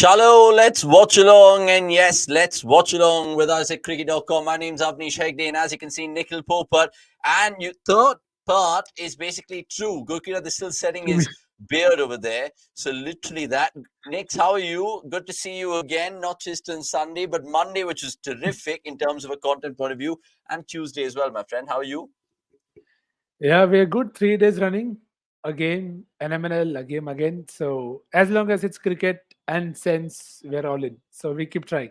Chalo, let's watch along. And yes, let's watch along with us at cricket.com. My name's Avnish Hegde, and as you can see, Nikhil Popat. And your third part is basically true. Gurkira is still setting his beard over there. So literally that. Nix, how are you? Good to see you again, not just on Sunday, but Monday, which is terrific in terms of a content point of view, and Tuesday as well, my friend. How are you? Yeah, we're good. 3 days running again, an MNL, a game again. So as long as it's cricket and sense, we're all in. So we keep trying.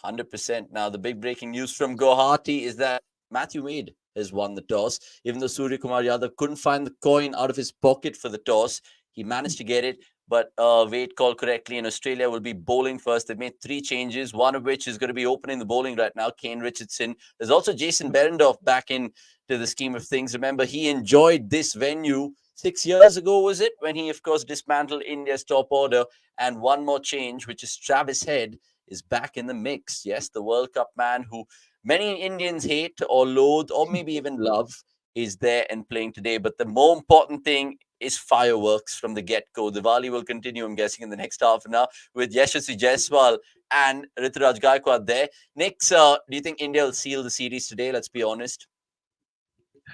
100%. Now, the big breaking news from Guwahati is that Matthew Wade has won the toss. Even though Surya Kumar Yadav couldn't find the coin out of his pocket for the toss, he managed to get it. But Wade called correctly, and Australia will be bowling first. They've made 3 changes, one of which is going to be opening the bowling right now, Kane Richardson. There's also Jason Behrendorff back in to the scheme of things. Remember, he enjoyed this venue 6 years ago, was it? When he, of course, dismantled India's top order. And one more change, which is Travis Head is back in the mix. Yes, the World Cup man who many Indians hate or loathe or maybe even love is there and playing today. But the more important thing is fireworks from the get-go. Diwali will continue, I'm guessing, in the next half an hour with Yashasvi Jaiswal and Rituraj Gaikwad there. Nick, do you think India will seal the series today? Let's be honest.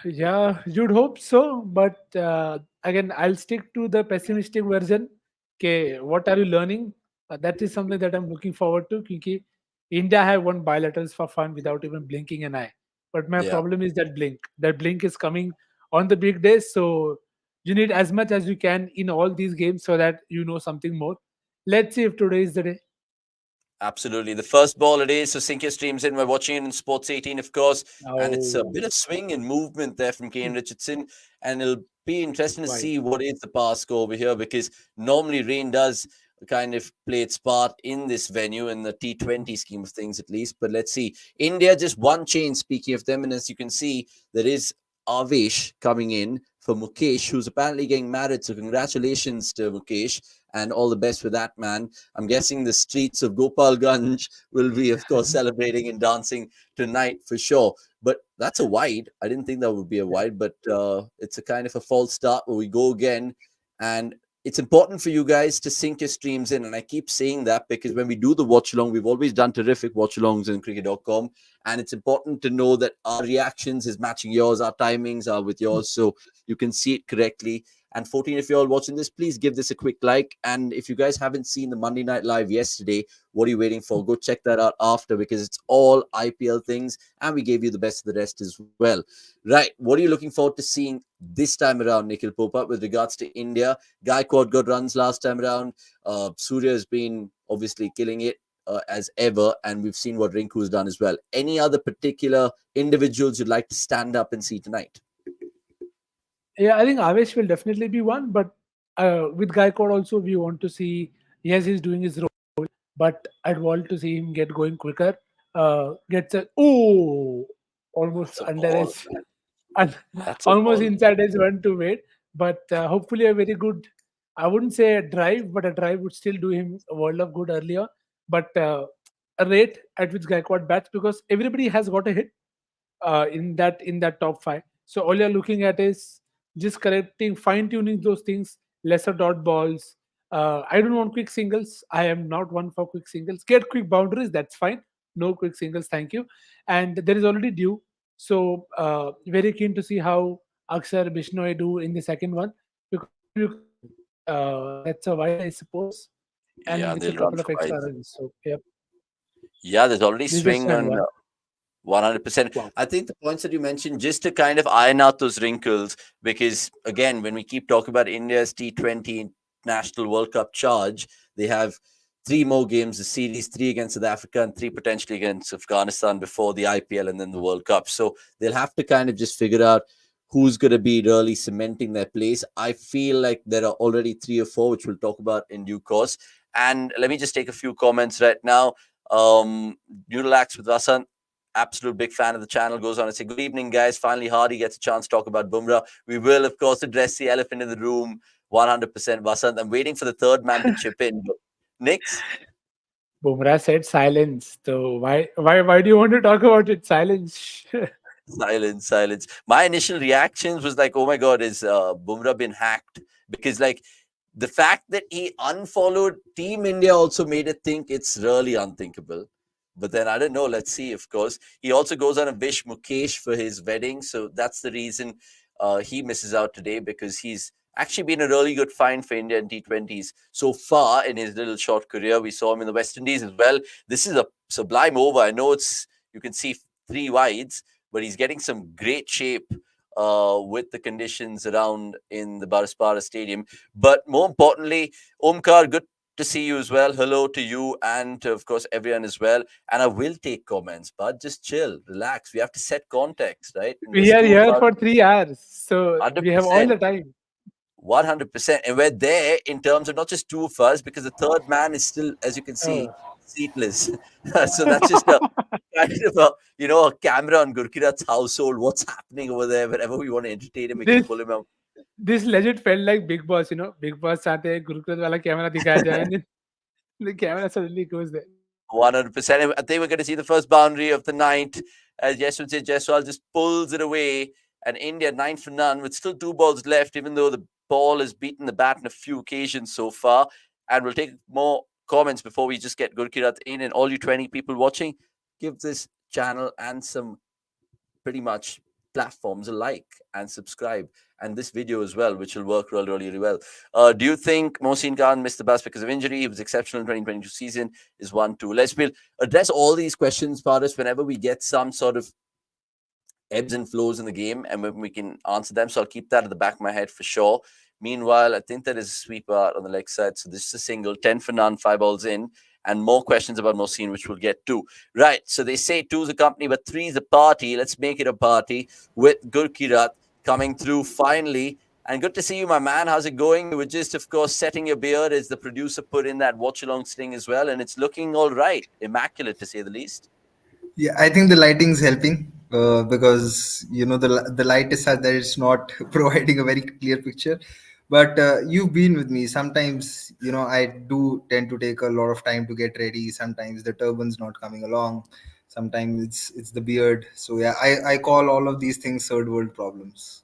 Yeah, you'd hope so. But again, I'll stick to the pessimistic version. Okay, what are you learning? That is something that I'm looking forward to. Because India have won bilaterals for fun without even blinking an eye. But my Yeah. problem is that blink. That blink is coming on the big days. So you need as much as you can in all these games so that you know something more. Let's see if today is the day. Absolutely. The first ball it is. So sink your streams in. We're watching it in Sports 18, of course. And it's a Oh, bit of swing and movement there from Kane Richardson. And it'll be interesting to why? see what is the pass score over here because normally rain does kind of play its part in this venue in the T20 scheme of things, at least. But let's see. India just one change, speaking of them. And as you can see, there is Avesh coming in for Mukesh, who's apparently getting married. So congratulations to Mukesh and all the best with that, man. I'm guessing the streets of Gopalganj will be, of course, celebrating and dancing tonight for sure. But that's a wide. I didn't think that would be a wide, but it's a kind of a false start where we go again. And it's important for you guys to sync your streams in. And I keep saying that because when we do the watch along, we've always done terrific watch alongs in cricket.com. And it's important to know that our reactions is matching yours, our timings are with yours. So you can see it correctly. And 14, if you're all watching this, please give this a quick like. And if you guys haven't seen the Monday Night Live yesterday, what are you waiting for? Go check that out after because it's all IPL things. And we gave you the best of the rest as well. Right. What are you looking forward to seeing this time around, Nikhil Popat, with regards to India? Gaikwad got runs last time around. Surya has been obviously killing it. As ever, and we've seen what Rinku's done as well. Any other particular individuals you'd like to stand up and see tonight? Yeah, I think Avesh will definitely be one, but with Gaikwad also, we want to see, yes, he's doing his role, but I'd want to see him get going quicker. Gets a, oh, almost That's a under ball, his, man. un- That's a almost ball. inside his one to wait, but hopefully a very good, I wouldn't say a drive, but a drive would still do him a world of good earlier. But a rate at which Gaikwad bats because everybody has got a hit in that top five. So all you're looking at is just correcting, fine tuning those things, lesser dot balls. I don't want quick singles. I am not one for quick singles. Get quick boundaries, that's fine. No quick singles, thank you. And there is already due. So very keen to see how Akshar Bishnoi do in the second one because that's a wide, I suppose, and Yeah, with a they'll run couple of for wide. extra runs. So yeah, Yeah, there's already they just swing had on one. 100%. Wow. I think the points that you mentioned, just to kind of iron out those wrinkles, because again, when we keep talking about India's T20 National World Cup charge, they have 3 more games, the series, 3 against South Africa and 3 potentially against Afghanistan before the IPL and then the World Cup. So they'll have to kind of just figure out who's going to be really cementing their place. I feel like there are already 3 or 4, which we'll talk about in due course. And let me just take a few comments right now. Noodleax with Vasant, absolute big fan of the channel, goes on and say, good evening, guys. Finally, Hardy gets a chance to talk about Bumrah. We will, of course, address the elephant in the room 100%. Vasant, I'm waiting for the third man to chip in. But Nix, Bumrah said silence. So why do you want to talk about it? Silence. silence, silence. My initial reactions was like, oh my God, is Bumrah been hacked? Because, like, The fact that he unfollowed Team India also made it think it's really unthinkable. But then I don't know. Let's see. Of course, he also goes on a wish Mukesh for his wedding, so that's the reason he misses out today, because he's actually been a really good find for India in T20s so far in his little short career. We saw him in the West Indies as well. This is a sublime over. I know it's, you can see three wides, but he's getting some great shape with the conditions around in the Baraspara Stadium. But more importantly, Omkar, good to see you as well. Hello to you and, of course, everyone as well. And I will take comments, but just chill, relax. We have to set context, right? And We there's are two of here us, for 3 hours, so we have all 100%. the time. 100%. And we're there in terms of not just two of us, because the third man is still, as you can see, Oh. seatless. So that's just a kind of a, a camera on Gurkirat's household. What's happening over there? Whenever we want to entertain him, we can This pull him out. this legit felt like Big Boss, Big Boss चाहते हैं गुरुकुल वाला camera दिखाया जाए, and then the camera suddenly goes there. 100%. I think we're going to see the first boundary of the night as Yashwant Jaiswal just pulls it away. And India 9 for none with still 2 balls left, even though the ball has beaten the bat on a few occasions so far. And we'll take more comments before we just get Gurkirat in. And all you 20 people watching, give this channel and some pretty much platforms a like and subscribe, and this video as well, which will work really, really, really well. Do you think Mohsin Khan missed the bus because of injury? He was exceptional in 2022 season. Is one, two. We'll address all these questions, Paris, whenever we get some sort of ebbs and flows in the game, and when we can answer them. So I'll keep that at the back of my head for sure. Meanwhile, I think there is a sweeper out on the leg side. So this is a single, 10 for none, 5 balls in, and more questions about Mohsin, which we'll get to. Right. So they say two is a company, but three is a party. Let's make it a party with Gurkirat coming through finally. And good to see you, my man. How's it going? You were just, of course, setting your beard as the producer put in that watch-along sting as well. And it's looking all right. Immaculate, to say the least. Yeah, I think the lighting is helping because the light is such that it's not providing a very clear picture. But you've been with me. Sometimes I do tend to take a lot of time to get ready. Sometimes the turban's not coming along. Sometimes it's the beard. So yeah, I call all of these things third world problems.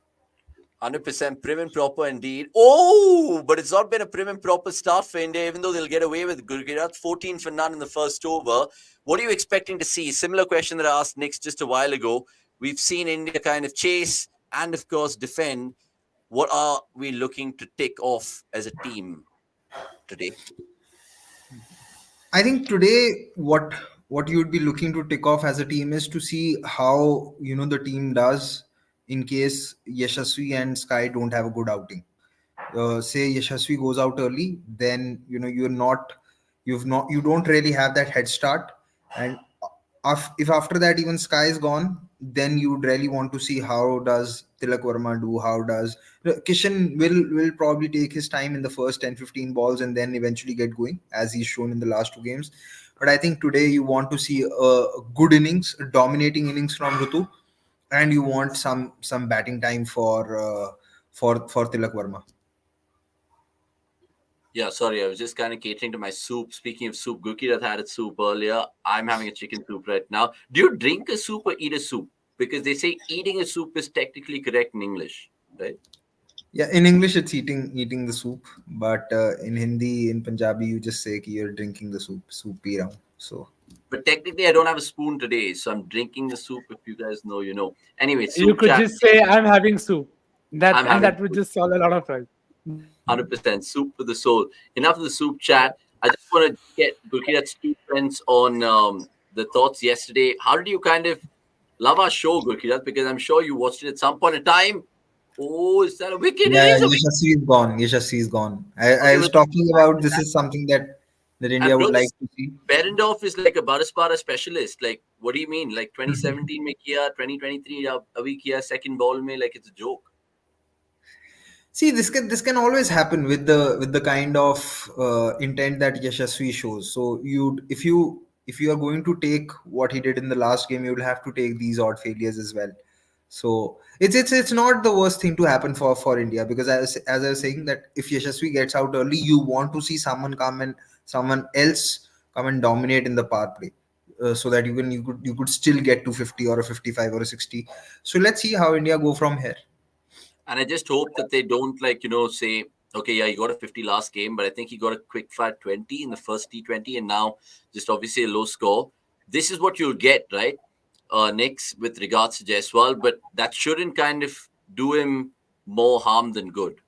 100% prim and proper indeed. Oh, but it's not been a prim and proper start for India, even though they'll get away with Gurkirat. 14 for none in the first over. What are you expecting to see? Similar question that I asked Nick just a while ago. We've seen India kind of chase and, of course, defend. What are we looking to tick off as a team today? I think today what you would be looking to tick off as a team is to see how the team does in case Yashasvi and Sky don't have a good outing. Say Yashasvi goes out early, then you don't really have that head start, and if after that even Sky is gone, then you would really want to see how does Tilak Verma do, how does Kishan will probably take his time in the first 10-15 balls and then eventually get going as he's shown in the last two games. But I think today you want to see a good innings, a dominating innings from Rutu, and you want some batting time for Tilak Verma. Yeah, sorry, I was just kind of catering to my soup. Speaking of soup, Gurkirat had its soup earlier. I'm having a chicken soup right now. Do you drink a soup or eat a soup? Because they say eating a soup is technically correct in English, right? Yeah, in English it's eating the soup, but in Hindi, in Punjabi, you just say ki you're drinking the soup pee raha hu. So But technically, I don't have a spoon today, so I'm drinking the soup. If you guys know, you know. Anyway, You soup could chat. just say, "I'm having soup." I'm having That would just solve a lot of problems. 100% soup for the soul. Enough of the soup chat. I just want to get Gurkirat's 2 cents on the thoughts yesterday. How did you kind of love our show, Gurkirat? Because I'm sure you watched it at some point in time. Oh, is that a wicket? It yeah, is a wicket. Yashasvi is gone. Yashasvi is gone. I Okay, was well, talking about this is something that and India bro, would like this to see. Berendorf is like a Baraspara specialist. Like, what do you mean? Like 2017 mein kiya, 2023 abhi kiya, second ball mein, like it's a joke. See, this can always happen with the kind of intent that Yashasvi shows. So if you are going to take what he did in the last game, you will have to take these odd failures as well. So it's not the worst thing to happen for India, because as I was saying that if Yashasvi gets out early, you want to see someone else come and dominate in the power play. So that you could still get to 50 or a 55 or a 60. So let's see how India go from here. And I just hope that they don't, like, say, Okay, yeah, he got a 50 last game, but I think he got a quick fire 20 in the first T20, and now just obviously a low score. This is what you'll get, right? Knicks with regards to Jaiswal, but that shouldn't kind of do him more harm than good.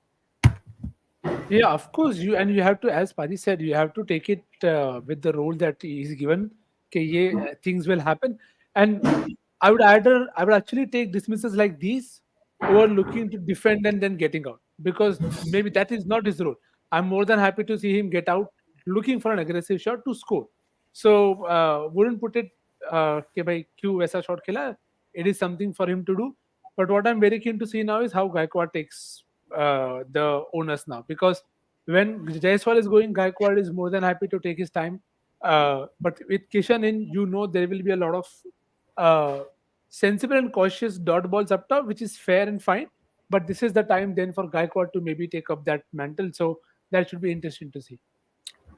Yeah, of course. You have to, as Padi said, you have to take it with the role that is given. Okay, yeah, things will happen, and I would actually take dismisses like these over looking to defend and then getting out, because maybe that is not his role. I'm more than happy to see him get out, looking for an aggressive shot to score. So wouldn't put it कि भाई क्यों वैसा shot खेला. It is something for him to do. But what I'm very keen to see now is how Gaikwad takes the onus now, because when Jaiswal is going, Gaikwad is more than happy to take his time. But with Kishan in, there will be a lot of uh, sensible and cautious dot balls up top, which is fair and fine. But this is the time then for Gaikwad to maybe take up that mantle. So that should be interesting to see.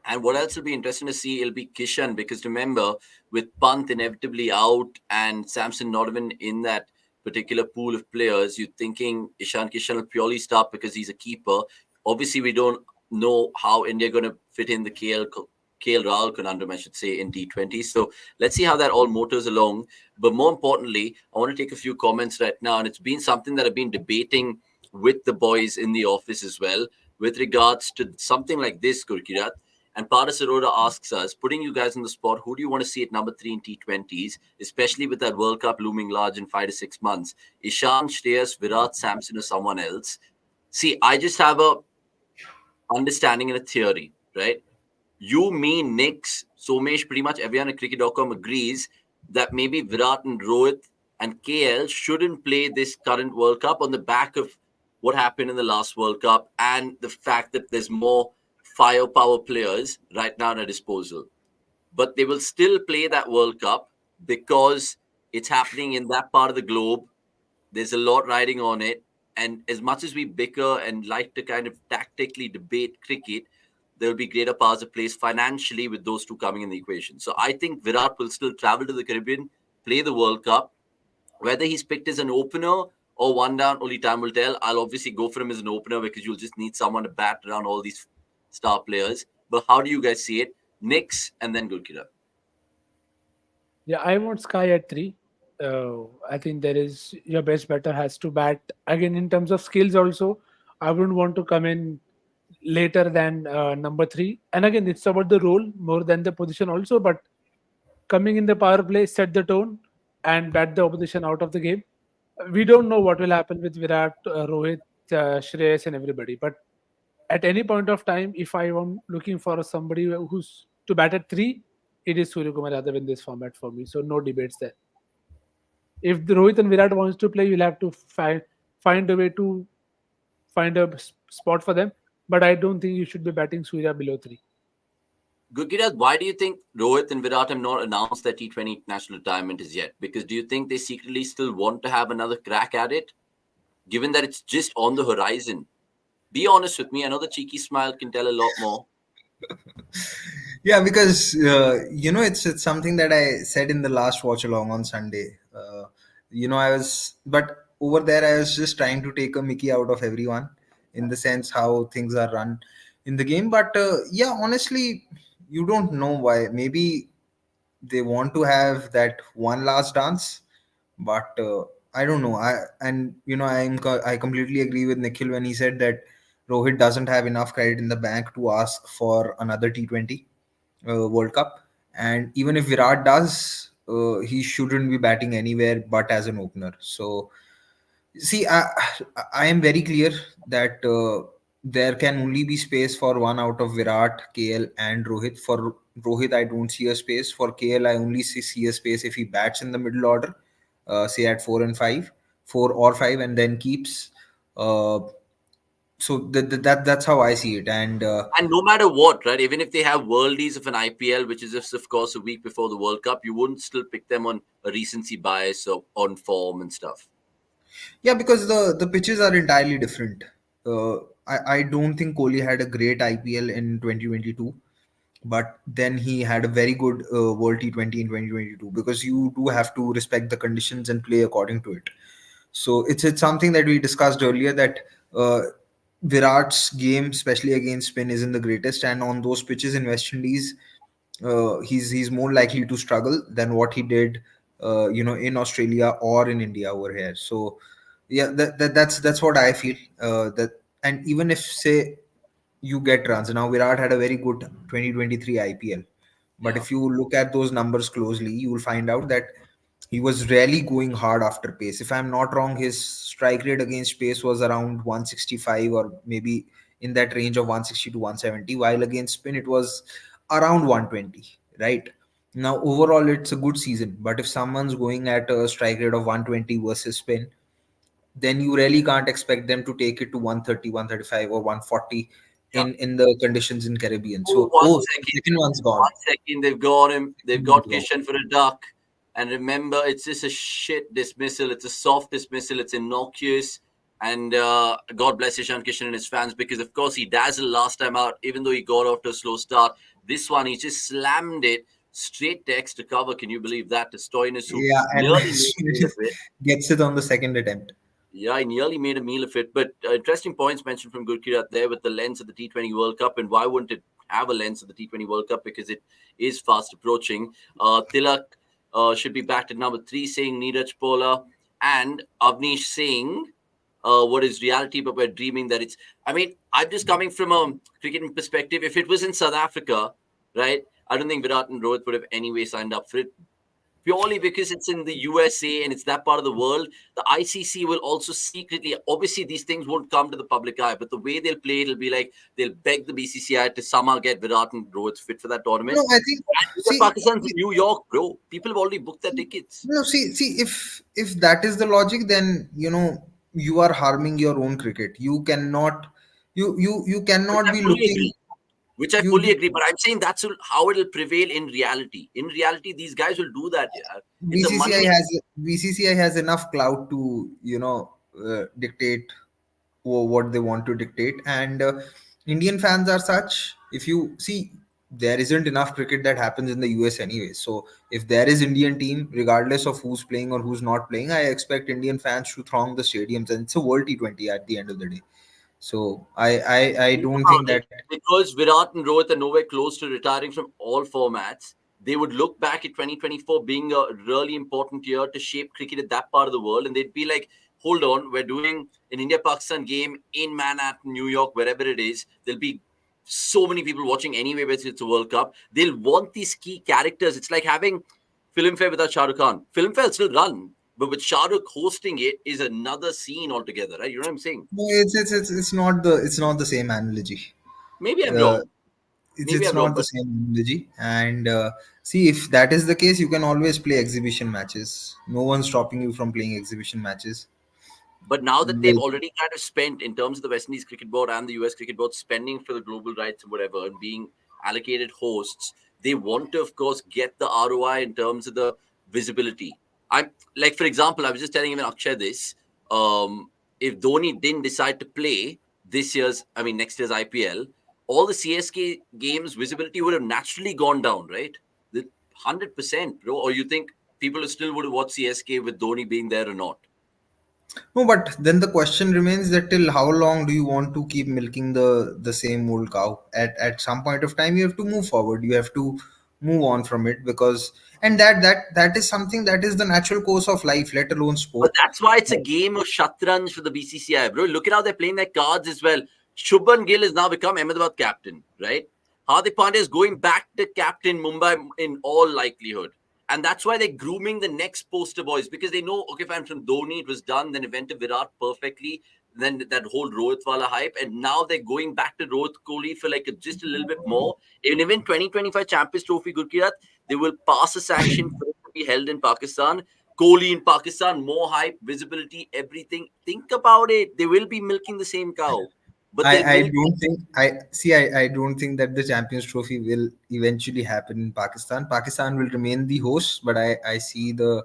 And what else will be interesting to see? It'll be Kishan, because remember, with Pant inevitably out and Samson not even in that particular pool of players, you're thinking Ishan Kishan will purely start because he's a keeper. Obviously, we don't know how India are going to fit in the KL Rahul conundrum, I should say, in T20. So let's see how that all motors along. But more importantly, I want to take a few comments right now, and it's been something that I've been debating with the boys in the office as well, with regards to something like this, Gurkirat. And Paras Aroda asks us, putting you guys on the spot, who do you want to see at number 3 in T20s, especially with that World Cup looming large in 5 to 6 months? Ishan, Shreyas, Virat, Samson, or someone else? See, I just have a understanding and a theory, right? You, me, Nix, Somesh, pretty much everyone at cricket.com agrees that maybe Virat and Rohit and KL shouldn't play this current World Cup on the back of what happened in the last World Cup and the fact that there's more firepower players right now at their disposal. But they will still play that World Cup because it's happening in that part of the globe. There's a lot riding on it. And as much as we bicker and like to kind of tactically debate cricket, there'll be greater powers of place financially with those two coming in the equation. So I think Virat will still travel to the Caribbean, play the World Cup. Whether he's picked as an opener or one down, only time will tell. I'll obviously go for him as an opener because you'll just need someone to bat around all these star players. But how do you guys see it? Knicks and then Gurkira. Yeah, I want Sky at 3. I think there is your best batter has to bat again in terms of skills. Also, I wouldn't want to come in later than number 3. And again, it's about the role more than the position also. But coming in the power play, set the tone and bat the opposition out of the game. We don't know what will happen with Virat, Rohit, Shreyas, and everybody. But at any point of time, if I am looking for somebody who's to bat at 3, it is Surya Kumar Yadav in this format for me. So no debates there. If the Rohit and Virat wants to play, you'll have to find a way to find a spot for them. But I don't think you should be batting Surya below 3. Gurkira, why do you think Rohit and Virat have not announced their T20 international retirement as yet? Because do you think they secretly still want to have another crack at it, given that it's just on the horizon? Be honest with me. I know the cheeky smile can tell a lot more. Yeah, because it's something that I said in the last watch along on Sunday. But over there I was just trying to take a Mickey out of everyone in the sense how things are run in the game. But yeah, honestly, you don't know why. Maybe they want to have that one last dance, but I don't know. I completely agree with Nikhil when he said that Rohit doesn't have enough credit in the bank to ask for another T20 World Cup, and even if Virat does, he shouldn't be batting anywhere but as an opener. So see, I am very clear that there can only be space for one out of Virat, KL, and Rohit. For Rohit, I don't see a space. For KL, I only see a space if he bats in the middle order, say at 4 or 5, and then keeps. So that's how I see it. And And no matter what, right? Even if they have worldies of an IPL, which is just, of course, a week before the World Cup, you wouldn't still pick them on a recency bias or on form and stuff. yeah, because the pitches are entirely different. I don't think Kohli had a great IPL in 2022, but then he had a very good World T20 in 2022, because you do have to respect the conditions and play according to it. So it's something that we discussed earlier, that uh, Virat's game, especially against spin, isn't the greatest, and on those pitches in West Indies, he's more likely to struggle than what he did, in Australia or in India over here. So, yeah, that's what I feel. And even if say you get runs now, Virat had a very good 2023 IPL, but Yeah. if you look at those numbers closely, you will find out that he was really going hard after pace. If I'm not wrong, his strike rate against pace was around 165, or maybe in that range of 160 to 170, while against spin it was around 120, right? Now, overall, it's a good season, but if someone's going at a strike rate of 120 versus spin, then you really can't expect them to take it to 130, 135, or 140 Yeah. in the conditions in Caribbean. Oh, So, one oh, the second. second one's gone. 1 second. They've got him. They've One's got gone. Kishan for a duck. And remember, it's just a shit dismissal. It's a soft dismissal. It's innocuous. And God bless Ishan Kishan and his fans, because, of course, he dazzled last time out, even though he got off to a slow start. This one, he just slammed it straight to extra cover. Can you believe that? To Stoinis, who Yeah, and nearly made a meal of it. gets it on the second attempt. Yeah, I nearly made a meal of it. But interesting points mentioned from Gurkirat there with the lens of the T20 World Cup. And why wouldn't it have a lens of the T20 World Cup? Because it is fast approaching. Tilak should be backed at number 3, saying Neeraj Pola. And Avnish saying, what is reality, but we're dreaming that it's. I mean, I'm just coming from a cricketing perspective. If it was in South Africa, right, I don't think Virat and Rohit would have anyway signed up for it, purely because it's in the USA and it's that part of the world. The ICC will also secretly, obviously, these things won't come to the public eye, but the way they'll play, it'll be like they'll beg the BCCI to somehow get Virat and Rohit fit for that tournament. No, I think, And see, Pakistan's in New York, bro. People have already booked their tickets, no, see, if that is the logic, then you are harming your own cricket. You cannot, you which cannot I be fully looking. agree. Which I fully agree. But I'm saying that's how it'll prevail in reality. In reality, these guys will do that. Yeah. It's a money. BCCI has enough clout to dictate what they want to dictate, and Indian fans are such. If you see, there isn't enough cricket that happens in the US anyway. So if there is Indian team, regardless of who's playing or who's not playing, I expect Indian fans to throng the stadiums, and it's a World T20 at the end of the day. So I Think don't about think it. that. Because Virat and Rohit are nowhere close to retiring from all formats, they would look back at 2024 being a really important year to shape cricket at that part of the world. And they'd be like, hold on, we're doing an India Pakistan game in Manhattan, New York, wherever it is. There'll be so many people watching anyway, whether it's a World Cup. They'll want these key characters. It's like having Filmfare without Shah Rukh Khan. Filmfare will still run, but with Shah Rukh hosting it is another scene altogether, right? You know what I'm saying? No, it's not the same analogy. Maybe I'm Uh, wrong. it's Maybe it's I'm wrong, not the but same analogy. And see, if that is the case, you can always play exhibition matches. No one's stopping you from playing exhibition matches. But now that they've Well, already kind of spent, in terms of the West Indies Cricket Board and the US Cricket Board, spending for the global rights and whatever, and being allocated hosts, they want to, of course, get the ROI in terms of the visibility. I'm like, for example, I was just telling even Akshay this. If Dhoni didn't decide to play next year's IPL, all the CSK games visibility would have naturally gone down, right? 100%, bro. Or you think people still would have watched CSK with Dhoni being there or not? no, but then the question remains that till how long do you want to keep milking the same old cow? At some point of time, you have to move forward. You have to move on from it, because and that is something that is the natural course of life, let alone But sport. that's why it's a game of shatranj for the BCCI, bro. Look at how they're playing their cards as well. Shubman Gill has now become Ahmedabad captain, right? Hardik Pandya is going back to captain Mumbai in all likelihood. And that's why they're grooming the next poster boys, because they know, okay, fine, from Dhoni it was done, then it went to Virat perfectly, then that whole Rohit Wala hype, and now they're going back to Rohit Kohli for like just a little bit more. Even 2025 Champions Trophy, Gurkirat, they will pass a sanction for it to be held in Pakistan. Kohli in Pakistan, more hype, visibility, everything. Think about it. They will be milking the same cow, but they'll I milk. don't think I see. I don't think that the Champions Trophy will eventually happen in Pakistan. Pakistan will remain the host, but I see the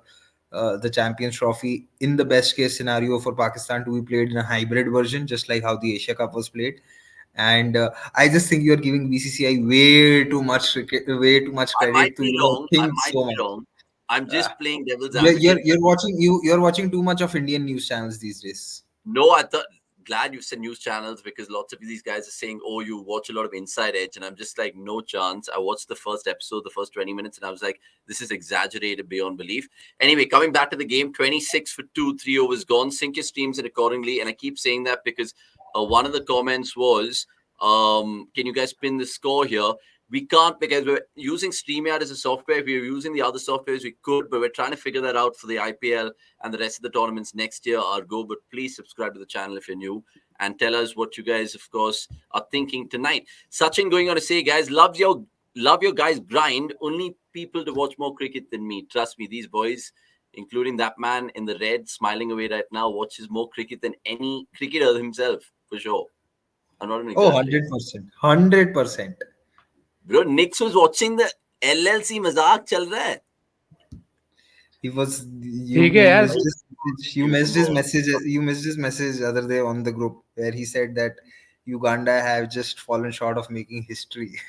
Champions Trophy in the best case scenario for Pakistan to be played in a hybrid version, just like how the Asia Cup was played. And I just think you are giving BCCI way too much I might credit to be wrong. I think might so be much. wrong. I'm Uh, just playing devil's you're advocate. you're, you're watching you're watching too much of Indian news channels these days. No, I thought glad you've said news channels, because lots of these guys are saying, oh, you watch a lot of Inside Edge. And I'm just like, no chance. I watched the first episode, the first 20 minutes, and I was like, this is exaggerated beyond belief. Anyway, coming back to the game, 26 for 2, 3 overs gone. Sync your streams it accordingly. And I keep saying that because one of the comments was, can you guys pin the score here? We can't, because we're using StreamYard as a software. If we were using the other softwares, we could, but we're trying to figure that out for the IPL and the rest of the tournaments next year, Argo. But please subscribe to the channel if you're new and tell us what you guys, of course, are thinking tonight. Sachin going on to say, guys, love your guys' grind. Only people to watch more cricket than me. Trust me, these boys, including that man in the red smiling away right now, watches more cricket than any cricketer himself, for sure. I'm not an Oh, exaggerator. 100%. 100%. Bro, Nix was watching the LLC मजाक चल रहा है. He was ठीक है you यार. missed his message. You missed his message other day on the group where he said that Uganda have just fallen short of making history.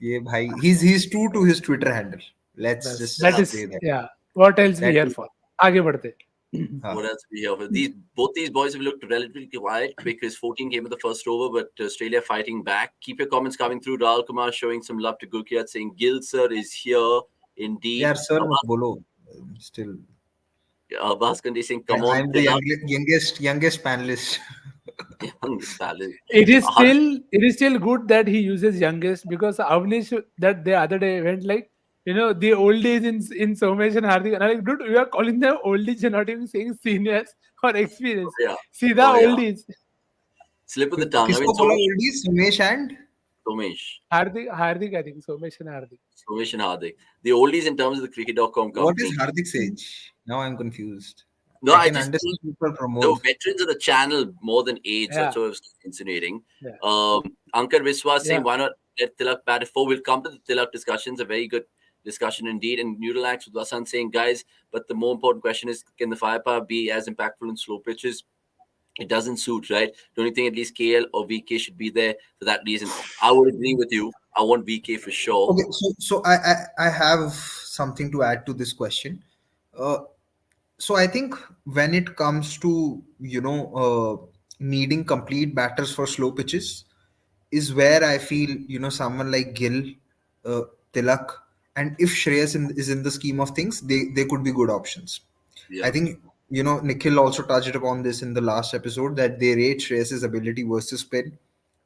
Yeah, bhai. He's true to his Twitter handle. Let's बस just that is say that. yeah. What else we That here is, for? आगे बढ़ते. What else we have? Both these boys have looked relatively quiet because 14 came at the first over, but Australia fighting back. Keep your comments coming through. Rahul Kumar showing some love to Gurkiat, saying Gil sir is here indeed. yeah, sir, but bolo. Still, Abbas Kandi saying, come on, I'm the youngest panelist. youngest talent. It is still good that he uses youngest, because Avnish that the other day went like, the oldies in Somesh and Hardik, and I'm like, dude, we are calling them oldies. You're not even saying seniors or experience. Yeah. See the Oh, yeah. oldies. Slip of the tongue. I mean, किसको बोला oldies? Sumesh and Somesh. Hardik, I think Somesh and Hardik. Somesh and Hardik. The oldies in terms of the cricket.com company. what is Hardik's age? Now I'm confused. No, I I can just understand think people the promote. veterans of the channel more than age. Yeah. That's what I was insinuating. Yeah. Ankar Viswas saying, Yeah. why not let Tilak bat at 4? We'll come to the Tilak discussions. A very good discussion indeed. And Noodleax with Vasan saying, guys, but the more important question is, can the firepower be as impactful in slow pitches? It doesn't suit, right? Don't you think at least KL or VK should be there for that reason? I would agree with you. I want VK for sure. Okay, so I have something to add to this question. Uh, so I think when it comes to needing complete batters for slow pitches is where I feel someone like Gill, uh, Tilak, and if Shreyas is in the scheme of things, they could be good options. Yeah. I think Nikhil also touched upon this in the last episode that they rate Shreyas's ability versus spin.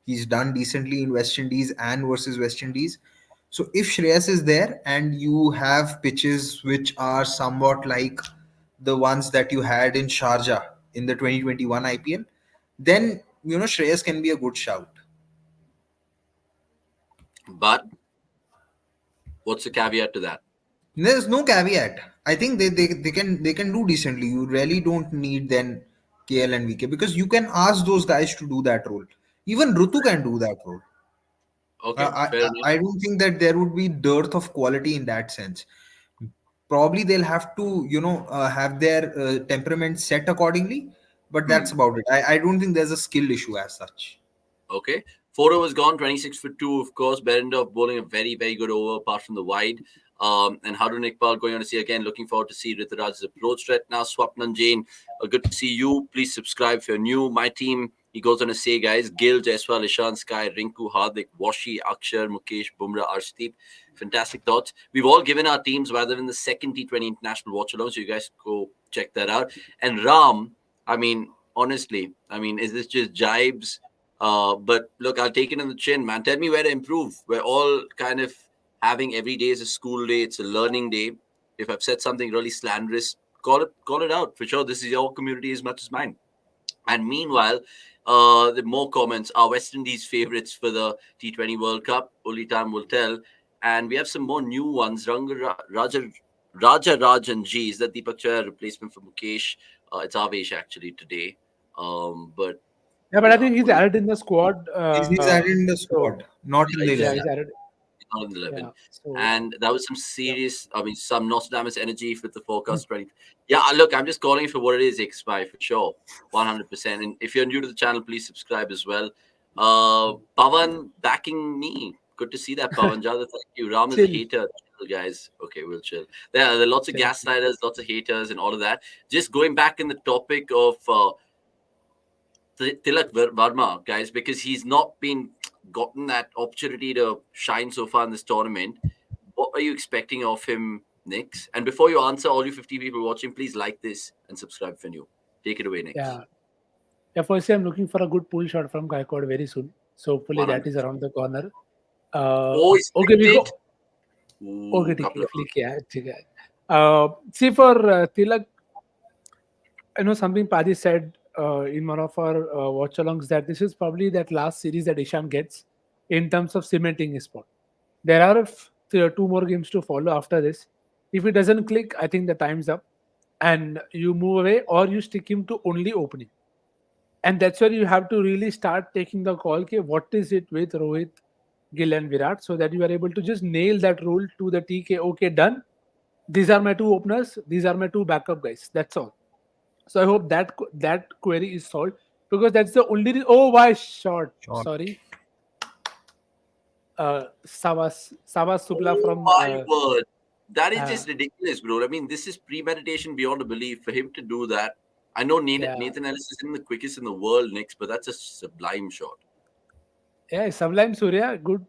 He's done decently in West Indies and versus West Indies. So if Shreyas is there and you have pitches which are somewhat like the ones that you had in Sharjah in the 2021 IPL, then Shreyas can be a good shout. But what's the caveat to that? There's no caveat. I think they can do decently. You really don't need then KL and VK because you can ask those guys to do that role. Even Rutu can do that role. Okay, fair enough. I don't think that there would be dearth of quality in that sense. Probably they'll have to have their temperament set accordingly, but that's about it. I don't think there's a skill issue as such. Okay. 4 overs gone, 26 for 2, of course. Berendorf bowling a very, very good over apart from the wide. And Harun Iqbal going on to see again, looking forward to see Rituraj's approach right now. Swapnan Jain, good to see you. Please subscribe if you're new. My team, he goes on to say, guys, Gil, Jaiswal, Ishan, Sky, Rinku, Hardik, Washi, Akshar, Mukesh, Bumrah, Arshdeep. Fantastic thoughts. We've all given our teams rather than the second T20 International Watchalong, so you guys go check that out. And Ram, I mean, honestly, is this just jibes? But look, I'll take it in the chin, man. Tell me where to improve. We're all kind of having every day is a school day. It's a learning day. If I've said something really slanderous, call it out. For sure, this is your community as much as mine. And meanwhile, the more comments are West Indies favorites for the T20 World Cup. Only time will tell. And we have some more new ones. Raja Rajan G. Is that Deepak Chahar replacement for Mukesh? It's Avesh actually today. But Yeah, but I think he's added in the squad. He's added in the squad, not in the Yeah, 11. he's added. not in the 11. Yeah, so, And that was some serious, some Nostradamus energy with the forecast 20. Yeah, look, I'm just calling it for what it is, X5, for sure. 100%. And if you're new to the channel, please subscribe as well. Pavan backing me. Good to see that, Pavan. Jada, thank you. Ram is a Chill. hater. chill, guys. Okay, we'll chill. There are lots of Chill. gaslighters, lots of haters, and all of that. Just going back in the topic of Tilak Varma, guys, because he's not been gotten that opportunity to shine so far in this tournament. What are you expecting of him, Nix? And before you answer, all you 50 people watching, please like this and subscribe for new. Take it away, Nix. Yeah. Yeah, firstly, I'm looking for a good pull shot from Gaikwad very soon. So hopefully that is 100%. around the corner. Oh, he's Okay, we flicked go. it. Ooh, Okay, couple ठीक of है, flick, yeah, ठीक है. See for Tilak, I know something Padi said in one of our watch alongs that this is probably that last series that Ishan gets in terms of cementing his spot. There are two more games to follow after this. If it doesn't click, I think the time's up, and you move away or you stick him to only opening. And that's where you have to really start taking the call. Okay, what is it with Rohit, Gill, and Virat, so that you are able to just nail that rule to the TK. Okay, done. These are my two openers. These are my two backup guys. That's all. So I hope that that query is solved because that's the only. Oh, why short? Short. Sorry, Savas Supla Oh from my word. That is uh, just ridiculous, bro. I mean, this is premeditation beyond a belief for him to do that. I know yeah, Nathan Ellis isn't the quickest in the world, Knicks, but that's a sublime shot. yeah, Sublime Surya, good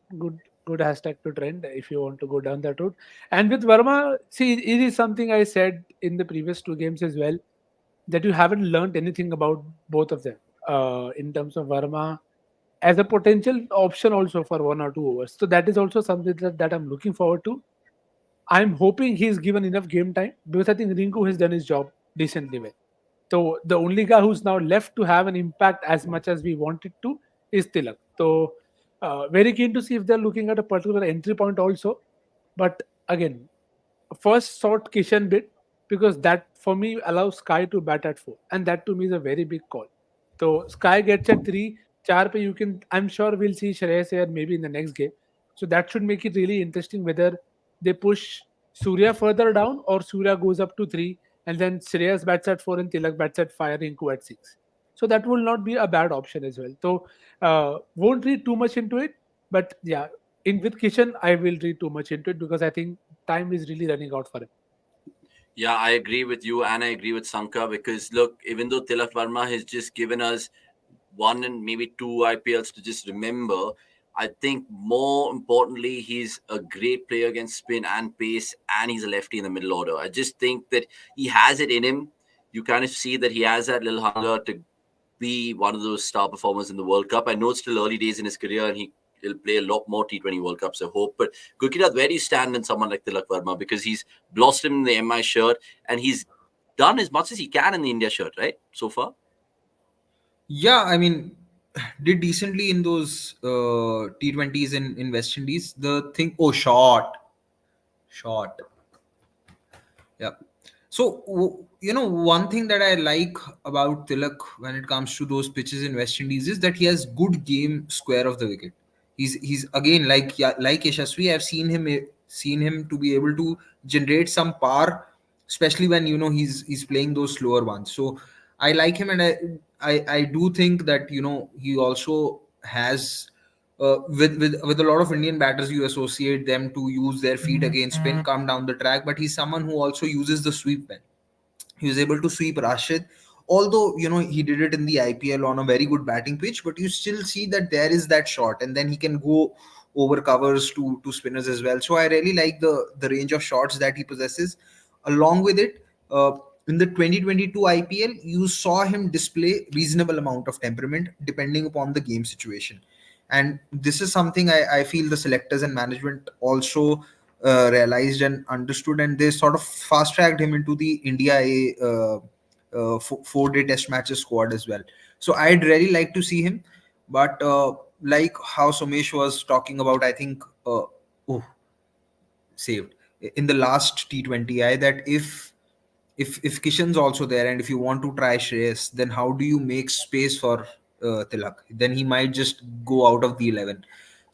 hashtag to trend if you want to go down that route. And with Verma, see, it is something I said in the previous two games as well, that you haven't learned anything about both of them in terms of Verma as a potential option also for 1 or 2 overs. So that is also something that I'm looking forward to. I'm hoping he's given enough game time because I think Rinku has done his job decently well. So the only guy who's now left to have an impact as much as we wanted to is Tilak. So very keen to see if they're looking at a particular entry point also. But again, first sort Kishan bit because that for me allows Sky to bat at 4, and that to me is a very big call. So Sky gets at 3, 4 pe you can. I'm sure we'll see Shreyas here maybe in the next game. So that should make it really interesting whether they push Surya further down or Surya goes up to 3 and then Shreyas bats at 4 and Tilak bats at 5, Rinku at 6. So that will not be a bad option as well. So won't read too much into it, but yeah, in with Kishan I will read too much into it because I think time is really running out for him. Yeah, I agree with you, and I agree with Sanka because look, even though Tilak Varma has just given us one and maybe two IPLs to just remember, I think more importantly, he's a great player against spin and pace, and he's a lefty in the middle order. I just think that he has it in him. You kind of see that he has that little hunger to be one of those star performers in the World Cup. I know it's still early days in his career, and he'll play a lot more T20 World Cups, I hope. But Gurkirat, where do you stand in someone like Tilak Verma? Because he's blossomed in the MI shirt, and he's done as much as he can in the India shirt, right? So far. Yeah, I mean, did decently in those T20s in West Indies. The thing, oh, short. Yeah. So, one thing that I like about Tilak when it comes to those pitches in West Indies is that he has good game square of the wicket. He's again like, yeah, like Yashasvi. I've seen him to be able to generate some power, especially when he's playing those slower ones. So I like him, and I do think that he also has with a lot of Indian batters, you associate them to use their feet against spin, come down the track. But he's someone who also uses the sweep well. He was able to sweep Rashid, although he did it in the IPL on a very good batting pitch. But you still see that there is that shot, and then he can go over covers to spinners as well. So I really like the range of shots that he possesses. Along with it, in the 2022 IPL, you saw him display reasonable amount of temperament depending upon the game situation, and this is something I feel the selectors and management also realized and understood, and they sort of fast tracked him into the India A 4-day test matches squad as well. So I'd really like to see him, but like how Somesh was talking about, I think oh, saved in the last T20I that if Kishan's also there, and if you want to try Shreyas, then how do you make space for Tilak? Then he might just go out of the 11.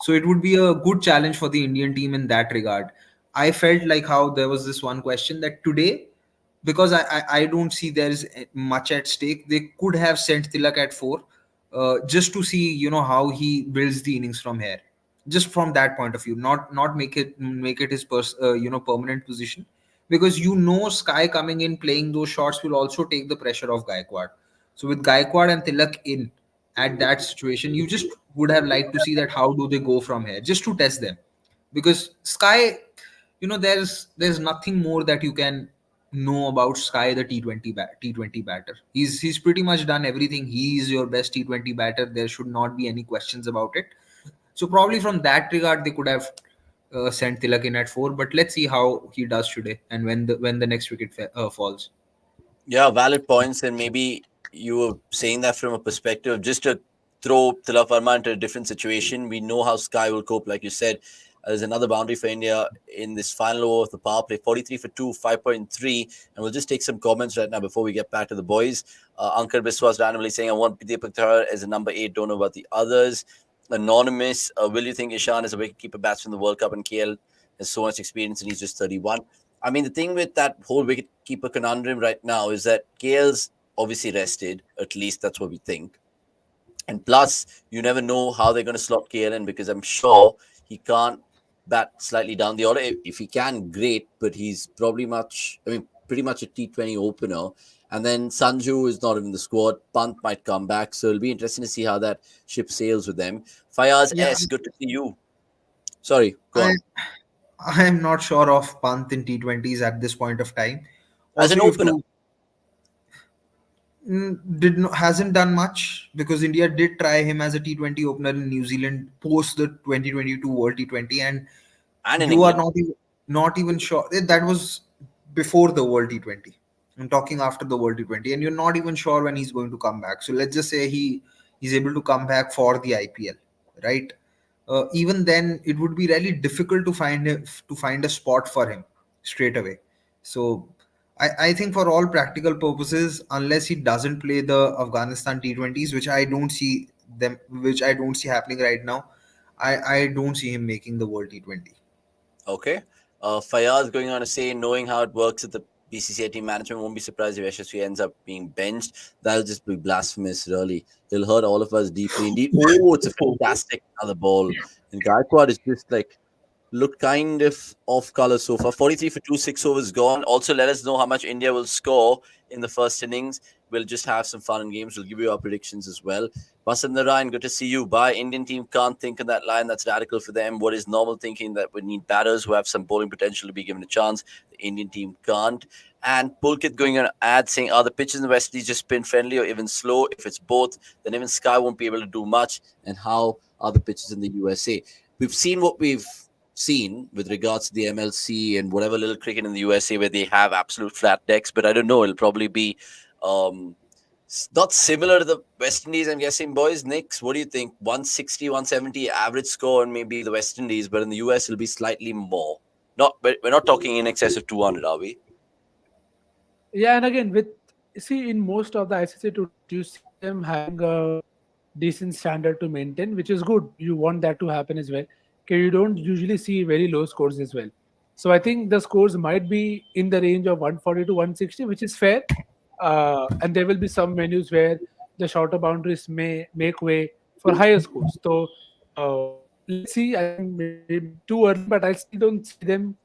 So it would be a good challenge for the Indian team in that regard. I felt like how there was this one question that today, because I don't see there is much at stake, they could have sent Tilak at 4 just to see how he builds the innings from here. just from that point of view, not make it his permanent position, because Sky coming in playing those shots will also take the pressure off Gaikwad. So with Gaikwad and Tilak in at that situation, you just would have liked to see that how do they go from here, just to test them, because Sky, there's nothing more that you can know about Sky, the T20 batter. He's pretty much done everything. He is your best T20 batter. There should not be any questions about it. So probably from that regard, they could have sent Tilak in at 4. But let's see how he does today, and when the next wicket falls. Yeah, valid points. And maybe you were saying that from a perspective of just to throw Tilak Verma into a different situation. We know how Sky will cope, like you said. There's another boundary for India in this final over of the power play, 43 for 2, 5.3. And we'll just take some comments right now before we get back to the boys. Ankar Biswas randomly saying, I want Deepak Thar as a number 8, don't know about the others. Anonymous, will you think Ishan is a wicketkeeper batsman in the World Cup, and KL has so much experience and he's just 31? I mean, the thing with that whole wicketkeeper conundrum right now is that KL's obviously rested. At least that's what we think. And plus, you never know how they're going to slot KL in, because I'm sure he can't bat slightly down the order. If he can, great, but he's probably pretty much a T20 opener. And then Sanju is not in the squad. Pant might come back. So it'll be interesting to see how that ship sails with them. Fayaz Yeah, S, good to see you. Sorry, go I on. I am not sure of Pant in T20s at this point of time. As Also, an you have opener. to hasn't done much, because India did try him as a T20 opener in New Zealand post the 2022 World T20, and And in you are England. not even sure that was before the World T20. I'm talking after the World T20, and you're not even sure when he's going to come back. So let's just say he's able to come back for the IPL, right? Even then, it would be really difficult to find a spot for him straight away. So I think for all practical purposes, unless he doesn't play the Afghanistan T20s, which I don't see happening right now, I don't see him making the World T20. Okay. Fayaz going on to say, knowing how it works at the BCCI team management, won't be surprised if Yashasvi ends up being benched. That'll just be blasphemous, really. It'll hurt all of us deeply indeed. Oh, it's a fantastic another ball. And Gaikwad is just like, looked kind of off color so far. 43 for 2, 6 overs gone. Also, let us know how much India will score in the first innings. We'll just have some fun and games. We'll give you our predictions as well. Basant Narayan, good to see you. Bye. Indian team can't think of that line. That's radical for them. What is normal thinking that we need batters who have some bowling potential to be given a chance? The Indian team can't. And Pulkit going on an ad saying, are the pitches in the West Indies just spin friendly or even slow? If it's both, then even Sky won't be able to do much. And how are the pitches in the USA? We've seen what we've seen with regards to the MLC and whatever little cricket in the USA where they have absolute flat decks, but I don't know. It'll probably be um, not similar to the West Indies, I'm guessing, boys. Knicks, what do you think? 160, 170 average score and maybe the West Indies, but in the US, it'll be slightly more. Not, but we're not talking in excess of 200, are we? Yeah, and again, with see in most of the ICC tournaments, you see them having a decent standard to maintain, which is good. You want that to happen as well. Okay, you don't usually see very low scores as well. So I think the scores might be in the range of 140 to 160, which is fair. And there will be some venues where the shorter boundaries may make way for higher scores. So let's see. I think maybe too early, but I still don't see them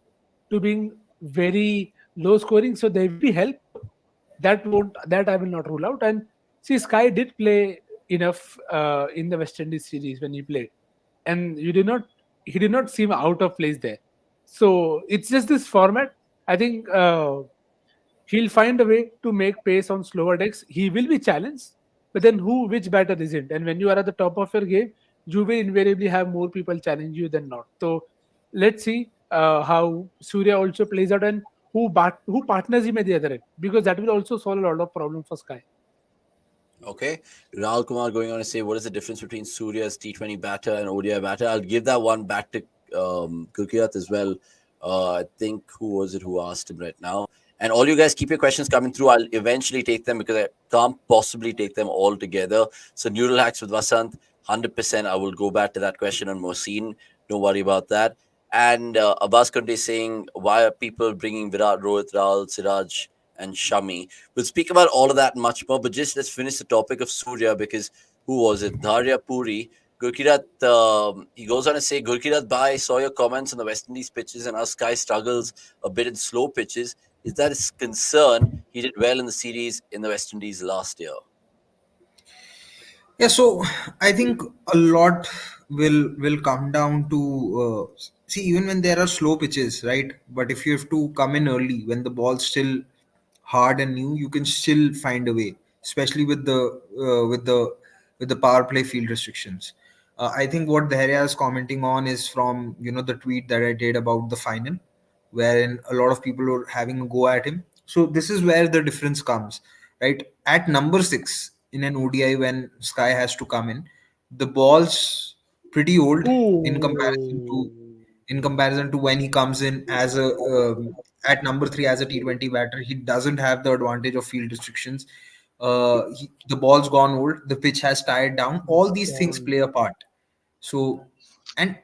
to being very low scoring. So there will be help. That I will not rule out. And see, Sky did play enough in the West Indies series when he played, and he did not seem out of place there. So it's just this format. I think he'll find a way to make pace on slower decks. He will be challenged, but then which batter isn't? And when you are at the top of your game, you will invariably have more people challenge you than not. So let's see how Surya also plays out, and who partners him at the other end, because that will also solve a lot of problem for Sky. Okay. Rahul Kumar going on to say, what is the difference between Surya's T20 batter and ODI batter? I'll give that one back to Gurkiat as well. I think, who was it who asked him right now? And all you guys keep your questions coming through. I'll eventually take them because I can't possibly take them all together. So Neural Hacks with Vasant, 100%. I will go back to that question on Mohsin. Don't worry about that. And Abbas Kunde saying, why are people bringing Virat, Rohit, Rahul, Siraj, and Shami? We'll speak about all of that and much more, but just let's finish the topic of Surya, because who was it? Dharya Puri Gurkirat, he goes on to say, Gurkirat Bhai, I saw your comments on the West Indies pitches and our Sky struggles a bit in slow pitches. Is that his concern? He did well in the series in the West Indies last year. Yeah, so I think a lot will come down to see, even when there are slow pitches, right? But if you have to come in early when the ball's still hard and new, you can still find a way, especially with the power play field restrictions. I think what Dharia is commenting on is from the tweet that I did about the final, wherein a lot of people were having a go at him. So this is where the difference comes, right? At number 6 in an ODI, when Sky has to come in, the ball's pretty old in comparison to Ooh. when he comes in as a at number 3 as a T20 batter. He doesn't have the advantage of field restrictions. The ball's gone old, the pitch has tired down, all these things Down. play a part. So, and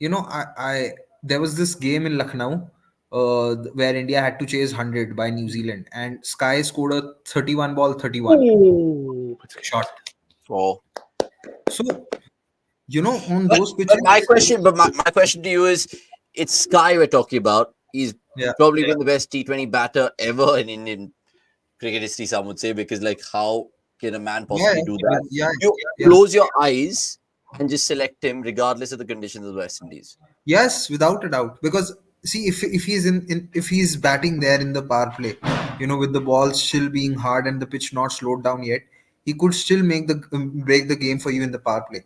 I there was this game in Lucknow where India had to chase 100 by New Zealand, and Sky scored a 31 ball 31 Oh, that's great. shot. Oh. So, on But, those but my pitches, question, my question to you is, it's Sky we're talking about. He's yeah, probably been the best T20 batter ever in Indian cricket history, some would say, because like how can a man yeah, possibly do that? yeah, You yeah. close your eyes and just select him regardless of the conditions of the West Indies. Yes, without a doubt. Because see, if he's if he's batting there in the power play, with the ball still being hard and the pitch not slowed down yet, he could still make the break the game for you in the power play,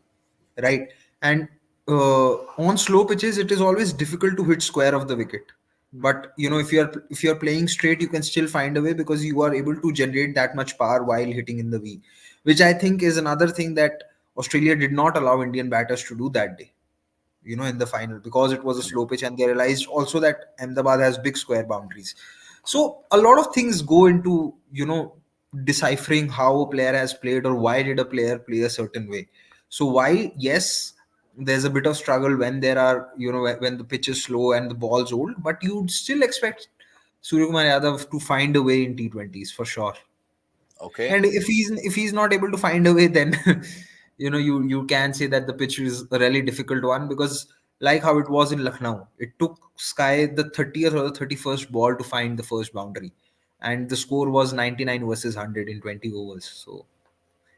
right? And on slow pitches, it is always difficult to hit square of the wicket. But if you're playing straight, you can still find a way because you are able to generate that much power while hitting in the V, which I think is another thing that Australia did not allow Indian batters to do that day, in the final, because it was a slow pitch, and they realized also that Ahmedabad has big square boundaries. So a lot of things go into deciphering how a player has played or why did a player play a certain way. So while yes, there's a bit of struggle when there are when the pitch is slow and the ball's old, but you'd still expect Suryakumar Yadav to find a way in T20s for sure. Okay. And if he's not able to find a way, then you can say that the pitch is a really difficult one, because like how it was in Lucknow, it took Sky the 30th or the 31st ball to find the first boundary, and the score was 99 versus 100 in 20 overs. So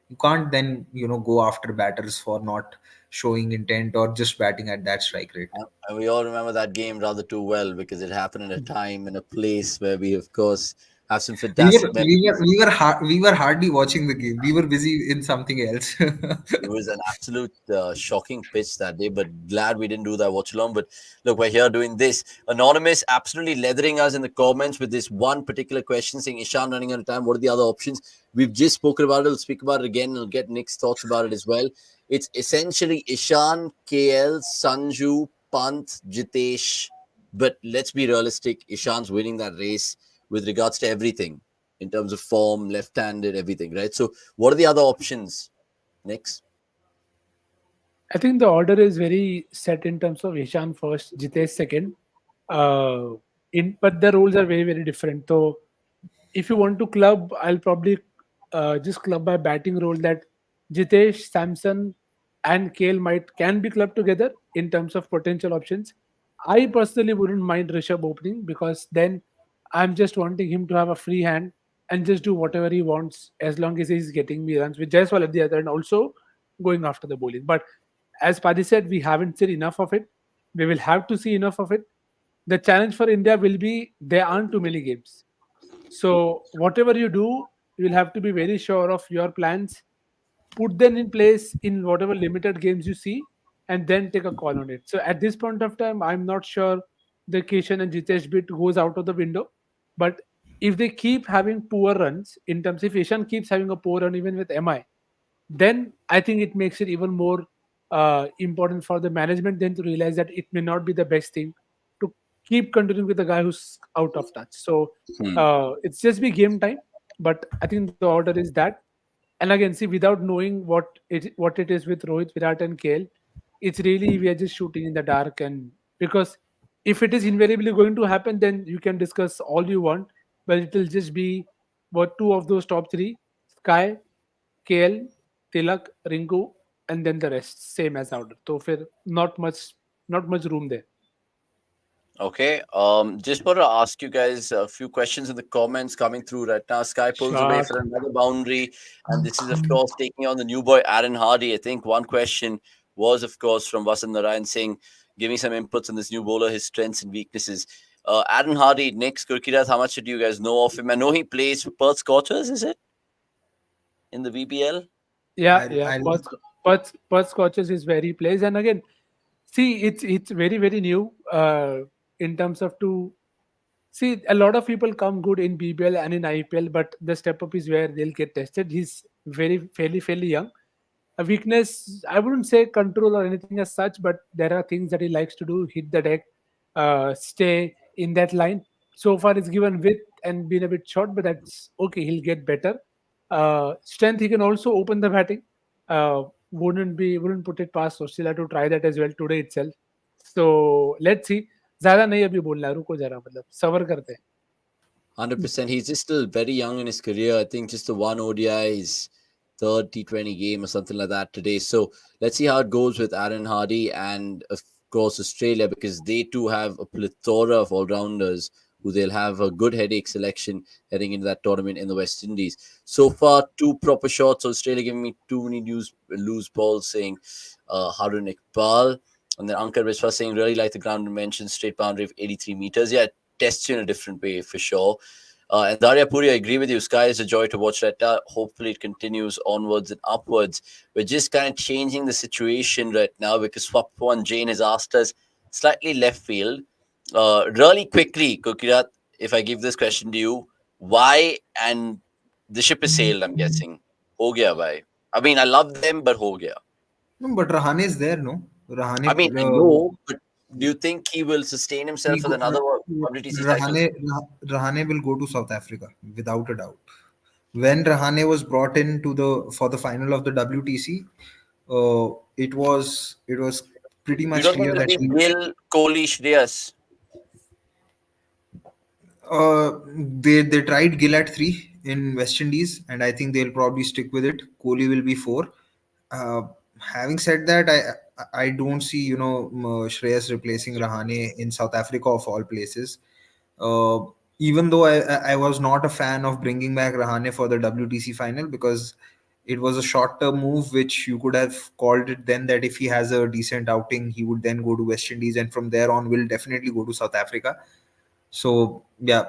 you can't then go after batters for not showing intent or just batting at that strike rate. And we all remember that game rather too well because it happened in a time and a place where we, of course, have some we were fantastic we were memories. we were we were hardly watching the game. We were busy in something else. It was an absolute shocking pitch that day, but glad we didn't do that watch along. But look, we're here doing this. Anonymous absolutely leathering us in the comments with this one particular question saying, Ishan running out of time. What are the other options? We've just spoken about it. We'll speak about it again. We'll get Nick's thoughts about it as well. It's essentially Ishan, KL, Sanju, Pant, Jitesh. But let's be realistic. Ishan's winning that race with regards to everything in terms of form, left-handed, everything, right? So what are the other options? Next. I think the order is very set in terms of Ishan first, Jitesh second. Uh, but the roles are very very different. So if you want to club, I'll probably just club by batting role that Jitesh, Samson, and Kale might can be clubbed together in terms of potential options. I personally wouldn't mind Rishabh opening because then I'm just wanting him to have a free hand and just do whatever he wants as long as he's getting me runs with Jaiswal at the other end also going after the bowling. But as Paddy said, we haven't seen enough of it. We will have to see enough of it. The challenge for India will be there aren't too many games. So whatever you do, you will have to be very sure of your plans, put them in place in whatever limited games you see, and then take a call on it. So at this point of time, I'm not sure the Kishan and Jitesh bit goes out of the window. But if they keep having poor runs, in terms if Ishan keeps having a poor run even with MI, then I think it makes it even more important for the management then to realize that it may not be the best thing to keep continuing with the guy who's out of touch. So Hmm. it's just be game time, but I think the order is that. And again, see, without knowing what it is with Rohit, Virat, and KL, it's really we are just shooting in the dark. And because if it is invariably going to happen, then you can discuss all you want, but it will just be what two of those top three: Sky, KL, Tilak, Rinku, and then the rest same as order. So फिर not much room there. Okay. Just want to ask you guys a few questions in the comments coming through right now. Sky pulls away Shot. for another boundary, and this is of course taking on the new boy Aaron Hardy. I think one question was, of course, from Vasant Narayan saying, "Give me some inputs on this new bowler, his strengths and weaknesses." Aaron Hardy, next Gurkirat, how much did you guys know of him? I know he plays for Perth Scorchers, is it in the BBL? Yeah, yeah. I Perth Scotches is where he plays, and again, see, it's very new in terms of to see a lot of people come good in BBL and in IPL, but the step up is where they'll get tested. He's very fairly young. A weakness, I wouldn't say control or anything as such, but there are things that he likes to do: hit the deck, stay in that line. So far, it's given width and been a bit short, but that's okay. He'll get better. Strength, he can also open the batting. Wouldn't put it past Oscilla to try that as well today itself. So let's see. ज्यादा नहीं अभी बोलना, रुको जरा, मतलब सबर करते हैं. 100%. He's just still very young in his career. I think just the one ODI, his third T20 game or something like that today. So let's see how it goes with Aaron Hardy and, of course, Australia, because they too have a plethora of all rounders who they'll have a good headache selection heading into that tournament in the West Indies. So far, two proper shots. Australia giving me too many loose balls, saying Harun Iqbal. And then Ankar Biswas saying, really like the ground dimension, straight boundary of 83 meters. Yeah, tests you in a different way for sure. And Daria Puri, I agree with you. Sky is a joy to watch right now. Hopefully, it continues onwards and upwards. We're just kind of changing the situation right now because Swapwan Jain has asked us slightly left field. Really quickly, Kukirat, if I give this question to you, why and the ship is sailed, I'm guessing. Ho gaya, bhai. I mean, I love them, but ho gaya. No, but Rahane is there, no? Rahane, I mean, I know, but do you think he will sustain himself he for go, another WTC cycle? Rahane will go to South Africa without a doubt. When Rahane was brought in to the for the final of the WTC, it was pretty You much don't think clear it'll that be Gill, Kohli, Shreyas? they tried Gill at 3 in West Indies, and I think they'll probably stick with it. Kohli will be 4. Uh, Having said that, I don't see Shreyas replacing Rahane in South Africa of all places. Uh, Even though I was not a fan of bringing back Rahane for the WTC final, because it was a short term move which you could have called it then that if he has a decent outing, he would then go to West Indies, and from there on will definitely go to South Africa. So yeah,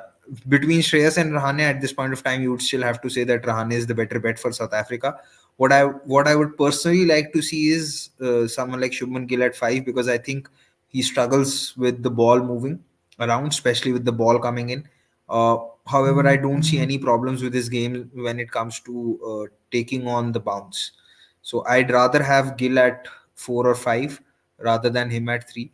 between Shreyas and Rahane at this point of time, you would still have to say that Rahane is the better bet for South Africa. What I would personally like to see is someone like Shubman Gill at 5, because I think he struggles with the ball moving around, especially with the ball coming in. Uh, However, I don't see any problems with his game when it comes to taking on the bounce. So I'd rather have Gill at 4 or 5 rather than him at 3.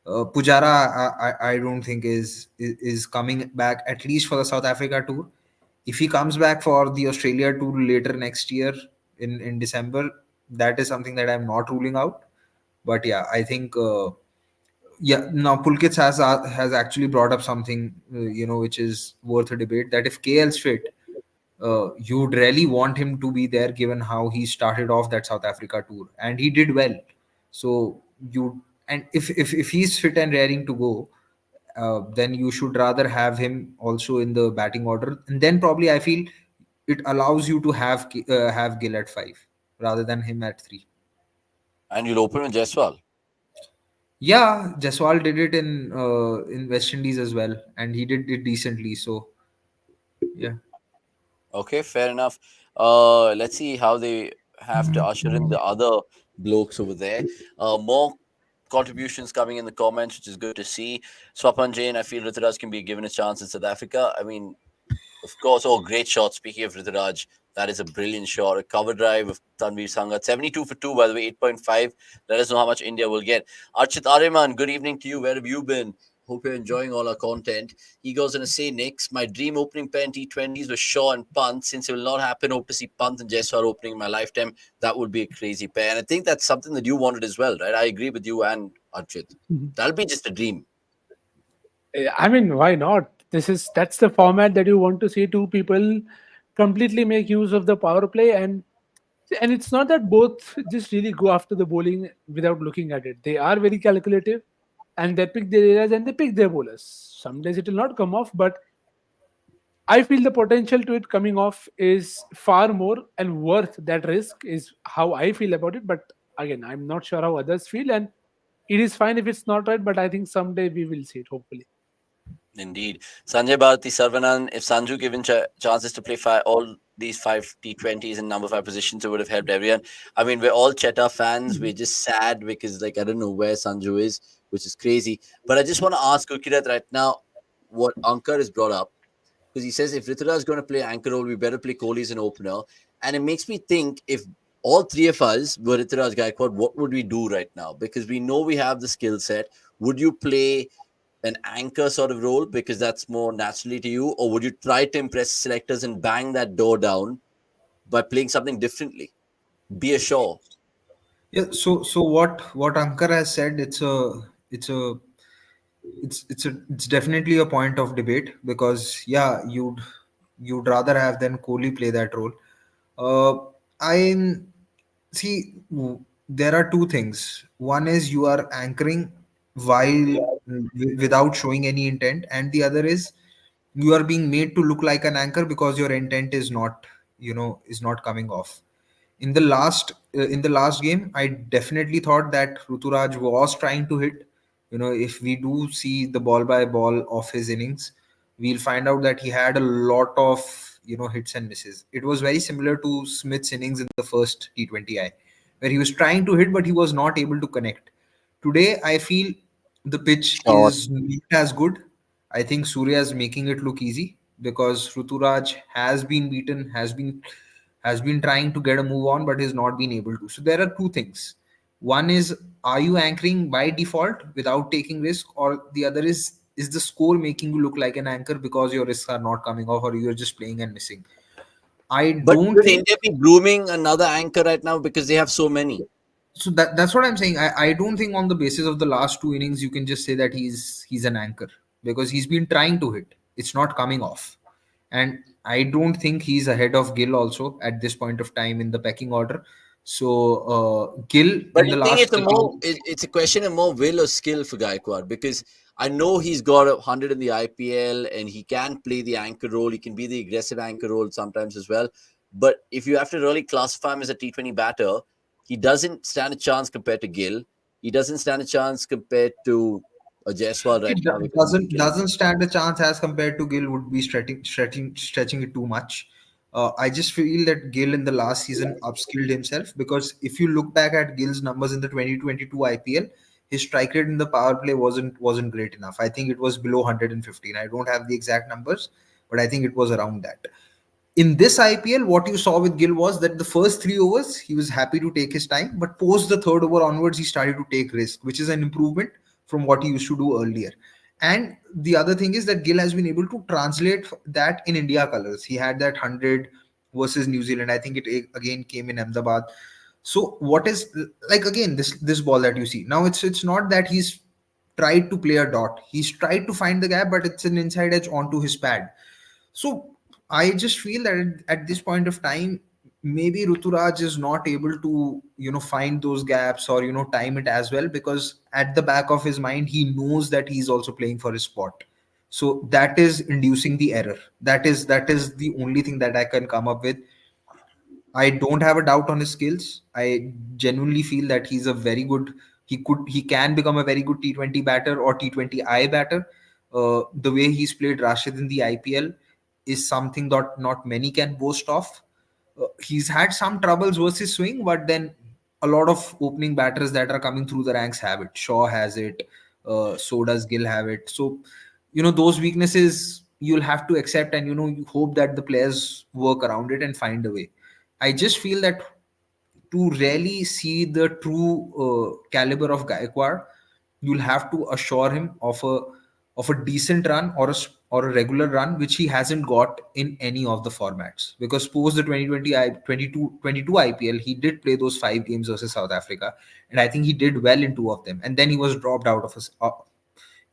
Pujara, I don't think is coming back at least for the South Africa tour. If he comes back for the Australia tour later next year in December, that is something that I'm not ruling out. But yeah, I think yeah. Now Pulkit has actually brought up something which is worth a debate. That if KL's fit, you'd really want him to be there given how he started off that South Africa tour, and he did well. So you and if he's fit and raring to go, then you should rather have him also in the batting order, and then probably I feel it allows you to have Gill at 5 rather than him at 3. And you'll open with Jaiswal. Yeah, Jaswal did it in West Indies as well, and he did it decently. So yeah. Okay, fair enough. Let's see how they have to usher in the other blokes over there. More contributions coming in the comments, which is good to see. Swapan Jain, I feel Rituraj can be given a chance in South Africa. I mean, of course, oh, great shot. Speaking of Rituraj, that is a brilliant shot. A cover drive of Tanveer Sangat. 72 for 2, by the way, 8.5. Let us know how much India will get. Archit Ariman, good evening to you. Where have you been? Hope you're enjoying all our content. He goes on to say, next, my dream opening pair in T20s was Shaw and Pant. Since it will not happen, hope to see Pant and Jaiswal opening in my lifetime. That would be a crazy pair. And I think that's something that you wanted as well, right? I agree with you and Archit. Mhm. That'll be just a dream. I mean, why not? That's the format that you want to see two people completely make use of the power play. And And it's not that both just really go after the bowling without looking at it. They are very calculative, and they pick their areas and they pick their bowlers. Some days it will not come off, but I feel the potential to it coming off is far more and worth that risk, is how I feel about it. But again, I'm not sure how others feel, and it is fine if it's not right, but I think someday we will see it, hopefully. Indeed. Sanjay Bharati, Sarvanan, if Sanju given chances to play all these five T20s in number five positions, it would have helped everyone. I mean, we're all Cheta fans. We're just sad because, like, I don't know where Sanju is, which is crazy. But I just want to ask Gurkirat right now what Ankar has brought up, because he says if Rituraj is going to play anchor role, we better play Kohli as an opener. And it makes me think, if all three of us were Rituraj Gaikwad, what would we do right now? Because we know we have the skill set. Would you play an anchor sort of role because that's more naturally to you, or would you try to impress selectors and bang that door down by playing something differently? Be assured. Yeah. So what Ankar has said, it's a it's definitely a point of debate, because yeah, you'd rather have than Kohli play that role. I'm see there are two things. One is you are anchoring while without showing any intent, and the other is you are being made to look like an anchor because your intent is not, is not coming off. In the last game, I definitely thought that Ruturaj was trying to hit. If we do see the ball by ball of his innings, we'll find out that he had a lot of hits and misses. It was very similar to Smith's innings in the first T20I, where he was trying to hit but he was not able to connect. Today, I feel the pitch Short. is not as good. I think Surya is making it look easy because Ruturaj has been beaten, has been trying to get a move on, but has not been able to. So there are two things. One is, are you anchoring by default without taking risk, or the other is the score making you look like an anchor because your risks are not coming off, or you're just playing and missing. I But don't should think India be grooming another anchor right now because they have so many? so. That's what I'm saying. I don't think on the basis of the last two innings you can just say that he's an anchor, because he's been trying to hit. It's not coming off. And I don't think he's ahead of Gill also at this point of time in the pecking order. So Gill But in I the think last couple. it's a question of more will or skill for Gaikwad, because I know he's got 100 in the IPL and he can play the anchor role. He can be the aggressive anchor role sometimes as well. But if you have to really classify him as a T20 batter, he doesn't stand a chance compared to Gill. He doesn't stand a chance compared to a Jaiswal He right now because he's doesn't wicket. doesn't stand a chance as compared to Gill, would be stretching it too much. I just feel that Gill in the last season upskilled himself, because if you look back at Gill's numbers in the 2022 IPL, his strike rate in the power play wasn't great enough. I think it was below 115. I don't have the exact numbers, but I think it was around that. In this IPL, what you saw with Gill was that the first 3 overs he was happy to take his time, but post the third over onwards he started to take risk, which is an improvement from what he used to do earlier. And the other thing is that Gill has been able to translate that in India colors. He had that 100 versus New Zealand. I think it again came in Ahmedabad. So what is, like, again, this ball that you see now, it's not that he's tried to play a dot. He's tried to find the gap, but it's an inside edge onto his pad. So I just feel that at this point of time, maybe Ruturaj is not able to, find those gaps or, time it as well, because at the back of his mind, he knows that he's also playing for his spot. So that is inducing the error. That is the only thing that I can come up with. I don't have a doubt on his skills. I genuinely feel that he's a very good. He can become a very good T20 batter or T20I batter. The way he's played Rashid in the IPL is something that not many can boast of. He's had some troubles versus swing, but then a lot of opening batters that are coming through the ranks have it. Shaw has it. So does Gill have it. So those weaknesses you'll have to accept, and you hope that the players work around it and find a way. I just feel that to really see the true caliber of Gaikwad, you'll have to assure him of a decent run, or a regular run, which he hasn't got in any of the formats. Because post the 2020 22 IPL, he did play those 5 games versus South Africa, and I think he did well in two of them, and then he was dropped out of us, all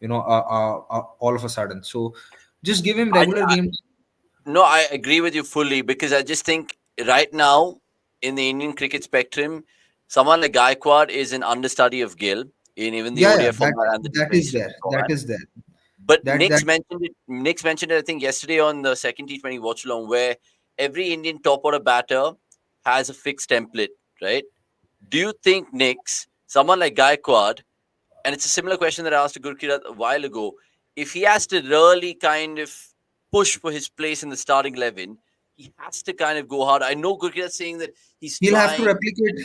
of a sudden. So just give him I, regular games. no, I agree with you fully because I just think right now in the Indian cricket spectrum, someone like Gaikwad is an understudy of Gill in even the Yeah, ODI format and the that is T20 there. That format. is there. But That Nick's mentioned it, I think, yesterday on the second T20 Watchalong, where every Indian top order batter has a fixed template, right? Do you think Nick's someone like Gaikwad, and it's a similar question that I asked to Gurkirat a while ago, if he has to really kind of push for his place in the starting 11, he has to kind of go hard. I know Gurkirat saying that he's he'll have to trying, replicate.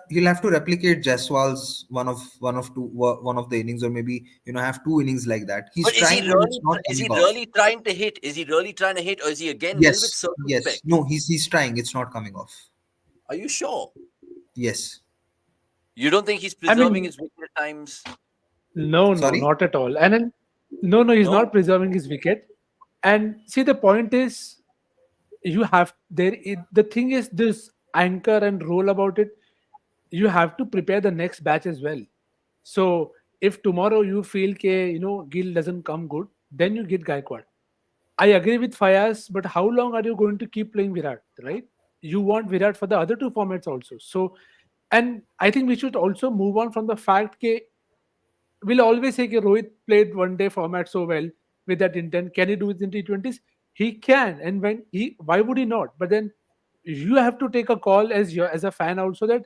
He'll have to replicate Jaiswal's one of the innings, or maybe have two innings like that. He's but trying, but it's not is he coming off. really trying to hit? Is he really trying to hit, or is he again a little bit Yes. circumspect? No, he's trying. It's not coming off. Are you sure? Yes. You don't think he's I preserving mean, his wicket at times? no, Sorry. not at all. And then, no, he's not No? preserving his wicket. And see, the point is, you have the thing is this anchor and roll about it. You have to prepare the next batch as well. So if tomorrow you feel Gill doesn't come good, then you get Gaikwad. I agree with Fayaz, but how long are you going to keep playing Virat, right? You want Virat for the other two formats also. So, and I think we should also move on from the fact that we'll always say that Rohit played one day format so well with that intent. Can he do it in T20s? He can. And why would he not? But then you have to take a call as a fan also, that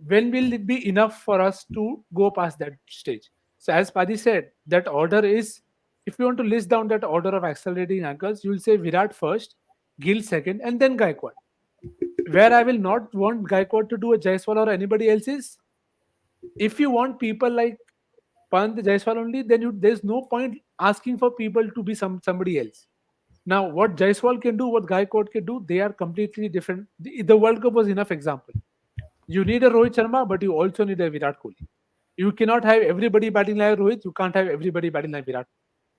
when will it be enough for us to go past that stage? So as Padi said, that order is, if you want to list down that order of accelerating anchors, you'll say Virat first, Gill second, and then Gaikwad. Where I will not want Gaikwad to do a Jaiswal or anybody else's, if you want people like Pant Jaiswal only, then there's no point asking for people to be somebody else. Now, what Jaiswal can do, what Gaikwad can do, they are completely different. The World Cup was enough example. You need a Rohit Sharma, but you also need a Virat Kohli. You cannot have everybody batting like Rohit. You can't have everybody batting like Virat.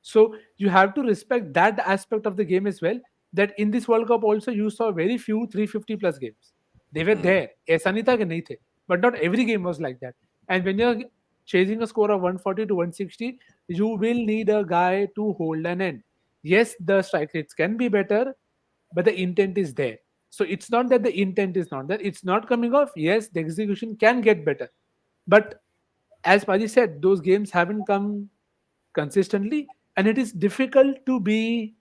So you have to respect that aspect of the game as well. That in this World Cup also you saw very few 350 plus games. They were Hmm. there. ऐसा नहीं था कि नहीं थे. But not every game was like that. And when you're chasing a score of 140 to 160, you will need a guy to hold an end. Yes, the strike rates can be better, but the intent is there. So it's not that the intent is not there. It's not coming off. Yes, the execution can get better. But as Paji said, those games haven't come consistently, and it is difficult to be.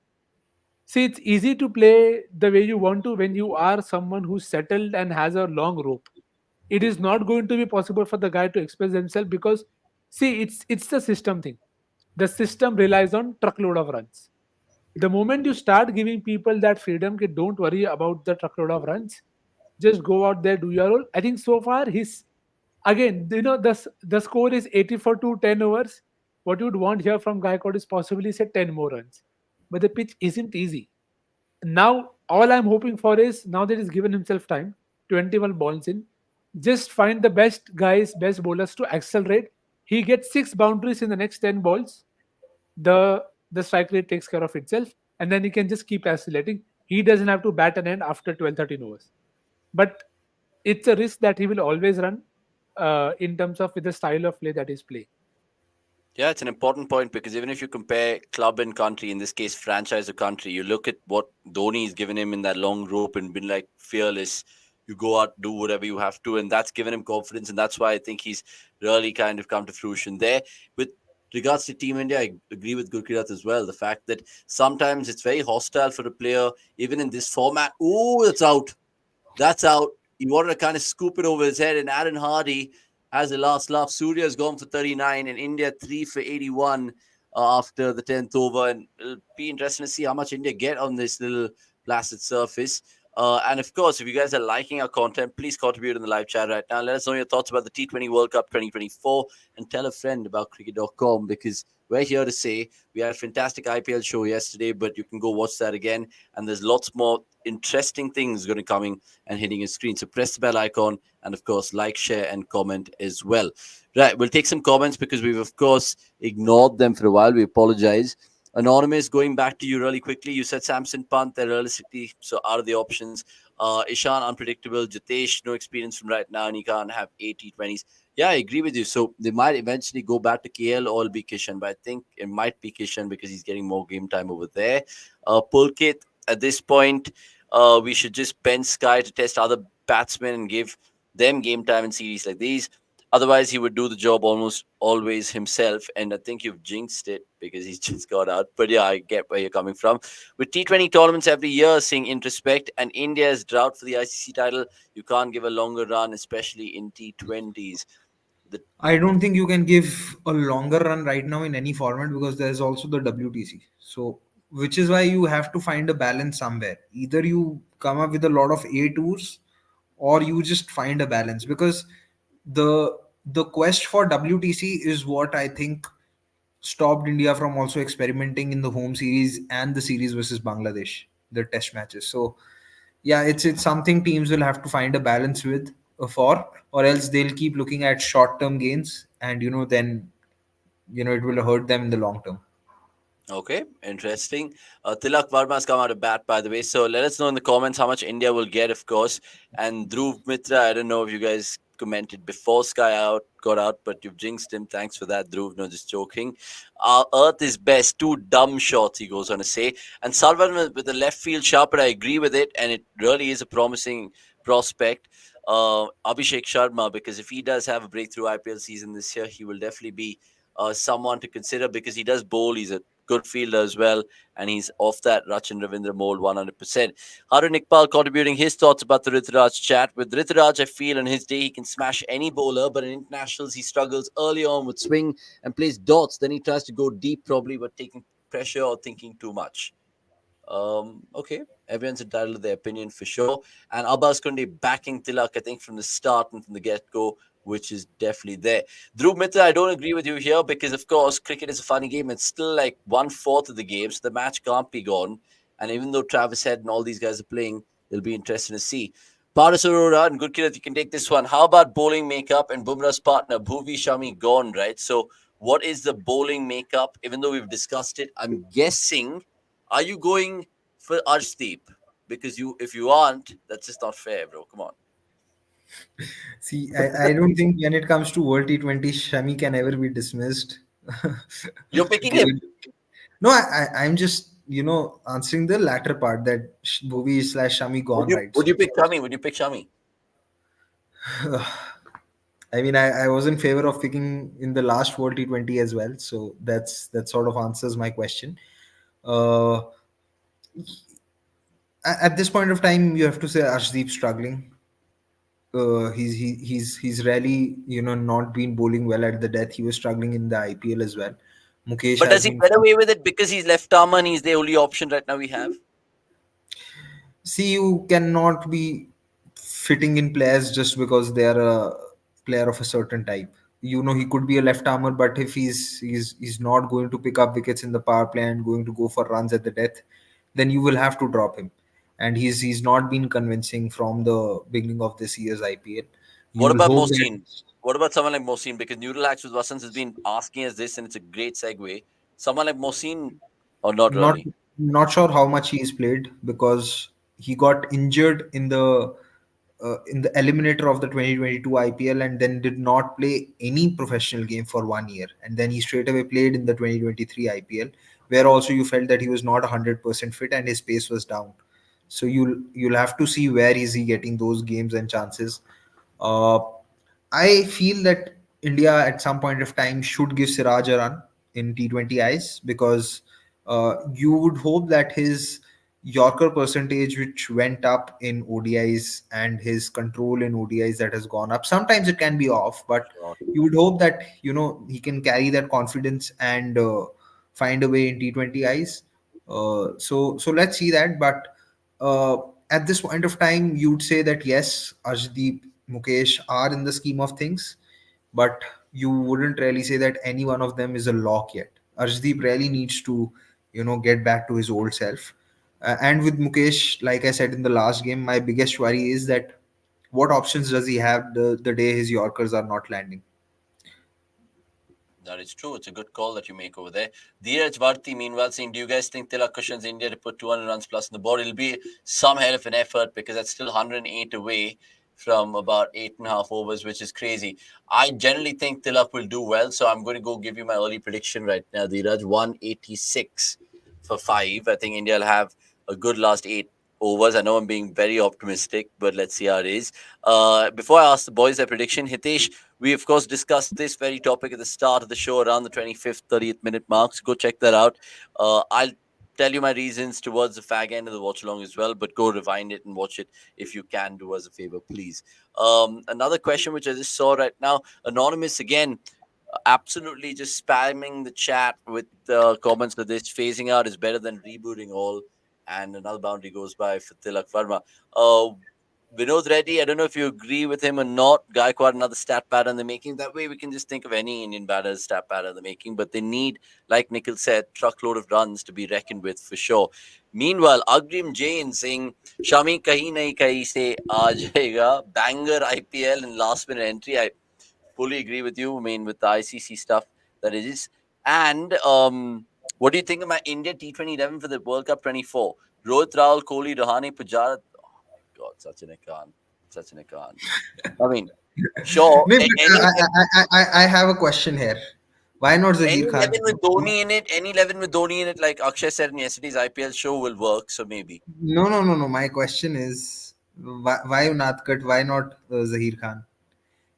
See, it's easy to play the way you want to when you are someone who's settled and has a long rope. It is not going to be possible for the guy to express himself because, see, it's the system thing. The system relies on truckload of runs. The moment you start giving people that freedom, कि don't worry about the truckload of runs, just go out there, do your role. I think so far he's, again, the score is 84 to 10 overs. What you would want here from Gaikwad is possibly say 10 more runs, but the pitch isn't easy. Now all I'm hoping for is, now that he's given himself time, 21 balls in, just find the best guys, best bowlers to accelerate. He gets 6 boundaries in the next 10 balls, the strike rate takes care of itself, and then he can just keep accelerating. He doesn't have to bat an end after 12, 13 overs. But it's a risk that he will always run, in terms of with the style of play that he's playing. Yeah, it's an important point because even if you compare club and country, in this case, franchise or country, you look at what Dhoni's given him in that long rope and been like fearless. You go out, do whatever you have to, and that's given him confidence. And that's why I think he's really kind of come to fruition there. With regards to Team India, I agree with Gurkirat as well. The fact that sometimes it's very hostile for a player, even in this format. Oh, it's out. That's out. He wanted to kind of scoop it over his head, and Aaron Hardy has the last laugh. Surya's gone for 39, and India 3 for 81 after the 10th over. And it'll be interesting to see how much India get on this little placid surface. And of course, if you guys are liking our content, please contribute in the live chat right now. Let us know your thoughts about the T20 World Cup 2024 and tell a friend about cricket.com because we're here to say we had a fantastic IPL show yesterday, but you can go watch that again. And there's lots more interesting things going to coming and hitting your screen. So press the bell icon and, of course, like, share, and comment as well. Right, we'll take some comments because we've, of course, ignored them for a while. We apologize. Anonymous, going back to you really quickly. You said Samson Pant, they're realistically so out of the options. Ishan, unpredictable. Jatesh, no experience from right now, and he can't have 80-20s. Yeah, I agree with you. So they might eventually go back to KL or it'll be Kishan, but I think it might be Kishan because he's getting more game time over there. Pulkit, at this point, we should just bench Sky to test other batsmen and give them game time in series like these. Otherwise, he would do the job almost always himself. And I think you've jinxed it because he's just got out. But yeah, I get where you're coming from. With T20 tournaments every year seeing introspect and India's drought for the ICC title, you can't give a longer run, especially in T20s. The I don't think you can give a longer run right now in any format because there's also the WTC. So, which is why you have to find a balance somewhere. Either you come up with a lot of A tours, or you just find a balance, because the the quest for WTC is what I think stopped India from also experimenting in the home series and the series versus Bangladesh, the test matches. So yeah, it's something teams will have to find a balance with, for, or else they'll keep looking at short term gains, and then it will hurt them in the long term. Okay, interesting. Tilak Varma has come out of bat, by the way. So let us know in the comments how much India will get, of course. And Dhruv Mitra, I don't know if you guys commented before Sky out got out, but you've jinxed him. Thanks for that, Dhruv. No, just joking. Earth is best. Two dumb shots, he goes on to say. And Salvan with the left field sharper, I agree with it, and it really is a promising prospect. Abhishek Sharma, because if he does have a breakthrough IPL season this year, he will definitely be someone to consider because he does bowl. He's a good fielder as well, and he's off that Rachin Ravindra mold 100%. Harun Iqbal contributing his thoughts about the Rituraj chat. With Rituraj, I feel on his day he can smash any bowler, but in internationals he struggles early on with swing and plays dots. Then he tries to go deep, probably, but taking pressure or thinking too much. Okay, everyone's entitled to their opinion for sure. And Abbas Kundi backing Tilak, I think, from the start and from the get go, which is definitely there. Dhruv Mitra, I don't agree with you here because, of course, cricket is a funny game. It's still like 1/4 of the game, so the match can't be gone. And even though Travis Head and all these guys are playing, it'll be interesting to see. Paras Arora and Good Kirat, you can take this one. How about bowling makeup and Bumrah's partner, Bhuvi Shami, gone, right? So, what is the bowling makeup? Even though we've discussed it, I'm guessing, are you going for Arshdeep? Because if you aren't, that's just not fair, bro. Come on. See, I don't think when it comes to World T20, Shami can ever be dismissed. You're picking him. Given- No, I'm just answering the latter part, that Bhuvi slash Shami Would gone, you right? would So you pick Shami? Would you pick Shami? I mean, I was in favor of picking in the last World T20 as well. So that sort of answers my question. Uh, at this point of time, you have to say Arshdeep struggling. He's really not been bowling well at the death. He was struggling in the IPL as well. Mukesh But has does he been. get away with it because he's left arm and he's the only option right now we have? See, you cannot be fitting in players just because they are a player of a certain type. He could be a left armer, but if he's not going to pick up wickets in the power play and going to go for runs at the death, then you will have to drop him. And he's not been convincing from the beginning of this year's IPL. You What will about hope that. Mohsin? What about someone like Mohsin? Because Neural Hacks with Vasant has been asking us this, and it's a great segue. Someone like Mohsin, or not Not really? not sure how much he's played, because he got injured in the eliminator of the 2022 IPL, and then did not play any professional game for 1 year, and then he straight away played in the 2023 IPL, where also you felt that he was not 100% fit and his pace was down. So you'll have to see where is he getting those games and chances. uh, I feel that India at some point of time should give Siraj a run in T20Is, because you would hope that his Yorker percentage, which went up in ODIs, and his control in ODIs that has gone up. Sometimes it can be off, but Sure. you would hope that he can carry that confidence and find a way in T20Is. So let's see that. But uh, at this point of time, you'd say that yes, Arshdeep, Mukesh are in the scheme of things, but you wouldn't really say that any one of them is a lock yet. Arshdeep really needs to, get back to his old self. And with Mukesh, like I said in the last game, my biggest worry is that what options does he have the day his Yorkers are not landing? That is true. It's a good call that you make over there. Dheeraj Varti, meanwhile, saying, do you guys think Tilak cushions India to put 200 runs plus on the board? It'll be some hell of an effort because that's still 108 away from about 8.5 overs, which is crazy. I generally think Tilak will do well, so I'm going to go give you my early prediction right now, Dheeraj. 186 for 5. I think India will have a good last 8. overs. I know I'm being very optimistic, but let's see how it is. Before I ask the boys their prediction, Hitesh, we of course discussed this very topic at the start of the show around the 25th, 30th minute marks. Go check that out. I'll tell you my reasons towards the fag end of the watch along as well, but go rewind it and watch it if you can do us a favor, please. Another question which I just saw right now, Anonymous again, absolutely just spamming the chat with comments that this phasing out is better than rebooting all. And another boundary goes by for Tilak Verma. Vinod Reddy, I don't know if you agree with him or not. Gaikwad, another stat pattern in the making. That way we can just think of any Indian batter's stat pattern in the making. But they need, like Nikhil said, truckload of runs to be reckoned with for sure. Meanwhile, Agrim Jain saying, Shami kahi nahi kahi se aa jayega. Banger IPL and last minute entry. I fully agree with you. I mean, with the ICC stuff that it is. And what do you think of my India T20 11 for the World Cup 24? Rohit Rahul, Kohli, Rahane, Pujara. God, such an icon. Such an icon. I mean, sure. No, but I have a question here. Why not Any Zahir Khan? 11 with Dhoni in it, any 11 with Dhoni in it, like Akshay said in yesterday's IPL show, will work. So maybe. No. My question is, why Unadkat? Why not Zahir Khan?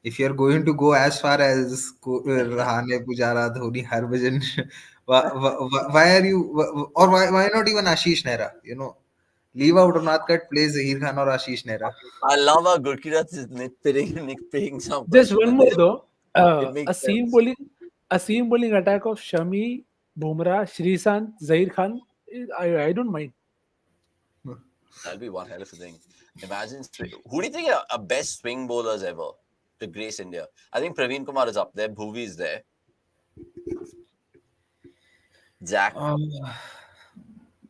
If you're going to go as far as Rahane, Pujara, Dhoni, Harbhajan, why are you, or why not even Ashish Nehra? Leave out Unadkat, play Zahir Khan or Ashish Nehra. I love how Gurkirat is nitpicking some Just question, one but more then though. it A makes seam sense. bowling, a seam bowling attack of Shami, Bumrah, Shrikant, Zair Khan. I don't mind. That'll be one hell of a thing. Imagine who do you think are best swing bowlers ever to grace India? I think Praveen Kumar is up there. Bhuvi is there. Zach Um,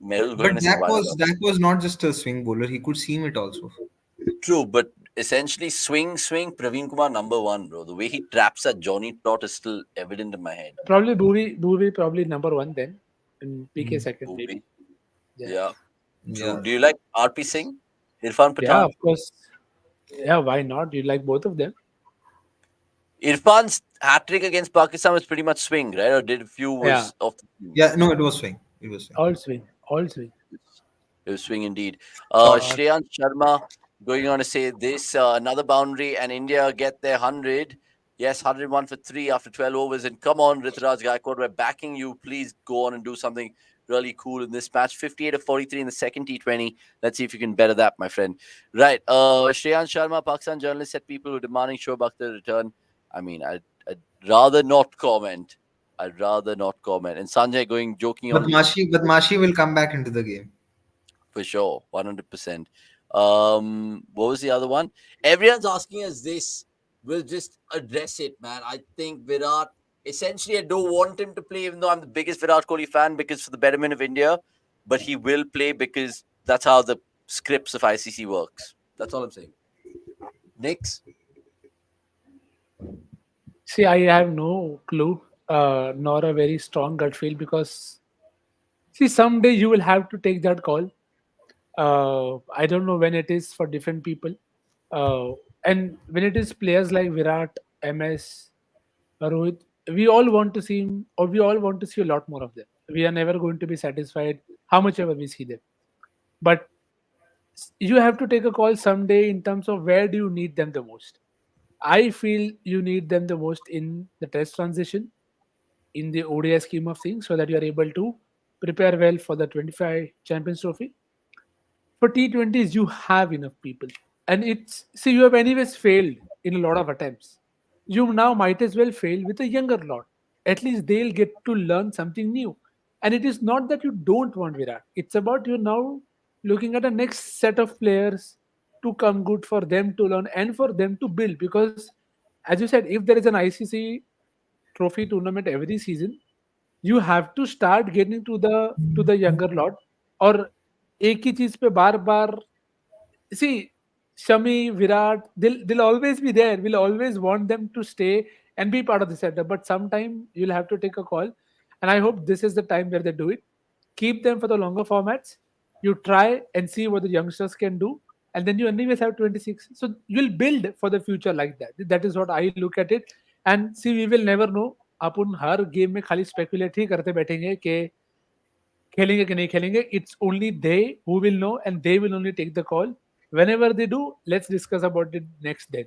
Merul but going to say why not? Dak was not just a swing bowler; he could seam it also. True, but essentially swing. Praveen Kumar number one, bro. The way he traps at Johnny Trot is still evident in my head. Probably Bhuvi probably number one then, and PK Mm. second Bhuvi, maybe. Yeah, yeah, true. Yeah. Do you like RP Singh, Irfan yeah, Pathan? of course. Yeah, why not? You like both of them? Irfan's hat trick against Pakistan was pretty much swing, right? Or did a few Yeah, was off the team? Yeah, no, it was swing. It was swing. all swing, all swing. It was swing indeed. Short. Shreyans Sharma going on to say this another boundary and India get their 100. Yes, 101 for 3 after 12 overs. And come on, Rituraj Gaikwad, we're backing you. Please go on and do something really cool in this match. 58 of 43 in the second T20. Let's see if you can better that, my friend. Right. Shreyans Sharma, Pakistan journalist, said people who are demanding Shoaib Akhtar return. I mean, I'd rather not comment. I'd rather not comment. And Sanjay going joking But on the Mashi will come back into the game. for sure, 100%. What was the other one? Everyone's asking us this. We'll just address it, man. I think Virat, essentially, I don't want him to play, even though I'm the biggest Virat Kohli fan, because for the betterment of India, but he will play because that's how the scripts of ICC works. That's all I'm saying. Next. See, I have no clue, nor a very strong gut feel because see, someday you will have to take that call. I don't know when it is for different people. And when it is players like Virat, MS, Rohit, we all want to see him, or we all want to see a lot more of them. We are never going to be satisfied how much ever we see them. But you have to take a call someday in terms of where do you need them the most. I feel you need them the most in the test transition, in the ODI scheme of things, so that you are able to prepare well for the 25 Champions Trophy. For T20s, you have enough people. And it's, see, you have anyways failed in a lot of attempts. You now might as well fail with a younger lot. At least they'll get to learn something new. And it is not that you don't want Virat. It's about you now looking at a next set of players to come good for them to learn and for them to build. Because, as you said, if there is an ICC trophy tournament every season, you have to start getting to the younger lot. और एक ही चीज पे बार बार see Shami, Virat, they'll always be there. We'll always want them to stay and be part of the setup. But sometime you'll have to take a call. And I hope this is the time where they do it. Keep them for the longer formats. You try and see what the youngsters can do. And then you anyways have 26. So you'll build for the future like that. That is what I look at it. And see, we will never know. Upon her game में खाली speculate ही करते बैठेंगे कि खेलेंगे कि नहीं खेलेंगे, it's only they who will know, and they will only take the call. Whenever they do, let's discuss about it next day.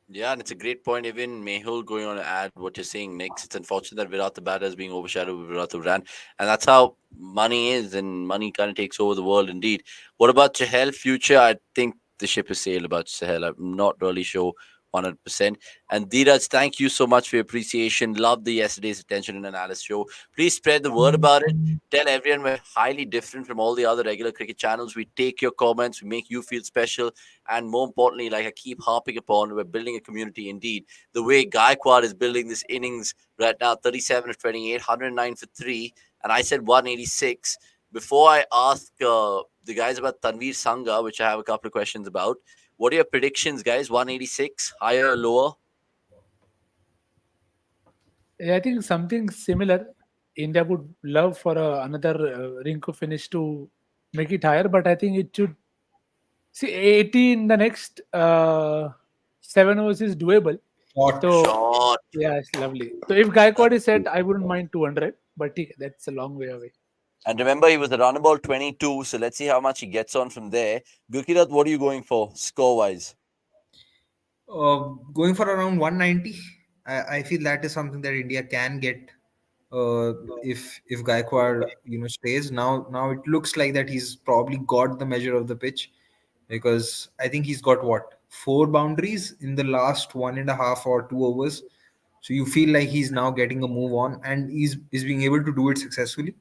Yeah, and it's a great point. Even Mehul going on to add what you're saying, Nick. It's unfortunate that Virat the batter is being overshadowed with Virat the Ran, and that's how money is, and money kind of takes over the world indeed. What about Chahel future? I think the ship has sailed about Chahel. I'm not really sure 100%. And Dheeraj, thank you so much for your appreciation. Love the yesterday's attention and analysis show. Please spread the word about it. Tell everyone we're highly different from all the other regular cricket channels. We take your comments, we make you feel special. And more importantly, like I keep harping upon, we're building a community indeed. The way Gaikwad is building this innings right now, 37 of 28, 109 for 3, and I said 186. Before I ask the guys about Tanveer Sangha, which I have a couple of questions about, what are your predictions, guys? 186, higher or lower? Yeah, I think something similar. India would love for another Rinku finish to make it higher, but I think it should see 80 in the next 7 overs is doable. Short. So Short. yeah, it's lovely. So if Gaikwad is set, I wouldn't mind 200, but that's a long way away. And remember, he was a runnable 22, so let's see how much he gets on from there. Gurkirat, what are you going for score-wise? Going for around 190. I feel that is something that India can get if Gaikwad stays. Now it looks like that he's probably got the measure of the pitch, because I think he's got what, 4 boundaries in the last 1.5 or 2 overs. So you feel like he's now getting a move on, and he's being able to do it successfully.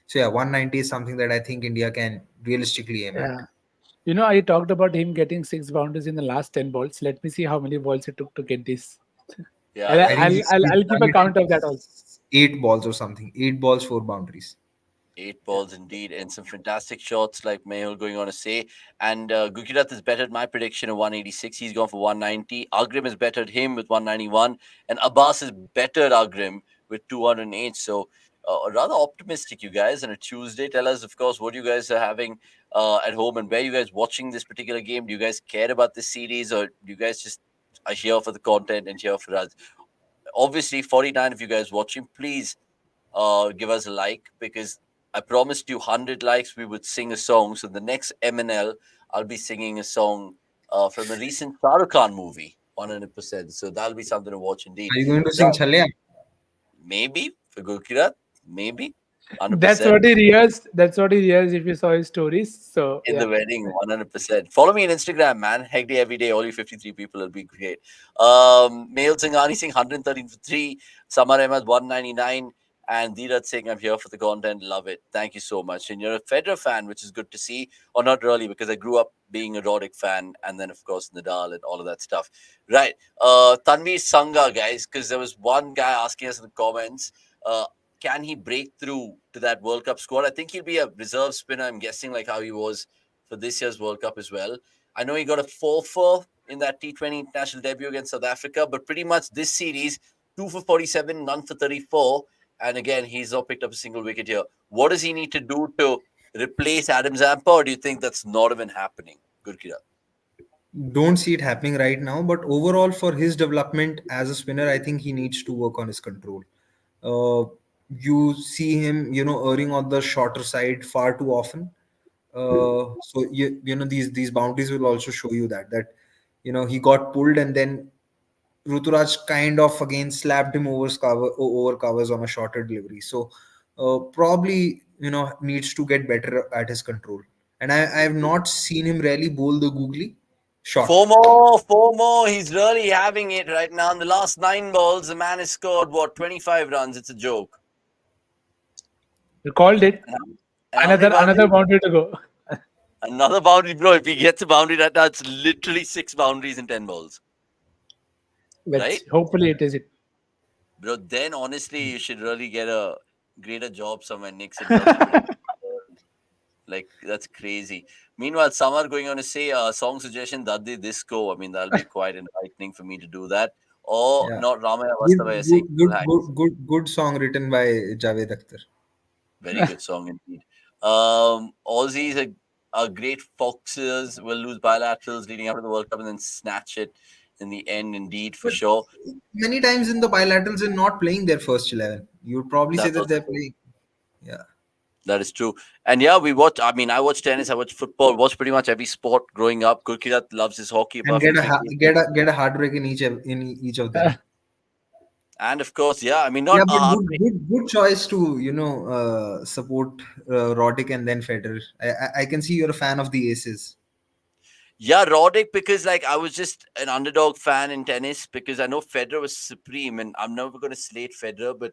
So yeah, 190 is something that I think India can realistically aim at. Yeah. I talked about him getting 6 boundaries in the last 10 balls. Let me see how many balls it took to get this. Yeah, And I like think I'll keep done a it in count of that also. 8 balls or something. 8 balls, 4 boundaries. 8 balls indeed, and some fantastic shots like Mehul going on to say. And Gurkirat has bettered my prediction of 186. He's gone for 190. Agrim has bettered him with 191. And Abbas has bettered Agrim with 208. So rather optimistic, you guys. On a Tuesday, tell us, of course, what you guys are having at home and where you guys watching this particular game. Do you guys care about this series, or do you guys just are here for the content and here for us? Obviously, 49 of you guys watching, please give us a like, because I promised you 100 likes, we would sing a song. So the next MNL, I'll be singing a song from a recent Shah Rukh Khan movie, 100%. So that'll be something to watch indeed. Are you going to Now, sing Chalya? maybe for Gurkirat, maybe That's 100%. what he rehearsed. That's what he rehearsed if you saw his stories. So In yeah. the wedding, 100%. Follow me on Instagram, man. Hegde every day, all you 53 people will be great. Male Singhani Singh, 113 for 3. Samar Ahmed, 199. And Dheeraj Singh, I'm here for the content. Love it. Thank you so much. And you're a Federer fan, which is good to see. Or not really, because I grew up being a Roddick fan. And then, of course, Nadal and all of that stuff. Right. Tanveer Sangha, guys, because there was one guy asking us in the comments. Can he break through to that World Cup squad? I think he'll be a reserve spinner, I'm guessing, like how he was for this year's World Cup as well. I know he got a 4-4 in that T20 international debut against South Africa, but pretty much this series, 2 for 47, none for 34. And again, he's not picked up a single wicket here. What does he need to do to replace Adam Zampa, or do you think that's not even happening? Good, Kira. Don't see it happening right now, but overall, for his development as a spinner, I think he needs to work on his control. Uh, you see him, erring on the shorter side far too often. So these boundaries will also show you that he got pulled, and then Ruturaj kind of again slapped him over covers on a shorter delivery. So probably needs to get better at his control. And I have not seen him really bowl the googly shot. Four more, four more. He's really having it right now. In the last 9 balls, the man has scored, 25 runs? It's a joke. You called it. And how many Another boundaries? boundary to go. Another boundary, bro. If he gets a boundary right now, it's literally 6 boundaries in 10 balls, Let's right? see. Hopefully it is it. Bro, then honestly, you should really get a greater job somewhere, Knicks, in terms of prediction. Like, that's crazy. Meanwhile, Samar going on to say, song suggestion, Daddi Disco. I mean, that'll be quite enlightening for me to do that. Or Yeah, not Ramaya good, Vastavaya good, saying, good, good, good song written by Javed Akhtar. very good song indeed. Aussies are great foxes, will lose bilaterals leading up to the World Cup and then snatch it in the end, indeed, for But sure. many times in the bilaterals, they're not playing their first 11. You would probably say That's that also they're true. playing. Yeah. That is true. And yeah, we watch. I mean, I watch tennis. I watch football. Watch pretty much every sport growing up. Gurkirat loves his hockey And apart from cricket. get a heartbreak in each of them. And of course, yeah. I mean, not Yeah, a but heartbreak. good choice to support Roddick and then Federer. I can see you're a fan of the aces. Yeah, Roddick, because like I was just an underdog fan in tennis because I know Federer was supreme, and I'm never going to slate Federer, but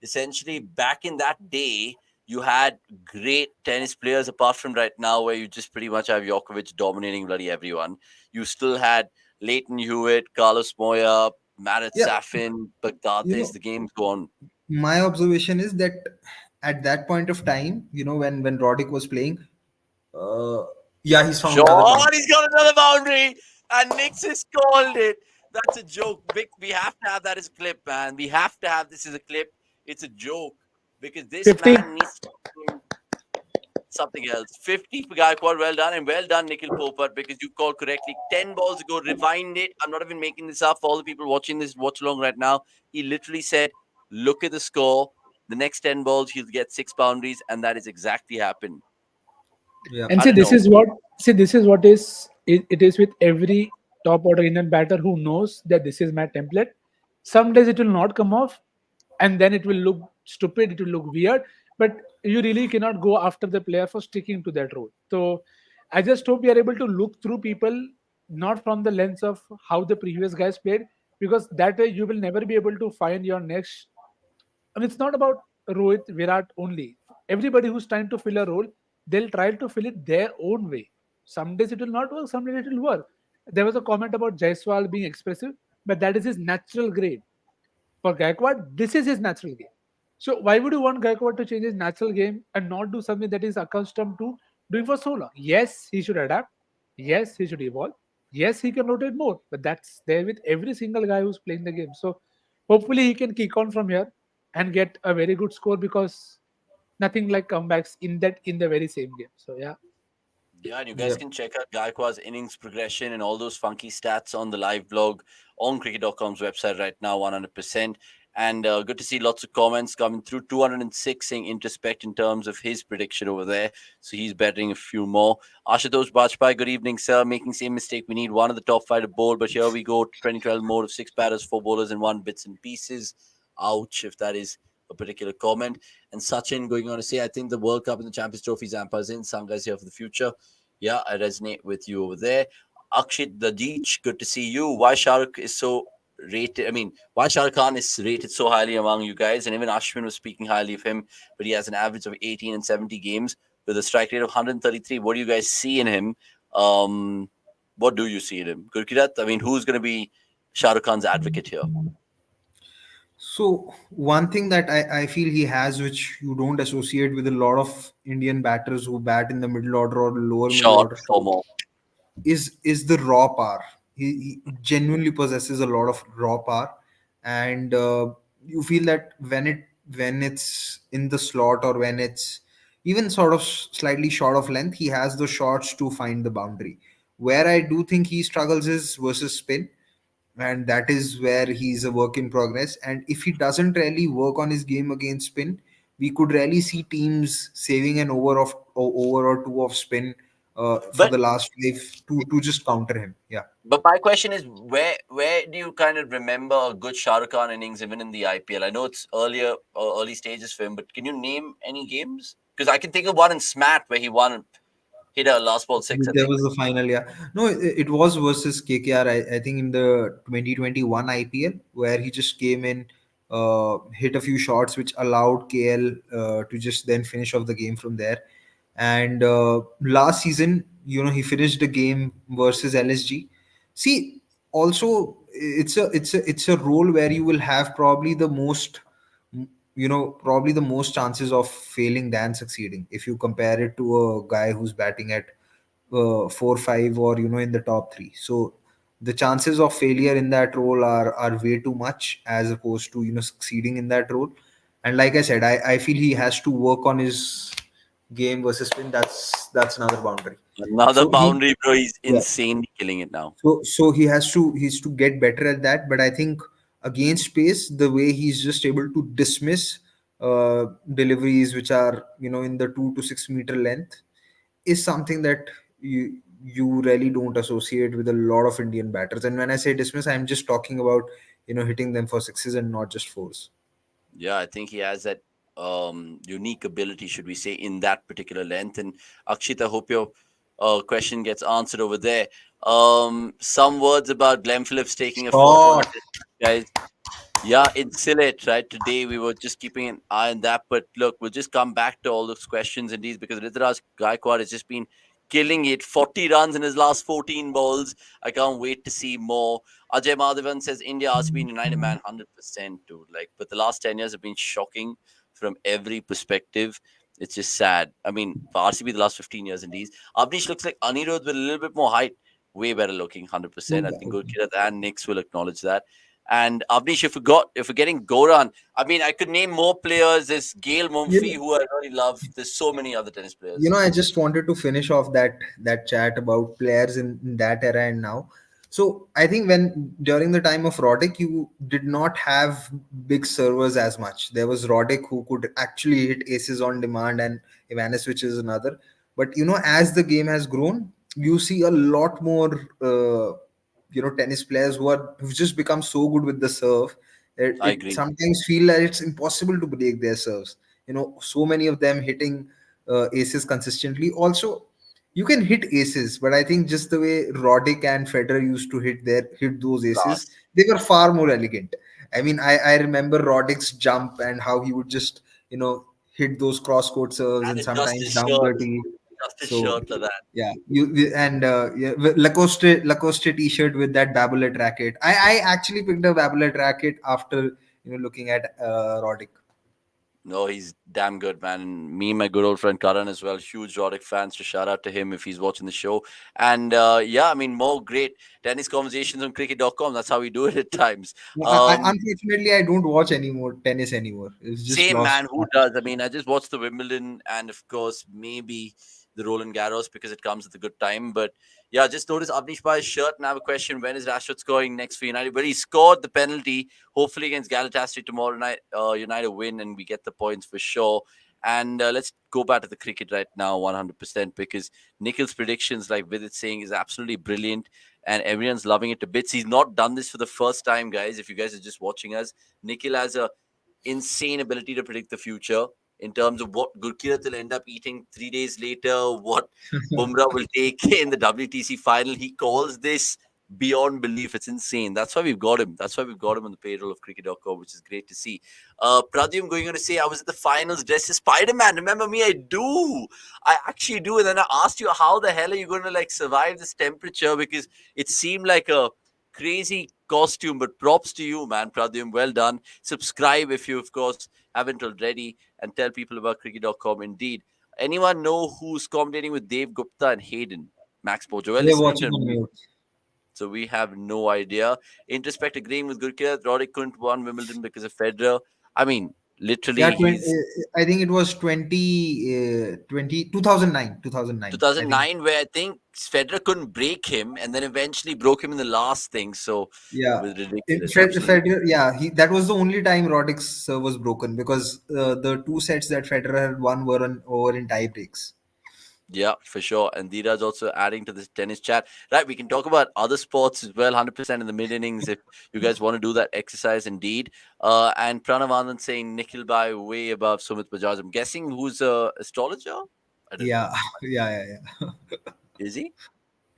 essentially back in that day, you had great tennis players apart from right now, where you just pretty much have Djokovic dominating bloody everyone. You still had Leighton Hewitt, Carlos Moya, Marat Yeah, Safin, you Bagdatis. know, The game's gone. my observation is that at that point of time, when Roddick was playing, uh, yeah, he's found another Sean, boundary. he's got another boundary, and Nix has called it. That's a joke. Vic, we have to have that as a clip, man. We have to have this as a clip. It's a joke because this 50. man needs to be doing something else. 50 for Gaikwad, well done, and well done, Nikhil Popat, because you called correctly. 10 balls ago, rewind it. I'm not even making this up for all the people watching this watch along right now. He literally said, look at the score. The next 10 balls, he'll get 6 boundaries, and that is exactly happened. Yeah, And I don't know. this is what is it is with every top order Indian batter who knows that this is my template. Some days it will not come off, and then it will look stupid, it will look weird, but you really cannot go after the player for sticking to that role. So I just hope we are able to look through people not from the lens of how the previous guys played, because that way you will never be able to find your next. And it's not about Rohit, Virat only. Everybody who's trying to fill a role, they'll try to fill it their own way. Some days it will not work, some days it will work. There was a comment about Jaiswal being expressive, but that is his natural grade. For Gaikwad, this is his natural game. So why would you want Gaikwad to change his natural game and not do something that he's accustomed to doing for so long? Yes, he should adapt. Yes, he should evolve. Yes, he can rotate more. But that's there with every single guy who's playing the game. So hopefully he can kick on from here and get a very good score, because nothing like comebacks in the very same game. So yeah. Yeah, and you yeah, guys can check out Gaikwad's innings progression and all those funky stats on the live blog on cricket.com's website right now, 100%. And good to see lots of comments coming through. 206 saying introspect in terms of his prediction over there. So he's betting a few more. Ashutosh Bajpai, good evening, sir. Making same mistake. We need one of the top five to bowl, but here we go. 2012 mode of 6 batters, 4 bowlers, and 1 bits and pieces. Ouch, if that is a particular comment. And Sachin going on to say, I think the World Cup and the Champions Trophy Zampa's in. Sanga's here for the future. Yeah, I resonate with you over there. Akshit Dajich, good to see you. Why Shahrukh is so rated? I mean, why Shah Rukh Khan is rated so highly among you guys? And even Ashwin was speaking highly of him, but he has an average of 18 and 70 games with a strike rate of 133. What do you guys see in him? Um, what do you see in him? Gurkirat, I mean, who's going to be Shah Rukh Khan's advocate here? So one thing that I feel he has, which you don't associate with a lot of Indian batters who bat in the middle order or lower middle Short, order, four more. is the raw power. He genuinely possesses a lot of raw power, and you feel that when it's in the slot or when it's even sort of slightly short of length, he has the shots to find the boundary. Where I do think he struggles is versus spin, and that is where he's a work in progress. And if he doesn't really work on his game against spin, we could really see teams saving an over or two of spin for But the last five to just counter him. Yeah. But my question is, where do you kind of remember a good Shah Rukh Khan innings even in the IPL? I know it's early stages for him, but can you name any games? Because I can think of one in Smat where he hit a last ball six, I There think. was the final, yeah. No, it was versus KKR, I think in the 2021 IPL, where he just came in, hit a few shots, which allowed KL to just then finish off the game from there. And last season, he finished the game versus LSG. See, also it's a role where you will have probably the most chances of failing than succeeding if you compare it to a guy who's batting at 4 5 or in the top three. So the chances of failure in that role are way too much as opposed to succeeding in that role. And like I said, I feel he has to work on his game versus spin. That's another boundary. Another So he boundary, bro. He's yeah. insanely killing it now. So he's to get better at that. But I think against pace, the way he's just able to dismiss deliveries which are, in the 2 to 6 meter length, is something that you really don't associate with a lot of Indian batters. And when I say dismiss, I'm just talking about, hitting them for sixes and not just fours. Yeah, I think he has that unique ability, should we say, in that particular length. And Akshit, I hope your question gets answered over there. Some words about Glenn Phillips taking a photo in the Short. distance, guys. Yeah, in Sylhet, right? Today we were just keeping an eye on that. But look, we'll just come back to all those questions indeed because Rituraj Gaikwad has just been killing it. 40 runs in his last 14 balls. I can't wait to see more. Ajay Madhavan says India RCB United, man, 100%, dude. Like, but the last 10 years have been shocking from every perspective. It's just sad. I mean, for RCB, the last 15 years indeed. Avnish looks like Anirudh with a little bit more height. Way better looking, 100%. I think Gurkirat and Nix will acknowledge that. And Avnish, if we're getting Goran, I mean, I could name more players. There's Gail Mumphy, You who I really love. There's so many other tennis you players. know, I just wanted to finish off that chat about players in that era and now. So I think when during the time of Roddick, you did not have big servers as much. There was Roddick who could actually hit aces on demand, and Ivanisevic is another. But as the game has grown, you see a lot more tennis players who've just become so good with the serve. I It agree. sometimes feel like it's impossible to break their serves. So many of them hitting aces consistently. Also, you can hit aces, but I think just the way Roddick and Federer used to hit those aces, Class. they were far more elegant. I mean, I remember Roddick's jump and how he would just hit those cross court serves And and adjust sometimes his down shirt. dirty. Adjust his So shirt like that. yeah, and yeah, Lacoste t-shirt with that babolet racket. I actually picked a babolet racket after looking at Roddick. No, he's damn good, man. And me and my good old friend Karan as well, huge Roddick fans. So shout out to him if he's watching the show. And yeah, I mean, more great tennis conversations on cricket.com. That's how we do it at times. Unfortunately, I don't watch anymore tennis anymore. It's just Same lost. man, who does? I mean, I just watched the Wimbledon and of course maybe the Roland Garros because it comes at a good time. But yeah, just notice Avnish Bhai's shirt and I have a question. When is Rashford scoring next for United? But he scored the penalty, hopefully against Galatasaray tomorrow night. United win and we get the points for sure. And let's go back to the cricket right now, 100%, because Nikhil's predictions, like Vidit saying, is absolutely brilliant and everyone's loving it to bits. He's not done this for the first time, guys. If you guys are just watching us, Nikhil has a insane ability to predict the future in terms of what Gurkirat will end up eating 3 days later, what Bumrah will take in the WTC final. He calls this beyond belief. It's insane. That's why we've got him. That's why we've got him on the payroll of cricket.com, which is great to see. Pradyum going on to say, I was at the finals dressed as Spider-Man. Remember me? I do. I actually do. And then I asked you, how the hell are you going to like survive this temperature? Because it seemed like a crazy costume, but props to you, man. Pradyum, well done. Subscribe if you, of course, haven't already, and tell people about cricket.com. Indeed. Anyone know who's commentating with Dave Gupta and Hayden? Max Pojo. Well, They're it's need watching to on mute. mute. So we have no idea. Introspect agreeing with Gurkirat. Roddick couldn't won Wimbledon because of Federer. I mean, Yeah, literally, he's I think it was 2009. 2009. I think. 2009, where I think Federer couldn't break him and then eventually broke him in the last thing. So it Yeah. was ridiculous. Absolutely. Federer, yeah, that was the only time Roddick's serve was broken because the two sets that Federer had won were over in tie breaks. Yeah, for sure. And Dira's also adding to this tennis chat. Right, we can talk about other sports as well, 100% in the mid innings if you guys want to do that exercise indeed. And Pranav Anand saying Nikhil Bhai way above Sumit Bajaj. I'm guessing who's a astrologer? I don't know. Yeah, yeah, yeah, Is he?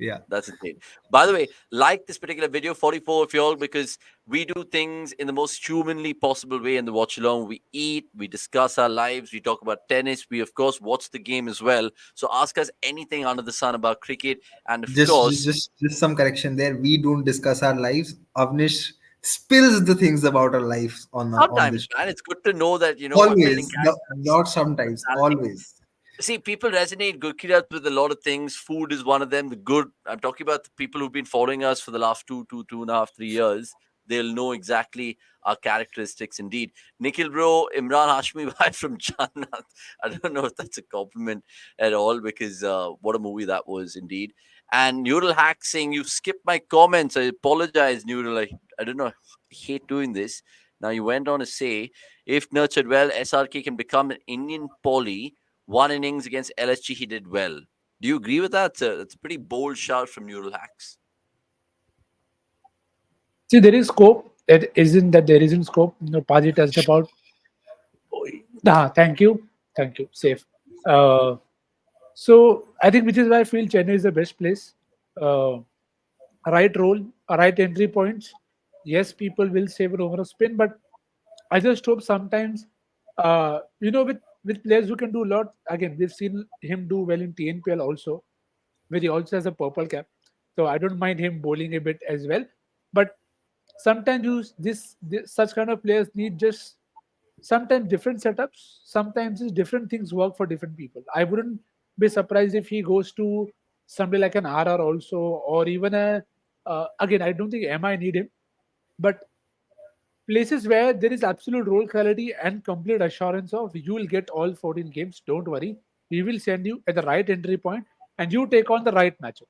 yeah. That's insane. By the way, like this particular video, 44 of y'all, because we do things in the most humanly possible way in the watch along. We eat, we discuss our lives, we talk about tennis, we of course watch the game as well. So ask us anything under the sun about cricket, and of Just, just, course, just, just some correction there. We don't discuss our lives. Avnish spills the things about our lives on sometimes, this man, show. it's good to know that we're building Always, no, characters, not sometimes. personality. Always. See, people resonate Gurkirat with a lot of things. Food is one of them. The good. I'm talking about the people who've been following us for the last 2.5, 3 years. They'll know exactly our characteristics. Indeed, Nikhil bro, Imran Hashmi bhai from Jannat. I don't know if that's a compliment at all because what a movie that was indeed. And Neural Hack saying you skipped my comments. I apologize, Neural. I don't know. I hate doing this. Now, you went on to say, if nurtured well, SRK can become an Indian Poly. One innings against LSG, he did well. Do you agree with that? It's a pretty bold shout from Neural Hacks. See, there is scope. It isn't that there isn't scope. Paji touched about. Thank you. Thank you. Safe. Uh, so I think which is why I feel Chennai is the best place. Uh, right role, right entry points. Yes, people will save an over a spin, but I just hope sometimes, with players who can do a lot. Again, we've seen him do well in TNPL also, where he also has a purple cap. So I don't mind him bowling a bit as well. But sometimes this such kind of players need just sometimes different setups. Sometimes different things work for different people. I wouldn't be surprised if he goes to somebody like an RR also, or even a. Again, I don't think MI need him, but places where there is absolute role clarity and complete assurance of you will get all 14 games. Don't worry, we will send you at the right entry point, and you take on the right matchup.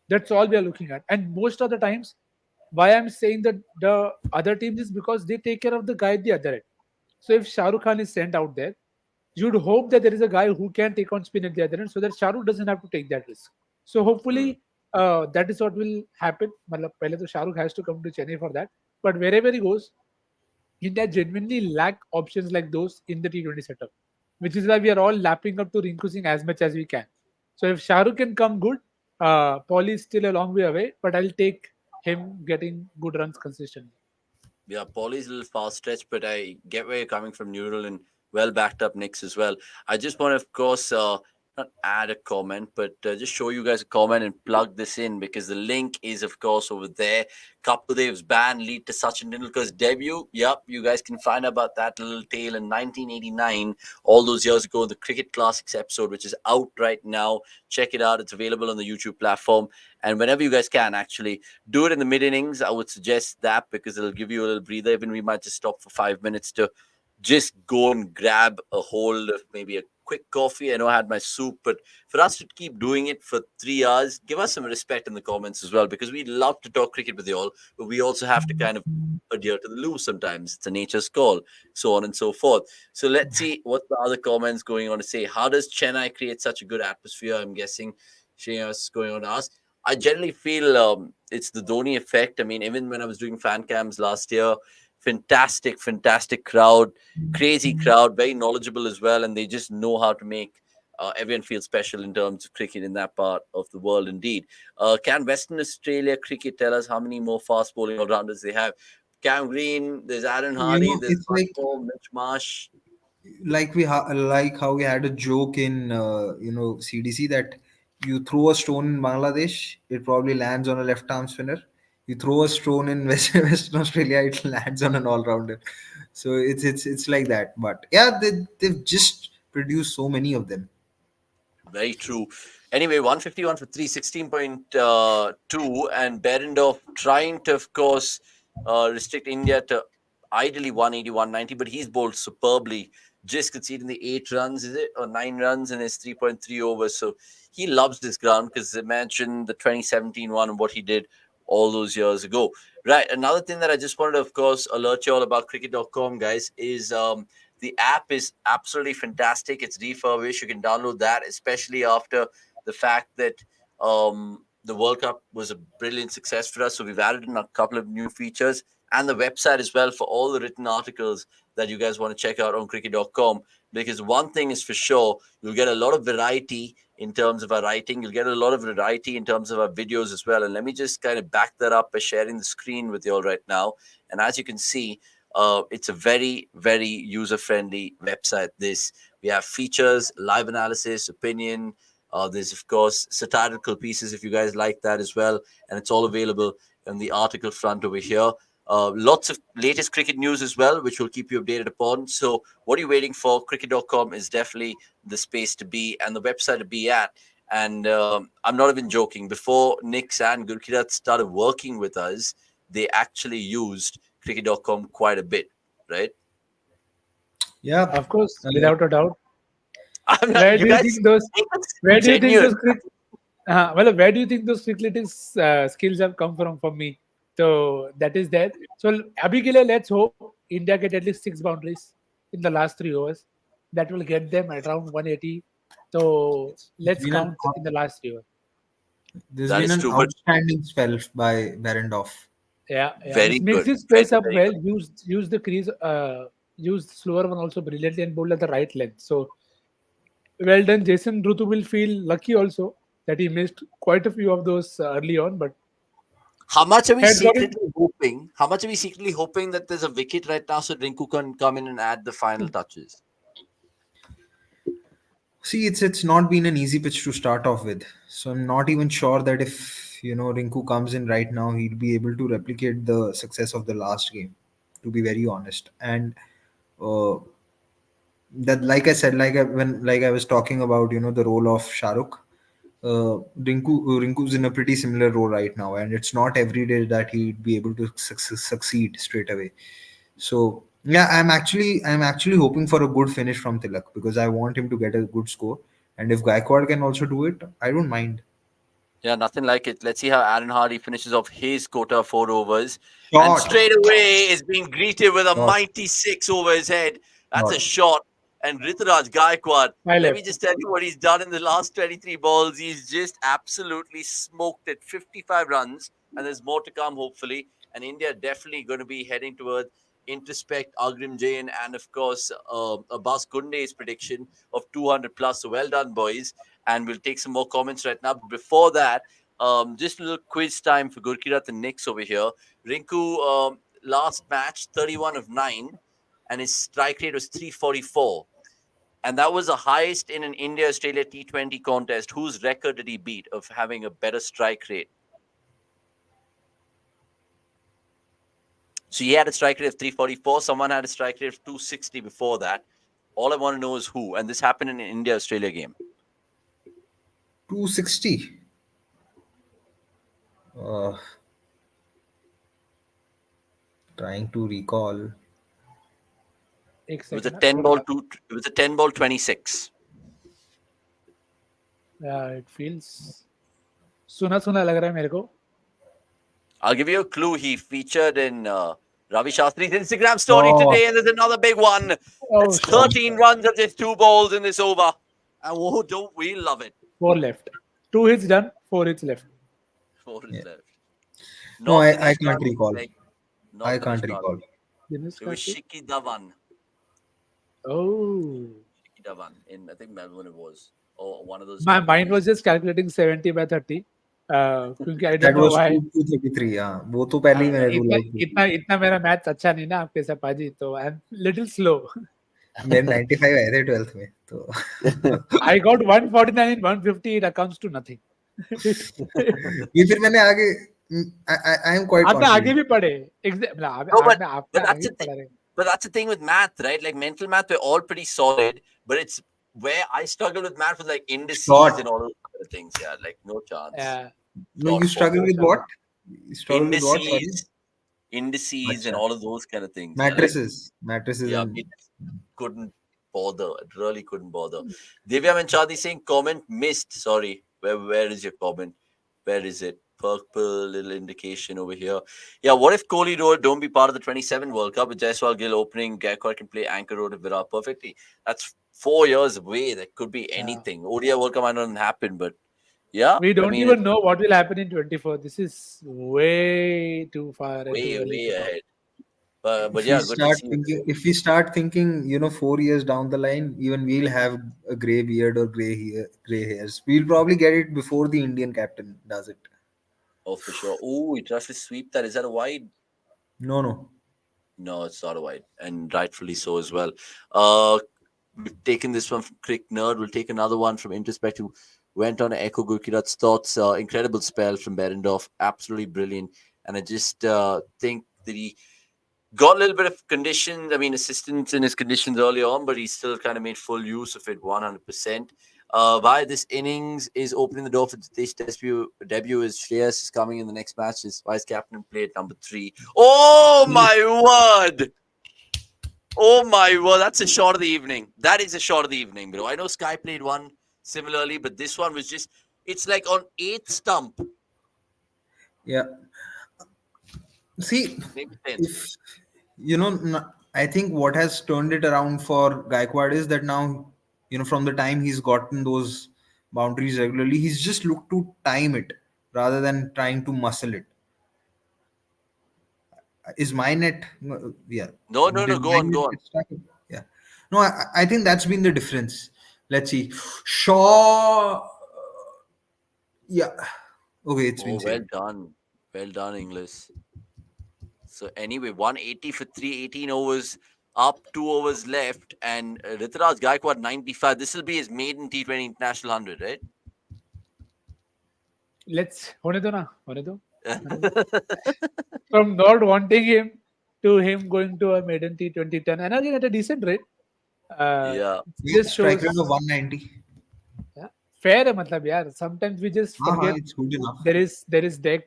That's all we are looking at. And most of the times, why I'm saying that the other teams is because they take care of the guy at the other end. So if Shah Rukh Khan is sent out there, you'd hope that there is a guy who can take on spin at the other end, so that Shah Rukh doesn't have to take that risk. So Hmm. hopefully, that is what will happen. मतलब पहले तो Shah Rukh has to come to Chennai for that. But wherever he goes, India genuinely lack options like those in the T20 setup, which is why we are all lapping up to Rinku Singh as much as we can. So if Shah Rukh can come good, Paulie is still a long way away, but I'll take him getting good runs consistently. Yeah, Pauly's a little far stretch, but I get where you're coming from, Neural, and well backed up Knicks as well. I just want to, of course, not add a comment, but just show you guys a comment and plug this in because the link is, of course, over there. Kapil Dev's ban lead to Sachin Tendulkar's debut. Yep, you guys can find about that little tale in 1989, all those years ago, the Cricket Classics episode, which is out right now. Check it out. It's available on the YouTube platform. And whenever you guys can, actually, do it in the mid innings. I would suggest that because it'll give you a little breather. Even we might just stop for 5 minutes to just go and grab a hold of maybe a quick coffee. I know I had my soup, but for us to keep doing it for 3 hours, give us some respect in the comments as well because we love to talk cricket with you all, but we also have to kind of adhere to the rules sometimes. It's a nature's call, so on and so forth. So let's see what the other comments going on to say. How does Chennai create such a good atmosphere? I'm guessing Shreya's going on to ask. I generally feel it's the Dhoni effect. I mean, even when I was doing fan cams last year, fantastic, fantastic crowd, crazy crowd, very knowledgeable as well, and they just know how to make everyone feel special in terms of cricket in that part of the world. Indeed, can Western Australia cricket tell us how many more fast bowling all rounders they have? Cam Green, there's Aaron Hardy, there's It's like Mitch Marsh. like how we had a joke in CDC that you throw a stone in Bangladesh, it probably lands on a left arm spinner. You throw a stone in Western Australia, it lands on an all rounder. So it's like that. But yeah, they've just produced so many of them. Very true. Anyway, 151 for 3, 16.2, and Berendorf trying to, of course, restrict India to ideally 180, 190, but he's bowled superbly, just conceding the 8 runs, is it? Or 9 runs in his 3.3 overs. So he loves this ground because imagine the 2017 one and what he did all those years ago. Right. Another thing that I just wanted to, of course, alert you all about cricket.com, guys, is the app is absolutely fantastic. It's refurbished. You can download that, especially after the fact that the World Cup was a brilliant success for us. So we've added in a couple of new features and the website as well for all the written articles that you guys want to check out on cricket.com. Because one thing is for sure, you'll get a lot of variety in terms of our writing. You'll get a lot of variety in terms of our videos as well. And let me just kind of back that up by sharing the screen with you all right now. And as you can see, it's a very, very user-friendly website. We have features, live analysis, opinion. There's of course satirical pieces if you guys like that as well, and it's all available in the article front over here. Lots of latest cricket news as well, which will keep you updated upon. So, what are you waiting for? Cricket.com is definitely the space to be and the website to be at. And I'm not even joking. Before Nix and Gurkirat started working with us, they actually used cricket.com quite a bit, right? Yeah. Of course, Uh, without a doubt. I'm not, Where you do you guys think those? think it's Where do you think genuine. those? Well, where do you think those cricketing skills have come from? For me, so that is there. So Abhigile, let's hope India get at least 6 boundaries in the last 3 overs. That will get them at around 180. So It's let's been an count in the last 3 overs. there's That been is an true, but outstanding spell by Berendorf. Yeah, yeah. very Just mix good, his very, pace up very well. good. Use the crease. Use the slower one also brilliantly and bowl at the right length. So well done, Jason. Rutu will feel lucky also that he missed quite a few of those early on, but How much are we had got it. secretly hoping? How much are we secretly hoping that there's a wicket right now so Rinku can come in and add the final touches? See, it's not been an easy pitch to start off with. So I'm not even sure that if Rinku comes in right now, he'll be able to replicate the success of the last game. To be very honest, and uh, that, like I said, like I was talking about, the role of Shahrukh. Rinku's in a pretty similar role right now, and it's not every day that he'd be able to succeed straight away. So yeah, I'm actually hoping for a good finish from Tilak because I want him to get a good score, and if Gaikwad can also do it, I don't mind. Yeah, nothing like it. Let's see how Aaron Hardy finishes off his quota of 4 overs. And Shot, straight away is being greeted with a shot, mighty 6 over his head. That's a shot. shot. And Rituraj Gaikwad, My let me left. just tell you what he's done in the last 23 balls. He's just absolutely smoked it. 55 runs. And there's more to come, hopefully. And India definitely going to be heading toward introspect Agrim Jain and, of course, Abbas Kunde's prediction of 200 plus. So well done, boys. And we'll take some more comments right now. But before that, just a little quiz time for Gurkirat and Nix over here. Rinku, last match, 31 of 9, and his strike rate was 344. And that was the highest in an India Australia T20 contest. Whose record did he beat of having a better strike rate? So he had a strike rate of 344. Someone had a strike rate of 260 before that. All I want to know is who. And this happened in an India Australia game. 260. Uh, Trying to recall. एक It was a second. 10 थोड़ा ball two. It was a 10 ball 26. it feels सुना सुना लग रहा है मेरे को. I'll give you a clue. He featured in Ravi Shastri's Instagram story Oh, today, and there's another big one. Oh That's shit. 13 runs of just 2 balls in this over. And whoa, don't we love it? 4 left. 2 hits done. 4 hits left. 4 is yeah. left. No, Not I Dinesh can't Karthik, recall. like, I not can't Dinesh recall. Karthik. Dinesh It was Karthik. Shiki Dhawan. Oh. Shiki Dhawan in, I think, Melbourne it was. Or one of those. My mind companies. was just calculating 70 by 30. क्योंकि I That don't know was why. 233. हाँ, वो तो पहले ही मैंने rule इतना out की इतना इतना मेरा मैथ्स अच्छा नहीं ना आपके सपाजी तो आई एम लिटिल स्लो. मेरे 95 आए थे 12th में तो I got 149 in 150. It accounts to nothing. ये फिर मैंने आगे I am quite आपने आगे confident. भी पढ़े. मतलब No, आपने आपने but आगे that's the भी thing. पढ़ा रहे. But that's the thing with math, right? Like mental math, we're all pretty solid. But it's where I struggle with math with like indices Short. and all those kind of things. Yeah, like no chance. No, Short you form. struggle with what? You struggle with what? Sorry. Indices, and Acha. all of those kind of things. Matrices Yeah, and it couldn't bother. It really couldn't bother. Divya Manchadi saying comment missed. Sorry, where is your comment? Where is it? Purple little indication over here. Yeah, what if Kohli don't be part of the 27 World Cup with Jaiswal Gill opening? Gaikwad can play anchor role with Virat perfectly. That's 4 years away. That could be anything. ODI World Cup might not happen, but yeah, We I don't mean, even it's know what will happen in 24. This is way too far and too way, early way to know. ahead. But yeah, good to see you. if we start thinking, 4 years down the line, even we'll have a gray beard or gray hairs. We'll probably get it before the Indian captain does it. Oh, for sure. Oh, he tries to sweep that. Is that a wide? No, no. No, it's not a wide, and rightfully so as well. We've taken this one from Crick Nerd. We'll take another one from Introspective. Went on to echo Gurkirat's thoughts. Incredible spell from Berendorf. Absolutely brilliant. And I just think that he got a little bit of conditions. I mean, assistance in his conditions early on, but he still kind of made full use of it 100%. By this innings is opening the door for Titesh debut is Shreyas is coming in the next match. His vice captain played number 3. Oh my word! Oh my word! That's a shot of the evening. That is a shot of the evening, bro. I know Sky played one similarly, but this one was just—it's like on 8th stump, Yeah. See, maybe 10th. if you know, I think what has turned it around for Gaikwad is that now, from the time he's gotten those boundaries regularly, he's just looked to time it rather than trying to muscle it. Is my net? Yeah. No, no, no. Did Go my on, net go on. get stuck? Yeah. No, I think that's been the difference. Let's see. Shaw. Yeah. Okay, it's been Oh, well saved. done. Well done, English. So anyway, 180 for 318 overs, up 2 overs left, and Rituraj Gaikwad 95. This will be his maiden T20 International 100, right? Let's होने दो ना, होने दो, होने दो. From not wanting him to him going to a maiden T20 10, and again at a decent rate. Yeah. It just Strike shows. rate of 190. Yeah, fair है मतलब यार. Sometimes we just forget It's good enough. there is deck,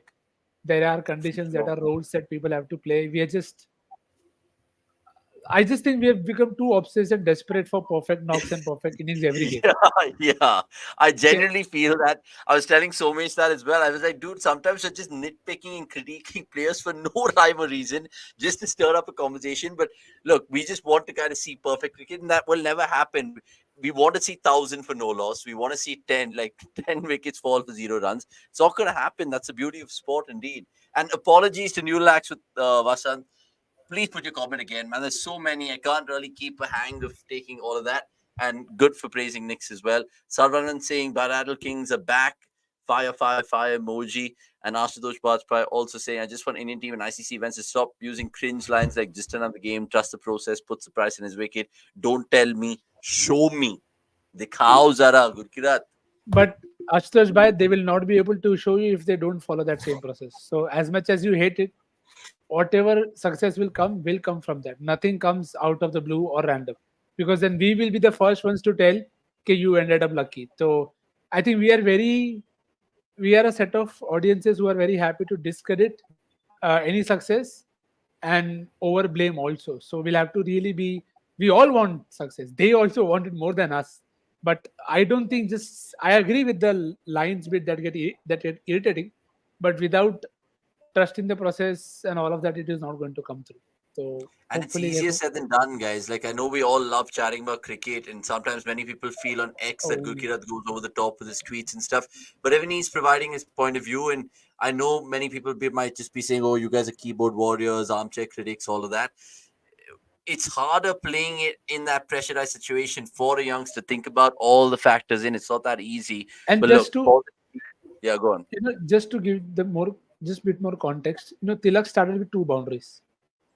there are conditions, that are roles that people have to play. I just think we have become too obsessed and desperate for perfect knocks and perfect innings every game. Yeah, yeah. I So genuinely feel that. I was telling Somesh that as well. I was like, dude, sometimes you're just nitpicking and critiquing players for no rhyme or reason, just to stir up a conversation. But look, we just want to kind of see perfect cricket, and that will never happen. We want to see 1,000 for no loss. We want to see 10, like 10 wickets fall for 0 runs. It's not going to happen. That's the beauty of sport, indeed. And apologies to New Lax with Vasant. Please put your comment again, man. There's so many. I can't really keep a hang of taking all of that. And good for praising Knicks as well. Sarvanan saying Baradal Kings are back. Fire, fire, fire emoji. And Ashutosh Bajpai also saying, I just want Indian team and ICC events to stop using cringe lines like just another game, trust the process, put surprise in his wicket. Don't tell me, show me. Dikhao zara, Gurkirat. but Ashutosh Bhai, they will not be able to show you if they don't follow that same process. So as much as you hate it, whatever success will come from that. Nothing comes out of the blue or random, because then we will be the first ones to tell, okay, you ended up lucky. So I think we are a set of audiences who are very happy to discredit any success and over blame also. So we'll have to really be. We all want success. They also want it more than us. But I don't think just. I agree with the lines bit that get irritating, but without trust in the process and all of that, it is not going to come through. So And it's hopefully, easier said than done, guys. Like, I know we all love chatting about cricket, and sometimes many people feel on X that oh, Gurkirat goes over the top with his tweets and stuff. But even he's providing his point of view, and I know many people might just be saying, "Oh, you guys are keyboard warriors, armchair critics, all of that." It's harder playing it in that pressurized situation for a youngster to think about all the factors in. It's not that easy. and But look, yeah, go on. just to give them more, just bit more context. Tilak started with 2 boundaries.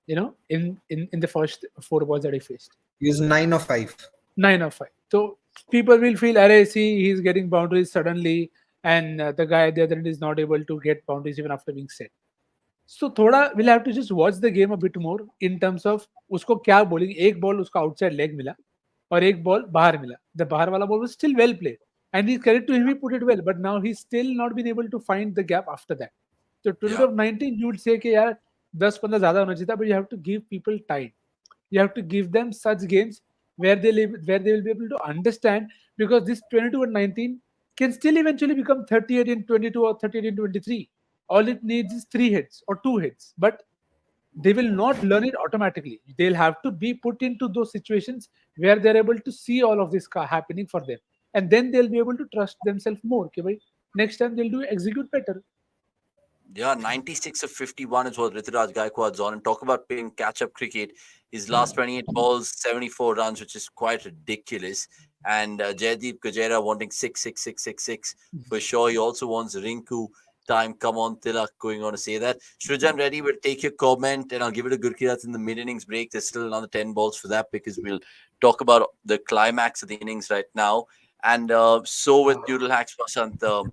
In the first 4 balls that he faced, He was 9 of 5. 9 of 5. So people will feel, array, see, he's getting boundaries suddenly, and the guy at the other end is not able to get boundaries even after being set. So थोड़ा we'll have to just watch the game a bit more in terms of उसको क्या bowling. एक ball उसको outside leg मिला और एक ball बाहर मिला. The बाहर वाला ball was still well played, and he's credit to him, he put it well, but now he's still not been able to find the gap after that. So 20 Yeah. of 19, you would say कि यार 10-15 ज़्यादा होना चाहिए था, but you have to give people time. You have to give them such games where they will be able to understand, because this 22 and 19 can still eventually become 38 in 22 or 38 in 23. All it needs is 3 hits or 2 hits, but they will not learn it automatically. They'll have to be put into those situations where they're able to see all of this happening for them, and then they'll be able to trust themselves more. Okay, bhai, next time they'll do execute better. Yeah, 96 of 51 is what Rituraj Gaikwad's on. And talk about playing catch-up cricket. His last 28 balls, 74 runs, which is quite ridiculous. And Jaideep Kajera wanting 6, 6, 6, 6, 6. For sure, he also wants Rinku time. Come on, Tilak, going on to say that. Shrujan Reddy will take your comment, and I'll give it a good Kirat in the mid-innings break. There's still another 10 balls for that, because we'll talk about the climax of the innings right now. And so with Noodle Hacks, Prashant,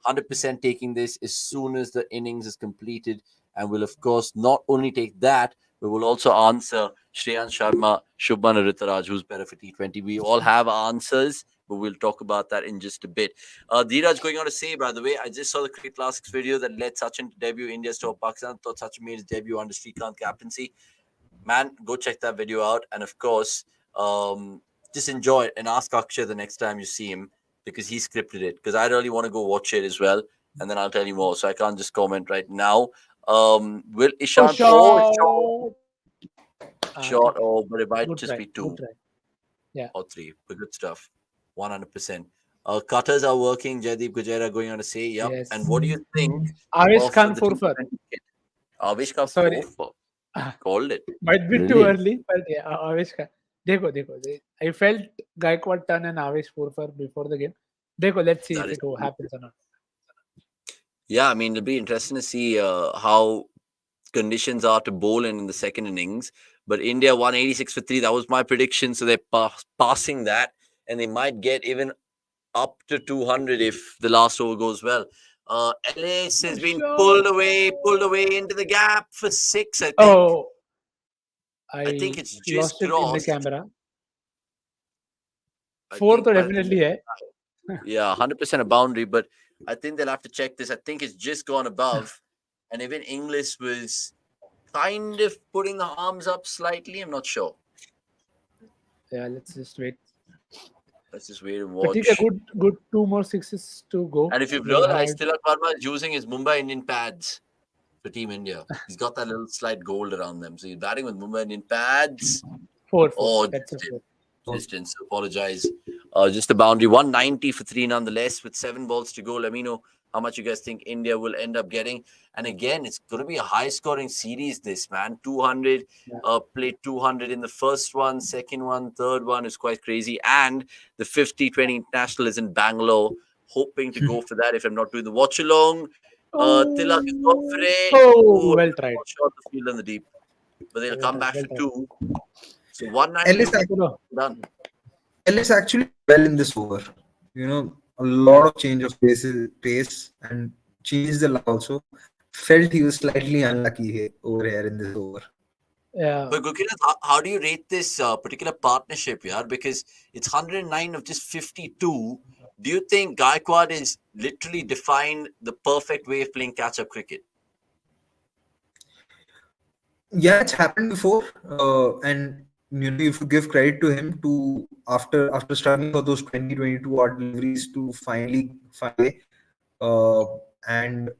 100% taking this as soon as the innings is completed. And we'll, of course, not only take that, we will also answer Shreyansh Sharma, Shubman or Rituraj, who's better for T20. We all have answers, but we'll talk about that in just a bit. Dheeraj going on to say, by the way, I just saw the Cricket Classics video that led Sachin to debut India's top Pakistan. Thought Sachin made his debut under Srikanth captaincy. Man, go check that video out. And of course, just enjoy it and ask Akshay the next time you see him, because he scripted it. Because I really want to go watch it as well, and then I'll tell you more. So I can't just comment right now. Will Oh, Ishant? Oh, shot. Short, ठीक है. but it might Good just try. be Good 2 try. Yeah. or 3. But good stuff. 100%. Cutters are working. Jaideep Gujera going on to say, yep. And Yes. what do you think Avesh of Khan the 4 for. T20 kit? Avish Khan 4 Sorry. for. Called it. Might be too Brilliant. early, but yeah, Avesh Khan. देखो. I felt Gaikwad turn and Avesh 4 for before the game. देखो, let's see That if is it happens or not. Yeah, I mean, it'll be interesting to see how conditions are to bowl in the second innings. But India 186 for 3. That was my prediction. So they're passing that. And they might get even up to 200 if the last over goes well. Ellis has been pulled away into the gap for 6, I think. Oh, I think I it's just lost it in the crossed. camera. I 4 think तो by the definitely है. Yeah, 100% a boundary, but I think they'll have to check this. I think it's just gone above. And even Inglis was kind of putting the arms up slightly. I'm not sure. Yeah, let's just wait. Let's just wait and But ठीक है, watch. good 2 more sixes to go. And if you've We'll realized, have Tilak Verma is using his Mumbai Indian pads for Team India. He's got that little slight gold around them. So he's batting with Mumbai Indian pads. 4. Oh, That's a 4. distance. Apologize. Just a boundary. 190 for 3 nonetheless with 7 balls to go. Let me know how much you guys think India will end up getting. And again, it's going to be a high-scoring series, this, man. 200, played 200 in the first one, second one, third one is quite crazy. And the 50-20 international is in Bangalore. Hoping to go for that if I'm not doing the watch-along. Tilak is gone for it. Oh, well tried. Shot the field in the deep. But they'll come back for 2. So Ellis, 190 done. Ellis actually well in this over. A lot of change of pace and changed the line also. Felt he was slightly unlucky over here in this over. Yeah. But Gurkirat, how do you rate this particular partnership, yeah? Because it's 109 of just 52. Do you think Gaikwad is literally defined the perfect way of playing catch-up cricket? Yeah, it's happened before, and if you give credit to him to after struggling for those 2022 odd deliveries to finally find a way, and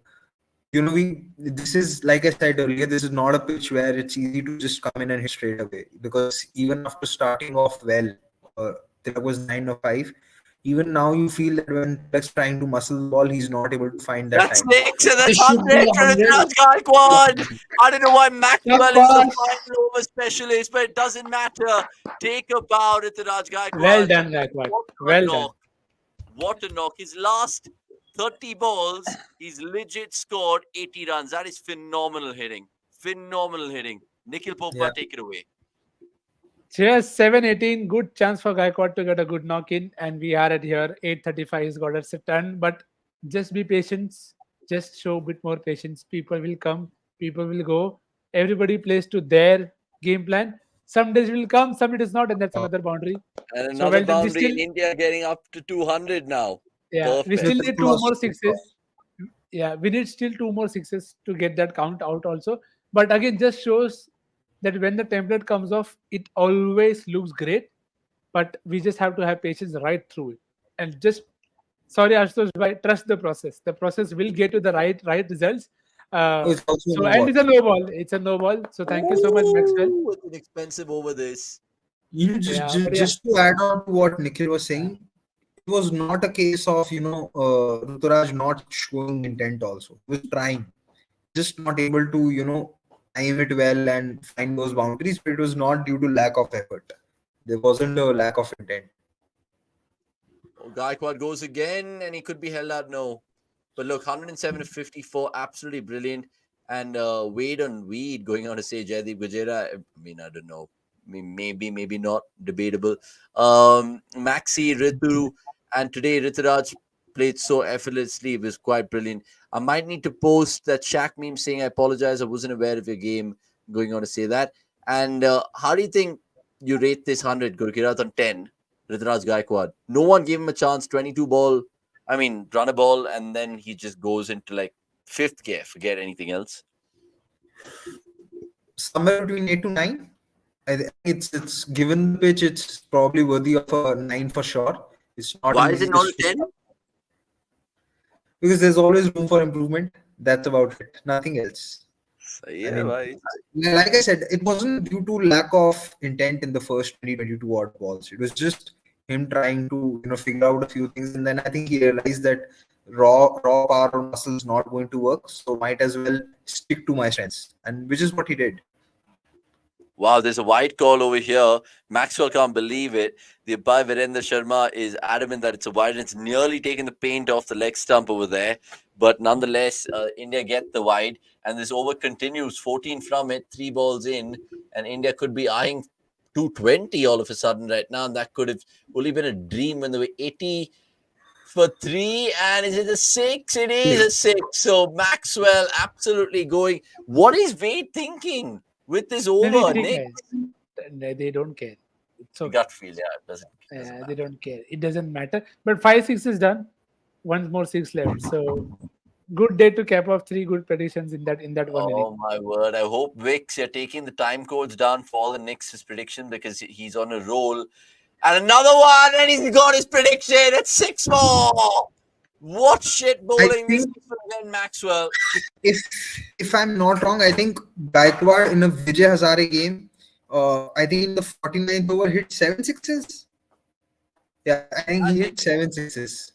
this is, like I said earlier, this is not a pitch where it's easy to just come in and hit straight away, because even after starting off well, Tilak was 9 or 5. Even now, you feel that when Tilak's trying to muscle the ball, he's not able to find that That's time. 6 and that's This should be 100 for 100. Raj Gaikwad. I don't know why Maxwell is the Shabash. final over specialist, but it doesn't matter. Take a bow at Raj Gaikwad. Well done, Gaikwad. Well done. What a knock. His last 30 balls, he's legit scored 80 runs. That is phenomenal hitting. Phenomenal hitting. Nikhil Popa, Yeah. take it away. Cheers, 7:18. Good chance for Gaikwad to get a good knock in, and we are at here 8:35. He's got us a turn, but just be patient. Just show a bit more patience. People will come, people will go. Everybody plays to their game plan. Some days will come, some it is not, and that's another boundary. And So another well done. We boundary. still, India getting up to 200 now. yeah, we Perfect. still With need the 2 more cross. sixes. Yeah, we need still 2 more sixes to get that count out also. But again, just shows that when the template comes off, it always looks great. But we just have to have patience right through it. And just sorry, Ashutosh bhai, trust the process. The process will get you the right results. It's also So no and ball. it's a no ball. It's a no ball. So thank you so much, Maxwell. Ooh, it's inexpensive over this. Just, Yeah, just, but yeah. just to add on to what Nikhil was saying, it was not a case of Ruturaj not showing intent. Also, he was trying, just not able to time it well and find those boundaries. But it was not due to lack of effort. There wasn't a lack of intent. Gaikwad goes again, and he could be held out. No, but look, 107 to 54, absolutely brilliant. And Wade on Weed going on to say Jaideep Gujera. I mean, I don't know. Maybe not, debatable. Maxi, Ritu, and today Rituraj played so effortlessly. It was quite brilliant. I might need to post that Shaq meme saying, I apologize, I wasn't aware of your game, going on to say that. And how do you think you rate this 100, Gurkirat, on 10? Rituraj Gaikwad. No one gave him a chance, 22 ball. I mean, run a ball, and then he just goes into like fifth gear, forget anything else. Somewhere between 8 to 9. I think it's given the pitch, it's probably worthy of a 9 for sure. It's not Why an is it not a easy 10? because there's always room for improvement. That's about it. Nothing else. I Yeah, mean, right. like I said, it wasn't due to lack of intent in the first 2022 odd balls. It was just him trying to, figure out a few things, and then I think he realized that raw power or muscle is not going to work, so might as well stick to my strengths, and which is what he did. Wow, there's a white call over here. Maxwell can't believe it. The umpire Virendra Sharma is adamant that it's a wide and it's nearly taken the paint off the leg stump over there. But nonetheless, India get the wide and this over continues. 14 from it, 3 balls in, and India could be eyeing 220 all of a sudden right now. And that could have only been a dream when they were 80 for 3. And is it a 6? It is a 6. So Maxwell absolutely going. What is Wade thinking with this over, Anything Nick? else. They don't care. It's okay. Gut feel, yeah, it doesn't They matter. don't care. It doesn't matter. But 5-6 is done. One more 6 left. So good day to cap off 3 good predictions in that one inning. Oh my word! I hope Vix, you're taking the time codes down for the Knicks' prediction because he's on a roll. And another one, and he's got his prediction. It's 6 more. What shit I bowling this think is from Glenn Maxwell. if if I'm not wrong, I think Gaikwad in a Vijay Hazare game, I think in the 49th over hit 7 sixes. Yeah, I think I he think hit 7 sixes.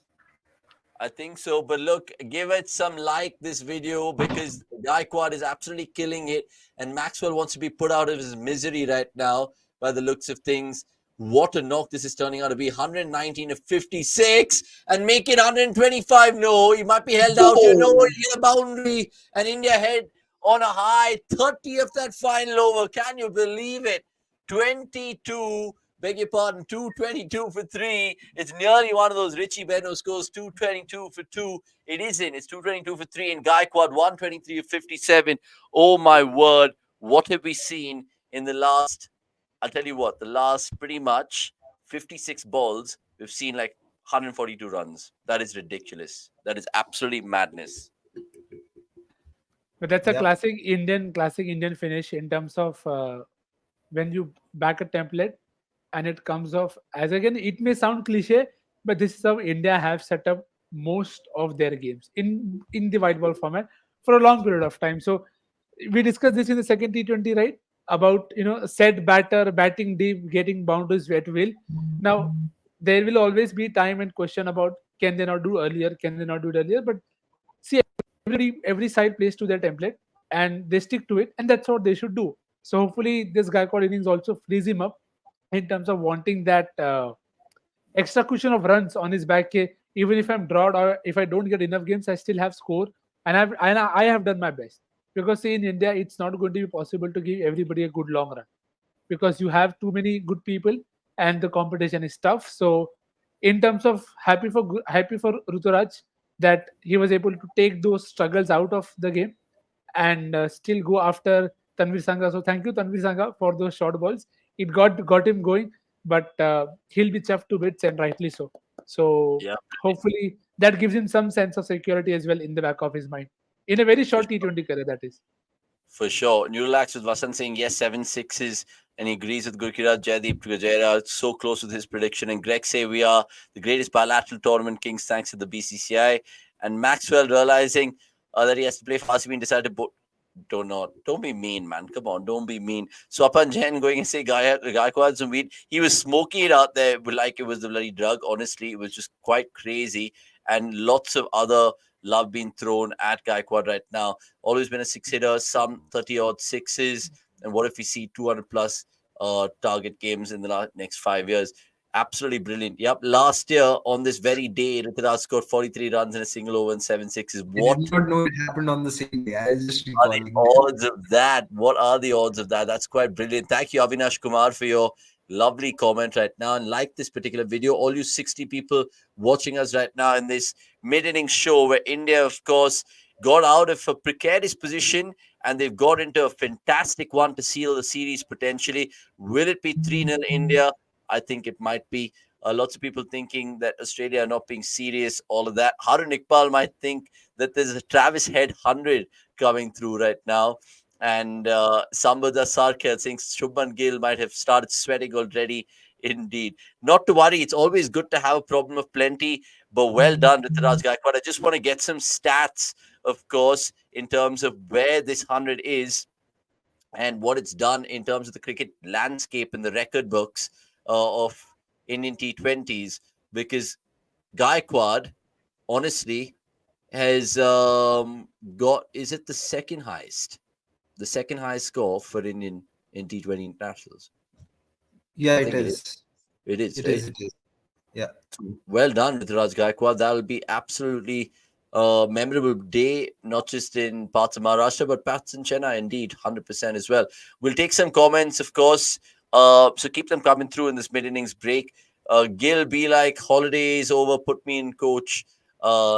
I think so. But look, give it some like this video because Gaikwad is absolutely killing it. And Maxwell wants to be put out of his misery right now by the looks of things. What a knock this is turning out to be. 119 to 56 and make it 125. No, he might be held out here. No, Whoa. he hit a boundary. And India head on a high 30 of that final over. Can you believe it? 22. Beg your pardon, 222 for 3. It's nearly one of those Richie Beno scores, 222 for 2. It isn't. It's 222 for 3. And Gaikwad, 123 for 57. Oh, my word. What have we seen in the last, I'll tell you what, the last pretty much 56 balls, we've seen like 142 runs. That is ridiculous. That is absolutely madness. But that's a Yeah. classic Indian finish in terms of when you back a template and it comes off as, again, it may sound cliche, but this is how India have set up most of their games in the white ball format for a long period of time. So we discussed this in the second T20, right? About set batter, batting deep, getting boundaries at will. Now there will always be time and question about can they not do earlier, can they not do it earlier? But see, every side plays to their template and they stick to it, and that's what they should do. So hopefully this Gaikwad innings also frees him up in terms of wanting that extra cushion of runs on his back. Even if I'm drawed or if I don't get enough games, I still have score, and I have done my best. Because see, in India, it's not going to be possible to give everybody a good long run because you have too many good people and the competition is tough. So, in terms of happy for Ruturaj that he was able to take those struggles out of the game and still go after Tanvir Sangha. So thank you, Tanvir Sangha, for those short balls. It got him going, but he'll be chuffed to bits and rightly so. So Yeah, hopefully that gives him some sense of security as well in the back of his mind. In a very for short sure. T20 career, that is. For sure. Newlax with Vasant saying yes, 7 6s, and he agrees with Gurkiraj Jaideep Gajera. So close with his prediction. And Greg say we are the greatest bilateral tournament kings thanks to the BCCI. And Maxwell realizing that he has to play for RCB and decided to don't be mean, man. Come on, don't be mean. Swapan Jain going and say Gaikwad some weed. He was smoking it out there like it was the bloody drug. Honestly, it was just quite crazy. And lots of other love being thrown at Gaikwad right now. Always been a six hitter, some 30 odd sixes. And what if we see 200 plus target games in the next 5 years? Absolutely brilliant. Yep. Last year on this very day, Rituraj scored 43 runs in a single over and 7 sixes. I did What not know it happened on the same day. I was just are the recalling. odds of that? What are the odds of that? That's quite brilliant. Thank you, Avinash Kumar, for your lovely comment right now. And like this particular video, all you 60 people watching us right now in this mid-inning show where India, of course, got out of a precarious position and they've got into a fantastic one to seal the series potentially. Will it be 3-0 India? I think it might be. Lots of people thinking that Australia are not being serious, all of that. Harun Iqbal might think that there's a Travis Head 100 coming through right now. And Sambada Sarkar thinks Shubman Gill might have started sweating already. Indeed. Not to worry. It's always good to have a problem of plenty, but well done, Rituraj Gaikwad. I just want to get some stats, of course, in terms of where this 100 is and what it's done in terms of the cricket landscape and the record books of Indian T20s, because Gaikwad, honestly, has got, is it the second highest? The second highest score for Indian in T20 internationals. Yeah, I it think it is. is. It is, It right? is. It is. Yeah. Well done, Rituraj Gaikwad. That'll be absolutely a memorable day, not just in parts of Maharashtra, but parts in Chennai, indeed, 100% as well. We'll take some comments, of course. So keep them coming through in this mid innings break. Gil, be like, holidays over, put me in coach,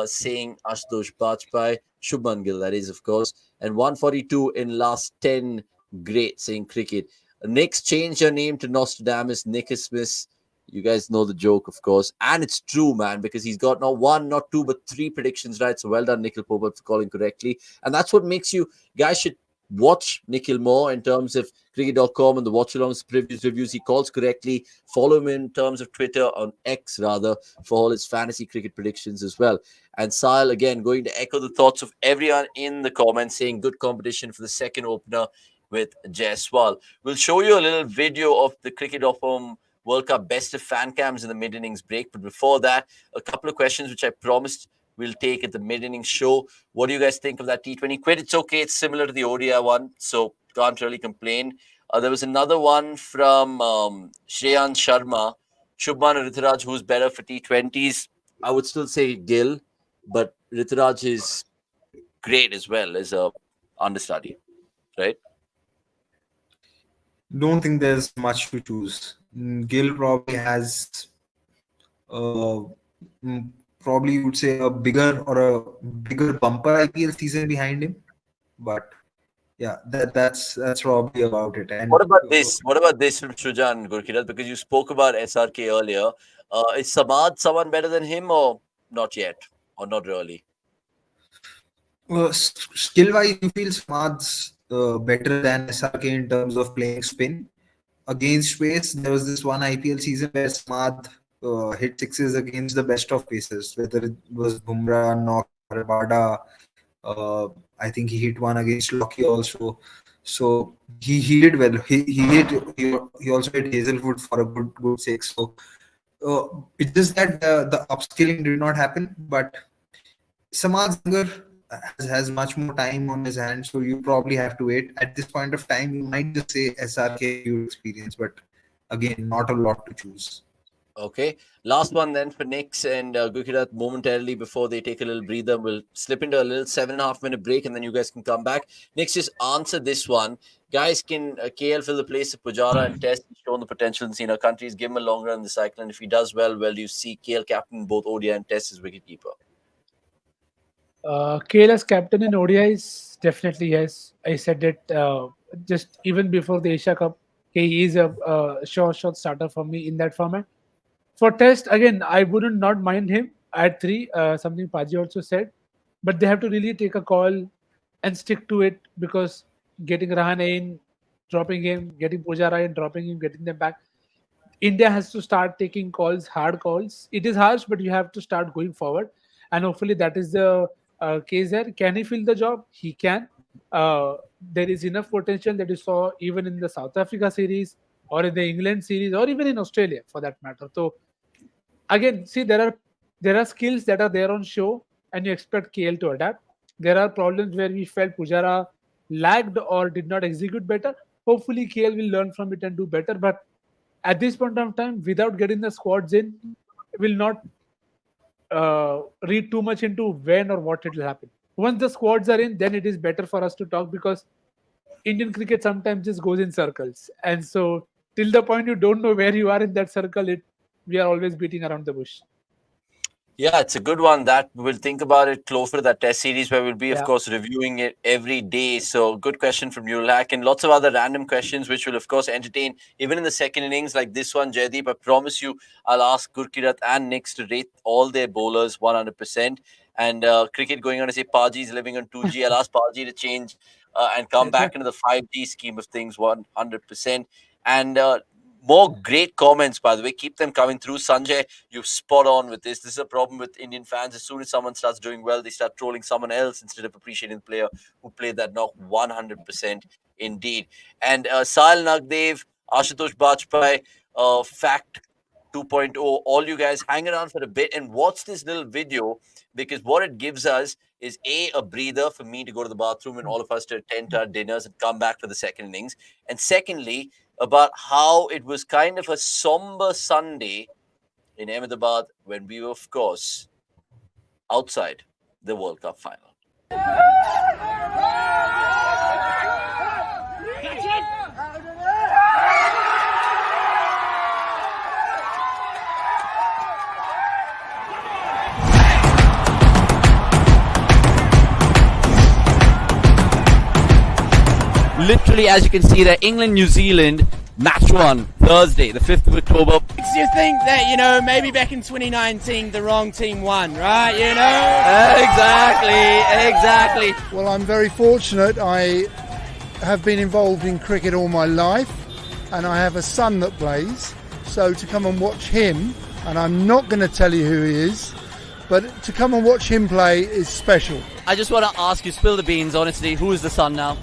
saying Ashutosh Bajpai, Shubman Gill, that is, of course. And 142 in last 10, great, saying cricket. Next, change your name to Nostradamus, Nicholas. You guys know the joke, of course. And it's true, man, because he's got not one, not two, but three predictions right. So well done, Nikhil Popat, for calling correctly. And that's what makes you guys should watch Nikhil more in terms of cricket.com and the Watchalong's previous reviews. He calls correctly. Follow him in terms of Twitter, on X rather, for all his fantasy cricket predictions as well. And Sahil, again, going to echo the thoughts of everyone in the comments, saying good competition for the second opener with Jaiswal. We'll show you a little video of the cricket.com World Cup best of fan cams in the mid innings break. But before that, a couple of questions which I promised we'll take at the mid innings show. What do you guys think of that T20 quid? It's okay. It's similar to the ODI one, so can't really complain. There was another one from Shreyan Sharma. Shubman or Rituraj, who's better for T20s? I would still say Gill, but Rituraj is great as well as a understudy, right? Don't think there's much to choose. Gill probably has, uh, probably you would say a bigger bumper IPL season behind him. But yeah, that's probably about it. And What about this? What about this from Shujan Gurkirat? Because you spoke about SRK earlier. Is Samad someone better than him, or not yet, or not really? skill wise, you feel Smad's better than SRK in terms of playing spin against pace. There was this one IPL season where Smad hit sixes against the best of paces, whether it was Bumrah, Knock, Rabada. Uh, I think he hit one against Lockie also. So he did well. He also hit Hazelwood for a good six. So it's just that the upskilling did not happen. But Samad Zangar has much more time on his hands, so you probably have to wait. At this point of time, you might just say SRK huge experience, but again, not a lot to choose. Okay. Last one then for Nix and Gurkirat momentarily before they take a little breather. We'll slip into a little 7.5 minute break and then you guys can come back. Nix, just answer this one. Guys, can KL fill the place of Pujara and Test? He's shown the potential in senior countries. Give him a long run in the cycle. And if he does well, do you see KL captain both ODI and Test as wicketkeeper? KL as captain in ODIs, definitely yes. I said it just even before the Asia Cup. He is a sure shot starter for me in that format. For Test, again, I wouldn't not mind him at three. Something Paji also said, but they have to really take a call and stick to it because getting Rahane in, dropping him, getting Pujara in, dropping him, getting them back. India has to start taking calls, hard calls. It is harsh, but you have to start going forward, and hopefully that is the case there. Can he fill the job? He can. There is enough potential that you saw even in the South Africa series, or in the England series, or even in Australia for that matter. So again, see, there are skills that are there on show, and you expect KL to adapt. There are problems where we felt Pujara lagged or did not execute better. Hopefully, KL will learn from it and do better. But at this point of time, without getting the squads in, will not read too much into when or what it will happen. Once the squads are in, then it is better for us to talk because Indian cricket sometimes just goes in circles, and so till the point you don't know where you are in that circle, it we are always beating around the bush. Yeah, it's a good one. That we'll think about it closer to that test series where we'll be, of Yeah. course, reviewing it every day. So, good question from Nurulak and lots of other random questions, which will, of course, entertain even in the second innings like this one, Jaydeep. I promise you, I'll ask Gurkirat and Nix to rate all their bowlers 100%. And cricket going on to say Paji is living on 2G. I'll ask Paji to change and come back into the 5G scheme of things 100%. And more great comments, by the way. Keep them coming through. Sanjay, you're spot on with this. This is a problem with Indian fans. As soon as someone starts doing well, they start trolling someone else instead of appreciating the player who played that knock 100% indeed. And Sahil Nagdev, Ashutosh Bajpai, Fact 2.0, all you guys hang around for a bit and watch this little video, because what it gives us is a breather for me to go to the bathroom and all of us to attend to our dinners and come back for the second innings. And secondly, about how it was kind of a somber Sunday in Ahmedabad when we were, of course, outside the World Cup final. Literally, as you can see there, England-New Zealand, match 1, Thursday, the 5th of October. Makes you think that, maybe back in 2019, the wrong team won, right, Exactly. Well, I'm very fortunate. I have been involved in cricket all my life, and I have a son that plays. So to come and watch him, and I'm not going to tell you who he is, but to come and watch him play is special. I just want to ask you, spill the beans, honestly, who is the son now?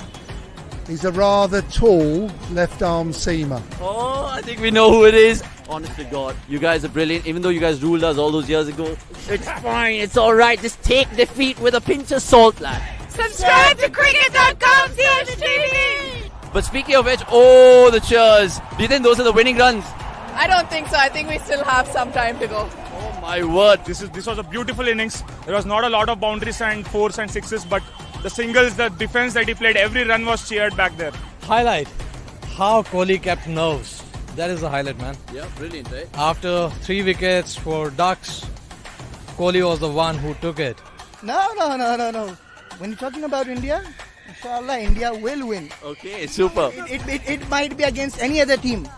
He's a rather tall left-arm seamer. Oh, I think we know who it is. Honest to God, you guys are brilliant. Even though you guys ruled us all those years ago, it's fine, it's alright. Just take defeat with a pinch of salt, lad. Subscribe to cricket.com TV. But speaking of which, oh, the cheers. Do you think those are the winning runs? I don't think so. I think we still have some time to go. Oh my word. This was a beautiful innings. There was not a lot of boundaries and fours and sixes, but the singles, the defense that he played, every run was cheered back there. Highlight, how Kohli kept nerves. That is the highlight, man. Yeah, brilliant, eh? After 3 wickets for Ducks, Kohli was the one who took it. No. When you're talking about India, inshallah, India will win. Okay, super. It might be against any other team.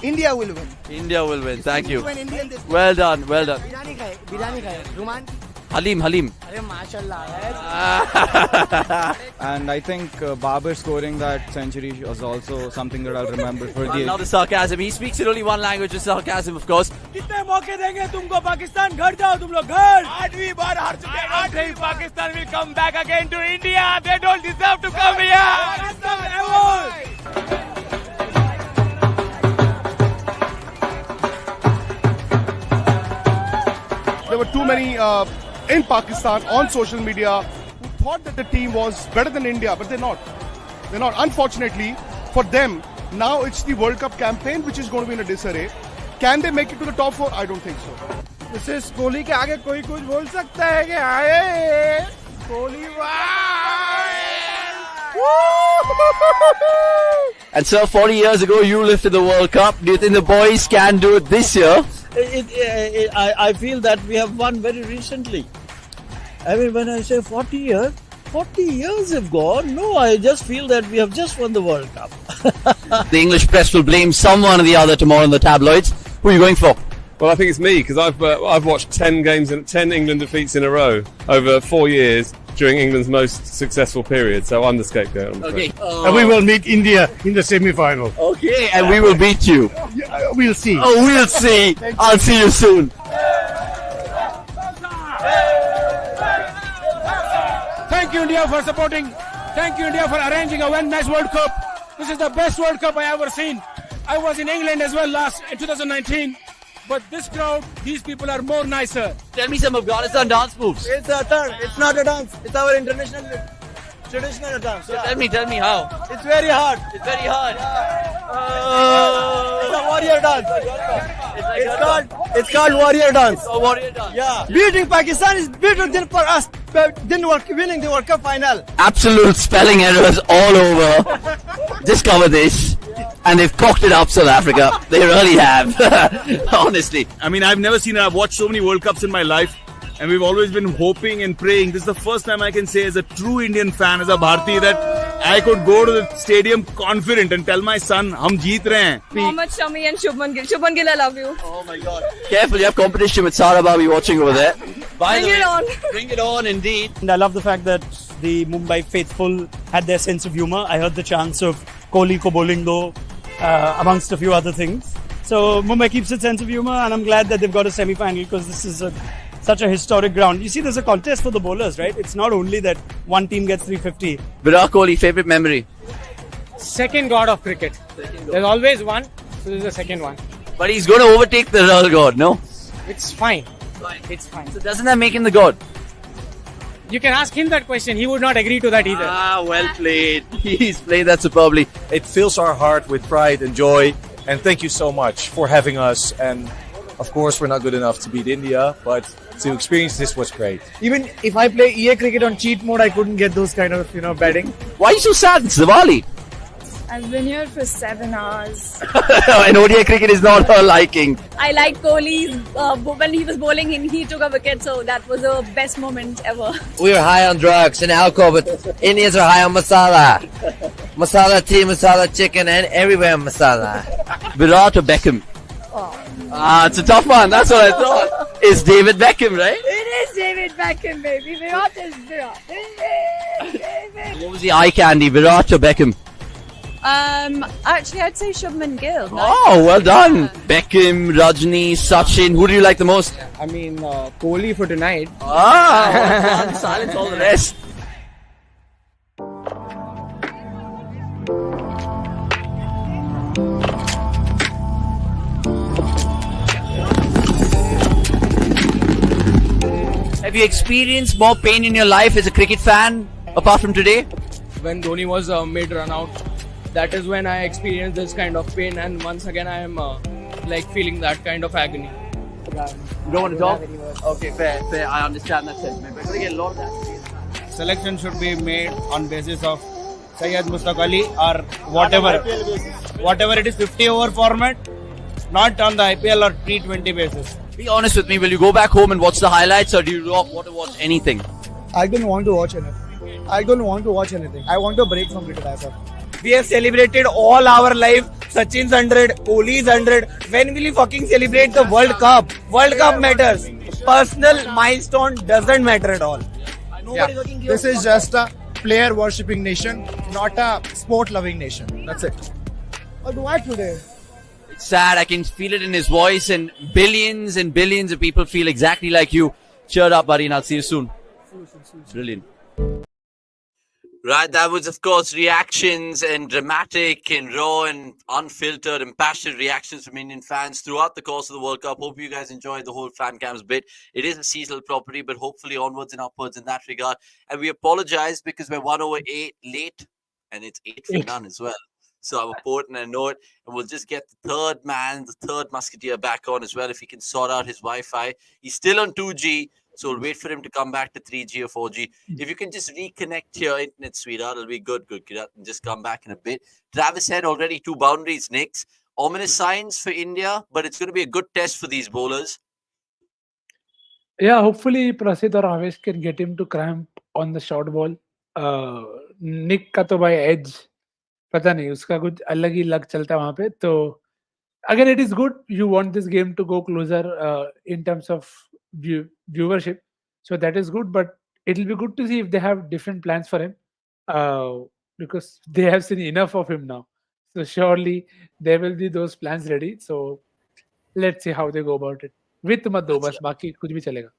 India will win. India will win. Thank you. Indian this Well done. Biryani khaye. Ruman. Halim. And I think Babar scoring that century was also something that I'll remember for the... Now the sarcasm. He speaks in only one language, is sarcasm, of course. कितने मौके देंगे तुमको पाकिस्तान? घर जाओ तुम लोग घर. 8वीं बार हार चुके हैं. I don't think Pakistan will come back again to India. They don't deserve to come here. There were too many in Pakistan on social media who thought that the team was better than India, but they're not. They're not. Unfortunately for them, now it's the World Cup campaign which is going to be in a disarray. Can they make it to the top 4? I don't think so. This is Kohli के आगे कोई कुछ बोल सकता है कि आए Kohli And sir, 40 years ago you lifted the World Cup. Do you think the boys can do it this year? I feel that we have won very recently. I mean, when I say 40 years have gone. No, I just feel that we have just won the World Cup. The English press will blame someone or the other tomorrow in the tabloids. Who are you going for? Well, I think it's me, because I've watched 10 games and 10 England defeats in a row over 4 years during England's most successful period. So I'm the scapegoat. Okay. And we will meet India in the semi-final. Okay, and we will beat you. We'll see. Oh, we'll see. I'll see you soon. Thank you, India, for supporting. Thank you, India, for arranging a one nice World Cup. This is the best World Cup I ever seen. I was in England as well in 2019. But this crowd, these people are more nicer. Tell me some Afghanistan dance moves. It's a turn. It's not a dance. It's our international traditional dance. So tell me how. It's very hard. It's very hard. It's a warrior dance. It's called warrior dance. A warrior dance. Yeah. Beating Pakistan is better than for us. Winning the World Cup final. Absolute spelling errors all over. Just cover this. And they've cocked it up, South Africa. They really have. Honestly. I mean, I've never seen it. I've watched so many World Cups in my life. And we've always been hoping and praying. This is the first time I can say, as a true Indian fan, as a Bharati, that I could go to the stadium confident and tell my son, "Hum jeet rahe hain." Mohammad Shami and Shubman Gill. Shubman Gill, I love you. Oh my God. Careful, you have competition with Sarah Babi watching over there. Bring it on. Bring it on, indeed. And I love the fact that the Mumbai faithful had their sense of humor. I heard the chants of Kohli ko bowling though, amongst a few other things. So Mumbai keeps its sense of humor, and I'm glad that they've got a semi-final because this is such a historic ground. You see, there's a contest for the bowlers, right? It's not only that one team gets 350. Virat Kohli, favorite memory? Second god of cricket. There's always one, so this is the second one. But he's going to overtake the real god, no? It's fine. It's fine. So doesn't that make him the god? You can ask him that question. He would not agree to that either. Ah, well played. He's played that superbly. It fills our heart with pride and joy. And thank you so much for having us. And of course, we're not good enough to beat India, but to experience this was great. Even if I play EA cricket on cheat mode, I couldn't get those kind of, batting. Why are you so sad? It's Diwali. I've been here for 7 hours. And ODI cricket is not her liking. I liked Kohli when he was bowling and he took a wicket, so that was the best moment ever. We were high on drugs and alcohol, but Indians are high on masala. Masala tea, masala chicken, and everywhere masala. Virat or Beckham? It's a tough one. That's what I thought. It's David Beckham, right? It is David Beckham, baby. Virat is Virat. What was the eye candy, Virat or Beckham? Actually, I'd say Shubman Gill. Oh, well done. Beckham, Rajni, Sachin. Who do you like the most? I mean, Kohli for tonight. Well done. Silence all the rest. Have you experienced more pain in your life as a cricket fan, apart from today? When Dhoni was made run out, that is when I experienced this kind of pain, and once again I am feeling that kind of agony. You don't want to talk? Okay, fair. I understand that sentiment. But we're going to get a lot of that. Selection should be made on basis of Syed Mustaq Ali or whatever it is, 50 over format, not on the IPL or T20 basis. Be honest with me, will you go back home and watch the highlights, or do you not want to watch anything? I don't want to watch anything. I want a break from cricket as well. We have celebrated all our life Sachin's 100, Kohli's 100. When will you fucking celebrate the World Cup? World Cup matters. Personal milestone doesn't matter at all. This is just a player worshipping nation, not a sport loving nation. That's it. What do I today? It's sad. I can feel it in his voice, and billions of people feel exactly like you. Cheer up, buddy, and I'll see you soon. Brilliant. Right, that was, of course, reactions and dramatic and raw and unfiltered and passionate reactions from Indian fans throughout the course of the World Cup. Hope you guys enjoyed the whole fan cams bit. It is a seasonal property, but hopefully onwards and upwards in that regard. And we apologize because we're 1 over 8 late, and it's 8 for none as well. So I'm important, I know it. And we'll just get the third man, the third musketeer back on as well if he can sort out his Wi-Fi. He's still on 2G. So we'll wait for him to come back to 3G or 4G. If you can just reconnect your internet, sweetheart, it'll be good, Kirat, and just come back in a bit. Travis had already 2 boundaries, Nicks. Ominous signs for India, but it's going to be a good test for these bowlers. Yeah, hopefully Prasid or Avesh can get him to cramp on the short ball. Nick का तो by edge पता नहीं उसका कुछ अलग ही लग चलता है वहाँ पे. तो again, it is good. You want this game to go closer in terms of viewership, so that is good, but it'll be good to see if they have different plans for him, because they have seen enough of him now, so surely there will be those plans ready. So let's see how they go about it. With mat do bas, baki kuch bhi chalega.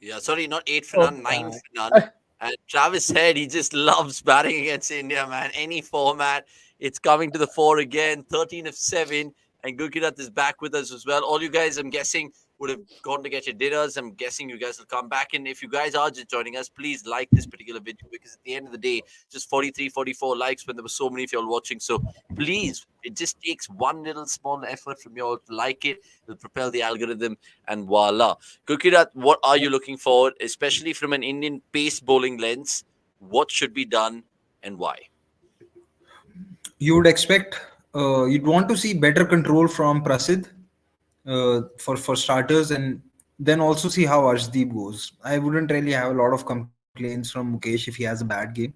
Yeah, sorry, not 8 for none, 9 for none. And Travis said he just loves batting against India, man. Any format, it's coming to the fore again. 13 of 7, and Gurkirat is back with us as well. All you guys, I'm guessing, would have gone to get your dinners. I'm guessing you guys will come back. And if you guys are just joining us, please like this particular video, because at the end of the day, just 43, 44 likes when there were so many of y'all watching. So please, it just takes one little small effort from y'all to like it. It'll propel the algorithm, and voila. Gurkirat, what are you looking forward, especially from an Indian pace bowling lens? What should be done and why? You would expect, you'd want to see better control from Prasid. For starters, and then also see how Arshdeep goes. I wouldn't really have a lot of complaints from Mukesh if he has a bad game,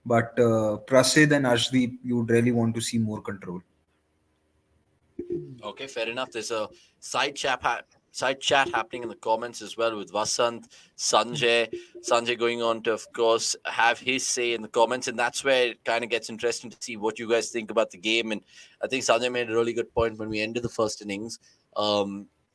but Prasid and Arshdeep, you would really want to see more control. Okay, fair enough. There's a side chat side chat happening in the comments as well with Vasant, Sanjay going on to, of course, have his say in the comments, and that's where it kind of gets interesting to see what you guys think about the game. And I think Sanjay made a really good point when we ended the first innings.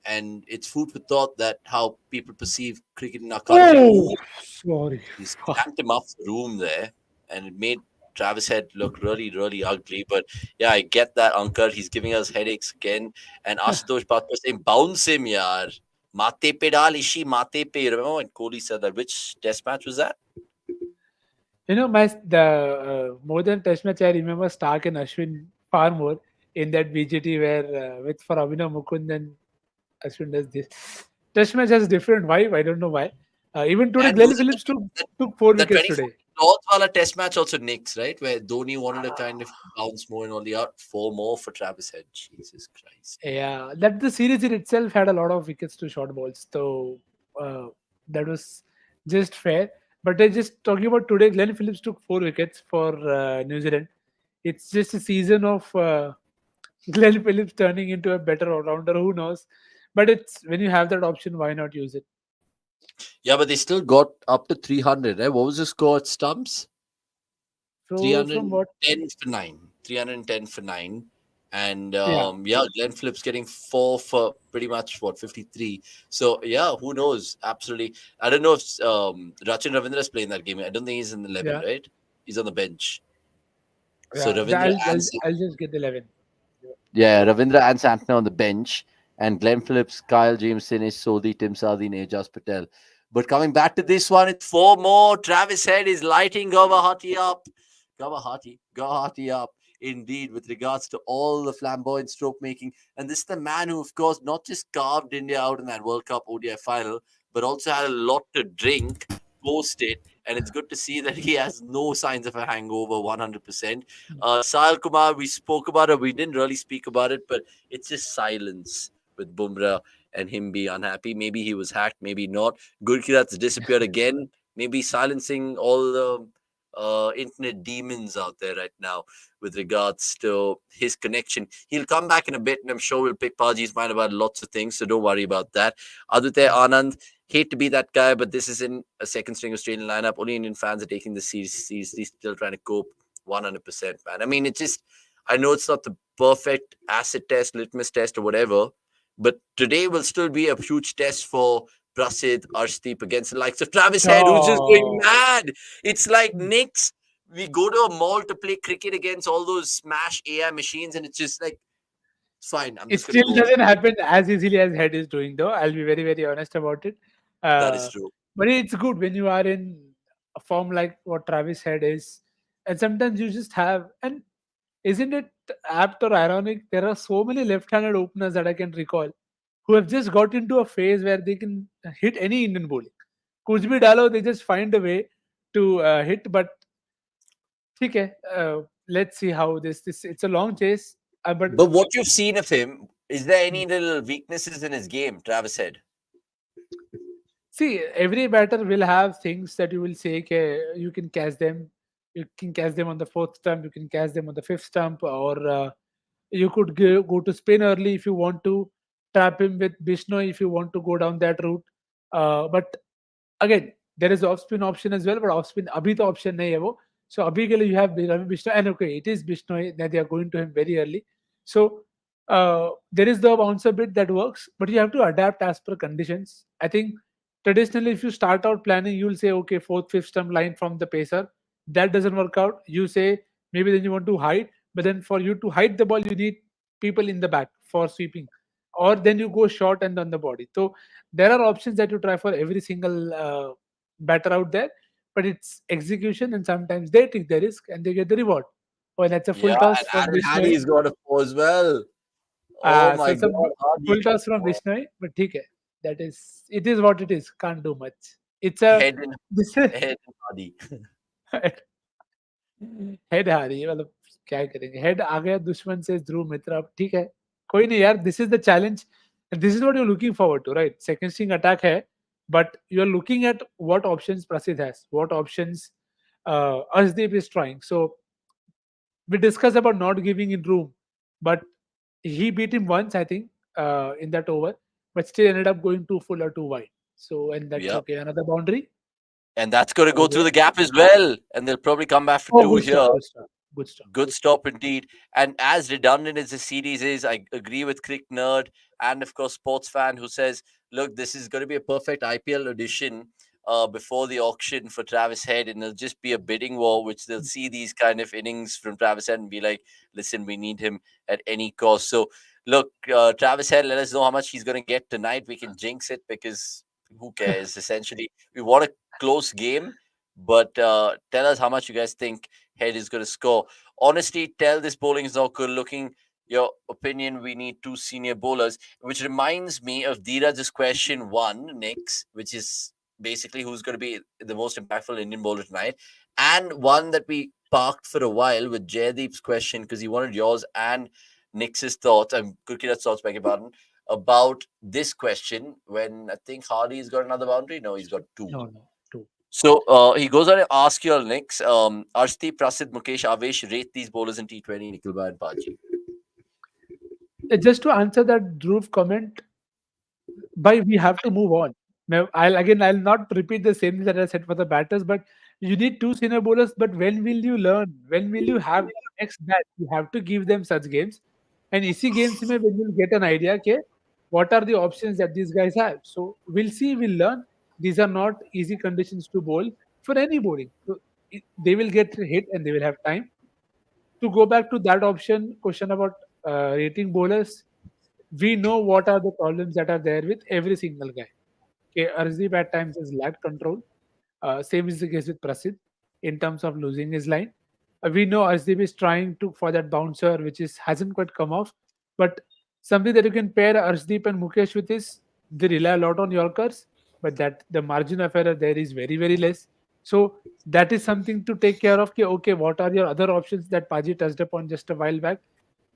And it's food for thought that how people perceive cricket in our country. Oh, sorry. He stamped him off the room there, and it made Travis Head look really, really ugly. But yeah, I get that, Ankar. He's giving us headaches again. And Ashutosh Bhatkar saying, bounce him, yaar. Mate pe dal, ishi mate pe. Remember when Kohli said that? Which test match was that? You know, the more than test match, I remember Stark and Ashwin far more in that BGT where with for Abhinav Mukund and Ashwin does this. Test match has a different vibe. I don't know why. Even today, And Glenn was it Phillips took 4 the wickets 24 today. Lords wala test match also nicks, right? Where Dhoni wanted to kind of bounce more and only out 4 more for Travis Head. Jesus Christ. Yeah, that the series in itself had a lot of wickets to short balls, so that was just fair. But I just talking about today, Glenn Phillips took 4 wickets for New Zealand. It's just a season of Glenn Phillips turning into a better all-rounder. Who knows? But it's when you have that option, why not use it? Yeah, but they still got up to 300. Eh? What was the score at Stumps? So 310 from what? for 9. 310 for 9. And Yeah. Glenn Phillips getting 4 for pretty much 53. So yeah, who knows? Absolutely. I don't know if Rachin Ravindra is playing that game. I don't think he's in the 11, Yeah. right? He's on the bench. So Yeah, Ravindra and I'll just get 11. Ravindra and Santner on the bench, and Glenn Phillips, Kyle James, Sinesh Sodhi, Tim Southey, and Ajaz Patel. But coming back to this one, it's 4 more. Travis Head is lighting Gawahati up. Gawahati up. Indeed, with regards to all the flamboyant stroke making. And this is the man who, of course, not just carved India out in that World Cup ODI final, but also had a lot to drink post it. And it's good to see that he has no signs of a hangover 100%. Sahil Kumar, we spoke about it. We didn't really speak about it, but it's just silence with Bumrah and him be unhappy. Maybe he was hacked, maybe not. Gurkirat's disappeared again. Maybe silencing all the internet demons out there right now with regards to his connection. He'll come back in a bit, and I'm sure we'll pick Paji's mind about lots of things, so don't worry about that. Aditya Anand, hate to be that guy, but this is in a second string Australian lineup. Only Indian fans are taking the series. He's still trying to cope 100%, man. I mean, I know it's not the perfect acid test, litmus test, or whatever, but today will still be a huge test for Prasidh, Arshdeep against the likes of Travis Head, who's just going mad. It's like Knicks. We go to a mall to play cricket against all those smash AI machines, and it's just like, it's fine. I'm It just going still to go. doesn't happen as easily as Head is doing, though. I'll be very, very honest about it. That is true. But it's good when you are in a form like what Travis Head is. And sometimes you just have, and isn't it apt or ironic? There are so many left-handed openers that I can recall who have just got into a phase where they can hit any Indian bowling. Kuch bhi dalo, they just find a way to hit. But okay, let's see how this. It's a long chase. But what you've seen of him, is there any little weaknesses in his game, Travis Head? see, every batter will have things that you will say, okay, you can catch them. You can catch them on the 4th stump. You can catch them on the 5th stump, or you could go to spin early if you want to trap him with Bishnoi if you want to go down that route. But again, there is off spin option as well, but off spin abhi to option nahi hai wo. So abhi ke liye you have Ravi Bishnoi, and okay, it is Bishnoi that they are going to him very early. So there is the bouncer bit that works, but you have to adapt as per conditions. I think traditionally, if you start out planning, you'll say, okay, 4th, 5th stump line from the pacer. That doesn't work out. You say maybe then you want to hide, but then for you to hide the ball, you need people in the back for sweeping, or then you go short and on the body. So there are options that you try for every single batter out there, but it's execution, and sometimes they take the risk and they get the reward. Oh, that's a full toss and from Aaron Bishnoi. Hardy's got a 4 as well. Oh my So it's a God, Hardy. full toss from Bishnoi, but ठीक है. That is, it is what it is. Can't do much. It's a Head and this Hardy. Head हारी मतलब क्या करेंगे head आ गया दुश्मन से ध्रुव मित्रा ठीक है कोई नहीं यार this is the challenge this is what you are looking forward to right second string attack है but you are looking at what options Prasidh has, what options Arshdeep is trying. So we discussed about not giving in room, but he beat him once, I think, in that over. but still ended up going too full or too wide. So, and that's Yeah. okay. Another boundary. And that's going to go through Okay. the gap as well. And they'll probably come back for Oh, two good stop, here. good stop, good stop. Good stop indeed. And as redundant as the series is, I agree with Crick Nerd and, of course, Sports Fan, who says, look, this is going to be a perfect IPL edition before the auction for Travis Head. And it'll just be a bidding war, which they'll see these kind of innings from Travis Head and be like, listen, we need him at any cost. So, look, Travis Head, let us know how much he's going to get tonight. We can jinx it because who cares? Essentially, we want a close game. But tell us how much you guys think Head is going to score. Honestly, tell this bowling is not good looking. Your opinion, we need two senior bowlers, which reminds me of Dheeraj's question one, Nix, which is basically who's going to be the most impactful Indian bowler tonight, and one that we parked for a while with Jaydeep's question because he wanted yours and Nix's thoughts, and Gurkirat's thoughts, beg your pardon, about this question when I think Hardy's got another boundary. No, he's got two. No, two. So he goes on to ask you all next. Arshdeep, Prasid, Mukesh, Avesh, rate these bowlers in T20, Nikhilbhai and Paji. Just to answer that Dhruv comment, we have to move on. Now, I'll not repeat the same thing that I said for the batters, but you need two senior bowlers. But when will you learn? When will you have next bat? You have to give them such games, and easy games when you'll get an idea, okay, what are the options that these guys have. So we'll see, we'll learn. These are not easy conditions to bowl for any bowling. So they will get hit and they will have time. To go back to that question about rating bowlers, we know what are the problems that are there with every single guy. Okay, Arshdeep at times has lacked control. Same is the case with Prasid in terms of losing his line. We know Arshdeep is trying to for that bouncer, which is hasn't quite come off. But something that you can pair Arshdeep and Mukesh with is they rely a lot on Yorkers, but that the margin of error there is very, very less. So that is something to take care of. Okay, what are your other options that Paji touched upon just a while back?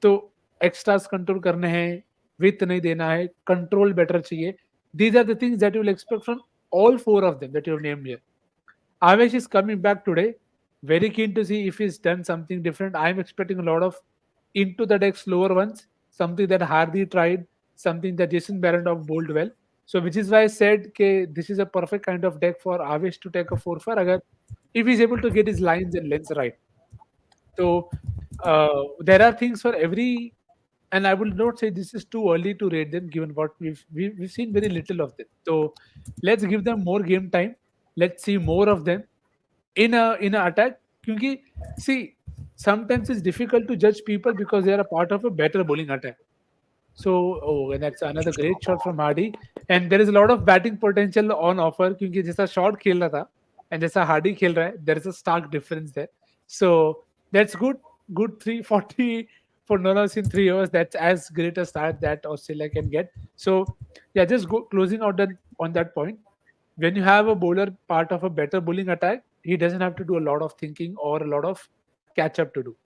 तो extras control करने हैं, width नहीं देना है, control better चाहिए. These are the things that you will expect from all four of them that you have named here. Avesh is coming back today. Very keen to see if he's done something different. I'm expecting a lot of into the deck slower ones, something that Hardy tried, something that Jason Behrendorff bowled well. So which is why I said okay, this is a perfect kind of deck for Avesh to take a 4 for agar if he's able to get his lines and lengths right. So there are things for every, and I will not say this is too early to rate them given what we've seen very little of them. So let's give them more game time. Let's see more of them in a attack. Because see, sometimes it's difficult to judge people because they are a part of a better bowling attack. So and that's another great shot from Hardy. And there is a lot of batting potential on offer क्योंकि जैसा short खेल रहा था and जैसा Hardy खेल रहा है, there is a stark difference there. So that's good. Good 340 for Nolas in 3 years. That's as great a start that Australia can get. So yeah, just closing out on that point. When you have a bowler part of a better bowling attack, he doesn't have to do a lot of thinking or a lot of catch up to do.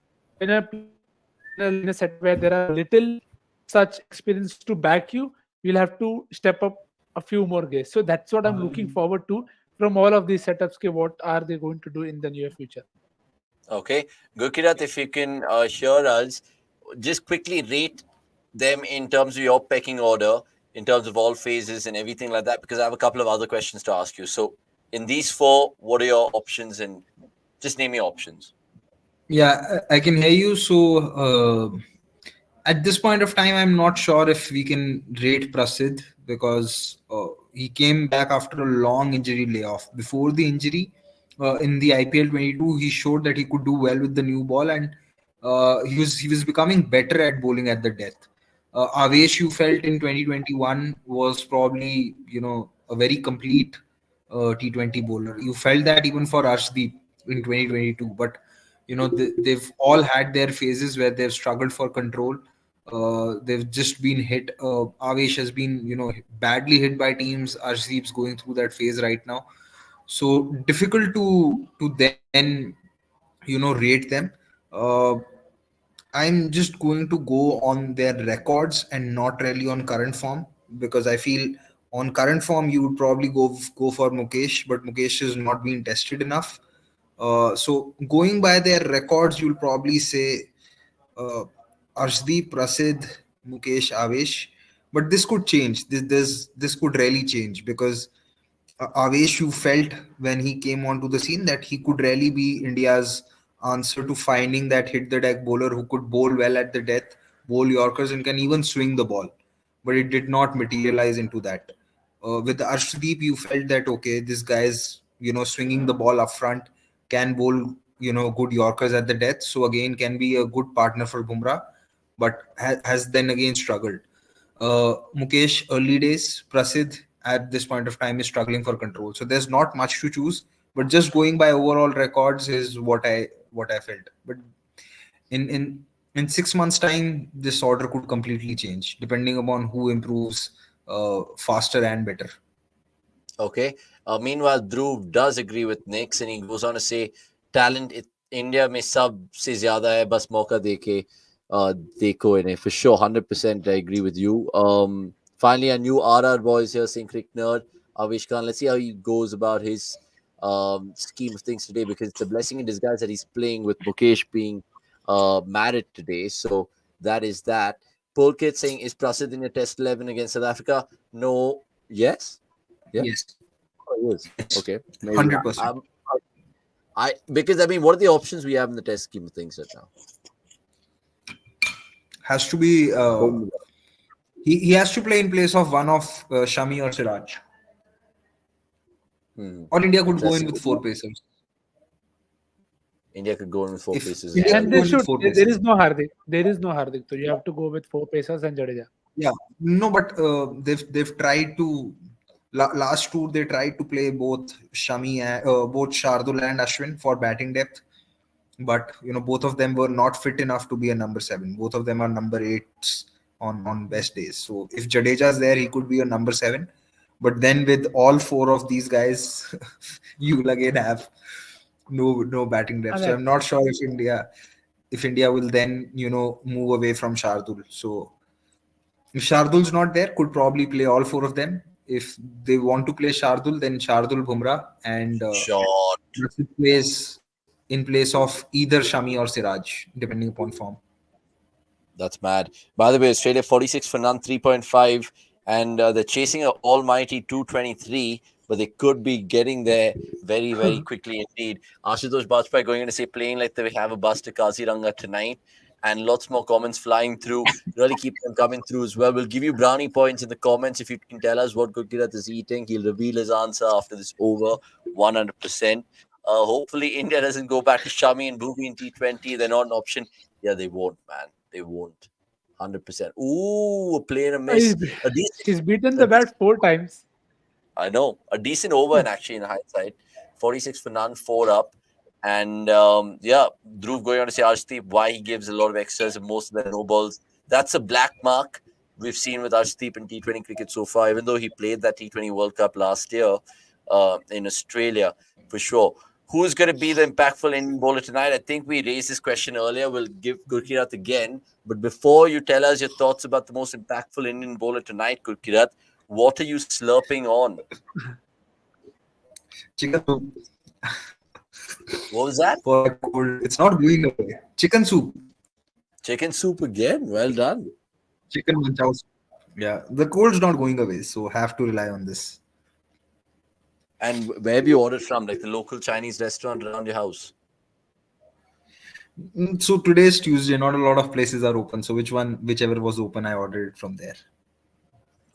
In a set where there are little such experience to back you, you'll have to step up a few more gears. So that's what I'm looking forward to from all of these setups. What are they going to do in the near future? Okay. Gurkirat, if you can hear us, just quickly rate them in terms of your pecking order, in terms of all phases and everything like that, because I have a couple of other questions to ask you. So in these four, what are your options? And just name your options. Yeah, I can hear you. So at this point of time, I'm not sure if we can rate Prasid because he came back after a long injury layoff. Before the injury, in the IPL 22, he showed that he could do well with the new ball, and he was becoming better at bowling at the death. Avesh, you felt in 2021 was probably a very complete T20 bowler. You felt that even for Arshdeep in 2022, but they've all had their phases where they've struggled for control. They've just been hit. Avesh has been badly hit by teams. Arshdeep's going through that phase right now, so difficult to then rate them. I'm just going to go on their records and not really on current form because I feel on current form you would probably go for Mukesh, but Mukesh has not been tested enough. So going by their records, you'll probably say uh, Arshdeep, Prasid, Mukesh, Avesh. But this could change. This could really change, because Avesh, you felt when he came onto the scene that he could really be India's answer to finding that hit the deck bowler who could bowl well at the death, bowl Yorkers, and can even swing the ball. But it did not materialize into that. With Arshdeep, you felt that okay, this guy's swinging the ball up front, can bowl good Yorkers at the death, so again can be a good partner for Bumrah, but has then again struggled. Mukesh, early days, Prasidh at this point of time is struggling for control. So there's not much to choose, but just going by overall records is what I felt. But in 6 months' time, this order could completely change depending upon who improves faster and better. Okay. Meanwhile, Dhruv does agree with Nix, and he goes on to say, talent India में सब से ज़्यादा है, बस मौका देके देखो इन्हें. For sure, 100%. I agree with you. Finally, a new RR boys here saying Crick Nerd, Avish Khan. Let's see how he goes about his scheme of things today, because it's a blessing in disguise that he's playing with Mukesh being married today. So that is that. Pulkit saying, is Prasidh in a test 11 against South Africa? No. Yes? Yeah. Yes. Oh, yes. Okay. 100%. Because I mean, what are the options we have in the test scheme of things right now? Has to be he has to play in place of one of Shami or Siraj. Or India could go in with 4 pacers. India could go in with 4 pacers. And they should. There is no Hardik. There is no Hardik. So you have to go with 4 pacers and Jadeja. Yeah. No, but they've tried to. Last tour they tried to play both Shami and both Shardul and Ashwin for batting depth, but both of them were not fit enough to be a number 7. Both of them are number 8s on best days. So if Jadeja's there, he could be a number 7. But then with all 4 of these guys, you will again have no batting depth. So I'm not sure if India will then move away from Shardul. So if Shardul's not there, could probably play all 4 of them. If they want to play Shardul, then Shardul, Bumrah, and plays in place of either Shami or Siraj, depending upon form. That's mad. By the way, Australia 46 for none, 3.5, and they're chasing an almighty 223, but they could be getting there very, very quickly indeed. Ashutosh Bajpai going to say, playing like they have a bus to Kaziranga tonight. And lots more comments flying through. Really keep them coming through as well. We'll give you brownie points in the comments if you can tell us what Gurkirat is eating. He'll reveal his answer after this over, 100%. Hopefully, India doesn't go back to Shami and Bhuvi in T20. They're not an option. Yeah, they won't, man. They won't. 100%. Ooh, a play and a miss. He's beaten the bat 4 times. I know. A decent over, and actually, in hindsight. 46 for none, 4 up. And Dhruv going on to say Arshdeep, why he gives a lot of extras and most of the no balls. That's a black mark we've seen with Arshdeep in T20 cricket so far, even though he played that T20 World Cup last year in Australia, for sure. Who's going to be the impactful Indian bowler tonight? I think we raised this question earlier. We'll give Gurkirat again. But before you tell us your thoughts about the most impactful Indian bowler tonight, Gurkirat, what are you slurping on? Chicken soup. What was that? It's not going away. Chicken soup. Chicken soup again? Well done. Chicken manchow. Yeah, the cold's not going away, so have to rely on this. And where have you ordered from? Like the local Chinese restaurant around your house? So today's Tuesday, not a lot of places are open. So whichever was open, I ordered it from there.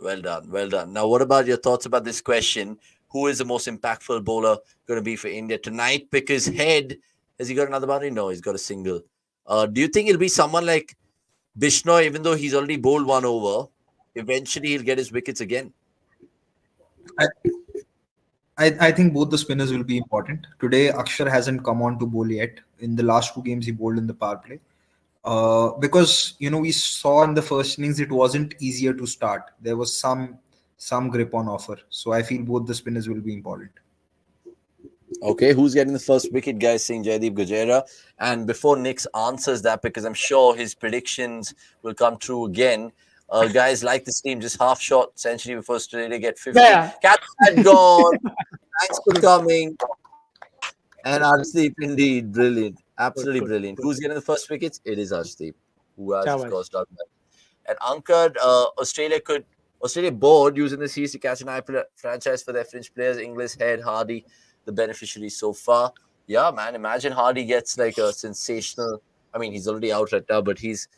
Well done. Well done. Now, what about your thoughts about this question? Who is the most impactful bowler going to be for India tonight? Because Head, has he got another boundary? No, he's got a single. Do you think it'll be someone like Bishnoi, even though he's already bowled 1 over, eventually he'll get his wickets again? I think both the spinners will be important. Today, Akshar hasn't come on to bowl yet. In the last 2 games, he bowled in the power play. Because, we saw in the first innings, it wasn't easier to start. There was some grip on offer. So I feel both the spinners will be important. Okay, who's getting the first wicket, guys? Saying Jaideep Gajera. And before Nix answers that, because I'm sure his predictions will come true again, guys, like this team, just half shot century before Australia get 50. Yeah. Catch that gone. Thanks for coming. And Arshdeep, indeed, brilliant. Absolutely brilliant. Who's getting the first wickets? It is Arshdeep, who has, of course, done that. And Ankar, Australia board using the series to catch an IPL franchise for their fringe players. Inglis, Head, Hardy, the beneficiaries so far. Yeah, man, imagine Hardy gets like a sensational. I mean, he's already out right now, but he's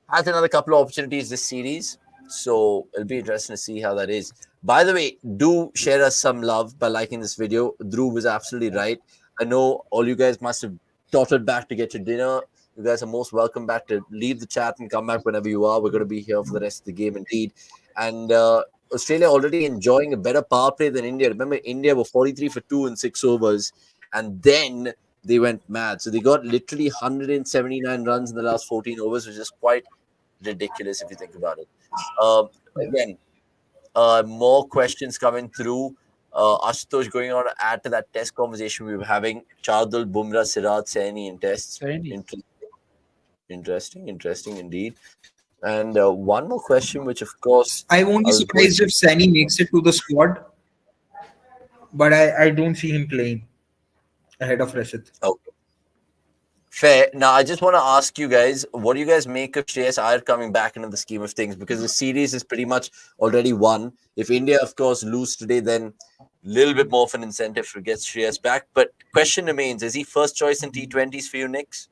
has another couple of opportunities this series. So it'll be interesting to see how that is. By the way, do share us some love by liking this video. Dhruv was absolutely right. I know all you guys must have dotted back to get your dinner. You guys are most welcome back to leave the chat and come back whenever you are. We're going to be here for the rest of the game, indeed. And Australia already enjoying a better power play than India. Remember, India were 43 for 2 in 6 overs. And then they went mad. So they got literally 179 runs in the last 14 overs, which is quite ridiculous if you think about it. Again, more questions coming through. Ashutosh going on to add to that test conversation we were having. Chardul, Bumrah, Siraj, Saini in tests. Interesting indeed. And one more question, which of course I won't be surprised if Saini makes it to the squad, but I don't see him playing ahead of Rashid. Okay. Fair. Now, I just want to ask you guys, what do you guys make of Shreyas Iyer coming back into the scheme of things? Because the series is pretty much already won. If India, of course, lose today, then a little bit more of an incentive to get Shreyas back. But question remains, is he first choice in T20s for you, Nicks?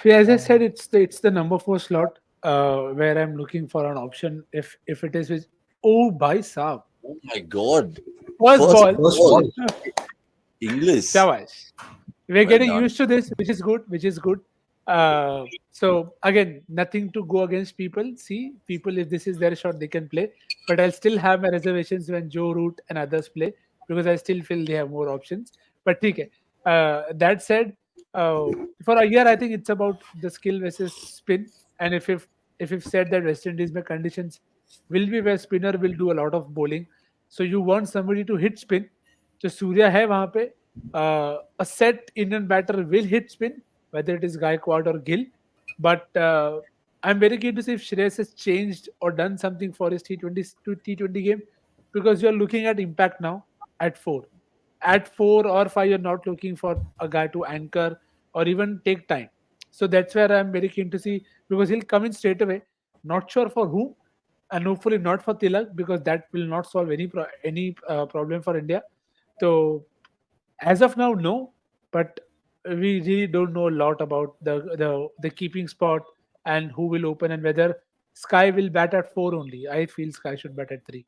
Yeah, as I said, it's the number 4 slot where I'm looking for an option. If it is with bhai saab. Oh my God! First ball. English. Shabash. We're getting used to this, which is good. So again, nothing to go against people. See, people, if this is their shot, they can play. But I'll still have my reservations when Joe Root and others play because I still feel they have more options. But okay. That said, for a year, I think it's about the skill versus spin. And if you've said that West Indies by conditions will be where spinner will do a lot of bowling, so you want somebody to hit spin. So Surya hai wahan pe. A set Indian batter will hit spin, whether it is Gaikwad or Gill. But I'm very keen to see if Shreyas has changed or done something for his T20 game, because you're looking at impact now at 4. At 4 or 5, you're not looking for a guy to anchor or even take time. So that's where I'm very keen to see, because he'll come in straight away. Not sure for whom, and hopefully not for Tilak, because that will not solve any problem for India. So as of now, no, but we really don't know a lot about the keeping spot and who will open and whether Sky will bat at 4 only. I feel Sky should bat at 3.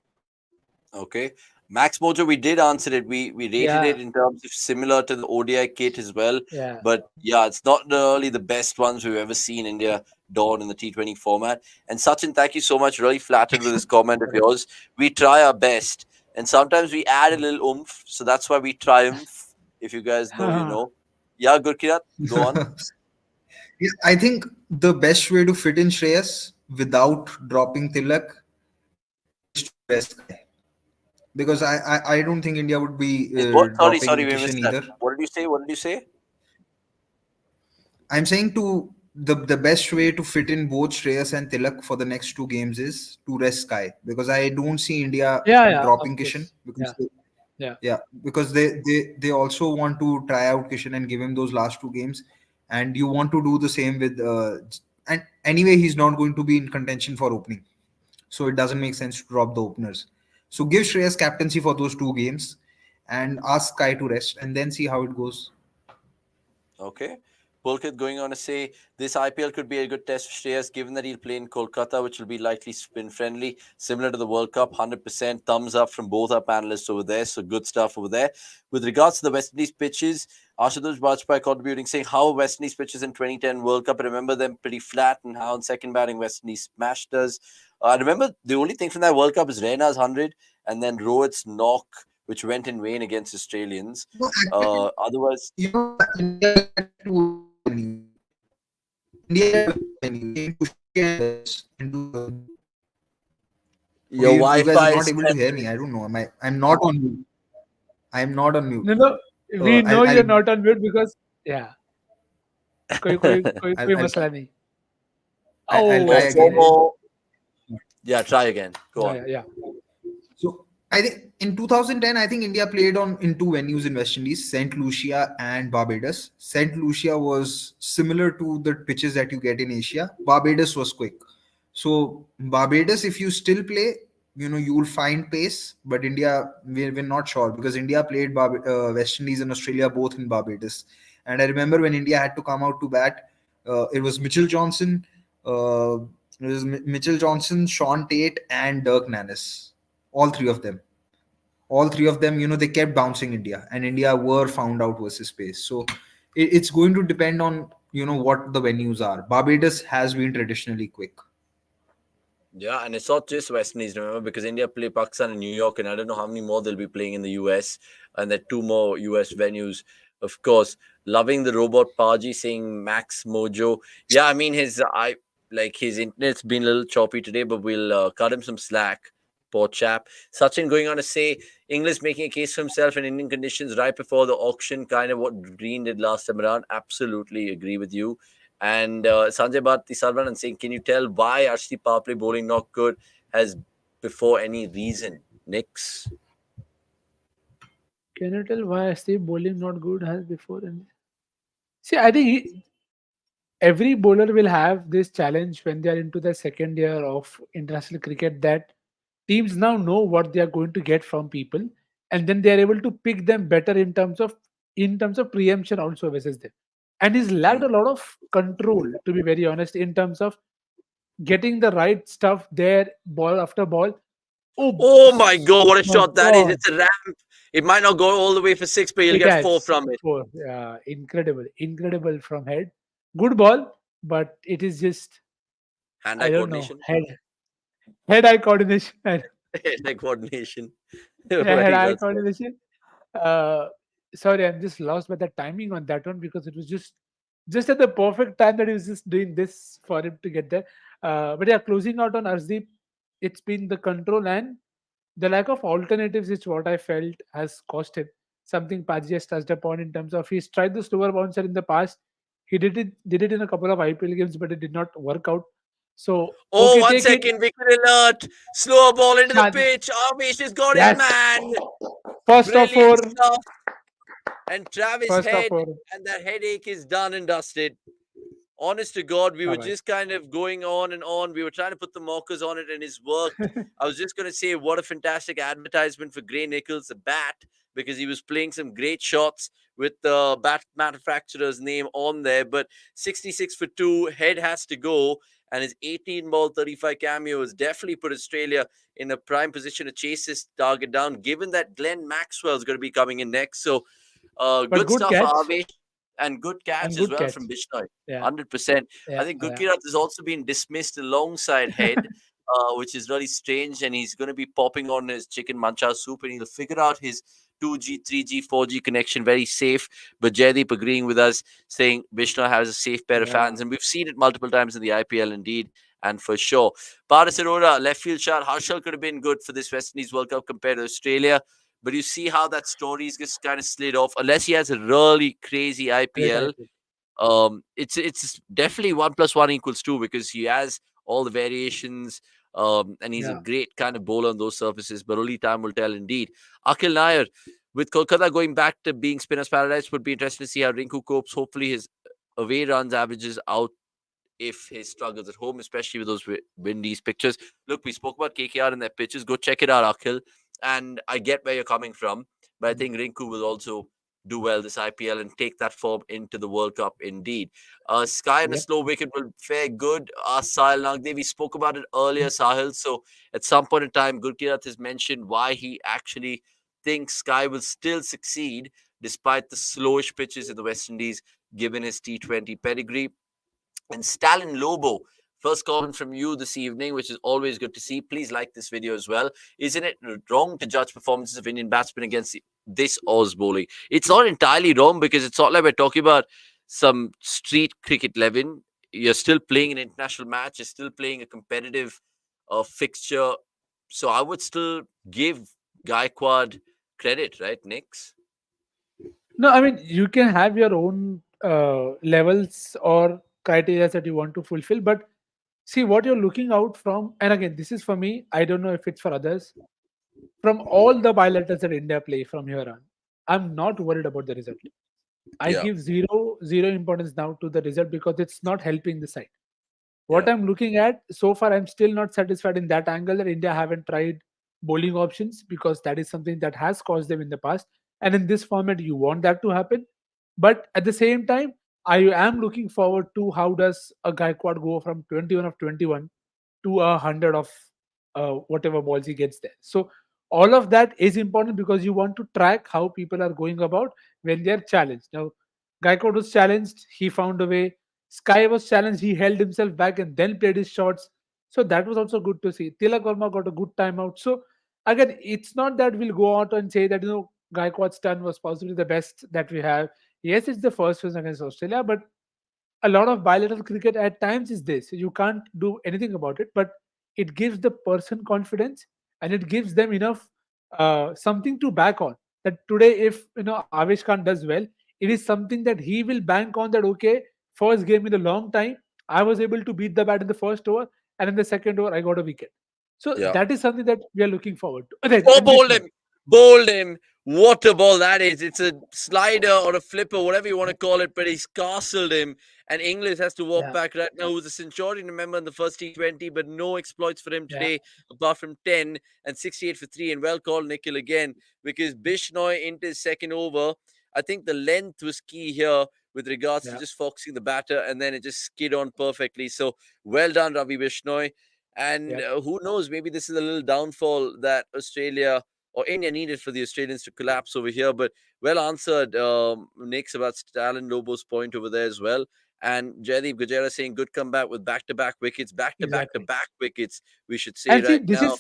Okay. Max Mojo, we did answer it. We rated it in terms of similar to the ODI kit as well. Yeah. But yeah, it's not really the best ones we've ever seen India don in the T20 format. And Sachin, thank you so much. Really flattered with this comment of yours. We try our best. And sometimes we add a little oomph. So that's why we triumph. If you guys know, you know. Yeah, Gurkirat, go on. Yeah, I think the best way to fit in Shreyas without dropping Tilak is to rest Sky. Because I don't think India would be Sorry, we Kishan missed either. that. What did you say? I'm saying the best way to fit in both Shreyas and Tilak for the next 2 games is to rest Sky, because I don't see India dropping Kishan, because because they also want to try out Kishan and give him those last 2 games, and you want to do the same with and anyway he's not going to be in contention for opening, so it doesn't make sense to drop the openers. So give Shreyas captaincy for those 2 games and ask Sky to rest, and then see how it goes. Okay. Pulkit going on to say this IPL could be a good test for Shreyas, given that he'll play in Kolkata, which will be likely spin friendly, similar to the World Cup. 100% thumbs up from both our panelists over there. So good stuff over there. With regards to the West Indies pitches, Ashutosh Bajpai contributing, saying how West Indies pitches in 2010 World Cup. I remember them pretty flat, and how in second batting West Indies smashed us. I remember the only thing from that World Cup is Raina's 100 and then Rohit's knock, which went in vain against Australians. Otherwise, India your Wi-Fi you guys are is not able to hear me. I don't know. I'm not on mute. I'm not on mute. No, we know you're not on mute because कोई मसला नहीं. I'll try again. Yeah, try again. Go on. Yeah. So I think in 2010, I think India played on in two venues in West Indies, Saint Lucia and Barbados. Saint Lucia was similar to the pitches that you get in Asia. Barbados was quick. So Barbados, if you still play, you will find pace. But India, we're not sure because India played West Indies and Australia both in Barbados. And I remember when India had to come out to bat, it was Mitchell Johnson, Sean Tate, and Dirk Nannis. All three of them, they kept bouncing India, and India were found out versus pace. So it's going to depend on what the venues are. Barbados has been traditionally quick. Yeah, and it's not just West Indies, remember, because India play Pakistan and New York, and I don't know how many more they'll be playing in the US, and there are two more US venues. Of course, loving the robot Paji saying Max Mojo. Yeah, I mean his internet's been a little choppy today, but we'll cut him some slack. Poor chap. Sachin going on to say English making a case for himself in Indian conditions right before the auction, kind of what Green did last time around. Absolutely agree with you. And Sanjay Bharti Sarvanan saying, can you tell why Arshdeep power play bowling not good has before any reason? Nix. Can you tell why Steve bowling not good has before? And see, I think every bowler will have this challenge when they are into the second year of international cricket, that teams now know what they are going to get from people, and then they are able to pick them better in terms of preemption also versus them. And he's lacked a lot of control, to be very honest, in terms of getting the right stuff there, ball after ball. Oh my God, what a my shot that is. God. It's a ramp. It might not go all the way for six, but you'll It get has four from it. four. Yeah, incredible from head. Good ball, but it is just, Hand-eye I don't know, coordination. head-eye coordination. Hand-eye coordination. Yeah, Very head-eye well said. coordination. Uh, Sorry, I'm just lost by the timing on that one because it was just at the perfect time that he was just doing this for him to get there. But yeah, closing out on Arshdeep, it's been the control and the lack of alternatives is what I felt has cost him. Something Paji has touched upon in terms of he's tried the slower bouncer in the past. He did it in a couple of IPL games, but it did not work out. So Oh, okay, one take it. second. Wicket alert. Slower ball into the Shad- pitch. Avish has got his Yes. man. First of Brilliant four. stuff. And Travis First of Head, four. and that headache is done and dusted. Honest to God, we were Bye-bye. just kind of going on and on. We were trying to put the markers on it, and it's worked. I was just going to say, what a fantastic advertisement for Gray Nichols, the bat, because he was playing some great shots with the bat manufacturer's name on there. But 66 for 2, Head has to go. And his 18 ball 35 cameo has definitely put Australia in a prime position to chase this target down, given that Glenn Maxwell is going to be coming in next. So, But good good stuff, catch. Avesh, and good catch And as good well catch. from Bishnoi. Yeah. 100%. Yeah. I think Gurkirat has also been dismissed alongside Head, which is really strange. And he's going to be popping on his chicken mancha soup, and he'll figure out his 2G, 3G, 4G connection very safe. But Jaideep agreeing with us, saying Bishnoi has a safe pair of Yeah. hands. And we've seen it multiple times in the IPL, indeed. And for sure, Paras Arora, left field shot. Harshal could have been good for this West Indies World Cup compared to Australia. But you see how that story is just kind of slid off. Unless he has a really crazy IPL, it's definitely 1 + 1 = 2 because he has all the variations. And he's a Yeah. great kind of bowler on those surfaces. But only time will tell, indeed. Akhil Nair, with Kolkata going back to being spinner's paradise, would be interesting to see how Rinku copes. Hopefully, his away runs averages out if his struggles at home, especially with those Windies pictures. Look, we spoke about KKR and their pitches. Go check it out, Akhil. And I get where you're coming from, but I think Rinku will also do well this IPL and take that form into the World Cup indeed. Sky and a slow wicket will fare good. Sahil Nagdev, we spoke about it earlier, Sahil. So at some point in time, Gurkirat has mentioned why he actually thinks Sky will still succeed despite the slowish pitches in the West Indies, given his T20 pedigree. And Stalin Lobo, first comment from you this evening, which is always good to see. Please like this video as well. Isn't it wrong to judge performances of Indian batsmen against this Oz bowling? It's not entirely wrong because it's not like we're talking about some street cricket 11. You're still playing an international match. You're still playing a competitive fixture. So I would still give Gaikwad credit, right, Nix? No, I mean, you can have your own levels or criteria that you want to fulfill, but see what you're looking out from. And again, this is for me. I don't know if it's for others. from all the bilaterals that India play from here on, I'm not worried about the result. I Yeah. give zero importance now to the result because it's not helping the side. What Yeah. I'm looking at so far, I'm still not satisfied in that angle that India haven't tried bowling options because that is something that has caused them in the past. And in this format, you want that to happen. But at the same time, I am looking forward to how does a Gaikwad go from 21 of 21 to 100 of whatever balls he gets there. So all of that is important because you want to track how people are going about when they are challenged. Now, Gaikwad was challenged, he found a way. Sky was challenged, he held himself back and then played his shots. So that was also good to see. Tilak Verma got a good timeout. So again, it's not that we'll go out and say that Gaikwad's turn was possibly the best that we have. Yes, it's the first win against Australia, but a lot of bilateral cricket at times is this. You can't do anything about it, but it gives the person confidence and it gives them enough something to back on. That today, if Avesh Khan does well, it is something that he will bank on. That okay, first game in a long time, I was able to beat the bat in the first over, and in the second over, I got a wicket. So Yeah. that is something that we are looking forward to. Right, Oh, and this bowled one. him. Bowled him. What a ball that is. It's a slider or a flipper, whatever you want to call it, but he's castled him. And Inglis has to walk Yeah. back right now. Who was a centurion, remember, in the first T20, but no exploits for him Yeah. today, apart from 10 and 68 for 3. And well called, Nikhil, again, because Bishnoi into his second over. I think the length was key here with regards to Yeah. just foxing the batter, and then it just skid on perfectly. So well done, Ravi Bishnoi. And Yep. who knows, maybe this is a little downfall that Australia or India needed for the Australians to collapse over here. But well answered, Nick's about Stalin Lobo's point over there as well. And Jaideep Gujera saying good comeback with back-to-back wickets, Exactly. back-to-back wickets, we should say And see, right now.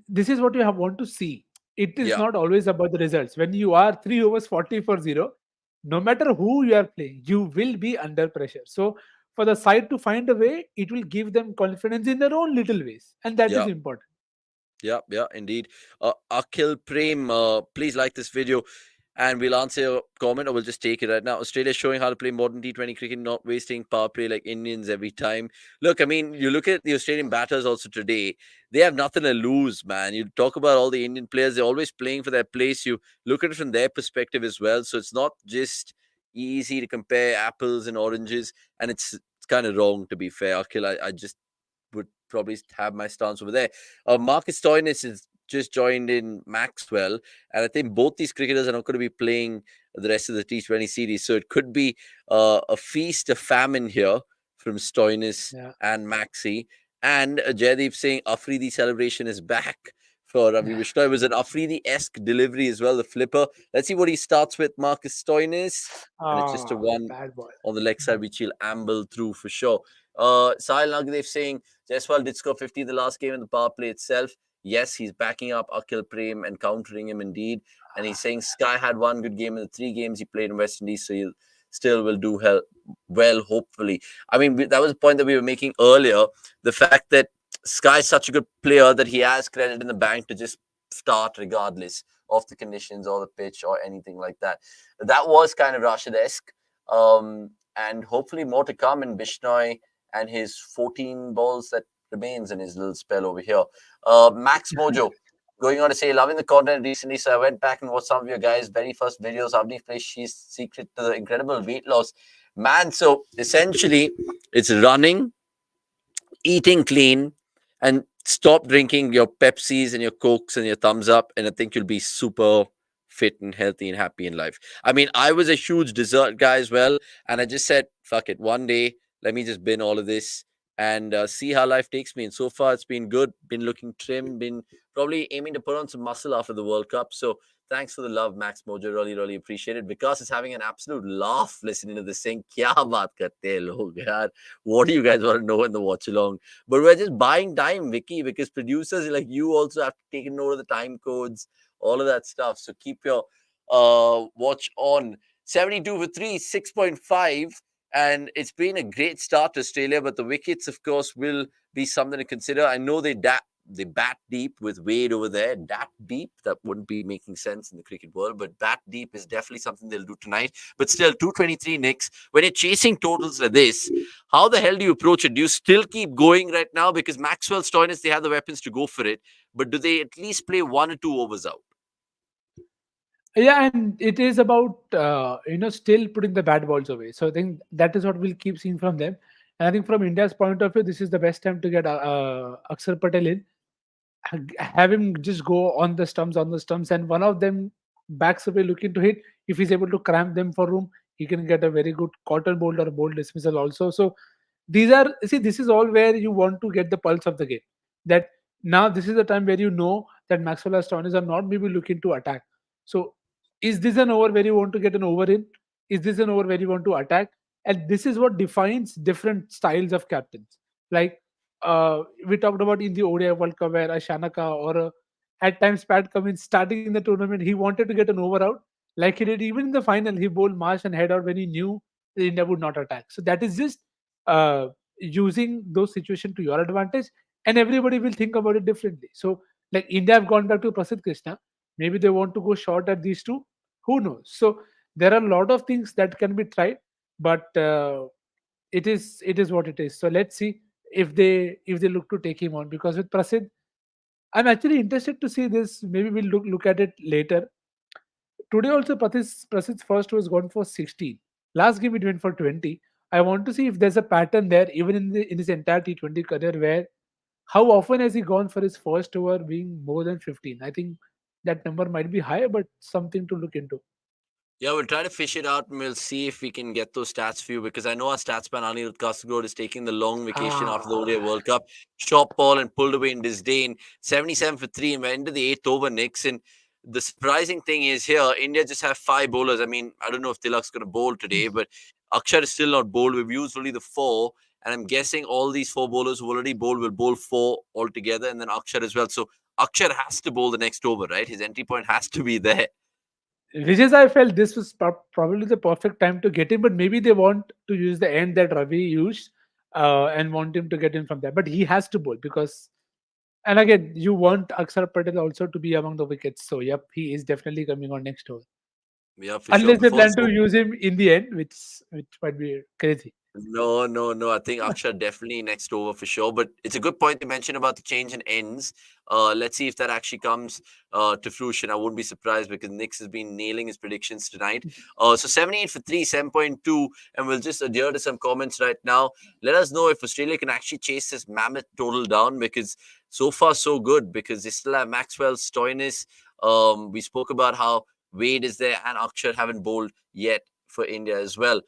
this is what you want to see. It is Yeah. not always about the results. When you are 3 overs 40 for 0, no matter who you are playing, you will be under pressure. So for the side to find a way, it will give them confidence in their own little ways, and that is Yeah. important. Yeah, indeed. Akhil Prem, please like this video and we'll answer your comment or we'll just take it right now. Australia showing how to play modern T20 cricket, not wasting power play like Indians every time. Look, I mean, you look at the Australian batters also today, they have nothing to lose, man. You talk about all the Indian players, they're always playing for their place. You look at it from their perspective as well. So it's not just easy to compare apples and oranges. And it's kind of wrong, to be fair, Akhil. I just would probably have my stance over there. Marcus Stoinis is just joined in Maxwell, and I think both these cricketers are not going to be playing the rest of the T20 series. So it could be a feast, a famine here from Stoinis Yeah. and Maxi. And Jaideep saying Afridi celebration is back for Ravi Bishnoi. It was an Afridi-esque delivery as well, the flipper. Let's see what he starts with, Marcus Stoinis. And it's just a one Bad ball. on the leg side, which he'll amble through for sure. Sahil Nagdev saying Jaiswal did score 50 in the last game in the power play itself. Yes, he's backing up Akhil Prem and countering him indeed. And he's saying Sky had one good game in the 3 games he played in West Indies, so he still will do well, hopefully. I mean, that was a point that we were making earlier. The fact that Sky is such a good player that he has credit in the bank to just start regardless of the conditions or the pitch or anything like that. That was kind of Rashid-esque. And hopefully more to come in Bishnoi and his 14 balls that remains in his little spell over here. Max Mojo going on to say, loving the content recently, so I went back and watched some of your guys' very first videos. Avni plays she's secret to the incredible weight loss. Man, so essentially it's running, eating clean, and stop drinking your Pepsis and your Cokes and your thumbs up, and I think you'll be super fit and healthy and happy in life. I mean, I was a huge dessert guy as well, and I just said, fuck it, one day, let me just bin all of this and see how life takes me. And so far, it's been good, been looking trim, been probably aiming to put on some muscle after the World Cup. So thanks for the love, Max Mojo. Really, really appreciate it. Vikas is having an absolute laugh listening to this saying, Kya baat karte hai log, yaar? What do you guys want to know in the watch along? But we're just buying time, Vicky, because producers like you also have to take note of the time codes, all of that stuff. So keep your watch on. 72 for 3, 6.5. And it's been a great start to Australia, but the wickets, of course, will be something to consider. I know they they bat deep with Wade over there. That deep, that wouldn't be making sense in the cricket world, but bat deep is definitely something they'll do tonight. But still, 223 Knicks. When you're chasing totals like this, how the hell do you approach it? Do you still keep going right now? Because Maxwell, Stoinis, they have the weapons to go for it. But do they at least play 1 or 2 overs out? Yeah, and it is about still putting the bad balls away. So I think that is what we'll keep seeing from them. And I think from India's point of view, this is the best time to get Akshar Patel in. Have him just go on the stumps, and one of them backs away looking to hit. If he's able to cramp them for room, he can get a very good quarter bolt or bold dismissal also. So this is all where you want to get the pulse of the game. That now this is the time where you know that Maxwell or Stoinis are not maybe looking to attack. So is this an over where you want to get an over in? Is this an over where you want to attack? And this is what defines different styles of captains. Like we talked about in the ODI World Cup where Ashanaka or at times Pat Cummins starting in the tournament, he wanted to get an over out. Like he did even in the final, he bowled Marsh and head out when he knew India would not attack. So that is just using those situations to your advantage, and everybody will think about it differently. So like India have gone back to Prasidh Krishna. Maybe they want to go short at these two. Who knows? So there are a lot of things that can be tried, but it is what it is. So let's see if they look to take him on, because with Prasidh, I'm actually interested to see this. Maybe we'll look at it later. Today also Prasidh's first was gone for 16. Last game it went for 20. I want to see if there's a pattern there, even in his entire T20 career, where how often has he gone for his first over being more than 15? I think that number might be high, but something to look into. Yeah, we'll try to fish it out and we'll see if we can get those stats for you, because I know our stats man Anirudh Kasaragod is taking the long vacation after the ODI World Cup. Shot ball and pulled away in disdain. 77 for 3 and we're into the 8th over, Knicks. And the surprising thing is here, India just have 5 bowlers. I mean, I don't know if Tilak's going to bowl today, but Akshar is still not bowled. We've used only the 4. And I'm guessing all these 4 bowlers who already bowled will bowl 4 altogether, and then Akshar as well. So Akshar has to bowl the next over, right? His entry point has to be there. Which is, I felt this was probably the perfect time to get him, but maybe they want to use the end that Ravi used and want him to get in from there. But he has to bowl because, and again, you want Akshar Patel also to be among the wickets. So, yep, he is definitely coming on next over. Yeah, for Unless sure. they plan to use him in the end, which might be crazy. No. I think Akshar definitely next over for sure. But it's a good point to mention about the change in ends. Let's see if that actually comes to fruition. I wouldn't be surprised because Knicks has been nailing his predictions tonight. So 78 for 3, 7.2. And we'll just adhere to some comments right now. Let us know if Australia can actually chase this mammoth total down, because so far so good, because they still have Maxwell, Stoinis. We spoke about how Wade is there and Akshar haven't bowled yet for India as well.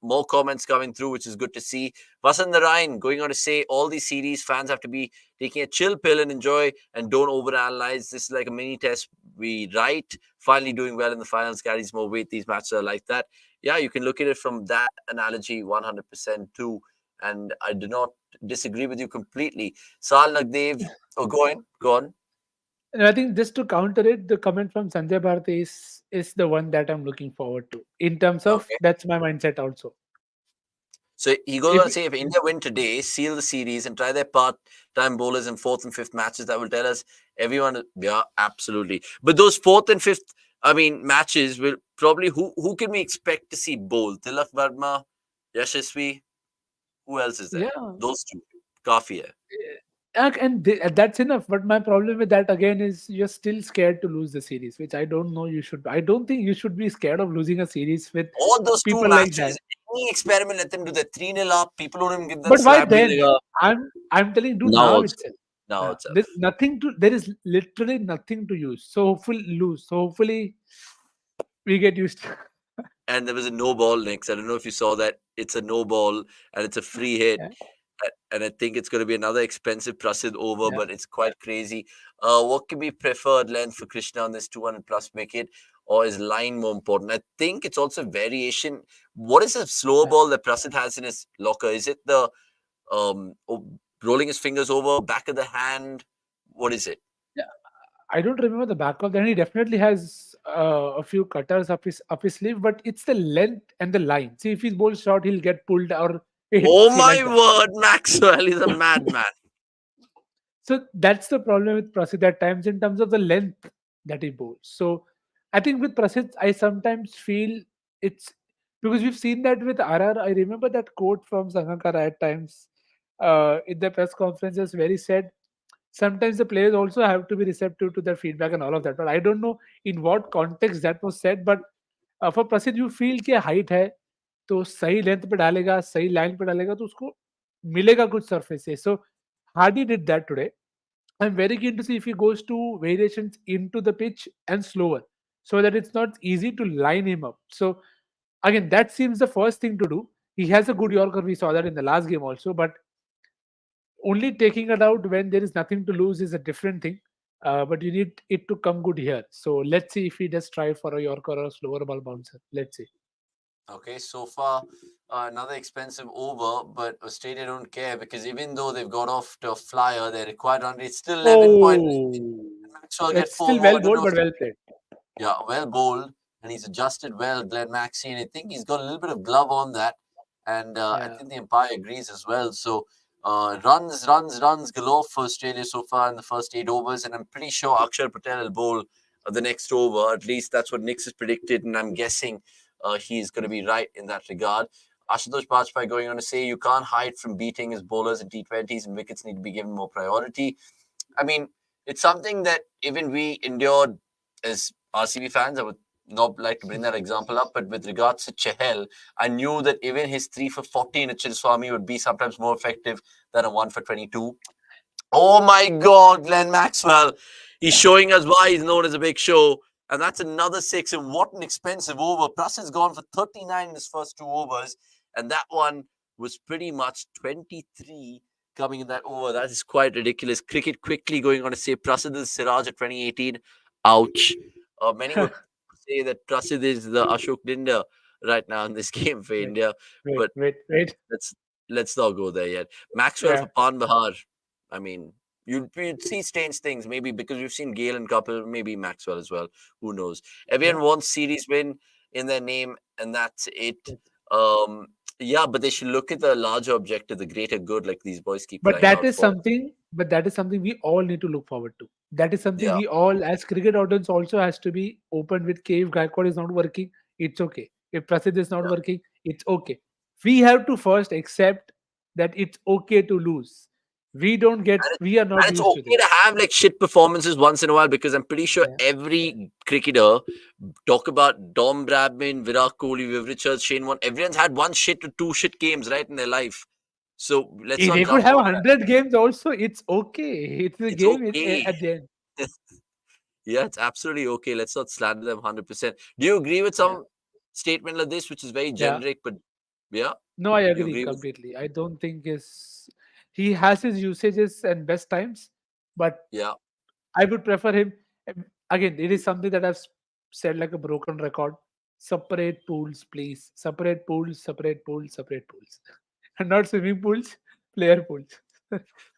More comments coming through, which is good to see. Vasant Narayan going on to say all these series fans have to be taking a chill pill and enjoy and don't overanalyze. This is like a mini test. We write finally doing well in the finals carries more weight. These matches are like that. Yeah, you can look at it from that analogy 100% too. And I do not disagree with you completely. Sal Nagdev, go on. And I think just to counter it, the comment from Sanjay Bharati is the one that I'm looking forward to. In terms of, that's my mindset also. So he goes on to say, if India win today, seal the series and try their part-time bowlers in 4th and 5th matches, that will tell us everyone. Yeah, absolutely. But those 4th and 5th, matches will probably, who can we expect to see bowl? Tilak Verma, Yashasvi, who else is there? Yeah. Those 2. Kafi hai. And that's enough. But my problem with that again is you're still scared to lose the series, which I don't know you should. I don't think you should be scared of losing a series with all those people 2 like matches. that. Any experiment, let them do that 3-0 up. People don't even give them. But why then? I'm telling you, now itself. Now itself. There's nothing to. There is literally nothing to use. So hopefully we get used to. And there was a no ball next. I don't know if you saw that. It's a no ball and it's a free hit. Yeah. And I think it's going to be another expensive Prasidh over, but it's quite crazy. What can be preferred length for Krishna on this 200 plus wicket, or is line more important? I think it's also variation. What is the slower ball that Prasidh has in his locker? Is it the rolling his fingers over, back of the hand? What is it? Yeah, I don't remember the back of the hand. He definitely has a few cutters up his sleeve, but it's the length and the line. See, if he's bowled short, he'll get pulled or. Oh my word, Maxwell is a madman. So that's the problem with Prasidh at times in terms of the length that he bowls. So I think with Prasidh, I sometimes feel it's because we've seen that with RR. I remember that quote from Sangakkara at times in the press conferences where he said sometimes the players also have to be receptive to their feedback and all of that. But I don't know in what context that was said. But for Prasidh, you feel कि height है तो सही length पे डालेगा, सही line पे डालेगा तो उसको मिलेगा कुछ सरफेस से. So Hardy did that today. I'm very keen to see if he goes to variations into the pitch and slower, so that it's not easy to line him up. So again, that seems the first thing to do. He has a good Yorker. We saw that in the last game also, but only taking it out when there is nothing to lose is a different thing. But you need it to come good here. So let's see if he does try for a Yorker or a slower ball bouncer. Let's see. Okay, so far another expensive over, but Australia don't care because even though they've got off to a flyer, their required run rate is still 11 point. Maxwell get It's 4 still more. well bowled, but well played. Yeah, well bowled, and he's adjusted well, Glenn Maxey, and I think he's got a little bit of glove on that, and I think the umpire agrees as well. So runs galore for Australia so far in the first 8 overs, and I'm pretty sure Akshar Patel will bowl the next over. At least that's what Nix has predicted, and I'm guessing he's going to be right in that regard. Ashutosh Bajpai going on to say you can't hide from beating his bowlers in T20s, and wickets need to be given more priority. I mean, it's something that even we endured as RCB fans. I would not like to bring that example up, but with regards to Chahal, I knew that even his 3 for 40 in a Chinnaswamy would be sometimes more effective than a 1 for 22. Oh my God, Glenn Maxwell. He's showing us why he's known as a big show. And that's another 6. And what an expensive over. Plus, has gone for 39 in his first 2 overs. And that one was pretty much 23 coming in that over. That is quite ridiculous. Cricket quickly going on to say Prasidh is Siraj at 2018. Ouch. Many would say that Prasidh is the Ashok Dinda right now in this game for India. But Wait. Let's not go there yet. Maxwell Yeah. for Pan Bahar. I mean, you'd see strange things, maybe because we've seen Gale and Kapil, maybe Maxwell as well. Who knows? Everyone wants series win in their name, and that's it. Yeah, but they should look at the larger objective, the greater good, like these boys keep But crying that out is for. something. But that is something we all need to look forward to. That is something Yeah. we all, as cricket audience, also has to be open with. If Gaikwad is not working, it's okay. If Prasidh is not working, it's okay. We have to first accept that it's okay to lose. We don't get. We are not And it's used to okay this. to have like shit performances once in a while because I'm pretty sure every cricketer, talk about Dom Bradman, Virat Kohli, Viv Richards, Shane Warne, everyone's had 1 shit to 2 shit games right in their life. So let's If not they could jump have on that. 100 games also, it's okay. It's a It's game okay. at the end. Yeah, it's absolutely okay. Let's not slander them 100%. Do you agree with some statement like this, which is very Yeah. generic, but yeah? No, I You agree agree with completely. I don't think he has his usages and best times, but Yeah. I would prefer him. Again, it is something that I've said like a broken record. Separate pools, please. Separate pools, separate pools, separate pools. And not swimming pools, player pools.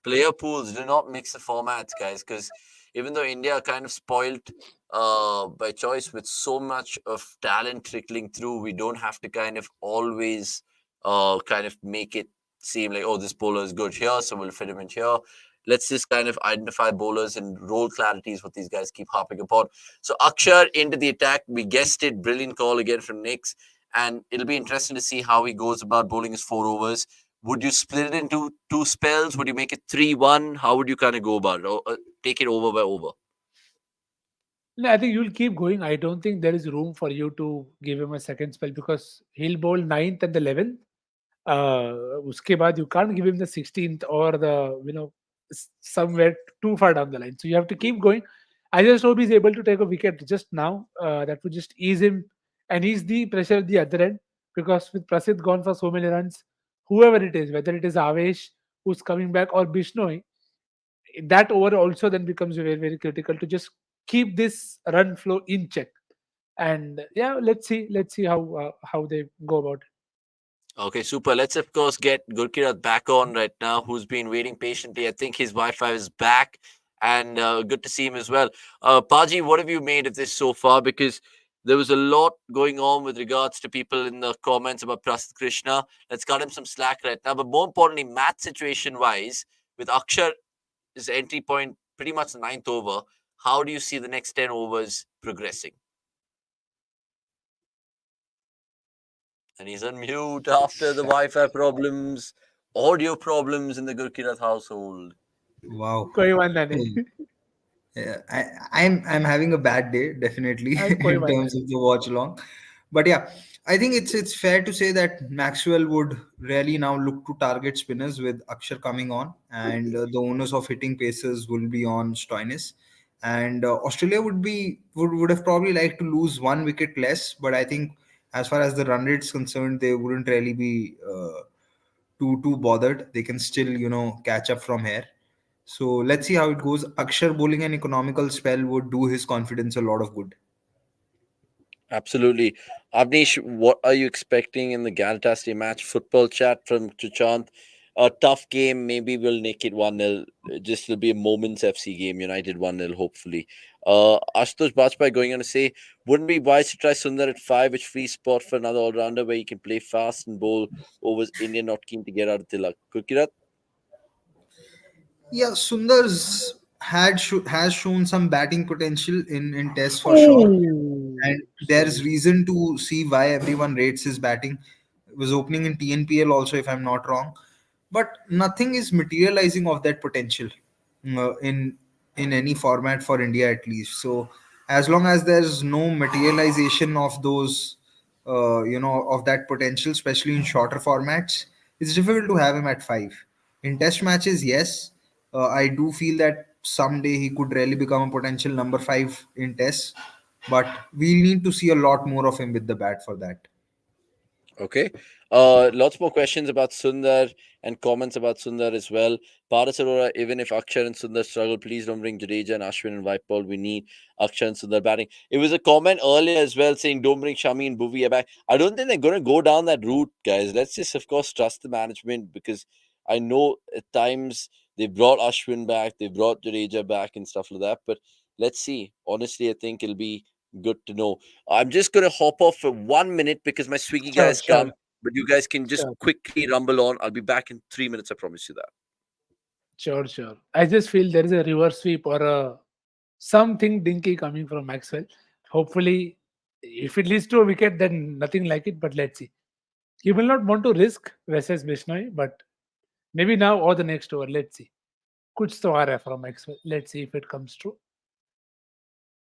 Player pools, do not mix the formats, guys, because even though India are kind of spoiled by choice with so much of talent trickling through, we don't have to kind of always kind of make it seem like, oh, this bowler is good here, so we'll fit him in here. Let's just kind of identify bowlers and role clarity is what these guys keep harping upon. So Akshar into the attack. We guessed it. Brilliant call again from Nix. And it'll be interesting to see how he goes about bowling his 4 overs. Would you split it into 2 spells? Would you make it 3-1? How would you kind of go about it? Or take it over by over? No, I think you'll keep going. I don't think there is room for you to give him a second spell because he'll bowl 9th and the 11th. Uske baad you can't give him the 16th or the somewhere too far down the line. So you have to keep going. I just hope he's able to take a wicket just now. That would just ease him and ease the pressure at the other end because with Prasidh gone for so many runs, whoever it is, whether it is Avesh who's coming back or Bishnoi, that over also then becomes very, very critical to just keep this run flow in check. And yeah, let's see how they go about it. Okay, super. Let's, of course, get Gurkirat back on right now, who's been waiting patiently. I think his Wi-Fi is back, and good to see him as well. Paji, what have you made of this so far? Because there was a lot going on with regards to people in the comments about Prasidh Krishna. Let's cut him some slack right now. But more importantly, match situation-wise, with Akshar his entry point pretty much the 9th over. How do you see the next 10 overs progressing? And he's on mute after the Wi-Fi problems, audio problems in the Gurkirat household. Wow. कोई वांदा नहीं. Yeah, I'm having a bad day, definitely, कोई in बात terms नहीं. of the watch along. But yeah, I think it's fair to say that Maxwell would really now look to target spinners with Akshar coming on, and the onus of hitting pacers will be on Stoinis. And Australia would have probably liked to lose one wicket less, but I think as far as the run rate's concerned, they wouldn't really be too bothered. They can still catch up from here. So let's see how it goes. Akshar bowling an economical spell would do his confidence a lot of good. Absolutely. Avnish, what are you expecting in the Galatasaray match? Football chat from Chuchant. A tough game. Maybe we'll make it 1-0. Just will be a Moments FC game. United 1-0, hopefully. Ashutosh Bajpai going on to say, wouldn't be wise to try Sundar at 5, which free spot for another all-rounder where he can play fast and bowl overs. India not keen to get out of Tilak. Gurkirat? Yeah, Sundar's has shown some batting potential in tests for sure, and there's reason to see why everyone rates his batting. It was opening in TNPL also, if I'm not wrong, but nothing is materializing of that potential in any format for India at least. So as long as there's no materialization of those, of that potential, especially in shorter formats, it's difficult to have him at 5. In test matches, yes, I do feel that someday he could really become a potential number 5 in tests, but we need to see a lot more of him with the bat for that. Okay. Lots more questions about Sundar and comments about Sundar as well. Paras Arora, even if Akshar and Sundar struggle, please don't bring Jadeja and Ashwin and Whiteball. We need Akshar and Sundar batting. It was a comment earlier as well saying don't bring Shami and Bhuvi back. I don't think they're going to go down that route, guys. Let's just, of course, trust the management because I know at times they brought Ashwin back, they brought Jadeja back and stuff like that. But let's see. Honestly, I think it'll be good to know. I'm just going to hop off for 1 minute because my Swiggy Sure, guys come. sure, But you guys can just sure, quickly rumble on. I'll be back in 3 minutes. I promise you that. sure. I just feel there is a reverse sweep or a something dinky coming from Maxwell. Hopefully, if it leads to a wicket, then nothing like it. But let's see. He will not want to risk versus Bishnoi, but maybe now or the next over. Let's see. Kuch to aa raha hai from Maxwell. Let's see if it comes true.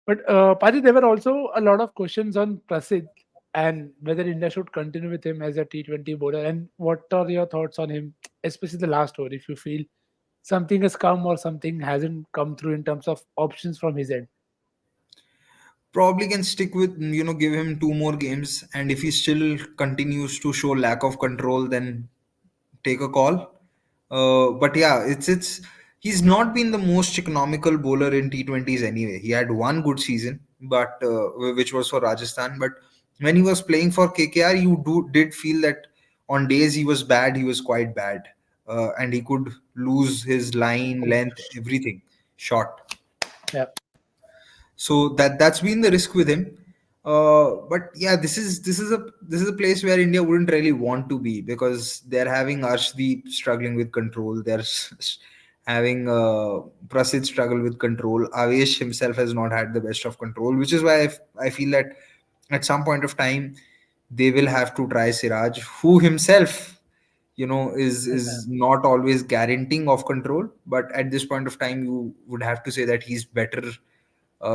But Padi, there were also a lot of questions on Prasidh and whether India should continue with him as a T20 bowler. And what are your thoughts on him, especially the last over? If you feel something has come or something hasn't come through in terms of options from his end. Probably can stick with, give him 2 more games, and if he still continues to show lack of control, then take a call. But yeah, it's he's not been the most economical bowler in T20s anyway. He had one good season, but which was for Rajasthan. But when he was playing for KKR, did feel that on days he was bad, he was quite bad, and he could lose his line, length, everything short. Yeah. So that's been the risk with him. But yeah, this is a place where India wouldn't really want to be because they're having Arshdeep struggling with control. They're having Prasidh struggle with control. Avesh himself has not had the best of control, which is why I feel that at some point of time they will have to try Siraj, who himself is not always guaranteeing of control, but at this point of time you would have to say that he's better.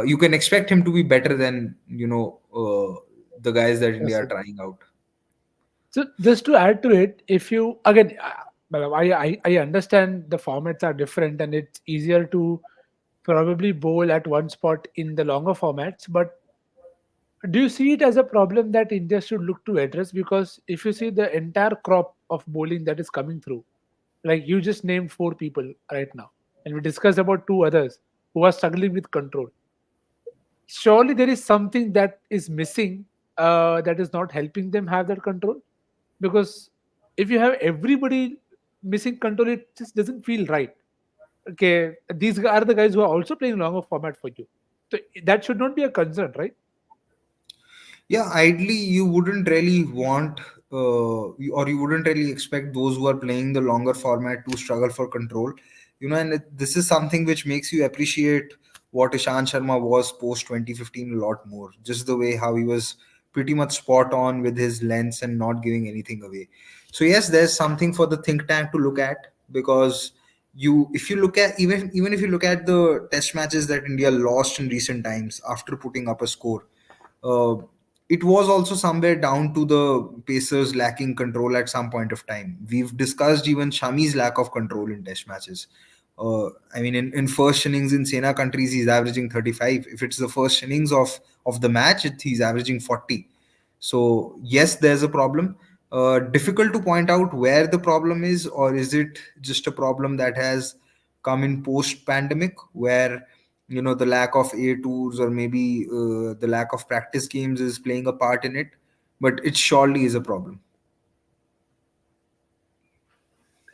You can expect him to be better than the guys that India are trying out. So just to add to it, if you again, I understand the formats are different and it's easier to probably bowl at one spot in the longer formats, but do you see it as a problem that India should look to address? Because if you see the entire crop of bowling that is coming through, like you just named 4 people right now, and we discussed about 2 others who are struggling with control. Surely there is something that is missing that is not helping them have that control. Because if you have everybody missing control, it just doesn't feel right. Okay, these are the guys who are also playing longer format for you. So that should not be a concern, right? Yeah, ideally you wouldn't really want or you wouldn't really expect those who are playing the longer format to struggle for control, And this is something which makes you appreciate what Ishant Sharma was post 2015 a lot more. Just the way how he was pretty much spot on with his lengths and not giving anything away. So yes, there's something for the think tank to look at, because if you look at, even if you look at the test matches that India lost in recent times after putting up a score, uh, it was also somewhere down to the Pacers lacking control at some point of time. We've discussed even Shami's lack of control in test matches. I mean, in first innings in Sena countries, he's averaging 35. If it's the first innings of the match, he's averaging 40. So yes, there's a problem. Difficult to point out where the problem is, or is it just a problem that has come in post pandemic, where the lack of A tours, or maybe the lack of practice games is playing a part in it. But it surely is a problem.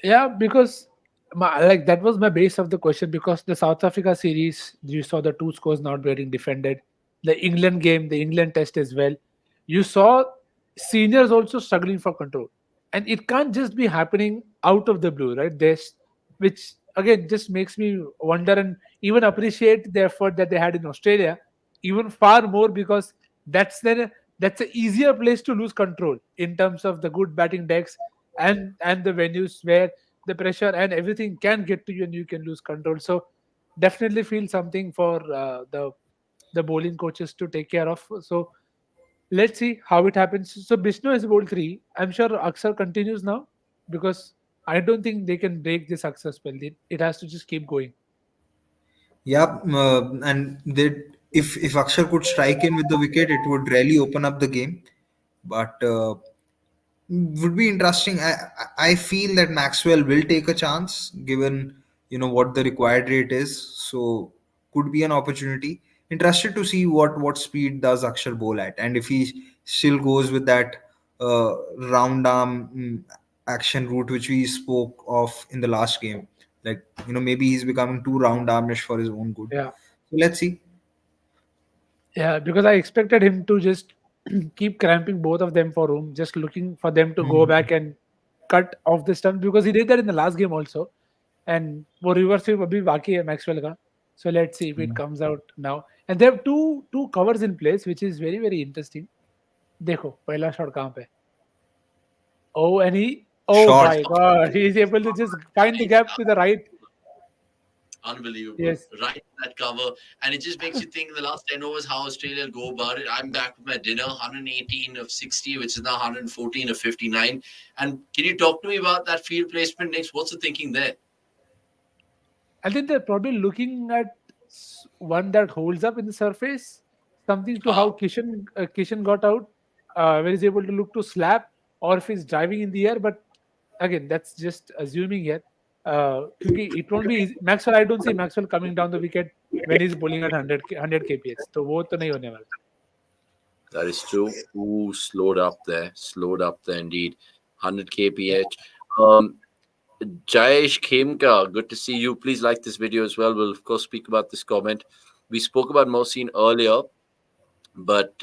Yeah, because like that was my base of the question, because the South Africa series, you saw the two scores not getting defended. The England game, the England test as well. You saw seniors also struggling for control. And it can't just be happening out of the blue, right? There's, which again just makes me wonder and even appreciate the effort that they had in Australia even far more, because that's an easier place to lose control in terms of the good batting decks and the venues where the pressure and everything can get to you and you can lose control. So definitely feel something for the bowling coaches to take care of. So let's see how it happens. So Bishnu is bowled three. I'm sure Aksar continues now, because I don't think they can break this Aksar spell. It has to just keep going. Yeah, and if Akshar could strike in with the wicket, it would really open up the game. But would be interesting. I feel that Maxwell will take a chance, given what the required rate is. So could be an opportunity. Interested to see what speed does Akshar bowl at, and if he still goes with that round arm action route which we spoke of in the last game. Like maybe he's becoming too round armish for his own good. Yeah. So let's see. Yeah, because I expected him to just keep cramping both of them for room, just looking for them to go back and cut off the stump, because he did that in the last game also. And वो reverse sweep अभी बाकी है Maxwell का. So let's see if it comes out now. And they have two covers in place, which is very very interesting. देखो पहला shot कहाँ पे? Oh, and oh Short. my God, he is able to just find the gap to the right. Unbelievable. Yes. Right in that cover. And it just makes you think in the last 10 overs how Australia will go about it. I'm back with my dinner, 118 of 60, which is now 114 of 59. And can you talk to me about that field placement next? What's the thinking there? I think they're probably looking at one that holds up in the surface, something to how Kishan got out, where he's able to look to slap, or if he's driving in the air. But again, that's just assuming here. It won't be easy. Maxwell, I don't see Maxwell coming down the wicket when he's bowling at 100 kph. So वो तो नहीं होने वाला. That is true. Ooh, slowed up there indeed. 100 kph. Jayesh Khemka, good to see you. Please like this video as well. We'll of course speak about this comment. We spoke about Mohsin earlier, but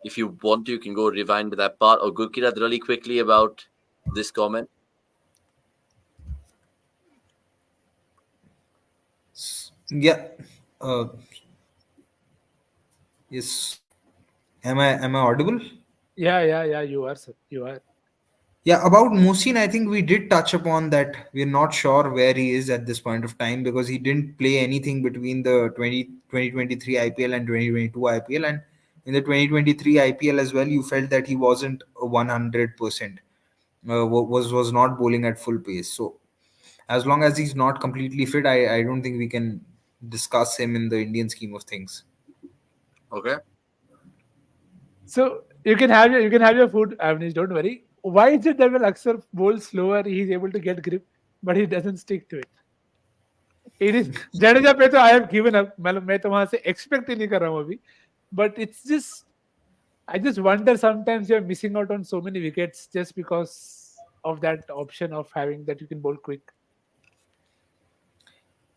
if you want to, you can go rewind to that part. Or Gurkirat, really quickly about this comment. Yeah. Yes. Am I audible? Yeah. You are, sir. You are. Yeah, about Mohsin, I think we did touch upon that. We're not sure where he is at this point of time, because he didn't play anything between the 2023 IPL and 2022 IPL. And in the 2023 IPL as well, you felt that he wasn't 100%, was not bowling at full pace. So as long as he's not completely fit, I don't think we can discuss him in the Indian scheme of things. Okay. So you can have your food, Avnish. Don't worry. Why is it that when Aksar bowls slower, he's able to get grip, but he doesn't stick to it? It is Jadeja पे तो I have given up. मैं तो वहाँ से expect ही नहीं कर रहा हूँ अभी. But it's just, I just wonder sometimes you're missing out on so many wickets just because of that option of having that you can bowl quick.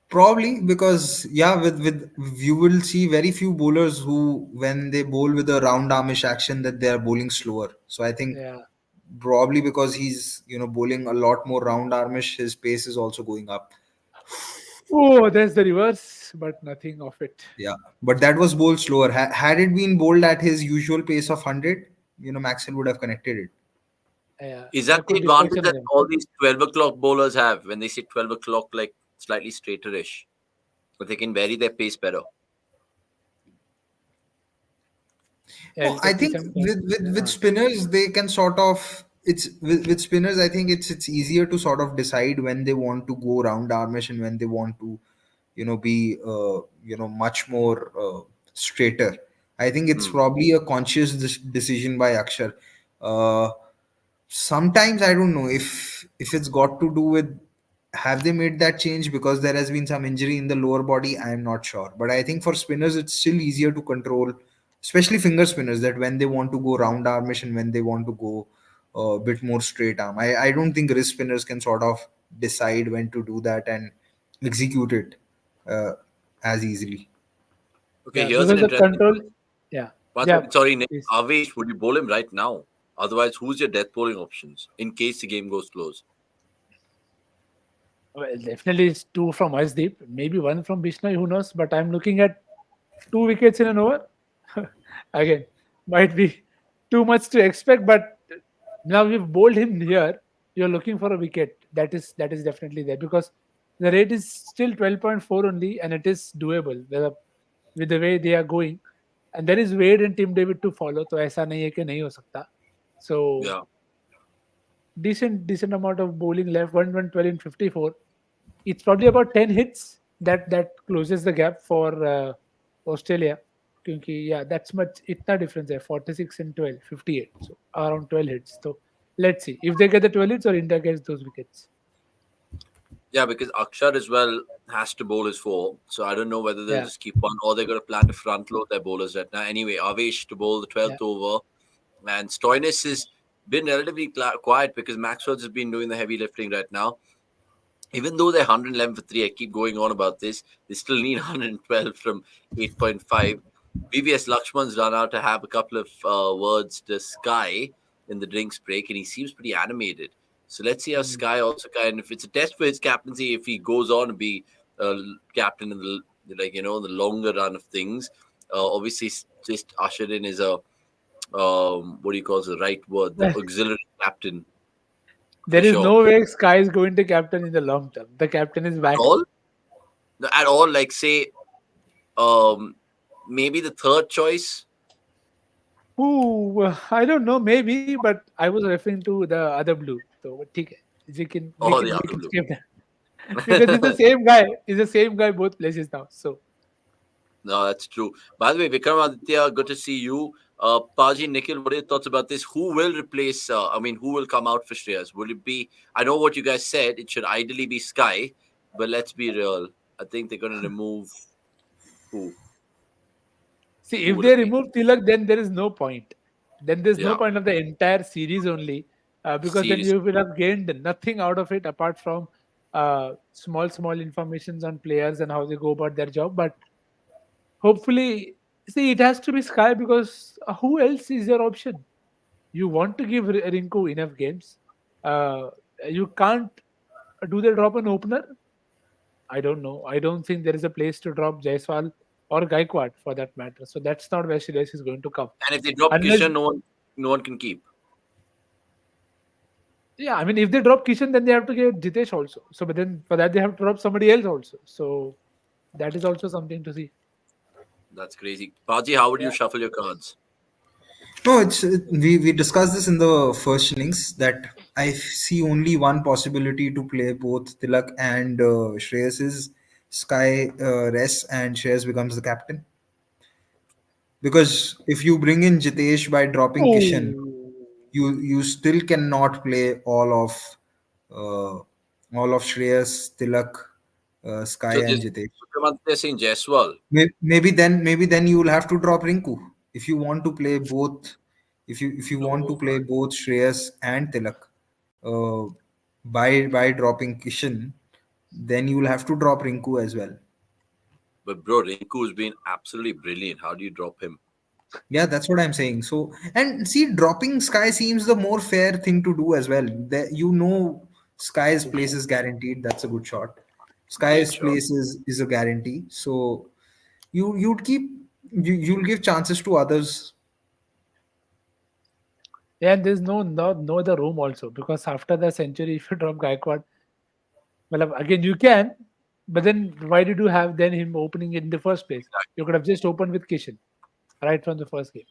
Probably because with you will see very few bowlers who, when they bowl with a round armish action, that they are bowling slower. So I think probably because he's bowling a lot more round armish, his pace is also going up. Oh, there's the reverse, but nothing of it. Yeah, but that was bowled slower. Had it been bowled at his usual pace of 100, Maxwell would have connected it. Yeah, Is that that the could be advantage that questionable. all these 12 o'clock bowlers have when they say 12 o'clock, like slightly straighterish? But they can vary their pace better. Yeah, No, you I can see think some. with spinners they can sort of with spinners I think it's easier to sort of decide when they want to go round armish and when they want to be much more straighter. I think it's Hmm. probably a conscious decision by Akshar. Uh, Sometimes I don't know if it's got to do with have they made that change because there has been some injury in the lower body. I'm not sure, but I think for spinners it's still easier to control, especially finger spinners, that when they want to go round armish and when they want to go a bit more straight arm. I don't think wrist spinners can sort of decide when to do that and execute it uh, as easily. Okay, Yeah, here's an because the interesting control. one. Yeah, One yeah. second, sorry, Nick. Please. Avesh, would you bowl him right now? Otherwise, who's your death bowling options in case the game goes close? Well, definitely it's two from Asdeep, maybe one from Bishnoi, who knows? But I'm looking at 2 wickets in an over. Again, might be too much to expect, but now we've bowled him here. You're looking for a wicket. That is definitely there because the rate is still 12.4 only, and it is doable with the way they are going. And there is Wade and Tim David to follow. तो ऐसा नहीं है कि नहीं हो सकता. So Yeah. decent amount of bowling left. 112 in 54. It's probably about 10 hits that closes the gap for Australia. क्योंकि yeah, that's much इतना difference है 46 and 12, 58. So around 12 hits. So let's see if they get the 12 hits or India gets those wickets. Yeah, because Akshar as well has to bowl his four. So I don't know whether they'll Yeah. just keep one or they're going to plan to front load their bowlers right now. Anyway, Avesh to bowl the 12th Yeah. over. And Stoinis has been relatively quiet because Maxwell's has been doing the heavy lifting right now. Even though they're 111 for 3, I keep going on about this. They still need 112 from 8.5. VVS Lakshman's run out to have a couple of words to Sky in the drinks break, and he seems pretty animated. So let's see how Sky also if it's a test for his captaincy, if he goes on to be captain in the the longer run of things. Obviously, just ushered in as a what do you call the right word, the auxiliary captain. There For is sure. no way Sky is going to captain in the long term. The captain is back. At all, like say, maybe the third choice. Ooh, I don't know, maybe, but I was referring to the other blue. So, ठीक है. We can The other blue. skip that because it's the same guy. He's the same guy both places now. So No, that's true. By the way, Vikramaditya, good to see you. Paji, Nikhil, what are your thoughts about this? Who will replace? Who will come out for Shreyas? Will it be? I know what you guys said. It should ideally be Sky, but let's be real. I think they're going to remove who? see, Who if would they it be? remove Tilak, then there is no point. Then there's no Yeah. point of the entire series only, because then Series. you will have gained nothing out of it apart from small informations on players and how they go about their job. But hopefully, see, it has to be Sky because who else is your option? You want to give Rinku enough games. You can't do they drop an opener? I don't know. I don't think there is a place to drop Jaiswal or Gaikwad for that matter. So that's not where Shreyas is going to come. And if they drop Unless, Kishan, no one can keep. yeah, I mean, if they drop Kishan, then they have to get Jitesh also. So, but then for that they have to drop somebody else also. So that is also something to see. That's crazy. Paji, how would you Yeah. shuffle your cards? No, we discussed this in the first innings that I see only one possibility to play both Tilak and Shreyas is Sky rests and Shreyas becomes the captain. Because if you bring in Jitesh by dropping Kishan, you still cannot play all of Shreyas, Tilak, Sky So and this Jitesh. Vikramaditya saying Jaiswal. Maybe then you will have to drop Rinku if you want to play both. If you want to play both Shreyas and Tilak, uh, by dropping Kishan, then you will have to drop Rinku as well. But bro, Rinku has been absolutely brilliant. How do you drop him? Yeah, that's what I'm saying. So, and see, dropping Sky seems the more fair thing to do as well. Sky's place is guaranteed. That's a good shot. Sky's place is a guarantee. So you'll give chances to others. Yeah, and there's no other room also, because after the century, if you drop Gaikwad, well, again you can, but then why did you have then him opening it in the first place? You could have just opened with Kishan right from the first game.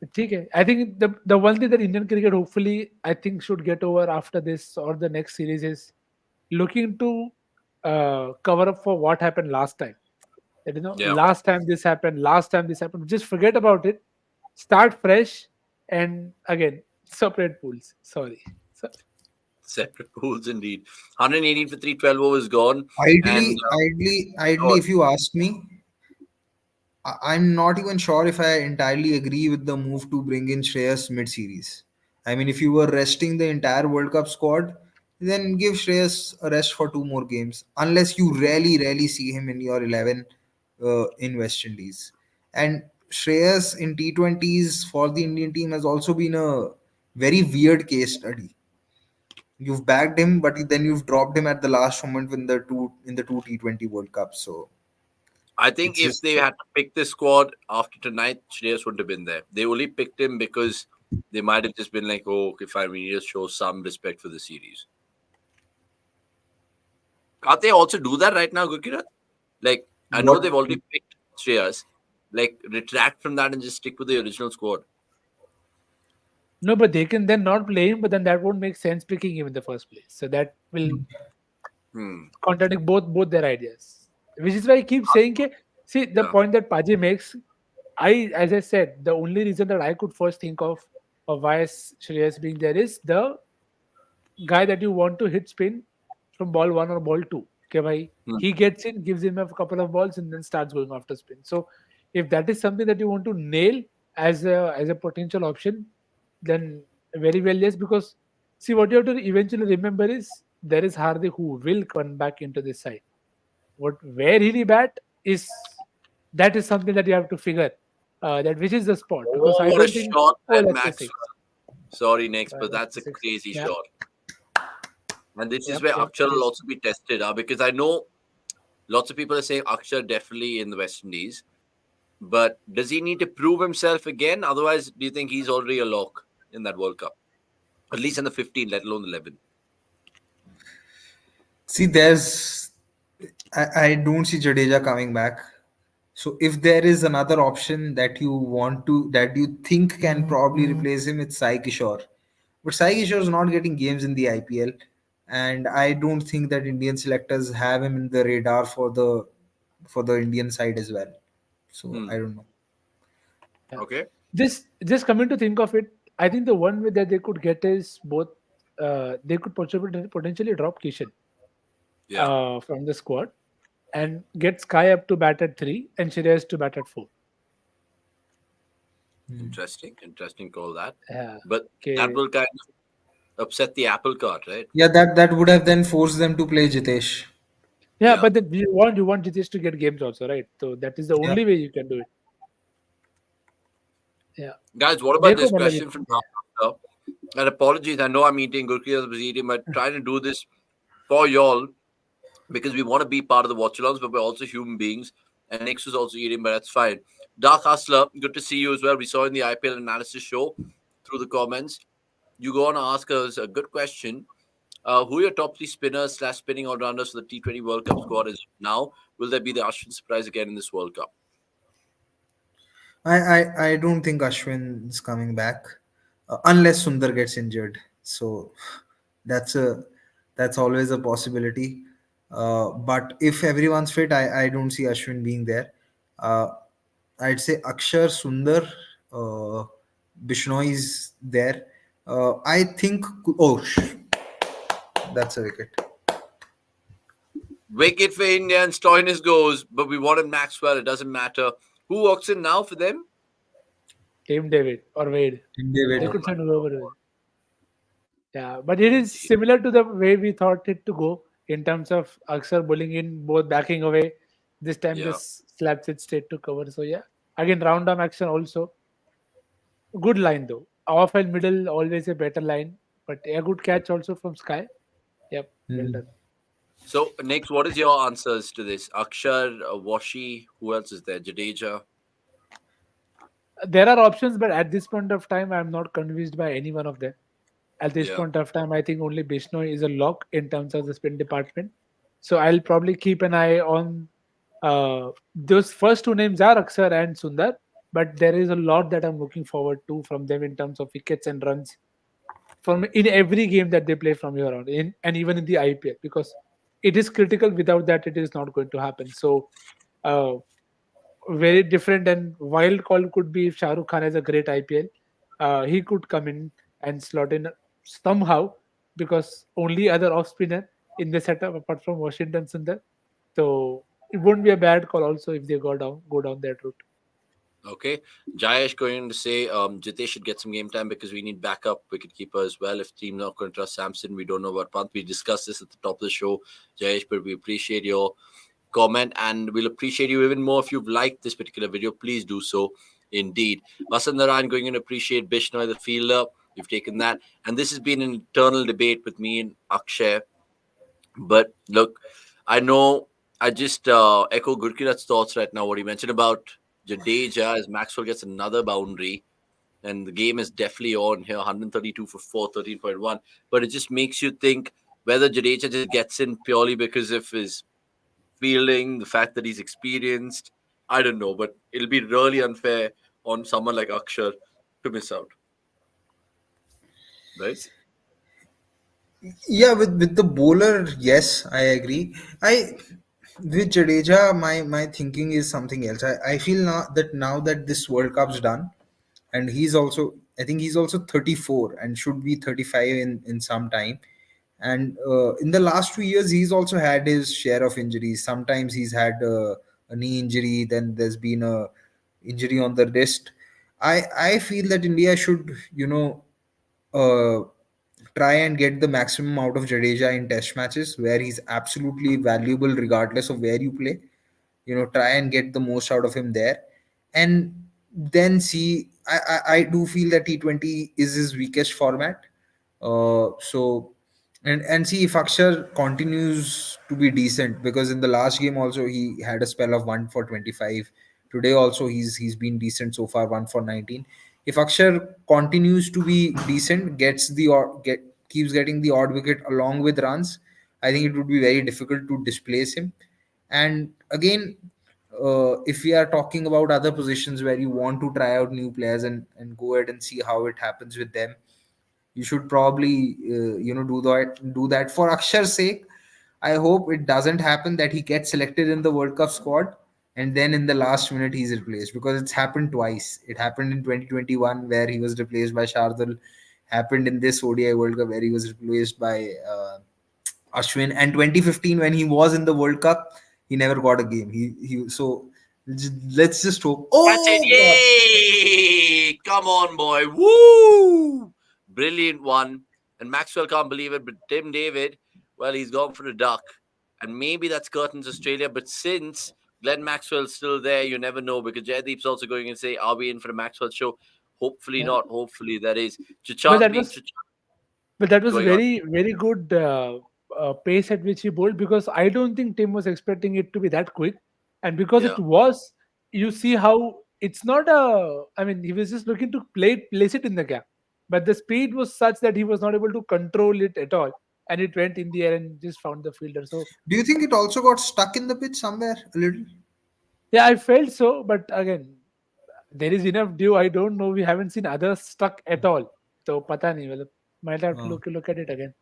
Okay. I think the one thing that Indian cricket hopefully I think should get over after this or the next series is looking to cover up for what happened last time. That, Yeah. last time this happened, last time this happened. Just forget about it. Start fresh, and again separate pools. Sorry. Separate pools indeed. 118 for 312 overs gone. Ideally, and, if you ask me, I'm not even sure if I entirely agree with the move to bring in Shreyas mid-series. I mean, if you were resting the entire World Cup squad, then give Shreyas a rest for 2 more games, unless you really see him in your 11 in West Indies. And Shreyas in T20s for the Indian team has also been a very weird case study. You've backed him, but then you've dropped him at the last moment in the two T20 World Cups. So I think if they had to pick this squad after tonight, Shreyas wouldn't have been there. They only picked him because they might have just been like, oh, okay, fine, we need to show some respect for the series. Can't they also do that right now, Gurkirat? Like, I know they've already picked Shreyas. Like, retract from that and just stick with the original squad. No, but they can then not play him, but then that won't make sense picking him in the first place. So that will contradict both their ideas. Which is why I keep saying, see, the point that Paji makes, as I said, the only reason that I could first think of why Shreyas being there is the guy that you want to hit spin from ball 1 or ball 2. Okay, bhai, he gets in, gives him a couple of balls, and then starts going after spin. So if that is something that you want to nail as a potential option, then very well, yes. Because see, what you have to eventually remember is there is Hardik who will come back into this side. Where he bat is, that is something that you have to figure. That which is the spot, because I what don't a think. shot by That's Maxwell. Sorry, next, but that's a crazy shot. And this is where Akshar will also be tested, because I know lots of people are saying Akshar definitely in the West Indies. But does he need to prove himself again? Otherwise, do you think he's already a lock in that World Cup? At least in the 15, let alone the 11. See, I don't see Jadeja coming back. So if there is another option that you think can probably replace him, it's Sai Kishore. But Sai Kishore is not getting games in the IPL, and I don't think that Indian selectors have him in the radar for the Indian side as well. So I don't know. Okay. Just coming to think of it, I think the one way that they could get is both. They could potentially drop Kishan from the squad and get Sky up to bat at 3 and Shreyas to bat at 4. Interesting call that. Yeah. But that will kind of upset the apple cart, right? Yeah, that would have then forced them to play Jitesh. Yeah, but then you want Jitesh to get games also, right? So that is the only way you can do it. Yeah. Guys, what about this question from Doctor? And apologies, I know I'm eating, Gurkirat was eating, but trying to do this for y'all because we want to be part of the Watchalongs, but we're also human beings. And Nix was also eating, but that's fine. Dark Hustler, good to see you as well. We saw in the IPL analysis show through the comments. You go on to ask us a good question. Who are your top 3 spinners / spinning all-rounders for the T20 World Cup squad is now? Will there be the Ashwin surprise again in this World Cup? I don't think Ashwin is coming back unless Sundar gets injured. So that's always a possibility. But if everyone's fit, I don't see Ashwin being there. I'd say Akshar, Sundar, Bishnoi is there. I think that's a wicket. Wicket for India and Stoinis goes, but we wanted Maxwell. It doesn't matter. Who walks in now for them? Tim David or Wade. Tim David. They could send whoever. Yeah, but it is similar to the way we thought it to go in terms of Akshar bowling in, both backing away. This time just slaps it straight to cover. So yeah, again round arm action also. Good line though. Off and middle always a better line, but a good catch also from Sky. Yep, well done. So, next, what is your answers to this? Akshar, Washi, who else is there? Jadeja. There are options, but at this point of time, I'm not convinced by any one of them. At this Yeah. point of time, I think only Bishnoi is a lock in terms of the spin department. So I'll probably keep an eye on those first two names are Aksar and Sundar, but there is a lot that I'm looking forward to from them in terms of wickets and runs from in every game that they play from here on, in and even in the IPL, because it is critical. Without that, it is not going to happen. So uh, very different and wild call could be if Shah Rukh Khan has a great IPL, he could come in and slot in somehow, because only other off spinner in the setup apart from Washington Sundar. So it wouldn't be a bad call also if they go down that route. Okay. Jayesh going to say Jitesh should get some game time because we need backup wicketkeeper as well. If team not going to trust Samson, we don't know about Pant. We discussed this at the top of the show, Jayesh, but we appreciate your comment and we'll appreciate you even more if you've liked this particular video. Please do so indeed. Vasant going to appreciate Bishnoi, the fielder. You've taken that. And this has been an internal debate with me and Akshay. But look, I know I just echo Gurkirat's thoughts right now, what he mentioned about Jadeja as Maxwell gets another boundary. And the game is definitely on here, 132 for 4, 13.1. But it just makes you think whether Jadeja just gets in purely because of his fielding, the fact that he's experienced. I don't know, but it'll be really unfair on someone like Akshar to miss out. Right? Yeah, with the bowler, yes, I agree. I with Jadeja, my thinking is something else. I feel now that this World Cup's done, and I think he's also 34 and should be 35 in some time. And in the last 2 years, he's also had his share of injuries. Sometimes he's had a knee injury, then there's been a injury on the wrist. I feel that India should, uh, try and get the maximum out of Jadeja in test matches where he's absolutely valuable regardless of where you play. Try and get the most out of him there, and then see. I do feel that T20 is his weakest format. So and see if Akshar continues to be decent, because in the last game also he had a spell of 1 for 25. Today also he's been decent so far, 1 for 19. If Akshar continues to be decent, keeps getting the odd wicket along with runs, I think it would be very difficult to displace him. And again, if we are talking about other positions where you want to try out new players and go ahead and see how it happens with them, you should probably do that for Akshar's sake. I hope it doesn't happen that he gets selected in the World Cup squad and then in the last minute he's replaced, because it's happened twice. It happened in 2021 where he was replaced by Shardul, happened in this ODI World Cup where he was replaced by Ashwin, and 2015 when he was in the World Cup, he never got a game. He so let's just hope. That's it. God. Yay! Come on, boy. Woo! Brilliant one. And Maxwell can't believe it, but Tim David, well, he's gone for a duck. And maybe that's curtains Australia. But since Glenn Maxwell's still there, you never know, because Jaydeep's also going and say, are we in for a Maxwell show? Hopefully Yeah. not. Hopefully that is. But that was Going on. very, very good pace at which he bowled, because I don't think Tim was expecting it to be that quick. And because it Yeah. was, you see how it's not I mean, he was just looking to place it in the gap. But the speed was such that he was not able to control it at all. And it went in the air and just found the fielder. So, Do you think it also got stuck in the pitch somewhere a little? yeah, I felt so. But again, there is enough dew. I don't know. We haven't seen others stuck at all. So, pata nahi. Matlab, might have to look at it again.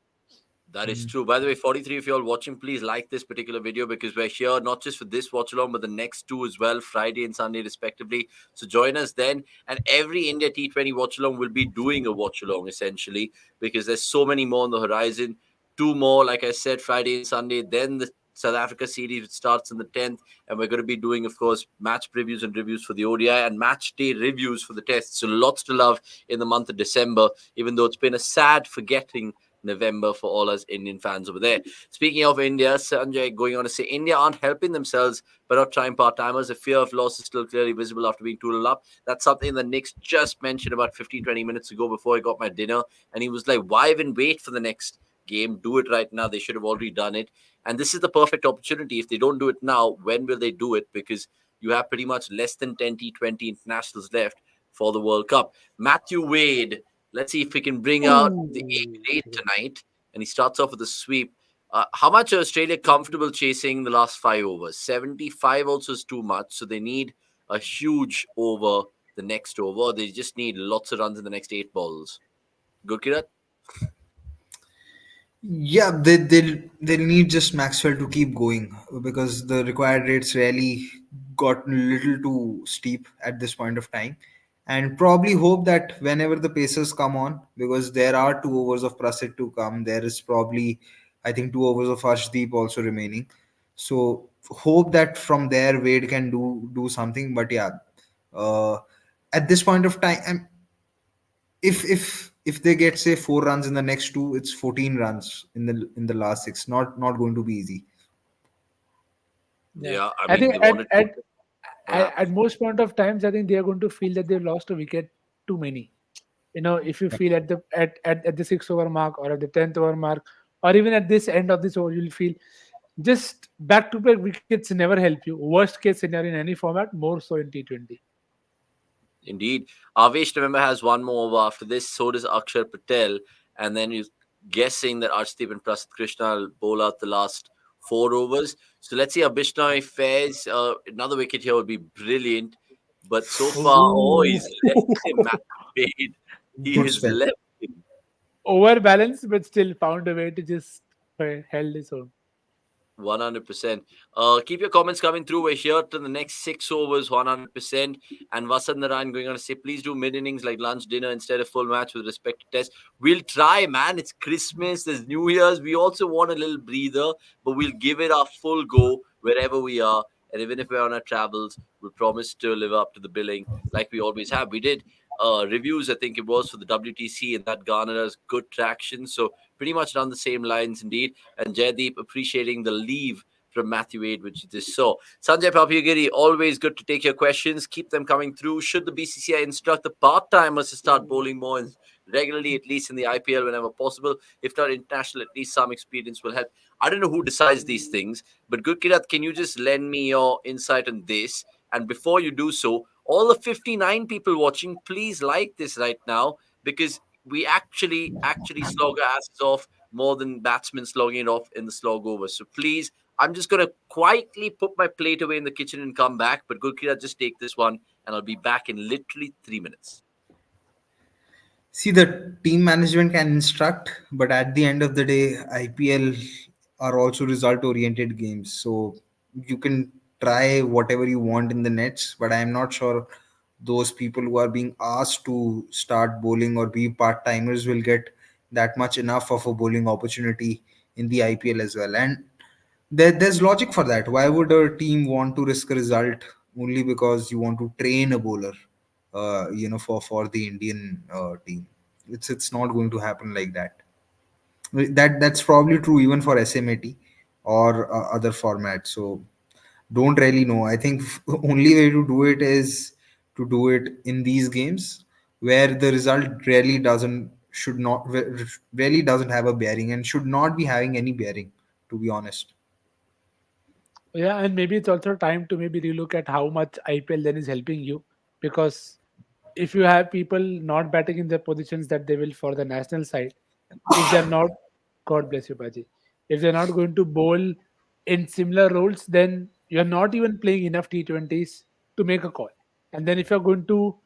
That is true. By the way, 43, if you're all watching, please like this particular video, because we're here not just for this watch along, but the next two as well, Friday and Sunday respectively. So join us then. And every India T20 watch along will be doing a watch along essentially, because there's so many more on the horizon. Two more, like I said, Friday and Sunday. Then the South Africa series starts on the 10th. And we're going to be doing, of course, match previews and reviews for the ODI and match day reviews for the tests. So lots to love in the month of December, even though it's been a sad forgetting November for all us Indian fans over there. Speaking of India, Sanjay going on to say India aren't helping themselves but are trying part-timers. The fear of loss is still clearly visible after being 2-0 up. That's something that Nick just mentioned about 15-20 minutes ago before I got my dinner. And he was like, why even wait for the next game. Do it right now. They should have already done it. And this is the perfect opportunity. If they don't do it now, when will they do it? Because you have pretty much less than 10 T20 internationals left for the World Cup. Matthew Wade, let's see if we can bring out the 8 tonight. And he starts off with a sweep. How much are Australia comfortable chasing the last 5 overs? 75 also is too much. So they need a huge over the next over. They just need lots of runs in the next 8 balls. Good, Kirat? Yeah, they'll need just Maxwell to keep going because the required rates really got a little too steep at this point of time. And probably hope that whenever the Pacers come on, because there are 2 overs of Prasid to come, there is probably, I think, 2 overs of Arshdeep also remaining. So hope that from there Wade can do something. But yeah, uh, at this point of time, if they get say 4 runs in the next two, it's 14 runs in the last six. Not going to be easy. Yeah, I I mean, think they wanted to. at most point of times, I think they are going to feel that they've lost a wicket too many. If you feel at the 6 over mark or at the 10th over mark, or even at this end of this over, you'll feel just back to back wickets never help you. Worst case scenario in any format, more so in T20. Indeed. Avesh, remember, has one more over after this. So does Akshar Patel. And then you're guessing that Arshdeep and Prasidh Krishna will bowl out the last 4 overs. So let's see how Bishnoi fares. Another wicket here would be brilliant. But so far, he's left him, Matt Wade. He Good has spell. left him. Overbalanced, but still found a way to just held his own. 100%. Keep your comments coming through. We're here to the next 6 overs, 100%. And Vasant Narayan going on to say, please do mid innings like lunch, dinner instead of full match with respect to test. We'll try, man. It's Christmas, there's New Year's. We also want a little breather, but we'll give it our full go wherever we are. And even if we're on our travels, we'll promise to live up to the billing like we always have. We did reviews, I think it was, for the WTC, and that garnered us good traction. So pretty much on the same lines indeed. And Jaydeep appreciating the leave from Matthew Wade, which you just saw. Sanjay Papiyagiri, always good to take your questions. Keep them coming through. Should the BCCI instruct the part-timers to start bowling more regularly, at least in the IPL whenever possible? If not international, at least some experience will help. I don't know who decides these things, but good Kirat, can you just lend me your insight on this? And before you do so, all the 59 people watching, please like this right now, because we actually slog our asses off more than batsmen slogging it off in the slog over. So please, I'm just going to quietly put my plate away in the kitchen and come back. But Gurkira, just take this one and I'll be back in literally 3 minutes. See, the team management can instruct, but at the end of the day, IPL are also result-oriented games. So you can try whatever you want in the nets, but I'm not sure those people who are being asked to start bowling or be part-timers will get that much enough of a bowling opportunity in the IPL as well. And there's logic for that. Why would a team want to risk a result only because you want to train a bowler? For the Indian team, it's not going to happen like that. That's probably true even for SMAT or other formats. So don't really know. I think only way to do it is to do it in these games where the result really doesn't have a bearing and should not be having any bearing, to be honest. Yeah, and maybe it's also time to maybe relook at how much IPL then is helping you, because if you have people not batting in the positions that they will for the national side, if they're not, God bless you, Baji, if they're not going to bowl in similar roles, then you're not even playing enough T20s to make a call. And then if you're going to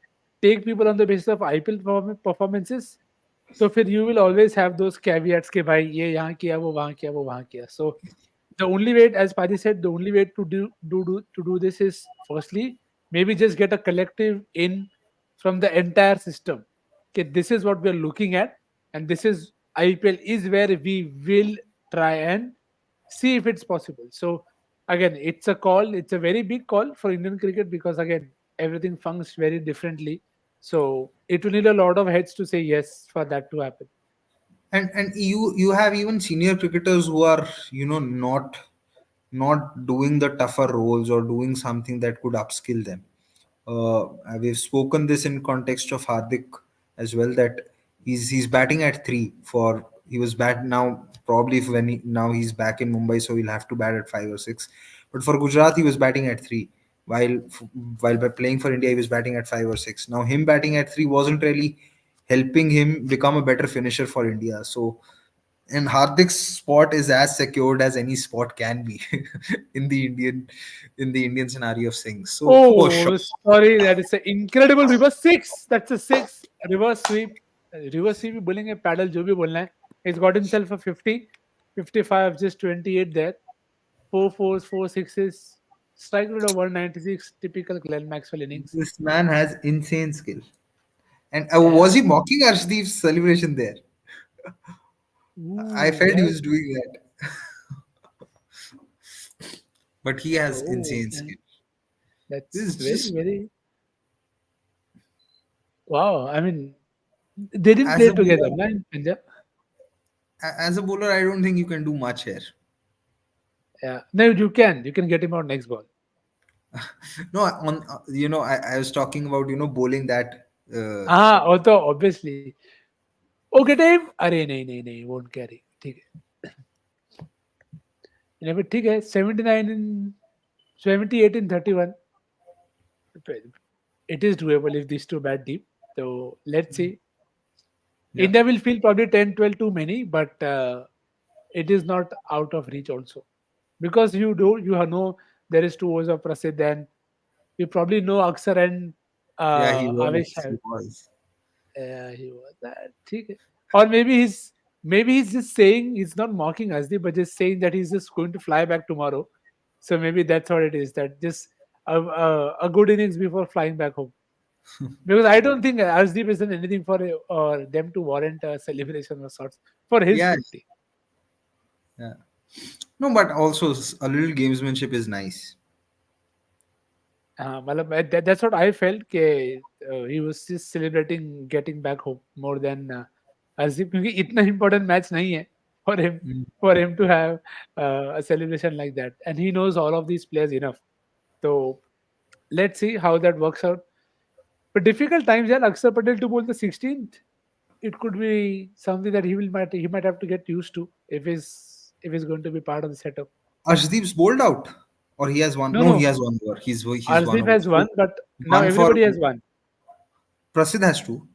take people on the basis of IPL performances, तो फिर you will always have those caveats कि भाई ये यहाँ किया वो वहाँ किया वो वहाँ किया. So the only way, as Padi said, the only way to do this is firstly maybe just get a collective in from the entire system. Okay, this is what we are looking at, and this is IPL is where we will try and see if it's possible. So again, it's a call. It's a very big call for Indian cricket because again, everything functions very differently. So it will need a lot of heads to say yes for that to happen. And you have even senior cricketers who are not doing the tougher roles or doing something that could upskill them. We've spoken this in context of Hardik as well, that he's batting at 3 for He was bat now. Probably if when now he's back in Mumbai, so he'll have to bat at 5 or 6. But for Gujarat, he was batting at 3. While while by playing for India, he was batting at 5 or 6. Now him batting at 3 wasn't really helping him become a better finisher for India. So, and Hardik's spot is as secured as any spot can be in the Indian scenario of things. So for sure. Oh, sorry, that is an incredible reverse 6. That's a 6 reverse sweep. Reverse sweep बोलेंगे paddle जो भी बोलना है. He's got himself a 50, 55, just 28 there. 4 fours, 4 sixes. Strike rate of 196. Typical Glenn Maxwell innings. This man has insane skill. And was he mocking Arshdeep's celebration there? I felt he was doing that. But he has insane skill. That's This is very, just very. Wow. I mean, they didn't as play a together, bowler, man, in Punjab. as a bowler, I don't think you can do much here. Yeah. No, you can. You can get him out next ball. No, on I was talking about bowling that. Although obviously. Okay, time. अरे नहीं, won't carry. ठीक है. But ठीक है. 79 in 78 in 31. It is doable if these two bat deep. So let's see. Yeah. India will feel probably 10, 12 too many, but it is not out of reach also. Because you know there is 2 overs of Prasidh, and you probably know Aksar and Yeah, he Avesh was. have. He was. Yeah, he was that. ठीक है. Or maybe he's just saying, he's not mocking Asdi, but just saying that he's just going to fly back tomorrow. So maybe that's what it is. That just a good innings before flying back home. Because I don't think Asdeep has done anything for them to warrant a celebration of sorts for his Yeah. 50. Yeah. No, but also a little gamesmanship is nice. मतलब that's what I felt. He was just celebrating getting back home more than Asdeep, क्योंकि इतना important match नहीं है for him to have a celebration like that, and he knows all of these players enough. So let's see how that works out. But difficult times, yeah. Akshar Patel to bowl the 16th, it could be something that he might have to get used to if he's going to be part of the setup. Arshdeep's bowled out, or he has one. No, No, no. he has one over. He's one Arshdeep over. has one, but now One for everybody has one. Prasidh has 2.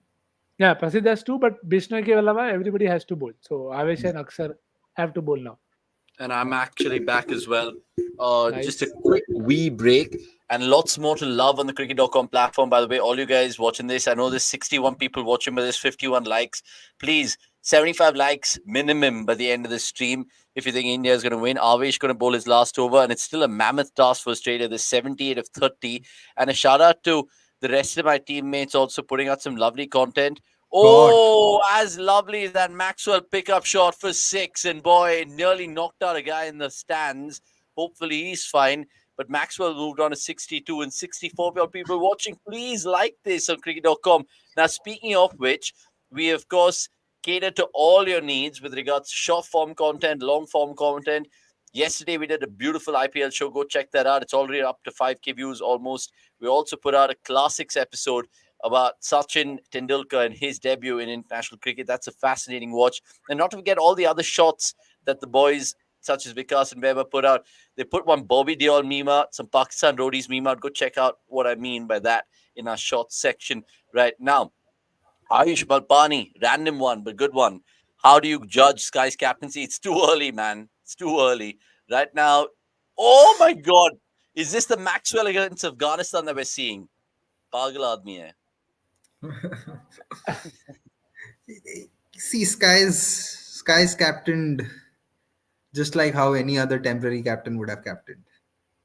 Yeah, Prasidh has 2, but Bishnoi ke alawa everybody has to bowl. So Avesh and Aksar have to bowl now. And I'm actually back as well. Nice. Just a quick wee break and lots more to love on the cricket.com platform. By the way, all you guys watching this, I know there's 61 people watching, but there's 51 likes. Please, 75 likes minimum by the end of the stream. If you think India is going to win, Avesh going to bowl his last over, and it's still a mammoth task for Australia. There's 78 of 30. And a shout out to the rest of my teammates also putting out some lovely content. Oh, as lovely as that Maxwell pickup shot for 6. And boy, nearly knocked out a guy in the stands. Hopefully he's fine. But Maxwell moved on to 62 and 64. People watching, please like this on cricket.com. Now, speaking of which, we, of course, cater to all your needs with regards to short form content, long form content. Yesterday, we did a beautiful IPL show. Go check that out. It's already up to 5K views almost. We also put out a classics episode about Sachin Tendulkar and his debut in international cricket. That's a fascinating watch. And not to forget all the other shots that the boys, such as Vikas and Weber, put out. They put one Bobby Deol meme out, some Pakistan roadies meme out. Go check out what I mean by that in our shots section right now. Ayush Balpani, random one, but good one. How do you judge Sky's captaincy? It's too early, man. It's too early. Right now, oh my God. Is this the Maxwell against Afghanistan that we're seeing? Pagal aadmi hai. See, Sky's captained just like how any other temporary captain would have captained.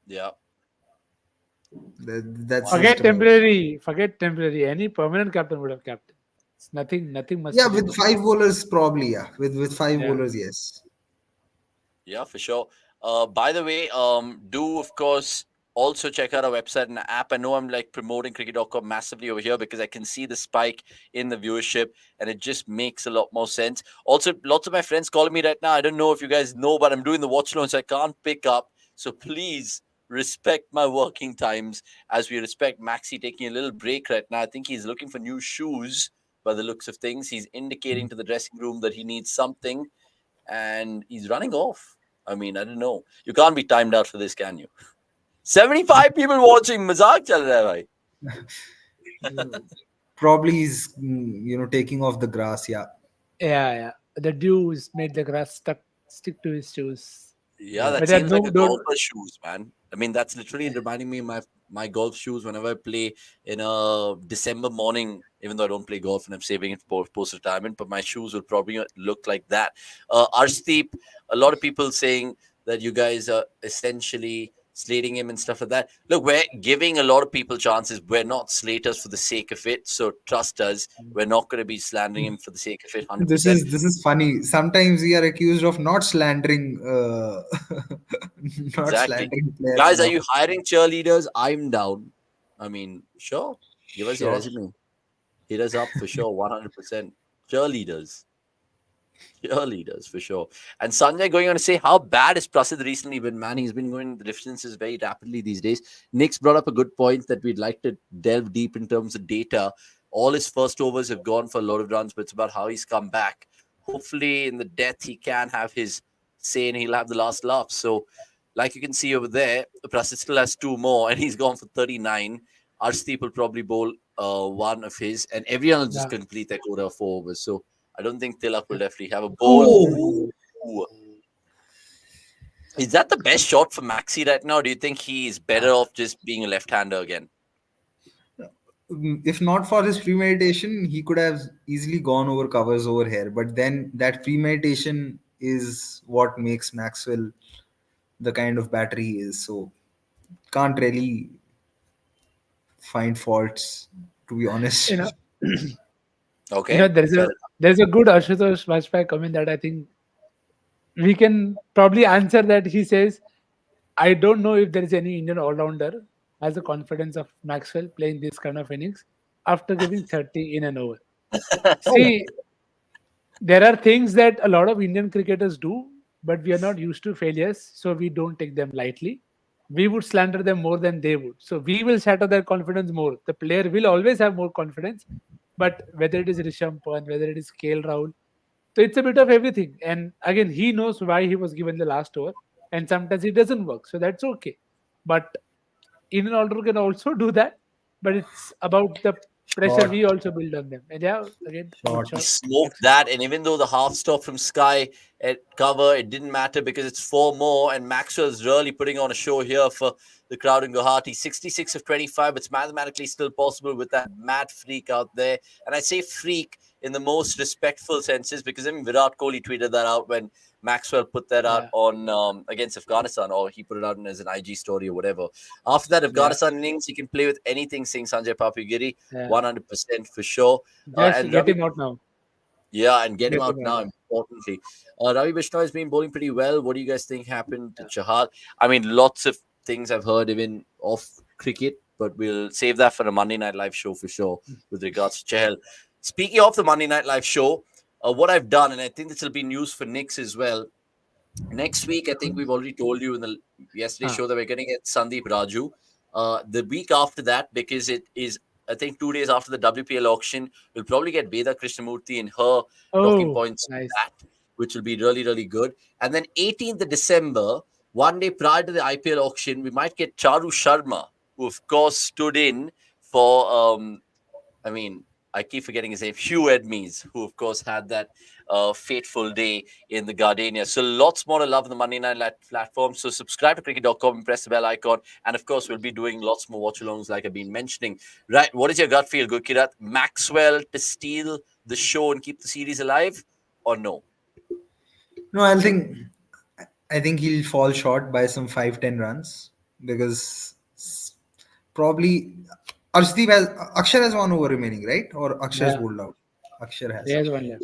Yeah. That's Forget temporary. Any permanent captain would have captained. It's nothing much. Yeah, with 5 bowlers, probably. Yeah, with 5 Yeah. bowlers, yes. Yeah, for sure. By the way, do of course also check out our website and app. I know I'm like promoting cricket.com massively over here because I can see the spike in the viewership and it just makes a lot more sense. Also, lots of my friends calling me right now. I don't know if you guys know, but I'm doing the Watchalong, so I can't pick up. So please respect my working times as we respect Maxi taking a little break right now. I think he's looking for new shoes. by the looks of things. He's indicating to the dressing room that he needs something, and he's running off. I mean, I don't know. You can't be timed out for this, can you? 75 people watching. Mazak chal raha hai, bhai. Probably he's taking off the grass. Yeah. Yeah. The dews made the grass stick to his shoes. Yeah, that But seems like no, a don't. golfer's shoes, man. I mean, that's literally reminding me of my golf shoes whenever I play in a December morning, even though I don't play golf and I'm saving it for post-retirement, but my shoes will probably look like that. Arshdeep, a lot of people saying that you guys are essentially slating him and stuff like that. Look, we're giving a lot of people chances. We're not slaters for the sake of it. So trust us, we're not going to be slandering him for the sake of it. 100%. This is funny. Sometimes we are accused of not slandering, Exactly. players. Guys, are you hiring cheerleaders? I'm down. I mean, sure. Give us your Sure. resume. Hit us up for sure. 100%. Cheerleaders. Cheerleaders for sure. And Sanjay going on to say, how bad has Prasid recently been, man? He's been going the distances very rapidly these days. Nick's brought up a good point that we'd like to delve deep in terms of data. All his first overs have gone for a lot of runs, but it's about how he's come back. Hopefully, in the death, he can have his say and he'll have the last laugh. So, like you can see over there, Prasid still has 2 more and he's gone for 39. Arshdeep will probably bowl one of his, and everyone will just complete their quota of 4 overs. So, I don't think Tilak will definitely have a bowl. Ooh. Is that the best shot for Maxi right now? Do you think he's better off just being a left-hander again? If not for his premeditation, he could have easily gone over covers over here. But then that premeditation is what makes Maxwell the kind of batter he is. So can't really find faults, to be honest. Okay. There's a good Ashutosh Vajpayee comment that I think we can probably answer that. He says, I don't know if there is any Indian all-rounder has the confidence of Maxwell playing this kind of innings after giving 30 in an over. See, there are things that a lot of Indian cricketers do, but we are not used to failures, so we don't take them lightly. We would slander them more than they would. So we will shatter their confidence more. The player will always have more confidence, but whether it is Rishabh Pant, whether it is KL Rahul, so it's a bit of everything. And again, he knows why he was given the last over, and sometimes it doesn't work. So that's okay. But Indian all-rounder can also do that, but it's about the pressure we also build on them. And yeah, again, He smoked that, and even though the half stop from Sky at cover, it didn't matter because it's 4 more, and Maxwell's really putting on a show here for the crowd in Guwahati. 66 of 25, it's mathematically still possible with that mad freak out there. And I say freak in the most respectful senses because I mean Virat Kohli tweeted that out when Maxwell put that out on against Afghanistan, or he put it out as an IG story or whatever. After that Afghanistan innings, he can play with anything, saying Sanjay Papugiri, 100% for sure. And get him out now. Yeah, and get him out now, importantly. Ravi Bishnoi has been bowling pretty well. What do you guys think happened to Chahal? I mean, lots of things I've heard even off cricket, but we'll save that for a Monday Night Live show for sure with regards to Chahal. Speaking of the Monday Night Live show, what I've done, and I think this will be news for Knicks as well. Next week, I think we've already told you in the yesterday's show that we're going to get Sandeep Raju. The week after that, because it is, I think, 2 days after the WPL auction, we'll probably get Veda Krishnamurti and her talking points on that, which will be really, really good. And then 18th of December, 1 day prior to the IPL auction, we might get Charu Sharma, who of course stood in for, I keep forgetting his name, Hugh Edmees, who of course had that fateful day in the Gardenia. So lots more to love on the Monday Night Live platform. So subscribe to cricket.com and press the bell icon. And of course, we'll be doing lots more watch-alongs like I've been mentioning. Right, what is your gut feel, Gurkirat? Maxwell to steal the show and keep the series alive, or no? No, I think he'll fall short by some 5-10 runs because probably Akshar has 1 over remaining, right? Or Akshar's bowled out? Akshar has. He has 1 left.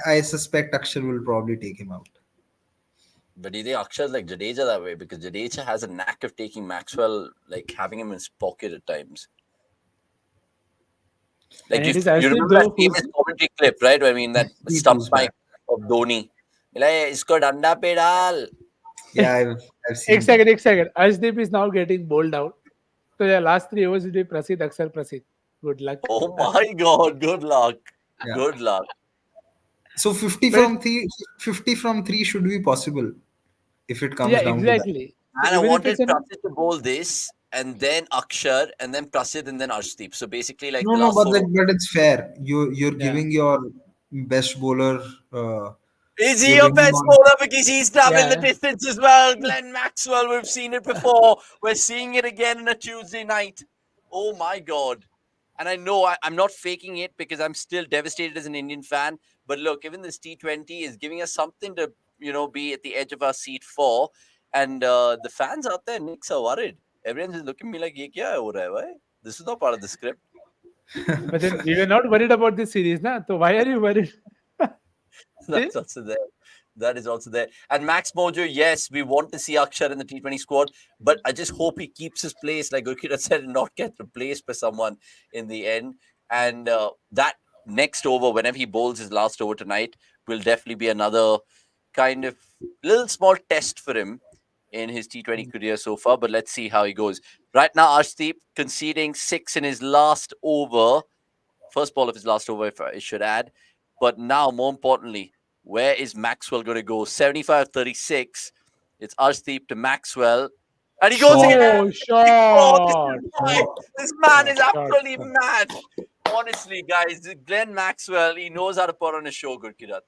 I suspect Akshar will probably take him out. But do you think Akshar's like Jadeja that way? Because Jadeja has a knack of taking Maxwell, like having him in his pocket at times. Like you remember that famous commentary clip, right? I mean, that stump spike of Dhoni. Isko danda pe dal. Yeah, I've seen. Ek second. Arshdeep is now getting bowled out. So the last 3 overs will be Prasid, Akshar, Prasid. Good luck. Oh my God, good luck. Yeah. Good luck. So 50 But from 3, 50 from 3 should be possible if it comes yeah, down to that. exactly. So And I even if it's wanted an Prasid to bowl this, and then Akshar, and then Prasid, and then Arshdeep. So basically, like No, the no, last but four. but it's fair. You're yeah, giving your best bowler. Is he You're your bringing best on. bowler because he's traveled the yeah. distance as well? Glenn Maxwell, we've seen it before. We're seeing it again on a Tuesday night. Oh my God. And I know I'm not faking it because I'm still devastated as an Indian fan. But look, even this T20 is giving us something to, be at the edge of our seat for. And the fans out there, Knicks, are worried. Everyone's just looking at me like, "Ye kya hai ho raha hai, bhai? This is not part of the script." But then we were not worried about this series, na. So why are you worried? See? That's also there. That is also there. And Max Mojo, yes, we want to see Akshar in the T20 squad, but I just hope he keeps his place, like Gurkira said, and not get replaced by someone in the end. And that next over, whenever he bowls his last over tonight, will definitely be another kind of little small test for him in his T20 career so far. But let's see how he goes. Right now, Arshdeep conceding 6 in his last over. First ball of his last over, if I should add. But now, more importantly, where is Maxwell going to go? 75-36. It's Arshdeep to Maxwell. And he goes again. Oh, Oh, this shot! is why. This man is Shot. absolutely mad. Honestly, guys, Glenn Maxwell, he knows how to put on a show, Gurkirat.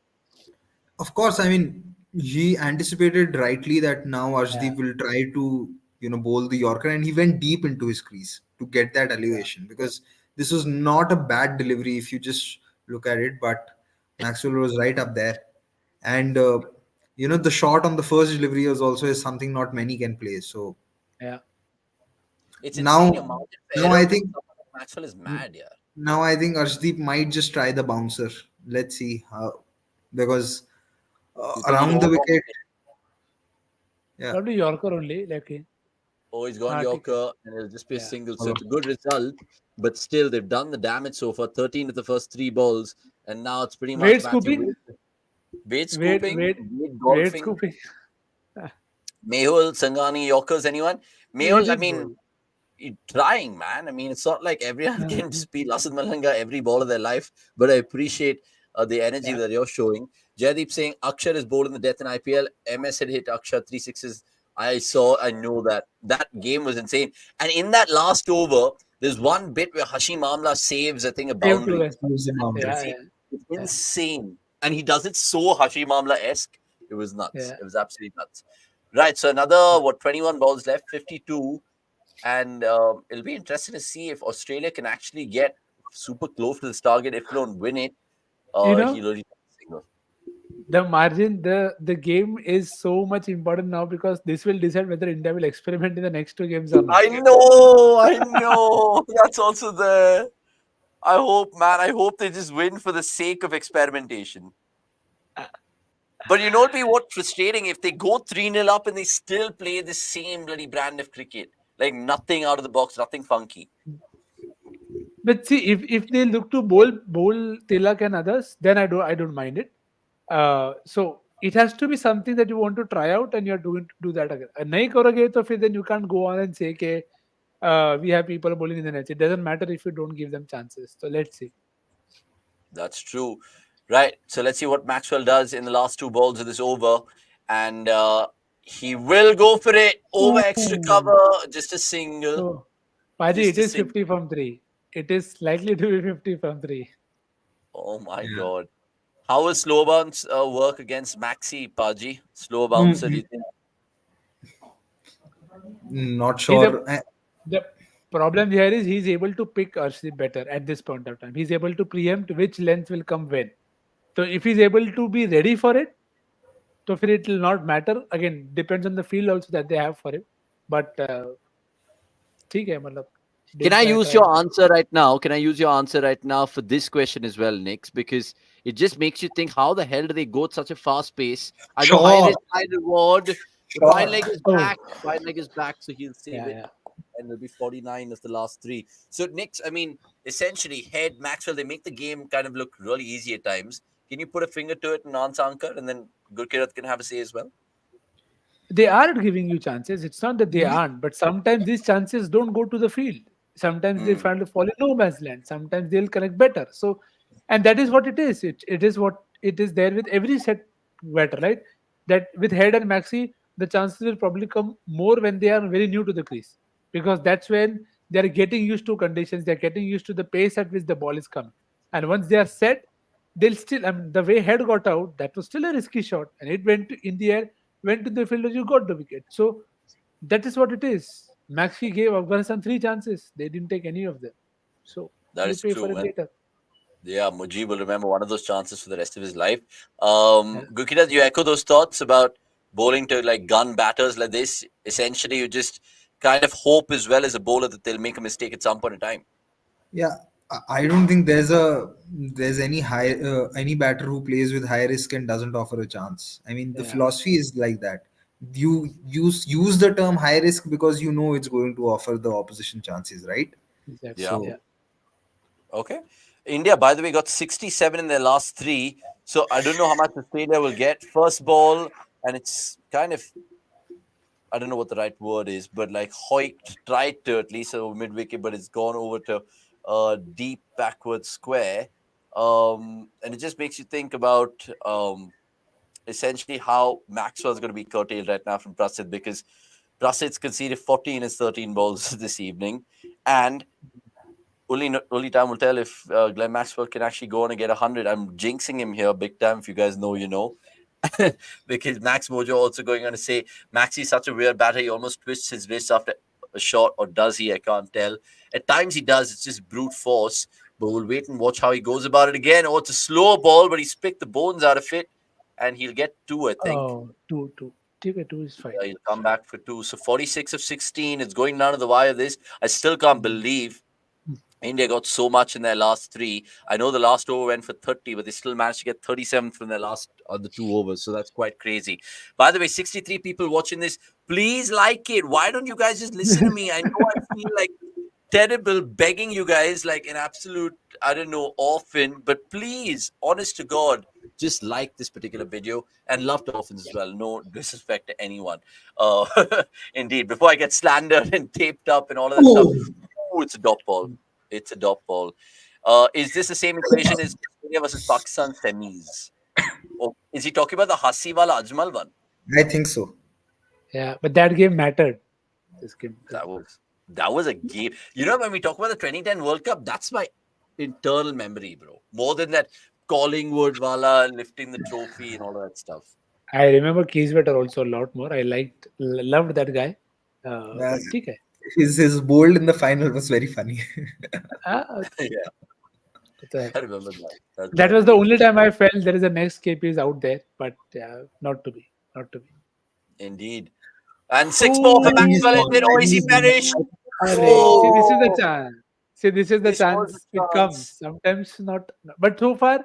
Of course, I mean, he anticipated rightly that now Arshdeep will try to, bowl the Yorker, and he went deep into his crease to get that elevation because this was not a bad delivery if you just look at it. But Maxwell was right up there, and the shot on the first delivery was also something not many can play. So Yeah. It's now, insane. Your margin for now error I for think someone like Maxwell is mad, yeah. now I think Arshdeep might just try the bouncer. Let's see how, because You think around he'll the hold on wicket, to it? yeah. Probably Yorker only. Like, Oh, he's gone हाँ, ठीक है. Yorker, and it'll just be a Yeah. single. So it's a good result, but still, they've done the damage so far. 13 of the first 3 balls, and now it's pretty much Wade Matthew scooping. Wade Wade, scooping, Wade, Wade Wade golfing, scooping. Mehul, Sangani, Yorkers, anyone? He Mehul, I did mean, bowl. trying, man. I mean, it's not like everyone can just be Lasat Malanga every ball of their life, but I appreciate the energy that you're showing. Jaydeep saying Akshar is bowled in the death in IPL. MS had hit Akshar 3 sixes. I know that game was insane. And in that last over, there's one bit where Hashim Amla saves, I think, a Save to boundary. rest. Yeah, Yeah, It's insane. And he does it so Hashim Amla-esque. It was nuts. yeah. It was absolutely nuts. Right, so another, 21 balls left, 52. And it'll be interesting to see if Australia can actually get super close to this target. If they don't win it, You know, he'll only single. the margin, the game is so much important now because this will decide whether India will experiment in the next 2 games or not. I know. That's also there. I hope they just win for the sake of experimentation. But you know what's frustrating? If they go 3-0 up and they still play the same bloody brand of cricket. Like nothing out of the box, nothing funky. But see, if they look to bowl Tilak and others, then I don't mind it. So it has to be something that you want to try out, and you're doing to do that again. नहीं करोगे तो फिर then you can't go on and say कि we have people bowling in the nets. It doesn't matter if you don't give them chances. So let's see. That's true. Right. So let's see what Maxwell does in the last 2 balls of this over. And he will go for it. Over extra cover. Just a single. So, Paji, Just it a is single. 50 from 3. It is likely to be 50 from 3. Oh my God. How will slow bounce work against Maxi, Paji? Slow bouncer, do you think? Not See, sure. the problem here is he's able to pick Arshdeep better at this point of time. He's able to preempt which length will come when. So if he's able to be ready for it, so फिर it will not matter. Again, depends on the field also that they have for him. But ठीक है, मतलब. Can I use your answer right now? Can I use your answer right now for this question as well, Nix? Because it just makes you think, how the hell do they go at such a fast pace? I know high risk, high reward. The fine leg is back. Fine leg is back, so he'll save it. And it'll be 49 of the last 3. So, Nix, I mean, essentially, Head, Maxwell, they make the game kind of look really easy at times. Can you put a finger to it and answer Ankar? And then Gurkirat can have a say as well? They are giving you chances. It's not that they aren't. But sometimes these chances don't go to the field. Sometimes they find to fall in no man's land. Sometimes they'll connect better. So And that is what it is. It is what it is there with every set batter, right? That with Head and Maxi, the chances will probably come more when they are very new to the crease, because that's when they are getting used to conditions, they're getting used to the pace at which the ball is coming. And once they are set, they'll still, I mean, the way Head got out, that was still a risky shot, and it went in the air, went to the fielder, you got the wicket. So that is what it is. Maxi gave Afghanistan three chances, they didn't take any of them. So That they is pay for true. it And later. yeah, Mujib will remember one of those chances for the rest of his life. Yeah. Gurkita, do you echo those thoughts about bowling to like gun batters like this? Essentially, you just kind of hope as well as a bowler that they'll make a mistake at some point in time. Yeah, I don't think there's any batter who plays with high risk and doesn't offer a chance. I mean, the Yeah. philosophy is like that. You use the term high risk because you know it's going to offer the opposition chances, right? Exactly. Yeah. Yeah. Okay. India, by the way, got 67 in their last three. So I don't know how much Australia will get. First ball, and it's kind of, I don't know what the right word is, but like Hoyt tried to at least over mid wicket, but it's gone over to a deep backward square. And it just makes you think about essentially how Maxwell's going to be curtailed right now from Prasid, because Prasid's conceded 40 in his 13 balls this evening. And only time will tell if Glenn Maxwell can actually go on and get 100. I'm jinxing him here big time. If you guys know, you know. Because Max Mojo also going on to say Maxi's such a weird batter. He almost twists his wrist after a shot, or does he? I can't tell. At times he does. It's just brute force. But we'll wait and watch how he goes about it again. Oh, it's a slow ball, but he's picked the bones out of it, and he'll get two, I think. Oh, two. Take a two is fine. He'll come back for two. So 46 of 16. It's going down to the wire. This I still can't believe. India got so much in their last three. I know the last over went for 30, but they still managed to get 37 from their last the two overs. So that's quite crazy. By the way, 63 people watching this, please like it. Why don't you guys just listen to me? I know I feel like terrible begging you guys like an absolute, I don't know, orphan, but please, honest to God, just like this particular video, and love to orphans as well. No disrespect to anyone. Indeed, before I get slandered and taped up and all of that stuff. Oh, it's a dot ball. It's a dot ball. Is this the same equation as India versus Pakistan semis? Or is he talking about the Hasiwala Ajmal one? I think so. Yeah, but that game mattered. This game. That was a game. You know, when we talk about the 2010 World Cup, that's my internal memory, bro. More than that Collingwood wala lifting the trophy and all of that stuff. I remember Keyswetter also a lot more. I loved that guy. Yeah. But okay. His bold in the final was very funny. Yeah. I remember that. That was the only time I felt there is a next KP out there, but not to be. Indeed. And 6 more for Maxwell. Oh, is he perished? See, this is the chance. This is the chance. It comes. Sometimes not. But so far,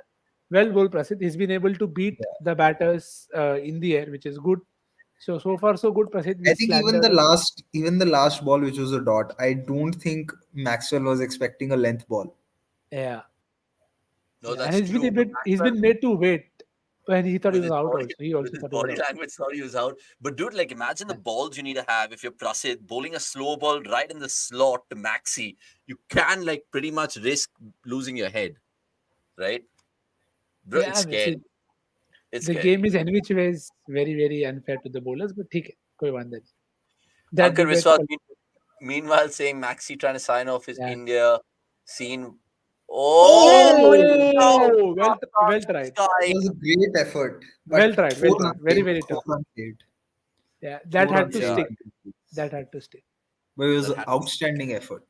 well bowled Prasid. He's been able to beat the batters in the air, which is good. So far so good, Prasid. I think even the last ball, which was a dot, I don't think Maxwell was expecting a length ball. Yeah. No, And that's true. he's been made to wait when he thought he With was his out. body- Also, he also with his thought he was body out. language thought he was out. But dude, like imagine the balls you need to have if you're Prasid bowling a slow ball right in the slot to Maxi. You can like pretty much risk losing your head, right? Bro, Yeah, it's I mean, scary. see, It's the scary. game is in which ways very very unfair to the bowlers, but ठीक है, कोई बात नहीं. That Ankur debate Viswas, meanwhile, saying Maxi trying to sign off his India scene. Oh, well tried. It was a great effort. But Well tried. four Very runs tough. saved. Yeah, that Four had runs to saved. stick. That had to stick. But it was That an had to outstanding effort.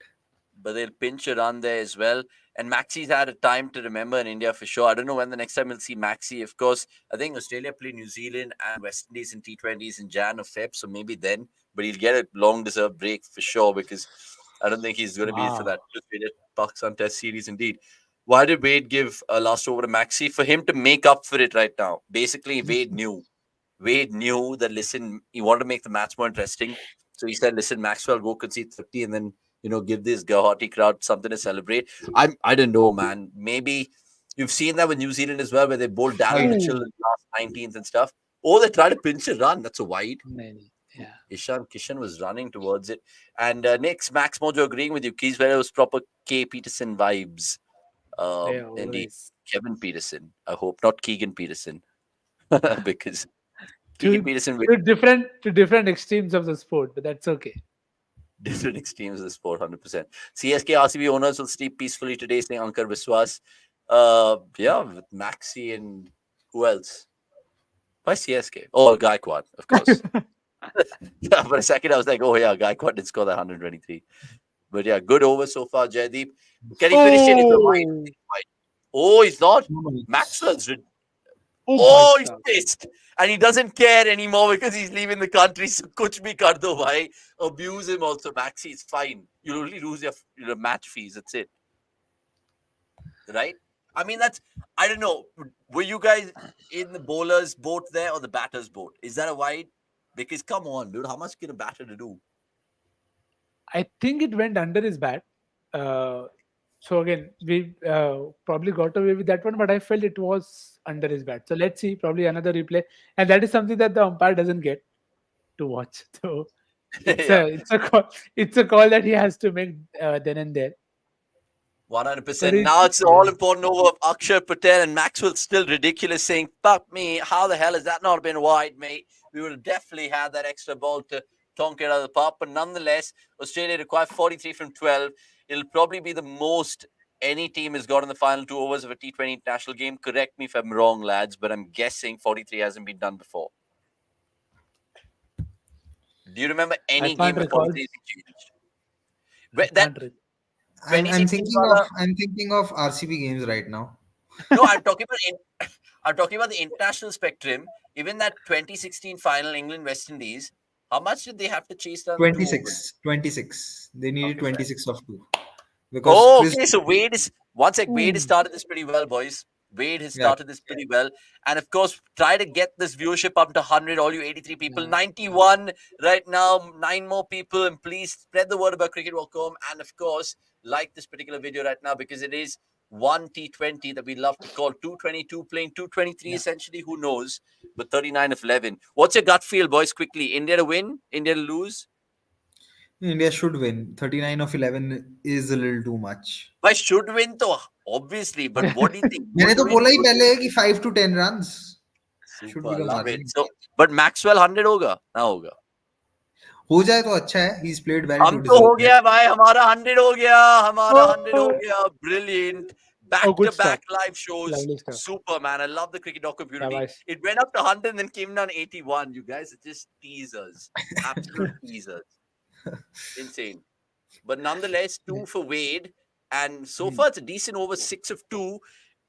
But they'll pinch a run there as well. And Maxi's had a time to remember in India for sure. I don't know when the next time we'll see Maxi. Of course, I think Australia play New Zealand and West Indies in T20s in Jan or Feb, so maybe then. But he'll get a long-deserved break for sure, because I don't think he's going to be for that Pakistan Test series. Indeed. Why did Wade give a last over to Maxi? For him to make up for it right now. Basically, Wade knew that, listen, he wanted to make the match more interesting. So he said, listen, Maxwell, go concede 30 and then, give this Guwahati crowd something to celebrate. I don't know, man. Maybe you've seen that with New Zealand as well, where they bowled Darryl Mitchell in the last 19th and stuff. Oh, they tried to pinch a run. That's a wide. Yeah. Ishan Kishan was running towards it. And next, Max Mojo agreeing with you. Keys, where it was proper K. Peterson vibes. Yeah, Indeed. always. Kevin Peterson. I hope not Keegan Peterson. Because Keegan To Peterson with to different extremes of the sport, but that's okay. different extremes of the sport, 100%. CSK RCB owners will sleep peacefully today, saying Ankar Viswas. Yeah, with Maxi and who else? Why CSK? Oh, Gaikwad, of course. Yeah, for a second I was like, oh yeah, Gaikwad did score that 123. But yeah, good over so far, Jaydeep. Can he finish it? It's a wide. Oh, Oh, he's not. No, Maxwell's. oh, Oh, bhai he's sahab. pissed. And he doesn't care anymore because he's leaving the country. So kuch bhi kar do, bhai. Abuse him also, Maxi. It's fine. You'll only lose your match fees. That's it. Right? I mean, I don't know. Were you guys in the bowler's boat there or the batter's boat? Is that a wide? Because come on, dude. How much can a batter to do? I think it went under his bat. Uh, so again, we probably got away with that one, but I felt it was under his bat. So let's see, probably another replay, and that is something that the umpire doesn't get to watch. So it's Yeah. a call that he has to make then and there. 100%. Now it's all important over of Akshar Patel and Maxwell still ridiculous saying, fuck me, how the hell has that not been wide, mate? We would have definitely had that extra ball to tonk it out of the park. But nonetheless, Australia require 43 from 12. It'll probably be the most any team has got in the final 2 overs of a T20 international game. Correct me if I'm wrong, lads, but I'm guessing 43 hasn't been done before. Do you remember any game where 43 changed? I'm thinking of RCB games right now. No, I'm talking about the international spectrum. Even that 2016 final, England West Indies. How much did they have to chase down? 26. They needed 26 of 2. Okay. So Wade has started this pretty well, boys. Wade has started this pretty well. And of course, try to get this viewership up to 100, all you 83 people. 91 right now, 9 more people. And please spread the word about cricket.com. And of course, like this particular video right now because it is one T20 that we love to call 222 playing 223 essentially. Who knows? But 39 of 11. What's your gut feel, boys? Quickly. India to win? India to lose? India should win. 39 of 11 is a little too much. Why should win though? Obviously. But what do you think? मैंने तो बोला ही पहले है कि 5 to 10 runs. Should be the margin. So, but Maxwell 100 होगा? ना होगा. हो जाए तो अच्छा है. He's played well. हम तो हो गया भाई. हमारा 100 हो गया. Brilliant. Back-to-back live shows. Super, man. I love the cricket.com community. It went up to 100 and then came down 81. You guys are just teasers. Absolute teasers. Insane. But nonetheless, 2 for Wade. And so far, it's a decent over, 6 of 2.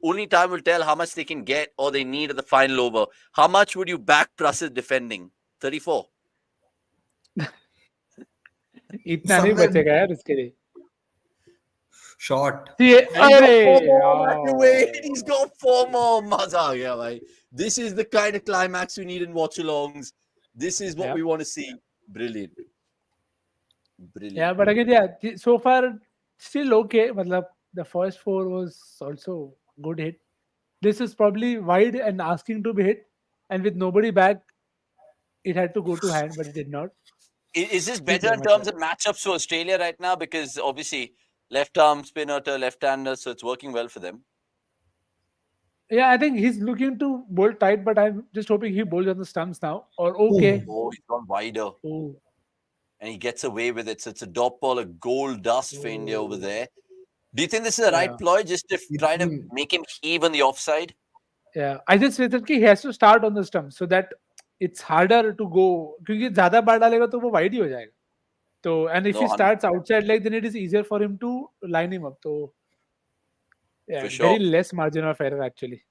Only time will tell how much they can get or they need at the final over. How much would you back Prasid defending? 34. इतना नहीं बचेगा यार उसके लिए. Short. He's got 4 more. Maza aa gaya, bhai. This is the kind of climax we need in Watchalongs. This is what we want to see. Brilliant. Yeah, but again, so far still okay. Matlab, the first 4 was also good hit. This is probably wide and asking to be hit, and with nobody back, it had to go to hand, but it did not. Is this better in terms of matchups for Australia right now? Because obviously, left arm spinner to left-hander, so it's working well for them. Yeah, I think he's looking to bowl tight, but I'm just hoping he bowls on the stumps now. Or okay. Oh, he's gone wider. Oh. And he gets away with it. So it's a dot ball, a gold dust for India over there. Do you think this is the right ploy? Just to try to make him heave on the offside? Yeah, I just said that he has to start on the stump so that it's harder to go. Because ज़्यादा बार डालेगा तो वो wide ही हो जाएगा. So, and if he starts outside leg, then it is easier for him to line him up. So, yeah, very less margin of error actually.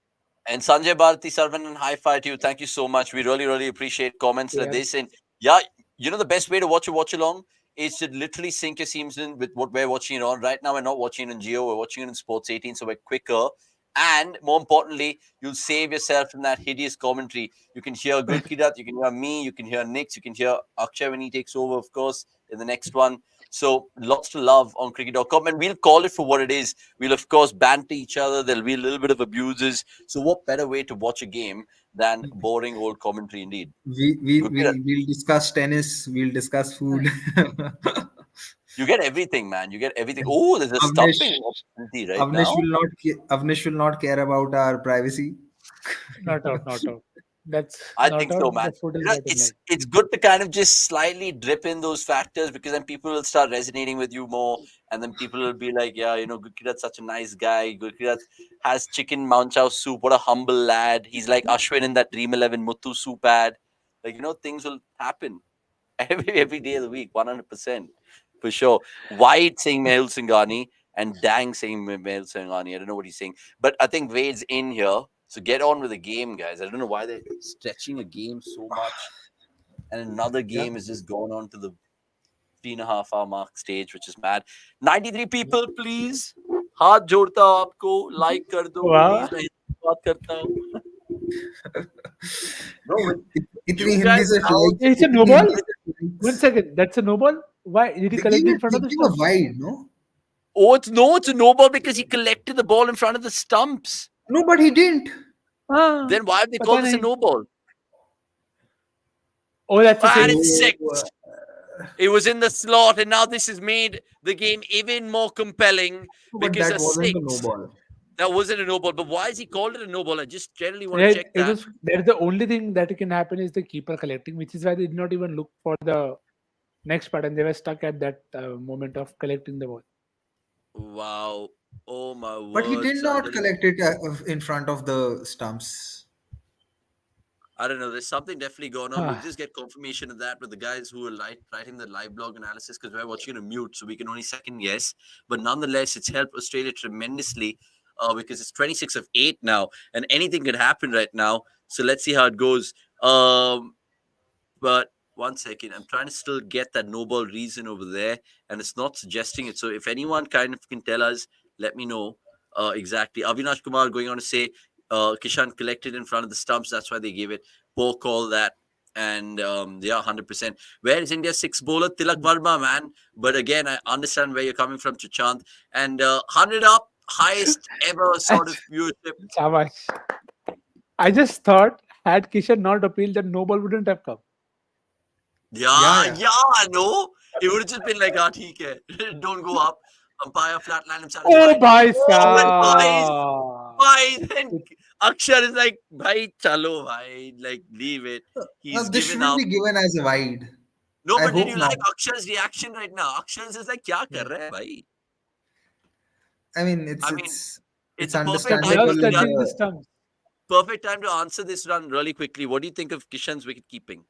And Sanjay Bharati Sarvanan, high five to you. Thank you so much. We really, really appreciate comments like this. And yeah, you know the best way to watch a watch along is to literally sync your seams in with what we're watching it on. Right now, we're not watching it on Geo. We're watching it in Sports 18, so we're quicker. And more importantly, you'll save yourself from that hideous commentary. You can hear Gulkirat, you can hear me, you can hear Nix, you can hear Akshay when he takes over, of course, in the next one. So lots to love on cricket.com, and we'll call it for what it is. We'll, of course, banter each other. There'll be a little bit of abuses. So what better way to watch a game than boring old commentary indeed? We'll discuss tennis. We'll discuss food. You get everything, man. You get everything. Oh, there's a Avnish, stumping opportunity right now. Avnish will not care about our privacy. Not out, not out. That's I not think out. so, The man. foot is You know, not in line. it's good to kind of just slightly drip in those factors because then people will start resonating with you more, and then people will be like, yeah, Gurkirat's such a nice guy. Gurkirat has chicken manchow soup. What a humble lad. He's like Ashwin in that Dream 11 Muthu soup ad. Like, things will happen every day of the week, 100%. For sure. White saying Mehul Singhani and Dang saying Mehul Singhani. I don't know what he's saying. But I think Wade's in here. So get on with the game, guys. I don't know why they're stretching a game so much. And another game is just going on to the 3.5 hour mark stage, which is mad. 93 people, please. हाथ जोड़ता हूं आपको like कर दो Wow. please. मैं बात करता हूं. No, इतनी हिंदी से It's a no ball. 1 second. That's a no ball. Why did he collect it in front of the They gave a stumps? wide, no? Oh, it's a no ball because he collected the ball in front of the stumps. No, but he didn't. Then why have they called this a no ball? Oh, that's a And six. it's six. It was in the slot, and now this has made the game even more compelling But because that a wasn't six. a no ball. That wasn't a no ball. But why is he called it a no ball? I just generally want Yeah, to check it that. was. That's the only thing that can happen is the keeper collecting, which is why they did not even look for the next part, and they were stuck at that moment of collecting the ball. Wow. Oh my word. But he did son. not collect it in front of the stumps. I don't know. There's something definitely going on. We'll just get confirmation of that with the guys who are writing the live blog analysis because we're watching it on mute, so we can only second guess. But nonetheless, it's helped Australia tremendously because it's 26 of 8 now, and anything could happen right now. So let's see how it goes. But 1 second, I'm trying to still get that no ball reason over there, and it's not suggesting it. So if anyone kind of can tell us, let me know exactly. Avinash Kumar going on to say Kishan collected in front of the stumps. That's why they gave it. Poor call that. And yeah, 100%. Where is India's sixth bowler? Tilak Varma, man. But again, I understand where you're coming from, Chachant. And 100 up, highest ever sort of viewership. Shabash. I just thought had Kishan not appealed, that no ball wouldn't have come. Yeah, no. It would have just been like, theek hai. Don't go up. Umpire flatline himself. Oh, bhai Bhai, then Akshar is like, bhai, chalo, bhai. Like, leave it. He's This given shouldn't up. be given as a wide. No, I but did hope you not. like Akshar's reaction right now? Akshar's is like, kya kar raha hai, bhai? I mean, it's It's a perfect understandable. Touching the stumps. Perfect time to answer this run really quickly. What do you think of Kishan's wicket keeping?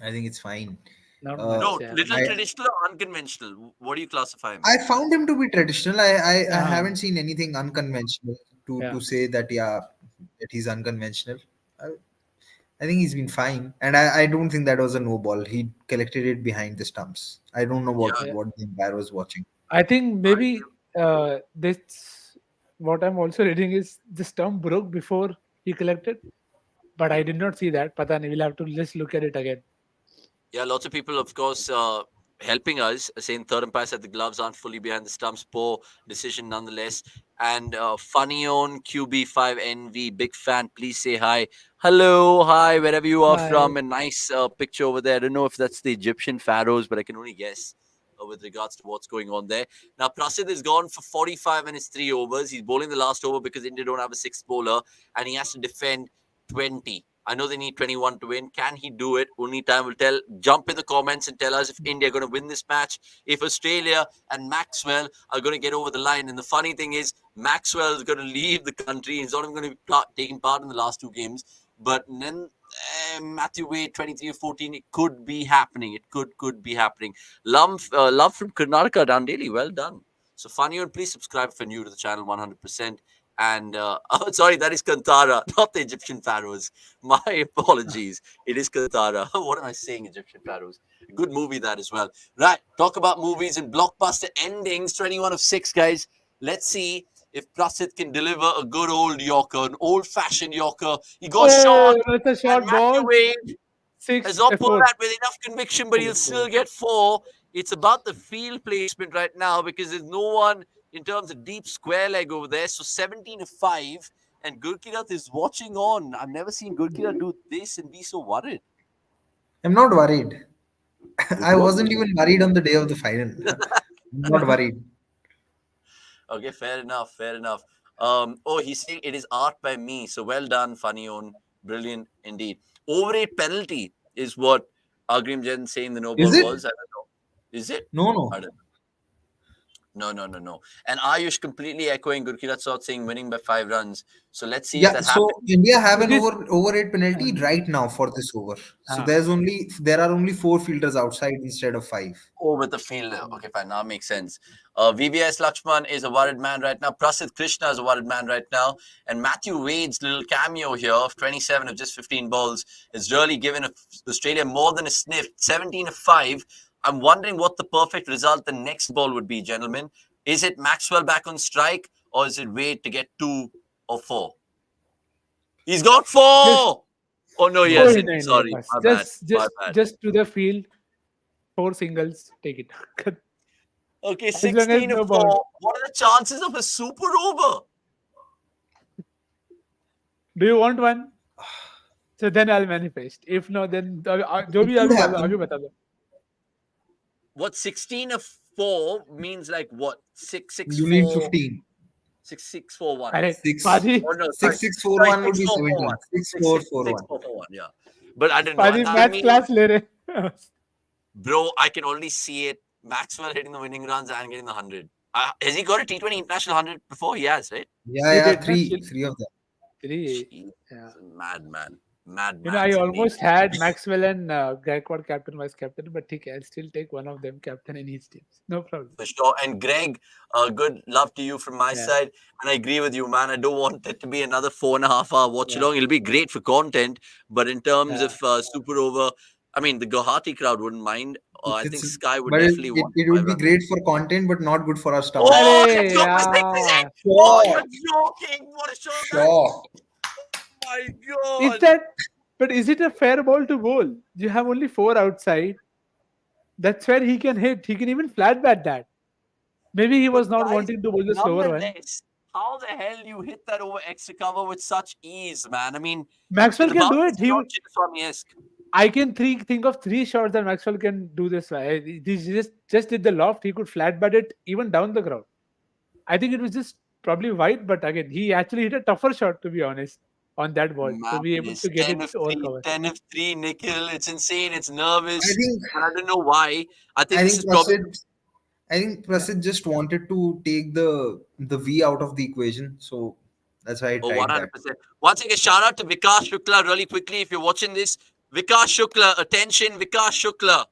I think it's fine. No, little traditional or unconventional? What do you classify him? I found him to be traditional. I haven't seen anything unconventional to say that that he's unconventional. I think he's been fine, and I don't think that was a no ball. He collected it behind the stumps. I don't know what the umpire was watching. I think maybe this. What I'm also reading is the stump broke before he collected, but I did not see that. Pata nahi, we'll have to just look at it again. Yeah, lots of people, of course, helping us, saying third umpire said the gloves aren't fully behind the stumps. Poor decision nonetheless. And funny on QB5NV, big fan, please say hi. Hello, hi, wherever you are from. A nice picture over there. I don't know if that's the Egyptian pharaohs, but I can only guess with regards to what's going on there. Now, Prasidh is gone for 45 and it's 3 overs. He's bowling the last over because India don't have a sixth bowler, and he has to defend 20. I know they need 21 to win. Can he do it? Only time will tell. Jump in the comments and tell us if India are going to win this match, if Australia and Maxwell are going to get over the line. And the funny thing is, Maxwell is going to leave the country. He's not even going to be taking part in the last 2 games. But then Matthew Wade, 23 or 14, it could be happening. It could be happening. Love from Karnataka, done daily. Well done. So, Fanion, please subscribe if you're new to the channel, 100%. And, sorry, that is Kantara, not the Egyptian pharaohs. My apologies. It is Kantara. What am I saying, Egyptian pharaohs? Good movie, that as well. Right, talk about movies and blockbuster endings. 21 of 6, guys. Let's see if Prasidh can deliver a good old Yorker, an old-fashioned Yorker. He got shot. That's a short ball. Wade 6 has not pulled four. that with enough conviction, but he'll still get 4. It's about the field placement right now because there's no one in terms of deep square leg over there. So 17 of 5, and Gurkirat is watching on. I've never seen Gurkirat do this and be so worried. I'm not worried. I wasn't even worried on the day of the final. Not worried. Okay, fair enough. Fair enough. Oh, he's saying it is art by me. So well done, funny on, brilliant indeed. Over 8 penalty is what Agrim Jen saying the no ball Is it? was. I don't know. Is it? No. I don't know. No. And Ayush completely echoing Gurkirat Sot saying winning by 5 runs. So let's see if Yeah, that so happens. India have an over 8 penalty right now for this over. So Ah. there are only 4 fielders outside instead of 5. Oh, with the fielder. Okay, fine. Now makes sense. VVS Lakshman is a worried man right now. Prasidh Krishna is a worried man right now. And Matthew Wade's little cameo here of 27 of just 15 balls has really given Australia more than a sniff. 17 of 5. I'm wondering what the perfect result the next ball would be, gentlemen. Is it Maxwell back on strike or is it Wade to get 2 or 4? He's got 4! Oh, no, he hasn't. Sorry. My bad. Just to the field, 4 singles, take it. Okay, As long as 16 no of 4. ball. What are the chances of a super over? Do you want one? So then I'll manifest. If not, then जो भी could happen. आगे बता दो. What 16 of 4 means like what? 6 6 You 4 need 15. 6 6 4 1. अरे, 6 Paji, Oh, no, 6 6 4 1 would be 17. 6 4 4 1. 6 4 4 1, yeah. But I don't know. Paji I math mean, class ले रहे. bro, I can only see it. Maxwell hitting the winning runs and getting the 100. Has he got a T20 International 100 before? He has, right? Yeah, three of them. 3. Yeah. Madman. You know, I almost had Maxwell and Gaikwad captain, vice captain, but I'll still take one of them captain in his teams. No problem. For sure. And Greg, good love to you from my side. And I agree with you, man. I don't want it to be another 4.5 hour watch along. It'll be great for content. But in terms of super over, I mean, the Guwahati crowd wouldn't mind. I think Sky would But definitely want it would be 5 runs. great for content, but not good for our stomach. Oh, Arey, the drop is yeah. 6%. Oh, you're joking. What a show, guys. Sure. My God. Is it a fair ball to bowl? You have only 4 outside. That's where he can hit. He can even flat bat that. Maybe he was not Guys, wanting to bowl the slower one. nonetheless, how the hell do you hit that over extra cover with such ease, man? I mean, Maxwell the can do bounce it. is not Chinnaswamy-esque. I can think of 3 shots that Maxwell can do this way. He just did the loft. He could flat bat it even down the ground. I think it was just probably wide, but again, he actually hit a tougher shot, to be honest, on that ball to be able to get 10 it of over 3, cover. 10 of 3, Nikhil. It's insane. It's nervous. I and I don't know why. I think this is probably... I think Prasidh just wanted to take the V out of the equation, so that's why I tried 100%. that. Once again, shout out to Vikas Shukla really quickly. If you're watching this, Vikas Shukla, attention, Vikas Shukla.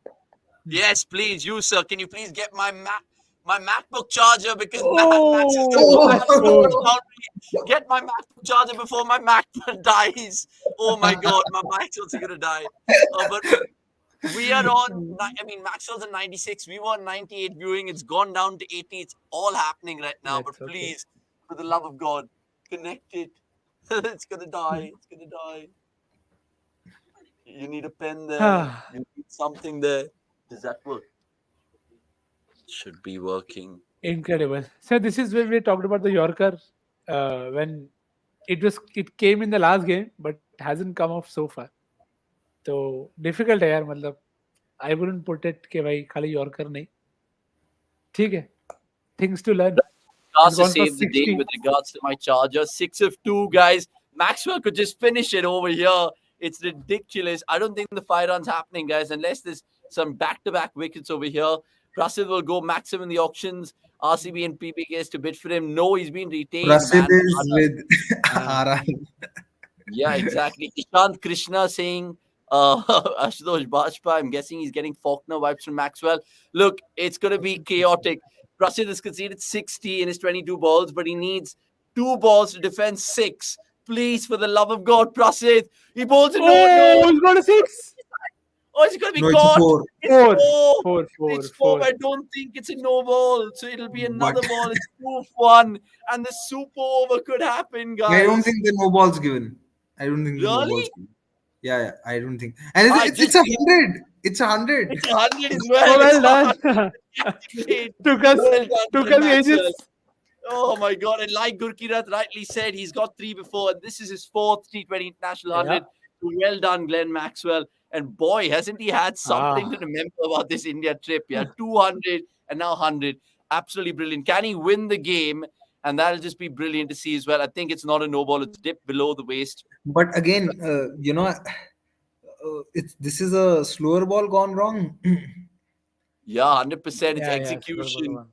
Yes, please, you, sir. Can you please get my MacBook charger because Max is going to get my MacBook charger before my Mac dies. Oh my God, my Mac's also going to die. But we are on, I mean, Maxwell's at 96. We were on 98 viewing. It's gone down to 80. It's all happening right now. That's but please, for the love of God, connect it. It's going to die. It's going to die. You need a pen there. You need something there. Does that work? Should be working. Incredible. So this is when we talked about the Yorker when it came in the last game, but hasn't come off so far. So difficult है यार, मतलब I wouldn't put it कि भाई खाली Yorker नहीं. ठीक है. Things to learn. To save the day with regards to my charger. 6 of 2, guys. Maxwell could just finish it over here. It's ridiculous. I don't think the 5 runs happening, guys, unless there's some back-to-back wickets over here. Prasidh will go maximum in the auctions. RCB and PBKs to bid for him. No, he's been retained. Prasidh is with RR. Yeah, exactly. Ishant Krishna saying Ashutosh Bajpayee. I'm guessing he's getting Faulkner vibes from Maxwell. Look, it's going to be chaotic. Prasidh has conceded 60 in his 22 balls, but he needs 2 balls to defend 6. Please, for the love of God, Prasidh. He bowls it. No. He's got a 6. Oh, is it going to be No, caught? It's 4. It's 4. I don't think it's a no ball. So it'll be another ball. It's 2-1. And the super over could happen, guys. I don't think the no balls given. I don't think the no Really? balls given. Yeah, I don't think. And it's 100. It's 100. It's 100 as well. Oh, well done. Took us ages. Maxwell. Oh my God. And like Gurkirat rightly said, he's got 3 before. And this is his 4th T20 International 100. Well done, Glenn Maxwell. And boy, hasn't he had something to remember about this India trip. Yeah, 200 and now 100. Absolutely brilliant. Can he win the game? And that'll just be brilliant to see as well. I think it's not a no ball, it's dipped below the waist. But again, it's this is a slower ball gone wrong. Yeah, 100%. It's execution.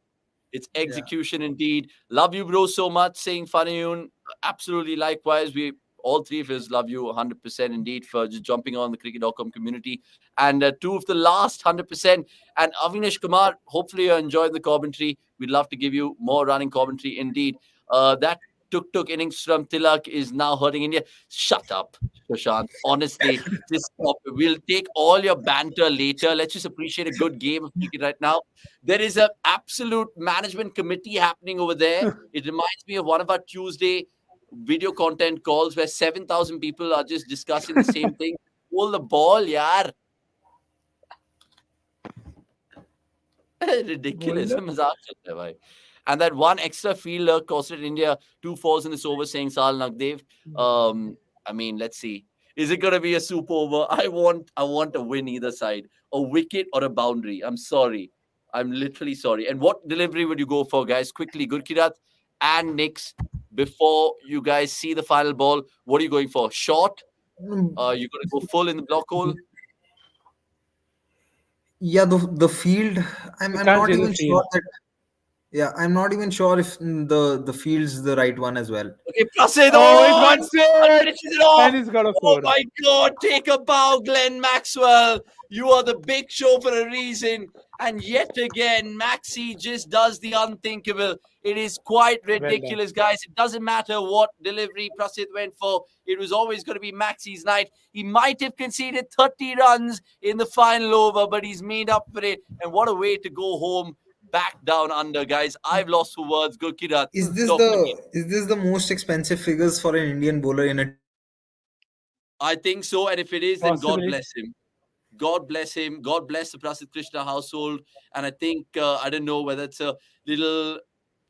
It's execution indeed. Love you, bro, so much. Saying Fanayun. Absolutely likewise. We all three of us love you 100% indeed for just jumping on the cricket.com community. And two of the last 100%. And Avinash Kumar, hopefully you're enjoying the commentary. We'd love to give you more running commentary indeed. That tuk innings from Tilak is now hurting India. Shut up, Prashant. Honestly, just stop it. We'll take all your banter later. Let's just appreciate a good game of cricket right now. There is an absolute management committee happening over there. It reminds me of one of our Tuesday video content calls where 7,000 people are just discussing the same thing. Hold the ball, yaar. Ridiculous. Mazak chalta hai, bhai. And that one extra fielder costed India 2 fours in this over, saying Sal Nagdev. I mean, let's see. Is it gonna be a super over? I want a win either side. A wicket or a boundary. I'm sorry. I'm literally sorry. And what delivery would you go for, guys? Quickly, Gurkirat and Nix. Before you guys see the final ball, what are you going for? Short? You're gonna go full in the block hole? Yeah, the field. I'm not even sure that. Yeah, I'm not even sure if the field's the right one as well. Okay, Prasid. And he's got a four. Oh my God! Take a bow, Glenn Maxwell. You are the big show for a reason. And yet again, Maxi just does the unthinkable. It is quite ridiculous, guys. It doesn't matter what delivery Prasid went for. It was always going to be Maxi's night. He might have conceded 30 runs in the final over, but he's made up for it. And what a way to go home. Back down under, guys. I've lost for words. Good Kirat. Is this the most expensive figures for an Indian bowler in a? I think so. And if it is, then God bless him. God bless him. God bless the Prasid Krishna household. And I think I don't know whether it's a little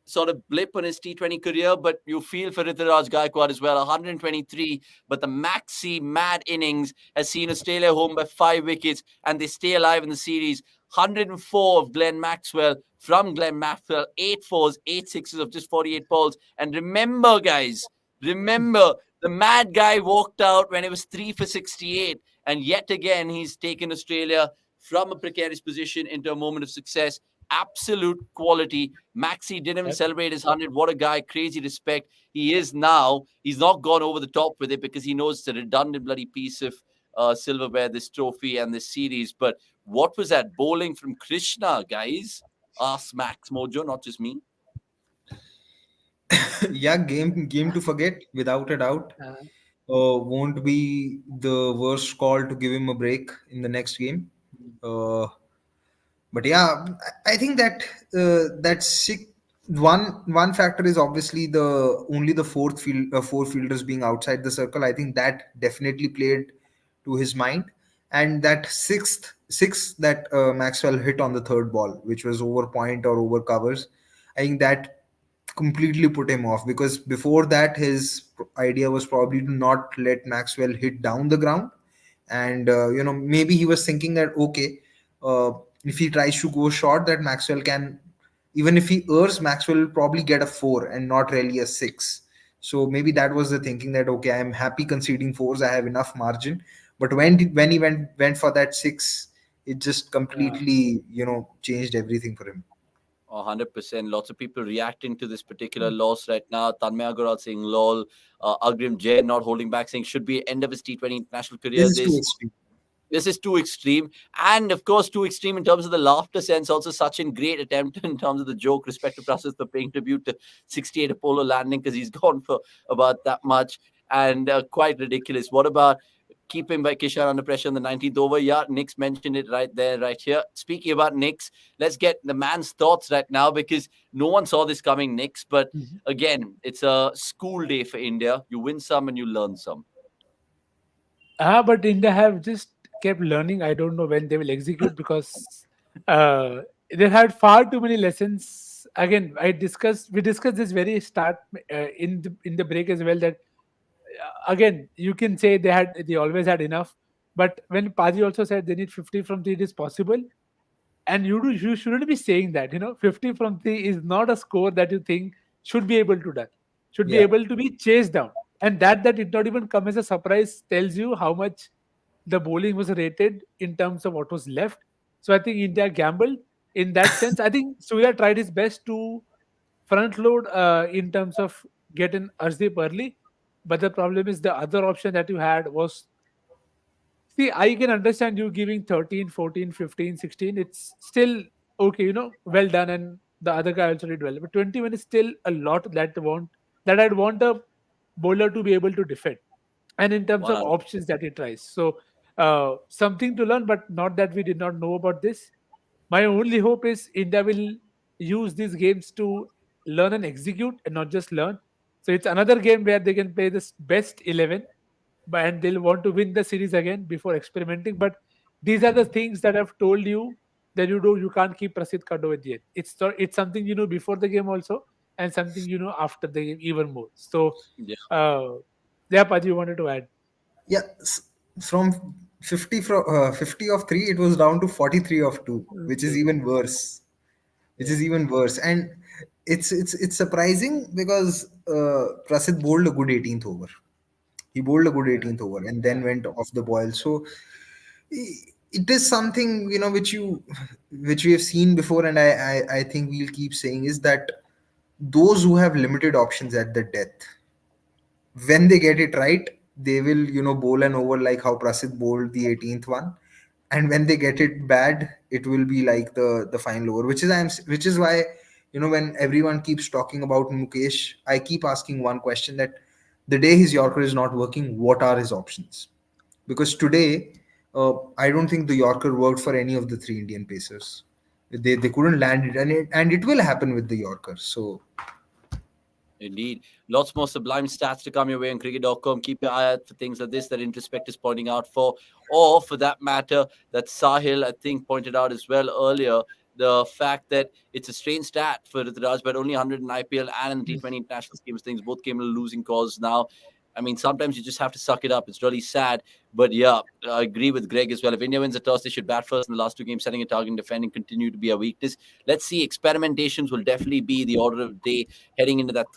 sort of blip on his T20 career, but you feel for Rituraj Gaikwad as well. 123, but the Maxi mad innings has seen Australia home by 5 wickets, and they stay alive in the series. 104 of Glenn Maxwell from Glenn Maxwell, 8 fours, 8 sixes of just 48 balls. And remember, guys, the mad guy walked out when it was 3 for 68. And yet again, he's taken Australia from a precarious position into a moment of success. Absolute quality. Maxi didn't even celebrate his 100. What a guy. Crazy respect. He's not gone over the top with it because he knows it's a redundant bloody piece of silverware, this trophy and this series. But what was that bowling from Krishna, guys? Ask Max Mojo, not just me. Yeah, game to forget without a doubt. Won't be the worst call to give him a break in the next game. But yeah, I think that one factor is obviously the four fielders being outside the circle. I think that definitely played to his mind, and that six that Maxwell hit on the third ball, which was over point or over covers, I think that completely put him off, because before that his idea was probably to not let Maxwell hit down the ground, and maybe he was thinking that okay, if he tries to go short, that Maxwell can, even if he errs, Maxwell will probably get a 4 and not really a 6. So maybe that was the thinking, that okay, I'm happy conceding 4s, I have enough margin. But when he went for that 6, it just completely changed everything for him. 100%. Lots of people reacting to this particular loss right now. Tanmay Agarwal saying lol. Agrim Jain not holding back, saying should be end of his T20 international career. This is too extreme. And of course, too extreme in terms of the laughter sense. Also, such a great attempt in terms of the joke. Respect to Prasid for paying tribute to 68 Apollo landing, because he's gone for about that much. And quite ridiculous. What about keeping by Kishore under pressure in the 19th over? Yeah, Nick's mentioned it right there, right here. Speaking about Nick's, let's get the man's thoughts right now, because no one saw this coming, Nick's. But again, it's a school day for India. You win some and you learn some. But India have just kept learning. I don't know when they will execute, because they had far too many lessons. Again, we discussed this very start in the break as well, that again, you can say they always had enough, But when Paji also said they need 50 from 3, it is possible. And you shouldn't be saying that. 50 from 3 is not a score that you think should be able to done. Should be Yeah. able to be chased down. And that did not even come as a surprise tells you how much the bowling was rated in terms of what was left. So I think India gambled in that sense. I think Surya tried his best to front load in terms of getting Arshdeep early. But the problem is the other option that you had was, see, I can understand you giving 13, 14, 15, 16. It's still okay, well done. And the other guy also did well. But 21 is still a lot that I'd want a bowler to be able to defend. And in terms of 100. options that he tries. So something to learn, but not that we did not know about this. My only hope is India will use these games to learn and execute and not just learn. So it's another game where they can play this best 11 and they'll want to win the series again before experimenting. But these are the things that I've told you that you can't keep Prasidh Kado at the end. It's something you know before the game also and something you know after the game even more. So Yeah. yeah, Paji, you wanted to add. Yeah, from 50 of 3, it was down to 43 of 2, which is even worse. And it's surprising because Prasid bowled a good 18th over. He bowled a good 18th over and then went off the boil. So it is something which we have seen before, and I think we'll keep saying is that those who have limited options at the death, when they get it right, they will bowl an over like how Prasid bowled the 18th one, and when they get it bad, it will be like the final over, which is why when everyone keeps talking about Mukesh, I keep asking one question, that the day his Yorker is not working, what are his options? Because today, I don't think the Yorker worked for any of the three Indian pacers. They couldn't land it, and it will happen with the Yorker. So Indeed. Lots more sublime stats to come your way on cricket.com. Keep your eye out for things like this that Introspect is pointing out for. Or for that matter, that Sahil, I think, pointed out as well earlier, the fact that it's a strange stat for Rituraj, but only 100 in IPL and in the T20 international schemes of things. Both came in losing cause now. I mean, sometimes you just have to suck it up. It's really sad. But yeah, I agree with Greg as well. If India wins the toss, they should bat first in the last two games, setting a target and defending continue to be a weakness. Let's see. Experimentations will definitely be the order of the day heading into that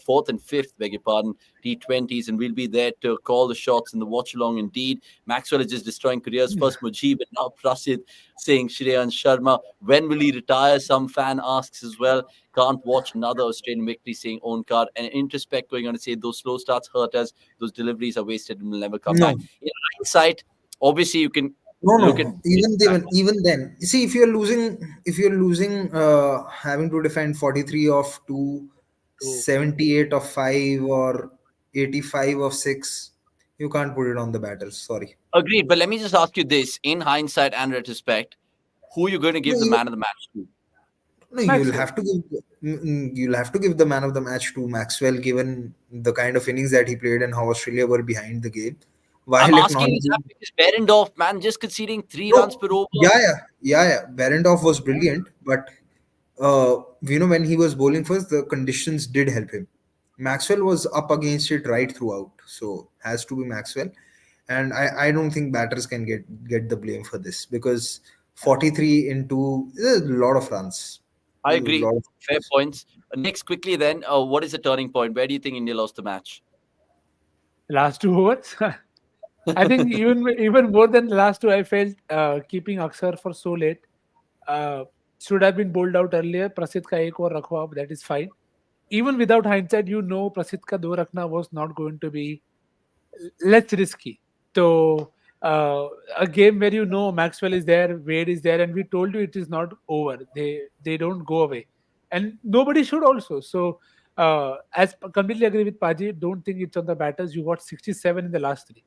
fourth and fifth, beg your pardon, T20s. And we'll be there to call the shots in the watch-along indeed. Maxwell is just destroying careers. First Mujib and now Prasid saying Shreyan Sharma. When will he retire? Some fan asks as well. Can't watch another Australian victory, saying Onkar. And Introspect going on to say those slow starts hurt us. Those deliveries are wasted and will never come back. In hindsight, obviously you can look at even then, you see, if you're losing having to defend 43 of 2, 78 of 5, or 85 of 6, you can't put it on the batters. Sorry. Agreed. But let me just ask you this: in hindsight and retrospect, who are you going to give the man of the match to? No, you'll have to give the man of the match to Maxwell, given the kind of innings that he played and how Australia were behind the game. I'm asking is that because Behrendorff, man, just conceding 3 runs per over. Yeah. Behrendorff was brilliant, but when he was bowling first, the conditions did help him. Maxwell was up against it right throughout, so has to be Maxwell. And I don't think batters can get the blame for this, because 43 into is a lot of runs. I agree. Fair points. Next, quickly then, what is the turning point? Where do you think India lost the match? Last 2 overs. I think even more than the last 2, I felt keeping Aksar for so late should have been bowled out earlier. Prasidh ka ek aur rakho ab, that is fine. Even without hindsight, Prasidh ka 2 rakhna was not going to be less risky. So a game where Maxwell is there, Wade is there, and we told you it is not over. They don't go away, and nobody should also. So as completely agree with Paji, don't think it's on the batters. You got 67 in the last 3.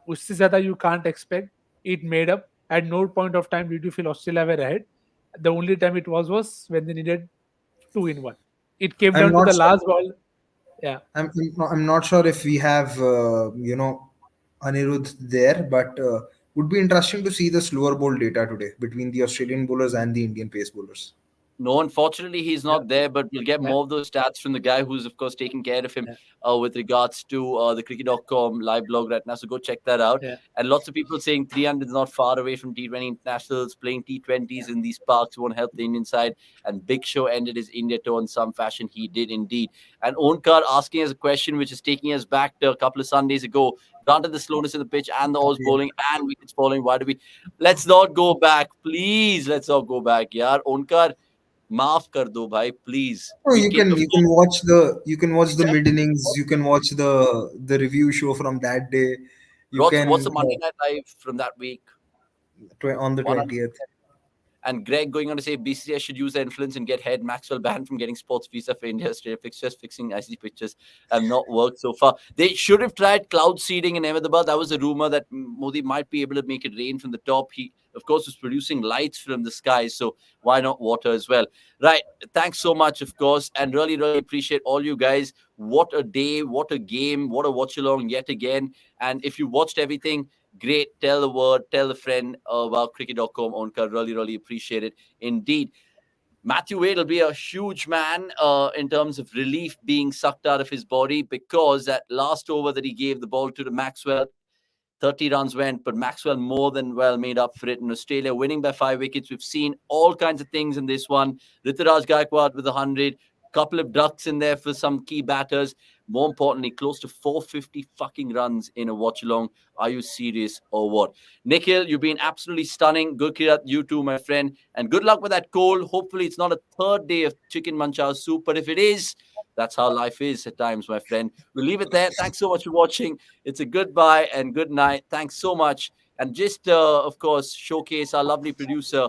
Usse zyada you can't expect. It made up. At no point of time did you feel Australia were ahead. The only time it was when they needed 2 in 1. It came down to the last ball. Yeah, I'm not sure if we have Anirudh there, but would be interesting to see the slower ball data today between the Australian bowlers and the Indian pace bowlers. No, unfortunately, he's not there, but we'll get more of those stats from the guy who's, of course, taking care of him with regards to the cricket.com live blog right now. So go check that out. And lots of people saying 300 is not far away from T20 internationals. Playing T20s in these parks won't help the Indian side. And Big Show ended his India tour in some fashion. He did indeed. And Onkar asking us a question which is taking us back to a couple of Sundays ago. Granted the slowness of the pitch and the overs bowling and wickets falling. Why do we? Let's not go back. Please, let's not go back. Yaar, Onkar, maaf kar do bhai, please. Oh, you can watch the mid innings. You can watch the review show from that day. What's the Monday Night Live from that week? On the 20th. And Greg going on to say BCCI should use their influence and get Head Maxwell banned from getting sports visa for India. Straight fixtures, fixing ICC pictures have not worked so far. They should have tried cloud seeding in Ahmedabad. That was a rumor that Modi might be able to make it rain from the top. He, of course, was producing lights from the sky. So why not water as well? Right. Thanks so much, of course. And really, really appreciate all you guys. What a day. What a game. What a watch along yet again. And if you watched everything, great. Tell the word, tell a friend about cricket.com. Onkar, really, really appreciate it. Indeed. Matthew Wade will be a huge man in terms of relief being sucked out of his body, because that last over that he gave the ball to Maxwell, 30 runs went, but Maxwell more than well made up for it in Australia, winning by 5 wickets. We've seen all kinds of things in this one. Rituraj Gaikwad with 100, couple of ducks in there for some key batters. More importantly, close to 450 fucking runs in a watch along. Are you serious or what? Nikhil, you've been absolutely stunning. Good kirat, you too, my friend. And good luck with that cold. Hopefully it's not a third day of chicken manchao soup, but if it is, that's how life is at times, my friend. We'll leave it there. Thanks so much for watching. It's a goodbye and good night. Thanks so much. And just, of course, showcase our lovely producer,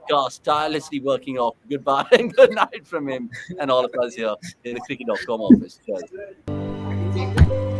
Vikas, tirelessly working off. Goodbye and good night from him and all of us here in the cricket.com office. Cheers.